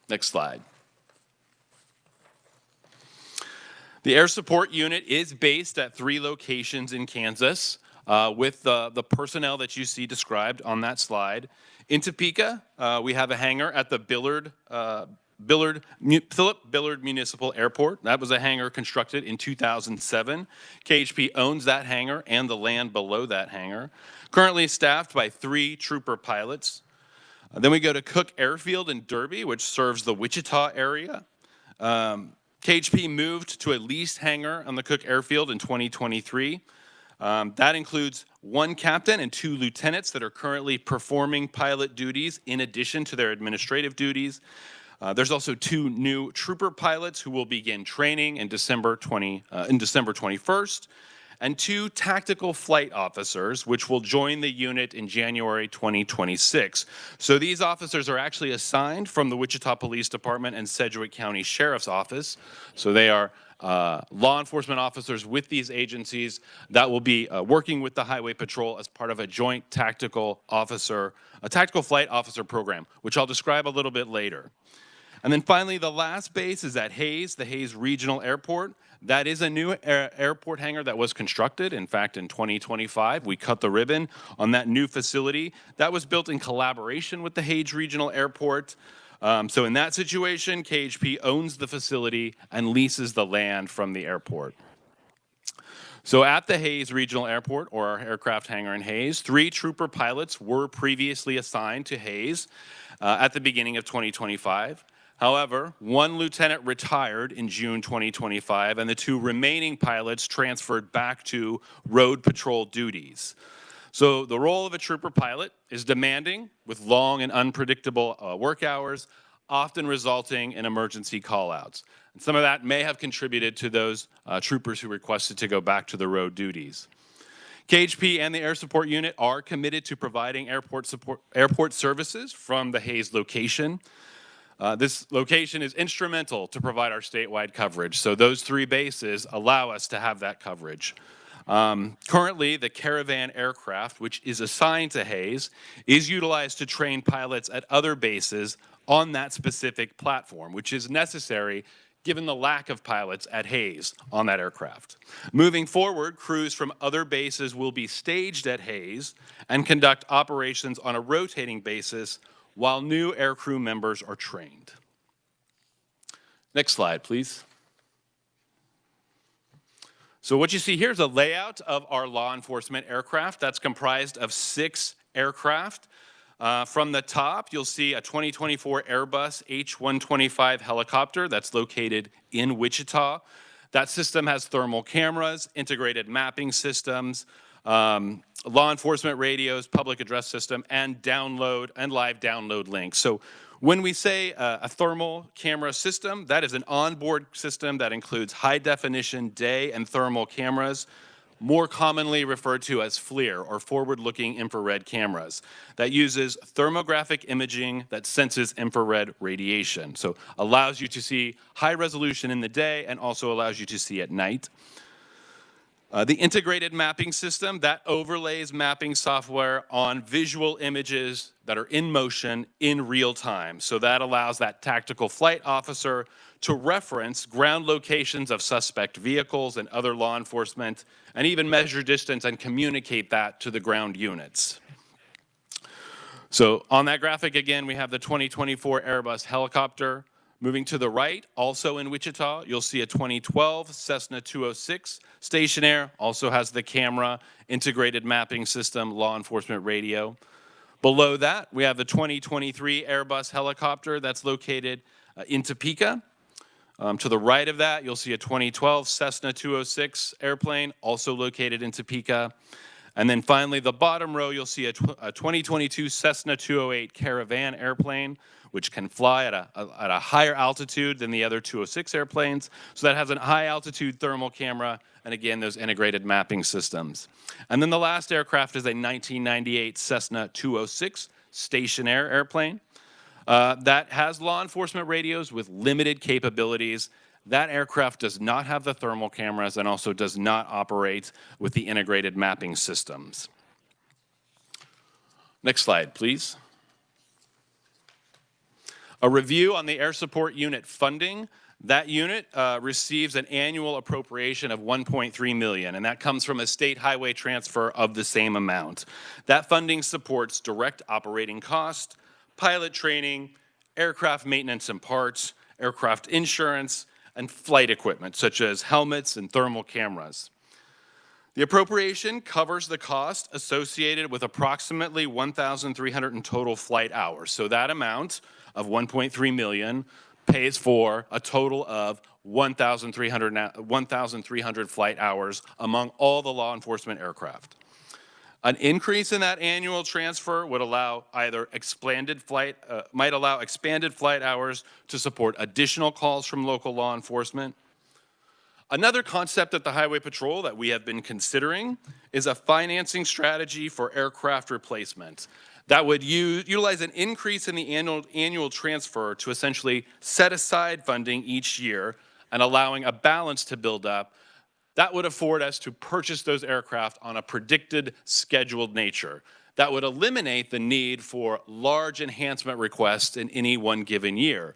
Next slide. The Air Support Unit is based at 3 locations in Kansas. with the personnel that you see described on that slide. In Topeka, we have a hangar at the Philip Billard Municipal Airport. That was a hangar constructed in 2007. KHP owns that hangar and the land below that hangar. Currently staffed by 3 trooper pilots. Then we go to Cook Airfield in Derby, which serves the Wichita area. KHP moved to a leased hangar on the Cook Airfield in 2023. That includes 1 captain and 2 lieutenants that are currently performing pilot duties in addition to their administrative duties. There's also 2 new trooper pilots who will begin training in December 21st, and 2 tactical flight officers, which will join the unit in January 2026. So these officers are actually assigned from the Wichita Police Department and Sedgwick County Sheriff's Office. So they are law enforcement officers with these agencies that will be working with the Highway Patrol as part of a joint tactical flight officer program, which I'll describe a little bit later. And then finally, the last base is at Hayes, the Hayes Regional Airport. That is a new airport hangar that was constructed. In fact, in 2025, we cut the ribbon on that new facility. That was built in collaboration with the Hayes Regional Airport. So in that situation, KHP owns the facility and leases the land from the airport. So at the Hayes Regional Airport, or our aircraft hangar in Hayes, 3 trooper pilots were previously assigned to Hayes at the beginning of 2025. However, 1 lieutenant retired in June 2025, and the 2 remaining pilots transferred back to road patrol duties. So the role of a trooper pilot is demanding, with long and unpredictable work hours, often resulting in emergency callouts. And some of that may have contributed to those troopers who requested to go back to the road duties. KHP and the Air Support Unit are committed to providing airport services from the Hayes location. This location is instrumental to provide our statewide coverage. So those 3 bases allow us to have that coverage. Currently, the Caravan aircraft, which is assigned to Hayes, is utilized to train pilots at other bases on that specific platform, which is necessary given the lack of pilots at Hayes on that aircraft. Moving forward, crews from other bases will be staged at Hayes and conduct operations on a rotating basis while new aircrew members are trained. Next slide, please. So what you see here is a layout of our law enforcement aircraft that's comprised of 6 aircraft. From the top, you'll see a 2024 Airbus H-125 helicopter that's located in Wichita. That system has thermal cameras, integrated mapping systems, law enforcement radios, public address system, and live download links. So when we say a thermal camera system, that is an onboard system that includes high definition day and thermal cameras, more commonly referred to as FLIR, or forward-looking infrared cameras, that uses thermographic imaging that senses infrared radiation. So allows you to see high resolution in the day and also allows you to see at night. The integrated mapping system, that overlays mapping software on visual images that are in motion in real time. So that allows that tactical flight officer to reference ground locations of suspect vehicles and other law enforcement, and even measure distance and communicate that to the ground units. So on that graphic, again, we have the 2024 Airbus helicopter. Moving to the right, also in Wichita, you'll see a 2012 Cessna 206 Stationair, also has the camera, integrated mapping system, law enforcement radio. Below that, we have the 2023 Airbus helicopter that's located in Topeka. To the right of that, you'll see a 2012 Cessna 206 airplane, also located in Topeka. And then finally, the bottom row, you'll see a 2022 Cessna 208 Caravan airplane, which can fly at a higher altitude than the other 206 airplanes. So that has a high altitude thermal camera, and again, those integrated mapping systems. And then the last aircraft is a 1998 Cessna 206 Stationair airplane that has law enforcement radios with limited capabilities. That aircraft does not have the thermal cameras and also does not operate with the integrated mapping systems. Next slide, please. A review on the Air Support Unit funding. That unit receives an annual appropriation of $1.3 million, and that comes from a state highway transfer of the same amount. That funding supports direct operating costs, pilot training, aircraft maintenance and parts, aircraft insurance, and flight equipment, such as helmets and thermal cameras. The appropriation covers the cost associated with approximately 1,300 in total flight hours. So that amount of $1.3 million pays for a total of 1,300 flight hours among all the law enforcement aircraft. An increase in that annual transfer would allow either expanded flight hours to support additional calls from local law enforcement. Another concept at the Highway Patrol that we have been considering is a financing strategy for aircraft replacement that would utilize an increase in the annual transfer to essentially set aside funding each year and allowing a balance to build up. That would afford us to purchase those aircraft on a predicted, scheduled nature. That would eliminate the need for large enhancement requests in any one given year.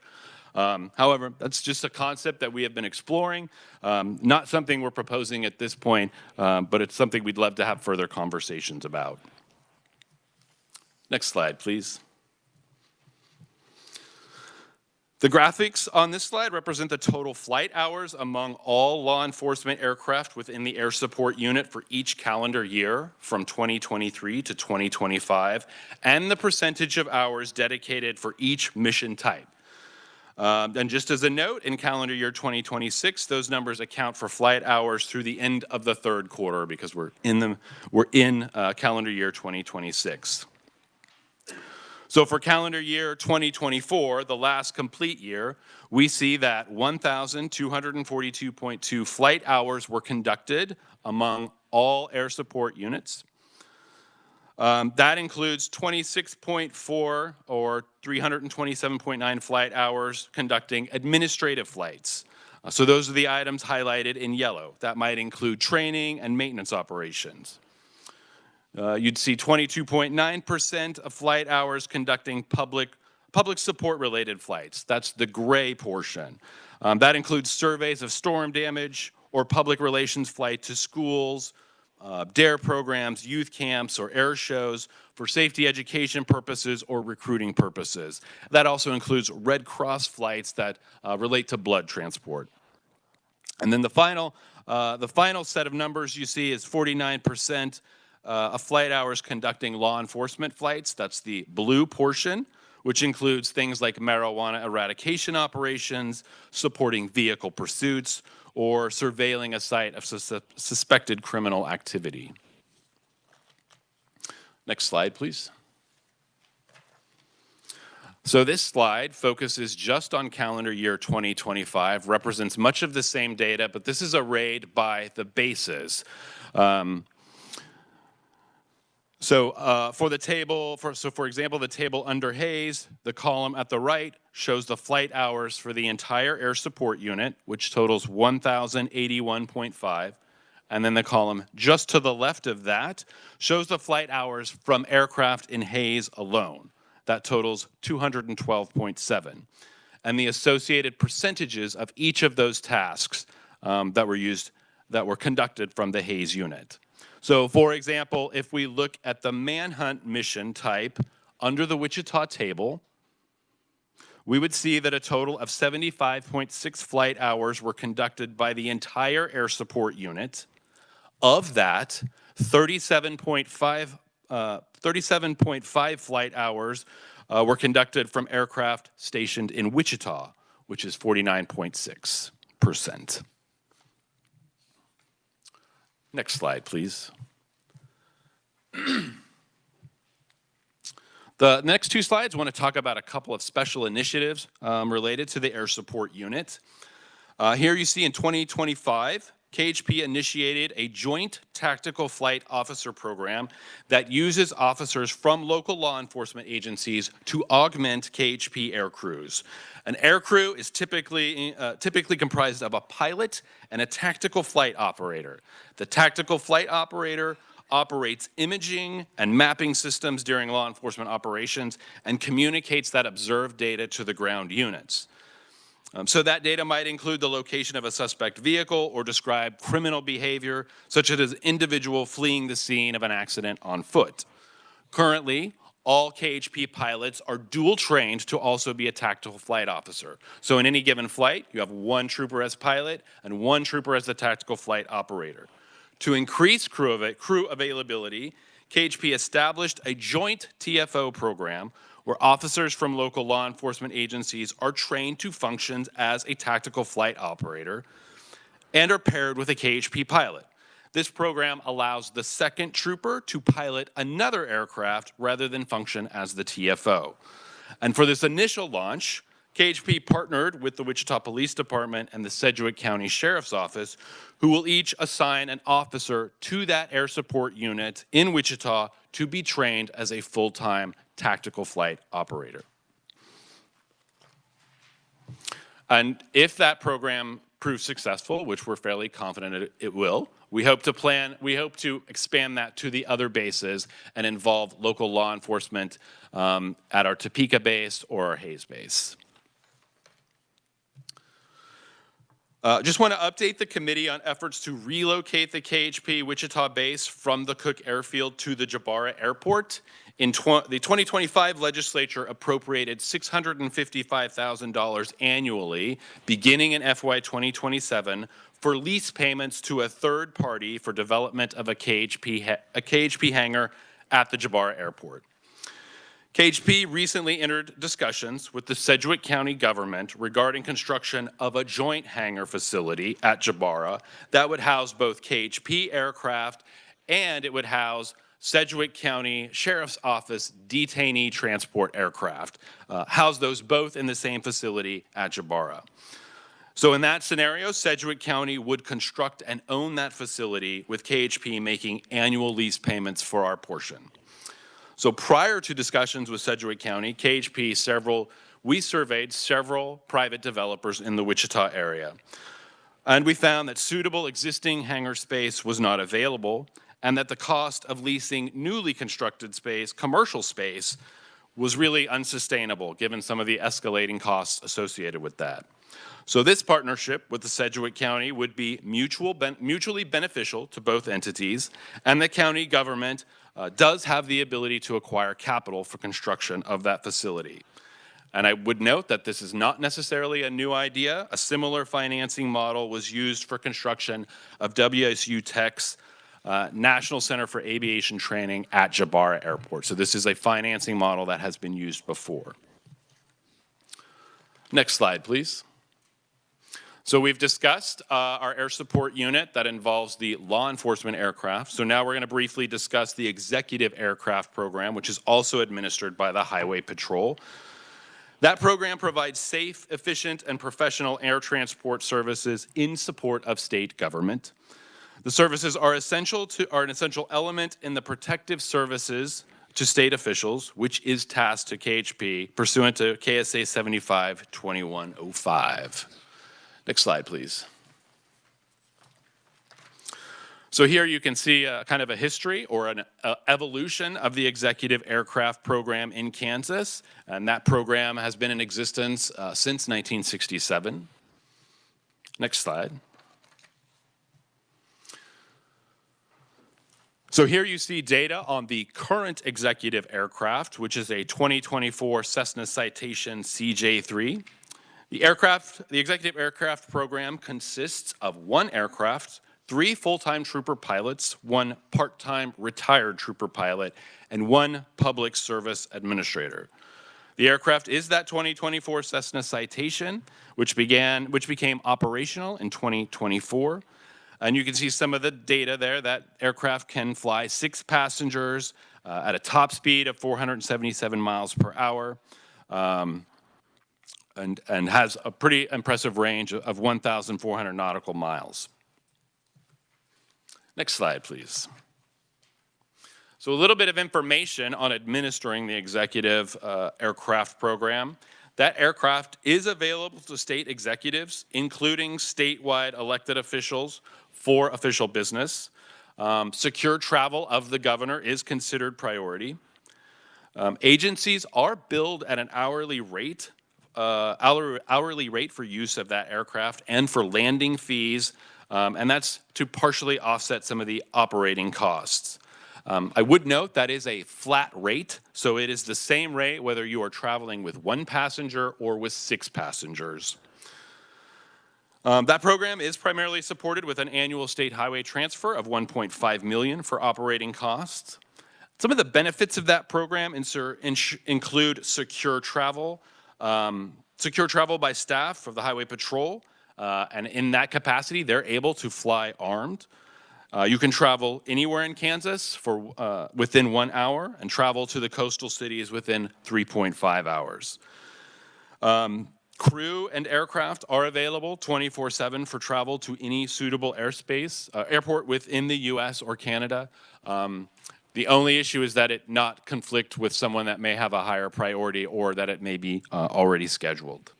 However, that's just a concept that we have been exploring, not something we're proposing at this point, but it's something we'd love to have further conversations about. Next slide, please. The graphics on this slide represent the total flight hours among all law enforcement aircraft within the Air Support Unit for each calendar year from 2023 to 2025, and the percentage of hours dedicated for each mission type. And just as a note, in calendar year 2026, those numbers account for flight hours through the end of the third quarter because we're in calendar year 2026. So for calendar year 2024, the last complete year, we see that 1,242.2 flight hours were conducted among all air support units. That includes 26.4 or 327.9 flight hours conducting administrative flights. So those are the items highlighted in yellow. That might include training and maintenance operations. You'd see 22.9% of flight hours conducting public support related flights. That's the gray portion. That includes surveys of storm damage or public relations flight to schools, DARE programs, youth camps, or air shows for safety education purposes or recruiting purposes. That also includes Red Cross flights that relate to blood transport. And then the final set of numbers you see is 49% of flight hours conducting law enforcement flights. That's the blue portion, which includes things like marijuana eradication operations, supporting vehicle pursuits, or surveilling a site of suspected criminal activity. Next slide, please. So this slide focuses just on calendar year 2025, represents much of the same data, but this is arrayed by the bases. For example, the table under Hayes, the column at the right shows the flight hours for the entire air support unit, which totals 1,081.5. And then the column just to the left of that shows the flight hours from aircraft in Hayes alone. That totals 212.7. And the associated percentages of each of those tasks that were conducted from the Hayes unit. So for example, if we look at the manhunt mission type under the Wichita table, we would see that a total of 75.6 flight hours were conducted by the entire air support unit. Of that, 37.5 flight hours were conducted from aircraft stationed in Wichita, which is 49.6%. Next slide, please. The next two slides, I want to talk about a couple of special initiatives related to the air support unit. Here you see in 2025, KHP initiated a joint tactical flight officer program that uses officers from local law enforcement agencies to augment KHP air crews. An air crew is typically comprised of a pilot and a tactical flight operator. The tactical flight operator operates imaging and mapping systems during law enforcement operations and communicates that observed data to the ground units. So that data might include the location of a suspect vehicle or describe criminal behavior, such as an individual fleeing the scene of an accident on foot. Currently, all KHP pilots are dual trained to also be a tactical flight officer. So in any given flight, you have one trooper as pilot and one trooper as the tactical flight operator. To increase crew availability, KHP established a joint TFO program where officers from local law enforcement agencies are trained to function as a tactical flight operator and are paired with a KHP pilot. This program allows the second trooper to pilot another aircraft rather than function as the TFO. And for this initial launch, KHP partnered with the Wichita Police Department and the Sedgwick County Sheriff's Office, who will each assign an officer to that air support unit in Wichita to be trained as a full-time tactical flight operator. And if that program proves successful, which we're fairly confident it will, we hope to expand that to the other bases and involve local law enforcement at our Topeka base or our Hayes base. Just want to update the committee on efforts to relocate the KHP Wichita base from the Cook Airfield to the Jabara Airport. In the 2025 legislature appropriated $655,000 annually, beginning in FY 2027, for lease payments to a third party for development of a KHP hangar at the Jabara Airport. KHP recently entered discussions with the Sedgwick County government regarding construction of a joint hangar facility at Jabara that would house both KHP aircraft and it would house Sedgwick County Sheriff's Office detainee transport aircraft, house those both in the same facility at Jabara. So in that scenario, Sedgwick County would construct and own that facility with KHP making annual lease payments for our portion. So prior to discussions with Sedgwick County, we surveyed several private developers in the Wichita area. And we found that suitable existing hangar space was not available and that the cost of leasing newly constructed space, commercial space, was really unsustainable given some of the escalating costs associated with that. So this partnership with the Sedgwick County would be mutually beneficial to both entities, and the county government does have the ability to acquire capital for construction of that facility. And I would note that this is not necessarily a new idea. A similar financing model was used for construction of WSU Tech's National Center for Aviation Training at Jabara Airport. So this is a financing model that has been used before. Next slide, please. So we've discussed our air support unit that involves the law enforcement aircraft. So now we're going to briefly discuss the executive aircraft program, which is also administered by the Highway Patrol. That program provides safe, efficient, and professional air transport services in support of state government. The services are an essential element in the protective services to state officials, which is tasked to KHP pursuant to KSA 75-2105. Next slide, please. So here you can see kind of a history or an evolution of the executive aircraft program in Kansas, and that program has been in existence since 1967. Next slide. So here you see data on the current executive aircraft, which is a 2024 Cessna Citation CJ3. The executive aircraft program consists of one aircraft, 3 full-time trooper pilots, 1 part-time retired trooper pilot, and 1 public service administrator. The aircraft is that 2024 Cessna Citation, which became operational in 2024. And you can see some of the data there. That aircraft can fly 6 passengers at a top speed of 477 miles per hour. And has a pretty impressive range of 1,400 nautical miles. Next slide, please. So a little bit of information on administering the executive aircraft program. That aircraft is available to state executives, including statewide elected officials, for official business. Secure travel of the governor is considered priority. Agencies are billed at an hourly rate hourly rate for use of that aircraft and for landing fees, and that's to partially offset some of the operating costs. I would note that is a flat rate, so it is the same rate whether you are traveling with 1 passenger or with 6 passengers. That program is primarily supported with an annual state highway transfer of $1.5 million for operating costs. Some of the benefits of that program include secure travel by staff of the Highway Patrol, and in that capacity, they're able to fly armed. You can travel anywhere in Kansas for within 1 hour and travel to the coastal cities within 3.5 hours. Crew and aircraft are available 24/7 for travel to any suitable airport within the U.S. or Canada. The only issue is that it not conflict with someone that may have a higher priority or that it may be already scheduled.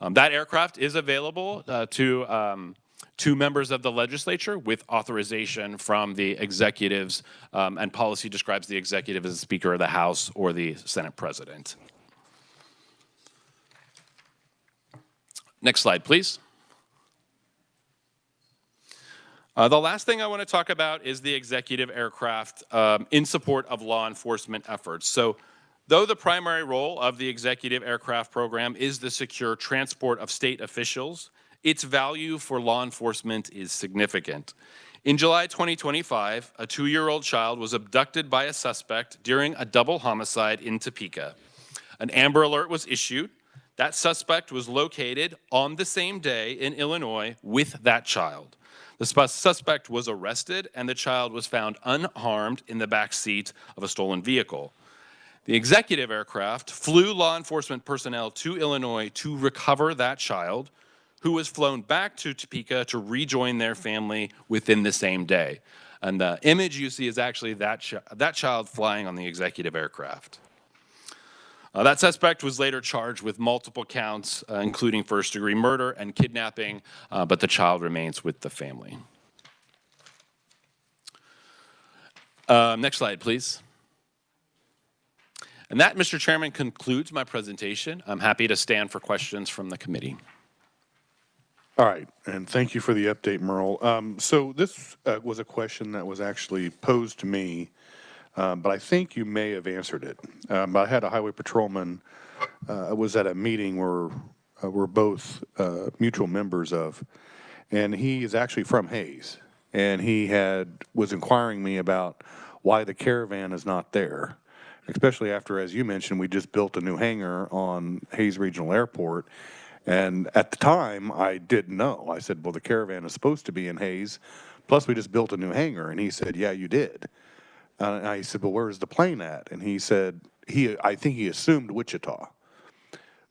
That aircraft is available to members of the legislature with authorization from the executives, and policy describes the executive as the Speaker of the House or the Senate President. Next slide, please. The last thing I want to talk about is the executive aircraft in support of law enforcement efforts. So, though the primary role of the executive aircraft program is the secure transport of state officials, its value for law enforcement is significant. In July 2025, a 2-year-old child was abducted by a suspect during a double homicide in Topeka. An Amber Alert was issued. That suspect was located on the same day in Illinois with that child. The suspect was arrested and the child was found unharmed in the back seat of a stolen vehicle. The executive aircraft flew law enforcement personnel to Illinois to recover that child, who was flown back to Topeka to rejoin their family within the same day. And the image you see is actually that child flying on the executive aircraft. That suspect was later charged with multiple counts, including first-degree murder and kidnapping, but the child remains with the family. Next slide, please. And that, Mr. Chairman, concludes my presentation. I'm happy to stand for questions from the committee. All right, and thank you for the update, Merle. So this was a question that was actually posed to me, but I think you may have answered it. I had a highway patrolman, was at a meeting where we're both mutual members of, and he is actually from Hayes, and he was inquiring me about why the caravan is not there, especially after, as you mentioned, we just built a new hangar on Hayes Regional Airport. And at the time, I didn't know. I said, well, the caravan is supposed to be in Hayes, plus we just built a new hangar. And he said, yeah, you did. And I said, well, where's the plane at? And he said, I think he assumed Wichita.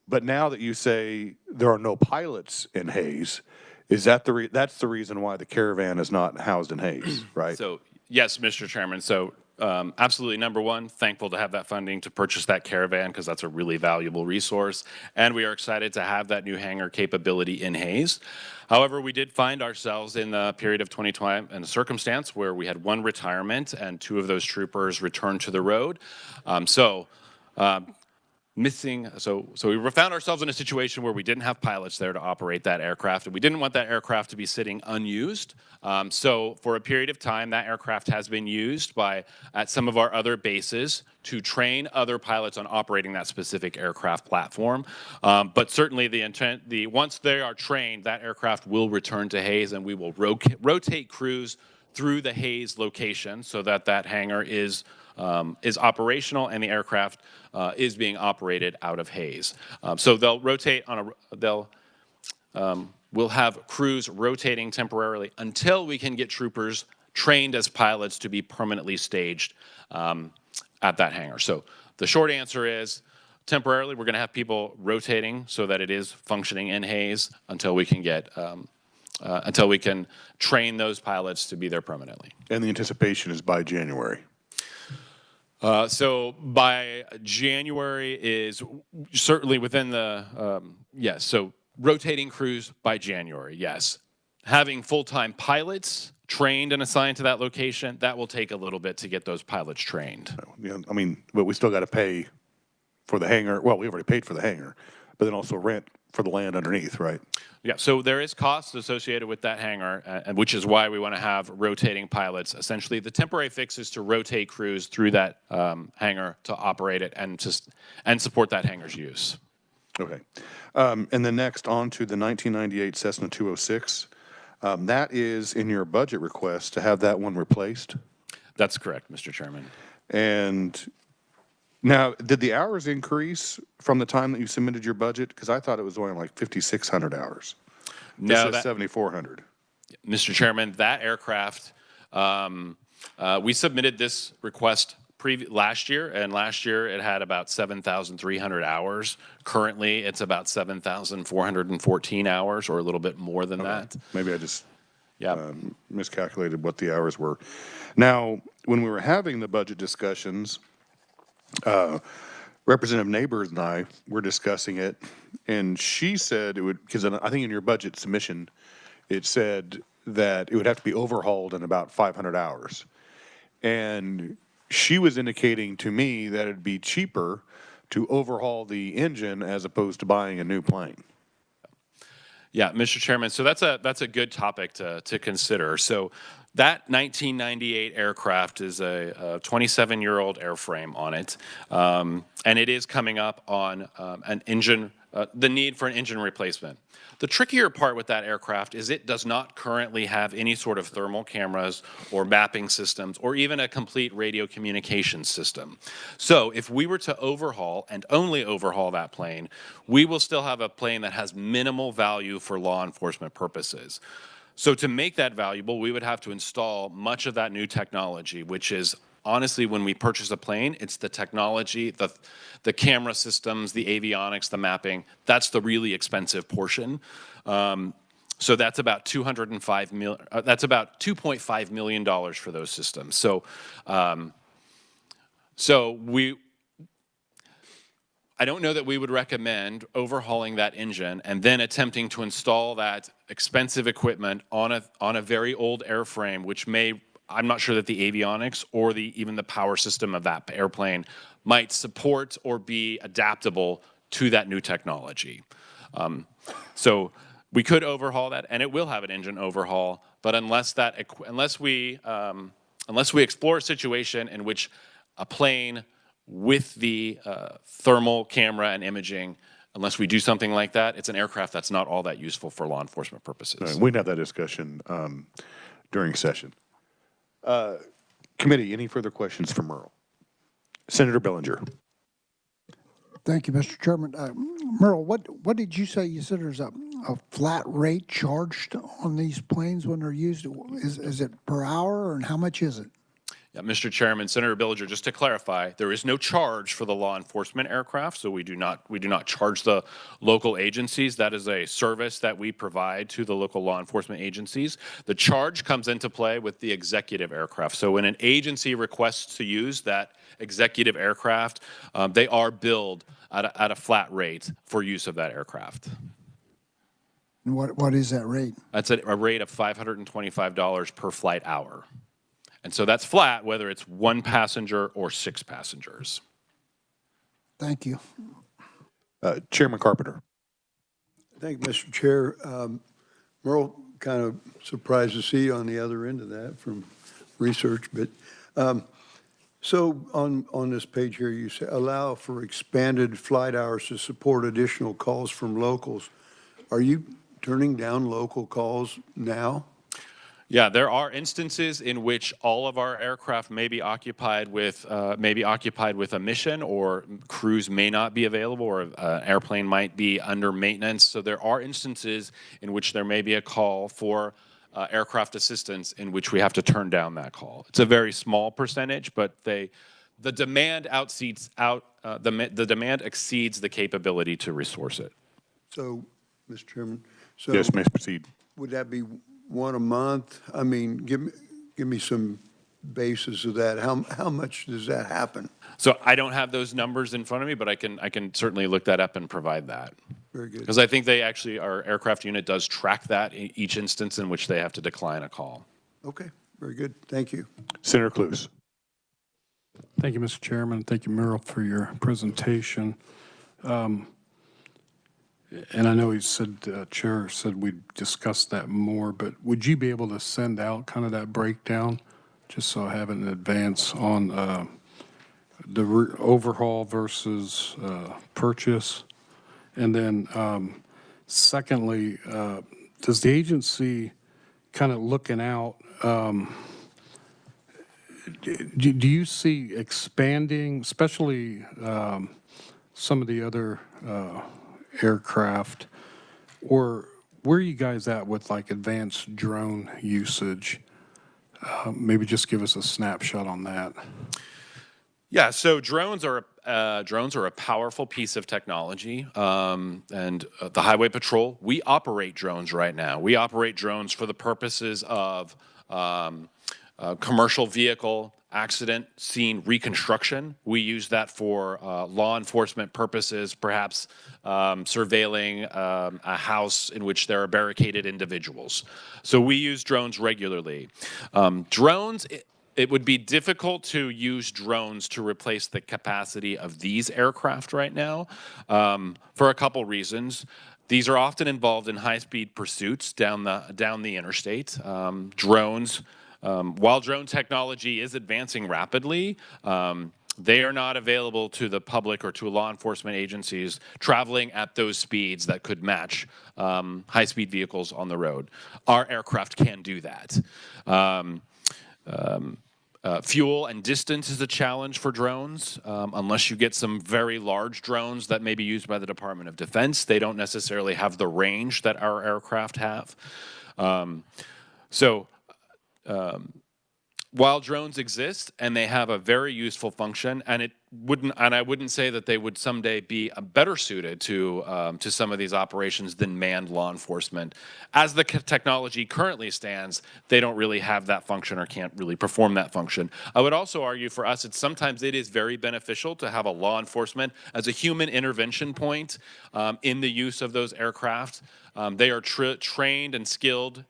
But now that you say there are no pilots in Hayes, is that that's the reason why the caravan is not housed in Hayes, right? So, yes, Mr. Chairman. So, absolutely, number one, thankful to have that funding to purchase that caravan because that's a really valuable resource. And we are excited to have that new hangar capability in Hayes. However, we did find ourselves in the period of 2020 in a circumstance where we had 1 retirement and 2 of those troopers returned to the road. So we found ourselves in a situation where we didn't have pilots there to operate that aircraft, and we didn't want that aircraft to be sitting unused. So for a period of time, that aircraft has been used at some of our other bases to train other pilots on operating that specific aircraft platform. But certainly once they are trained, that aircraft will return to Hayes, and we will rotate crews through the Hayes location so that that hangar is operational and the aircraft is being operated out of Hayes. So they'll rotate we'll have crews rotating temporarily until we can get troopers trained as pilots to be permanently staged at that hangar. So the short answer is temporarily we're going to have people rotating so that it is functioning in Hayes until we can get until we can train those pilots to be there permanently. And the anticipation is by January. So by January is certainly within the, yes, so rotating crews by January, yes. Having full-time pilots trained and assigned to that location, that will take a little bit to get those pilots trained. Yeah, I mean, but we still got to pay for the hangar. Well, we already paid for the hangar, but then also rent for the land underneath, right? Yeah, so there is cost associated with that hangar, and which is why we want to have rotating pilots. Essentially, the temporary fix is to rotate crews through that hangar to operate it and support that hangar's use. Okay. And then next on to the 1998 Cessna 206. That is in your budget request to have that one replaced? That's correct, Mr. Chairman. And now, did the hours increase from the time that you submitted your budget? Because I thought it was only like 5,600 hours. No, this is 7,400. Mr. Chairman, that aircraft, we submitted this request last year, and last year it had about 7,300 hours. Currently, it's about 7,414 hours, or a little bit more than that. Maybe I just miscalculated what the hours were. Now, when we were having the budget discussions, Representative Neighbors and I were discussing it, and she said it would, because I think in your budget submission, it said that it would have to be overhauled in about 500 hours. And she was indicating to me that it'd be cheaper to overhaul the engine as opposed to buying a new plane. Yeah, Mr. Chairman, so that's a good topic to consider. So that 1998 aircraft is a 27-year-old airframe on it, and it is coming up on an engine, the need for an engine replacement. The trickier part with that aircraft is it does not currently have any sort of thermal cameras or mapping systems or even a complete radio communication system. So if we were to overhaul and only overhaul that plane, we will still have a plane that has minimal value for law enforcement purposes. So to make that valuable, we would have to install much of that new technology, which is honestly, when we purchase a plane, it's the technology, the camera systems, the avionics, the mapping. That's the really expensive portion. So that's about $2.5 million for those systems. So, I don't know that we would recommend overhauling that engine and then attempting to install that expensive equipment on a very old airframe, which may, I'm not sure that the avionics or even the power system of that airplane might support or be adaptable to that new technology. So we could overhaul that, and it will have an engine overhaul, but unless we explore a situation in which a plane with the thermal camera and imaging, unless we do something like that, it's an aircraft that's not all that useful for law enforcement purposes. Right, we can have that discussion during session. Committee, any further questions for Merle? Senator Bellinger. Thank you, Mr. Chairman. Merle, what did you say? You said there's a flat rate charged on these planes when they're used. Is it per hour, and how much is it? Yeah, Mr. Chairman, Senator Billinger, just to clarify, there is no charge for the law enforcement aircraft, so we do not charge the local agencies. That is a service that we provide to the local law enforcement agencies. The charge comes into play with the executive aircraft. So when an agency requests to use that executive aircraft, they are billed at a flat rate for use of that aircraft. And what is that rate? That's a rate of $525 per flight hour. And so that's flat, whether it's one passenger or 6 passengers. Thank you. Chairman Carpenter. Thank you, Mr. Chair. Merle, kind of surprised to see on the other end of that from research, but so on this page here, you say allow for expanded flight hours to support additional calls from locals. Are you turning down local calls now? Yeah, there are instances in which all of our aircraft may be occupied with a mission, or crews may not be available, or an airplane might be under maintenance. So there are instances in which there may be a call for aircraft assistance in which we have to turn down that call. It's a very small percentage, but the demand the demand exceeds the capability to resource it. So, Mr. Chairman, so yes, may proceed. Would that be one a month? I mean, give me some basis of that. How much does that happen? So I don't have those numbers in front of me, but I can certainly look that up and provide that. Very good. Because I think our aircraft unit does track that in each instance in which they have to decline a call. Okay, very good. Thank you. Senator Clues. Thank you, Mr. Chairman. Thank you, Merle, for your presentation. And I know he said, Chair said we'd discuss that more, but would you be able to send out kind of that breakdown, just so I have it in advance on the overhaul versus purchase? And then secondly, does the agency kind of looking out, do you see expanding, especially some of the other aircraft, or where are you guys at with like advanced drone usage? Maybe just give us a snapshot on that. Yeah, so drones are a powerful piece of technology, and the Highway Patrol, we operate drones right now. We operate drones for the purposes of commercial vehicle accident scene reconstruction. We use that for law enforcement purposes, perhaps surveilling a house in which there are barricaded individuals. So we use drones regularly. Drones, it would be difficult to use drones to replace the capacity of these aircraft right now for a couple reasons. These are often involved in high-speed pursuits down the interstate. Drones, while drone technology is advancing rapidly, they are not available to the public or to law enforcement agencies traveling at those speeds that could match high-speed vehicles on the road. Our aircraft can do that. Fuel and distance is a challenge for drones. Unless you get some very large drones that may be used by the Department of Defense, they don't necessarily have the range that our aircraft have. While drones exist and they have a very useful function, and I wouldn't say that they would someday be better suited to some of these operations than manned law enforcement. As the technology currently stands, they don't really have that function or can't really perform that function. I would also argue for us, sometimes it is very beneficial to have a law enforcement as a human intervention point in the use of those aircraft. They are trained and skilled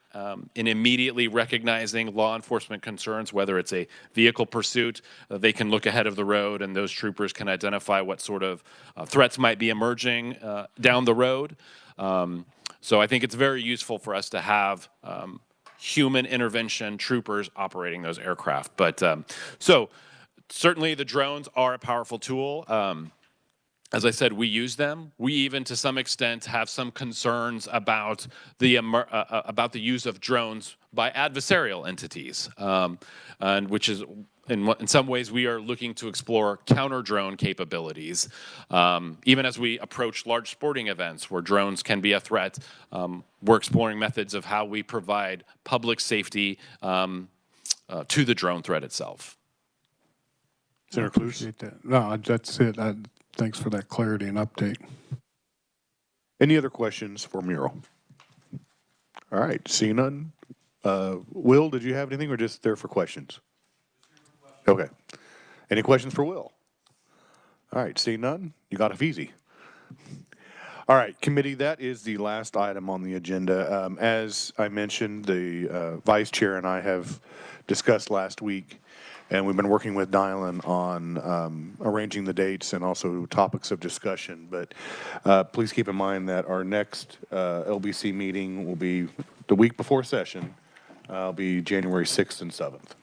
in immediately recognizing law enforcement concerns, whether it's a vehicle pursuit, they can look ahead of the road and those troopers can identify what sort of threats might be emerging down the road. So I think it's very useful for us to have human intervention troopers operating those aircraft. But so certainly the drones are a powerful tool. As I said, we use them. We even, to some extent, have some concerns about the use of drones by adversarial entities, and which is, in some ways, we are looking to explore counter-drone capabilities. Even as we approach large sporting events where drones can be a threat, we're exploring methods of how we provide public safety to the drone threat itself. Senator Cruz? Appreciate that. No, that's it. Thanks for that clarity and update. Any other questions for Muriel? All right, seeing none. Will, did you have anything or just there for questions? Okay. Any questions for Will? All right, seeing none, you got it easy. All right, committee, that is the last item on the agenda. As I mentioned, the vice chair and I have discussed last week, and we've been working with Dylan on arranging the dates and also topics of discussion. But please keep in mind that our next LBC meeting will be the week before session. It'll be January 6th and 7th.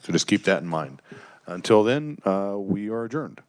So just keep that in mind. Until then, we are adjourned.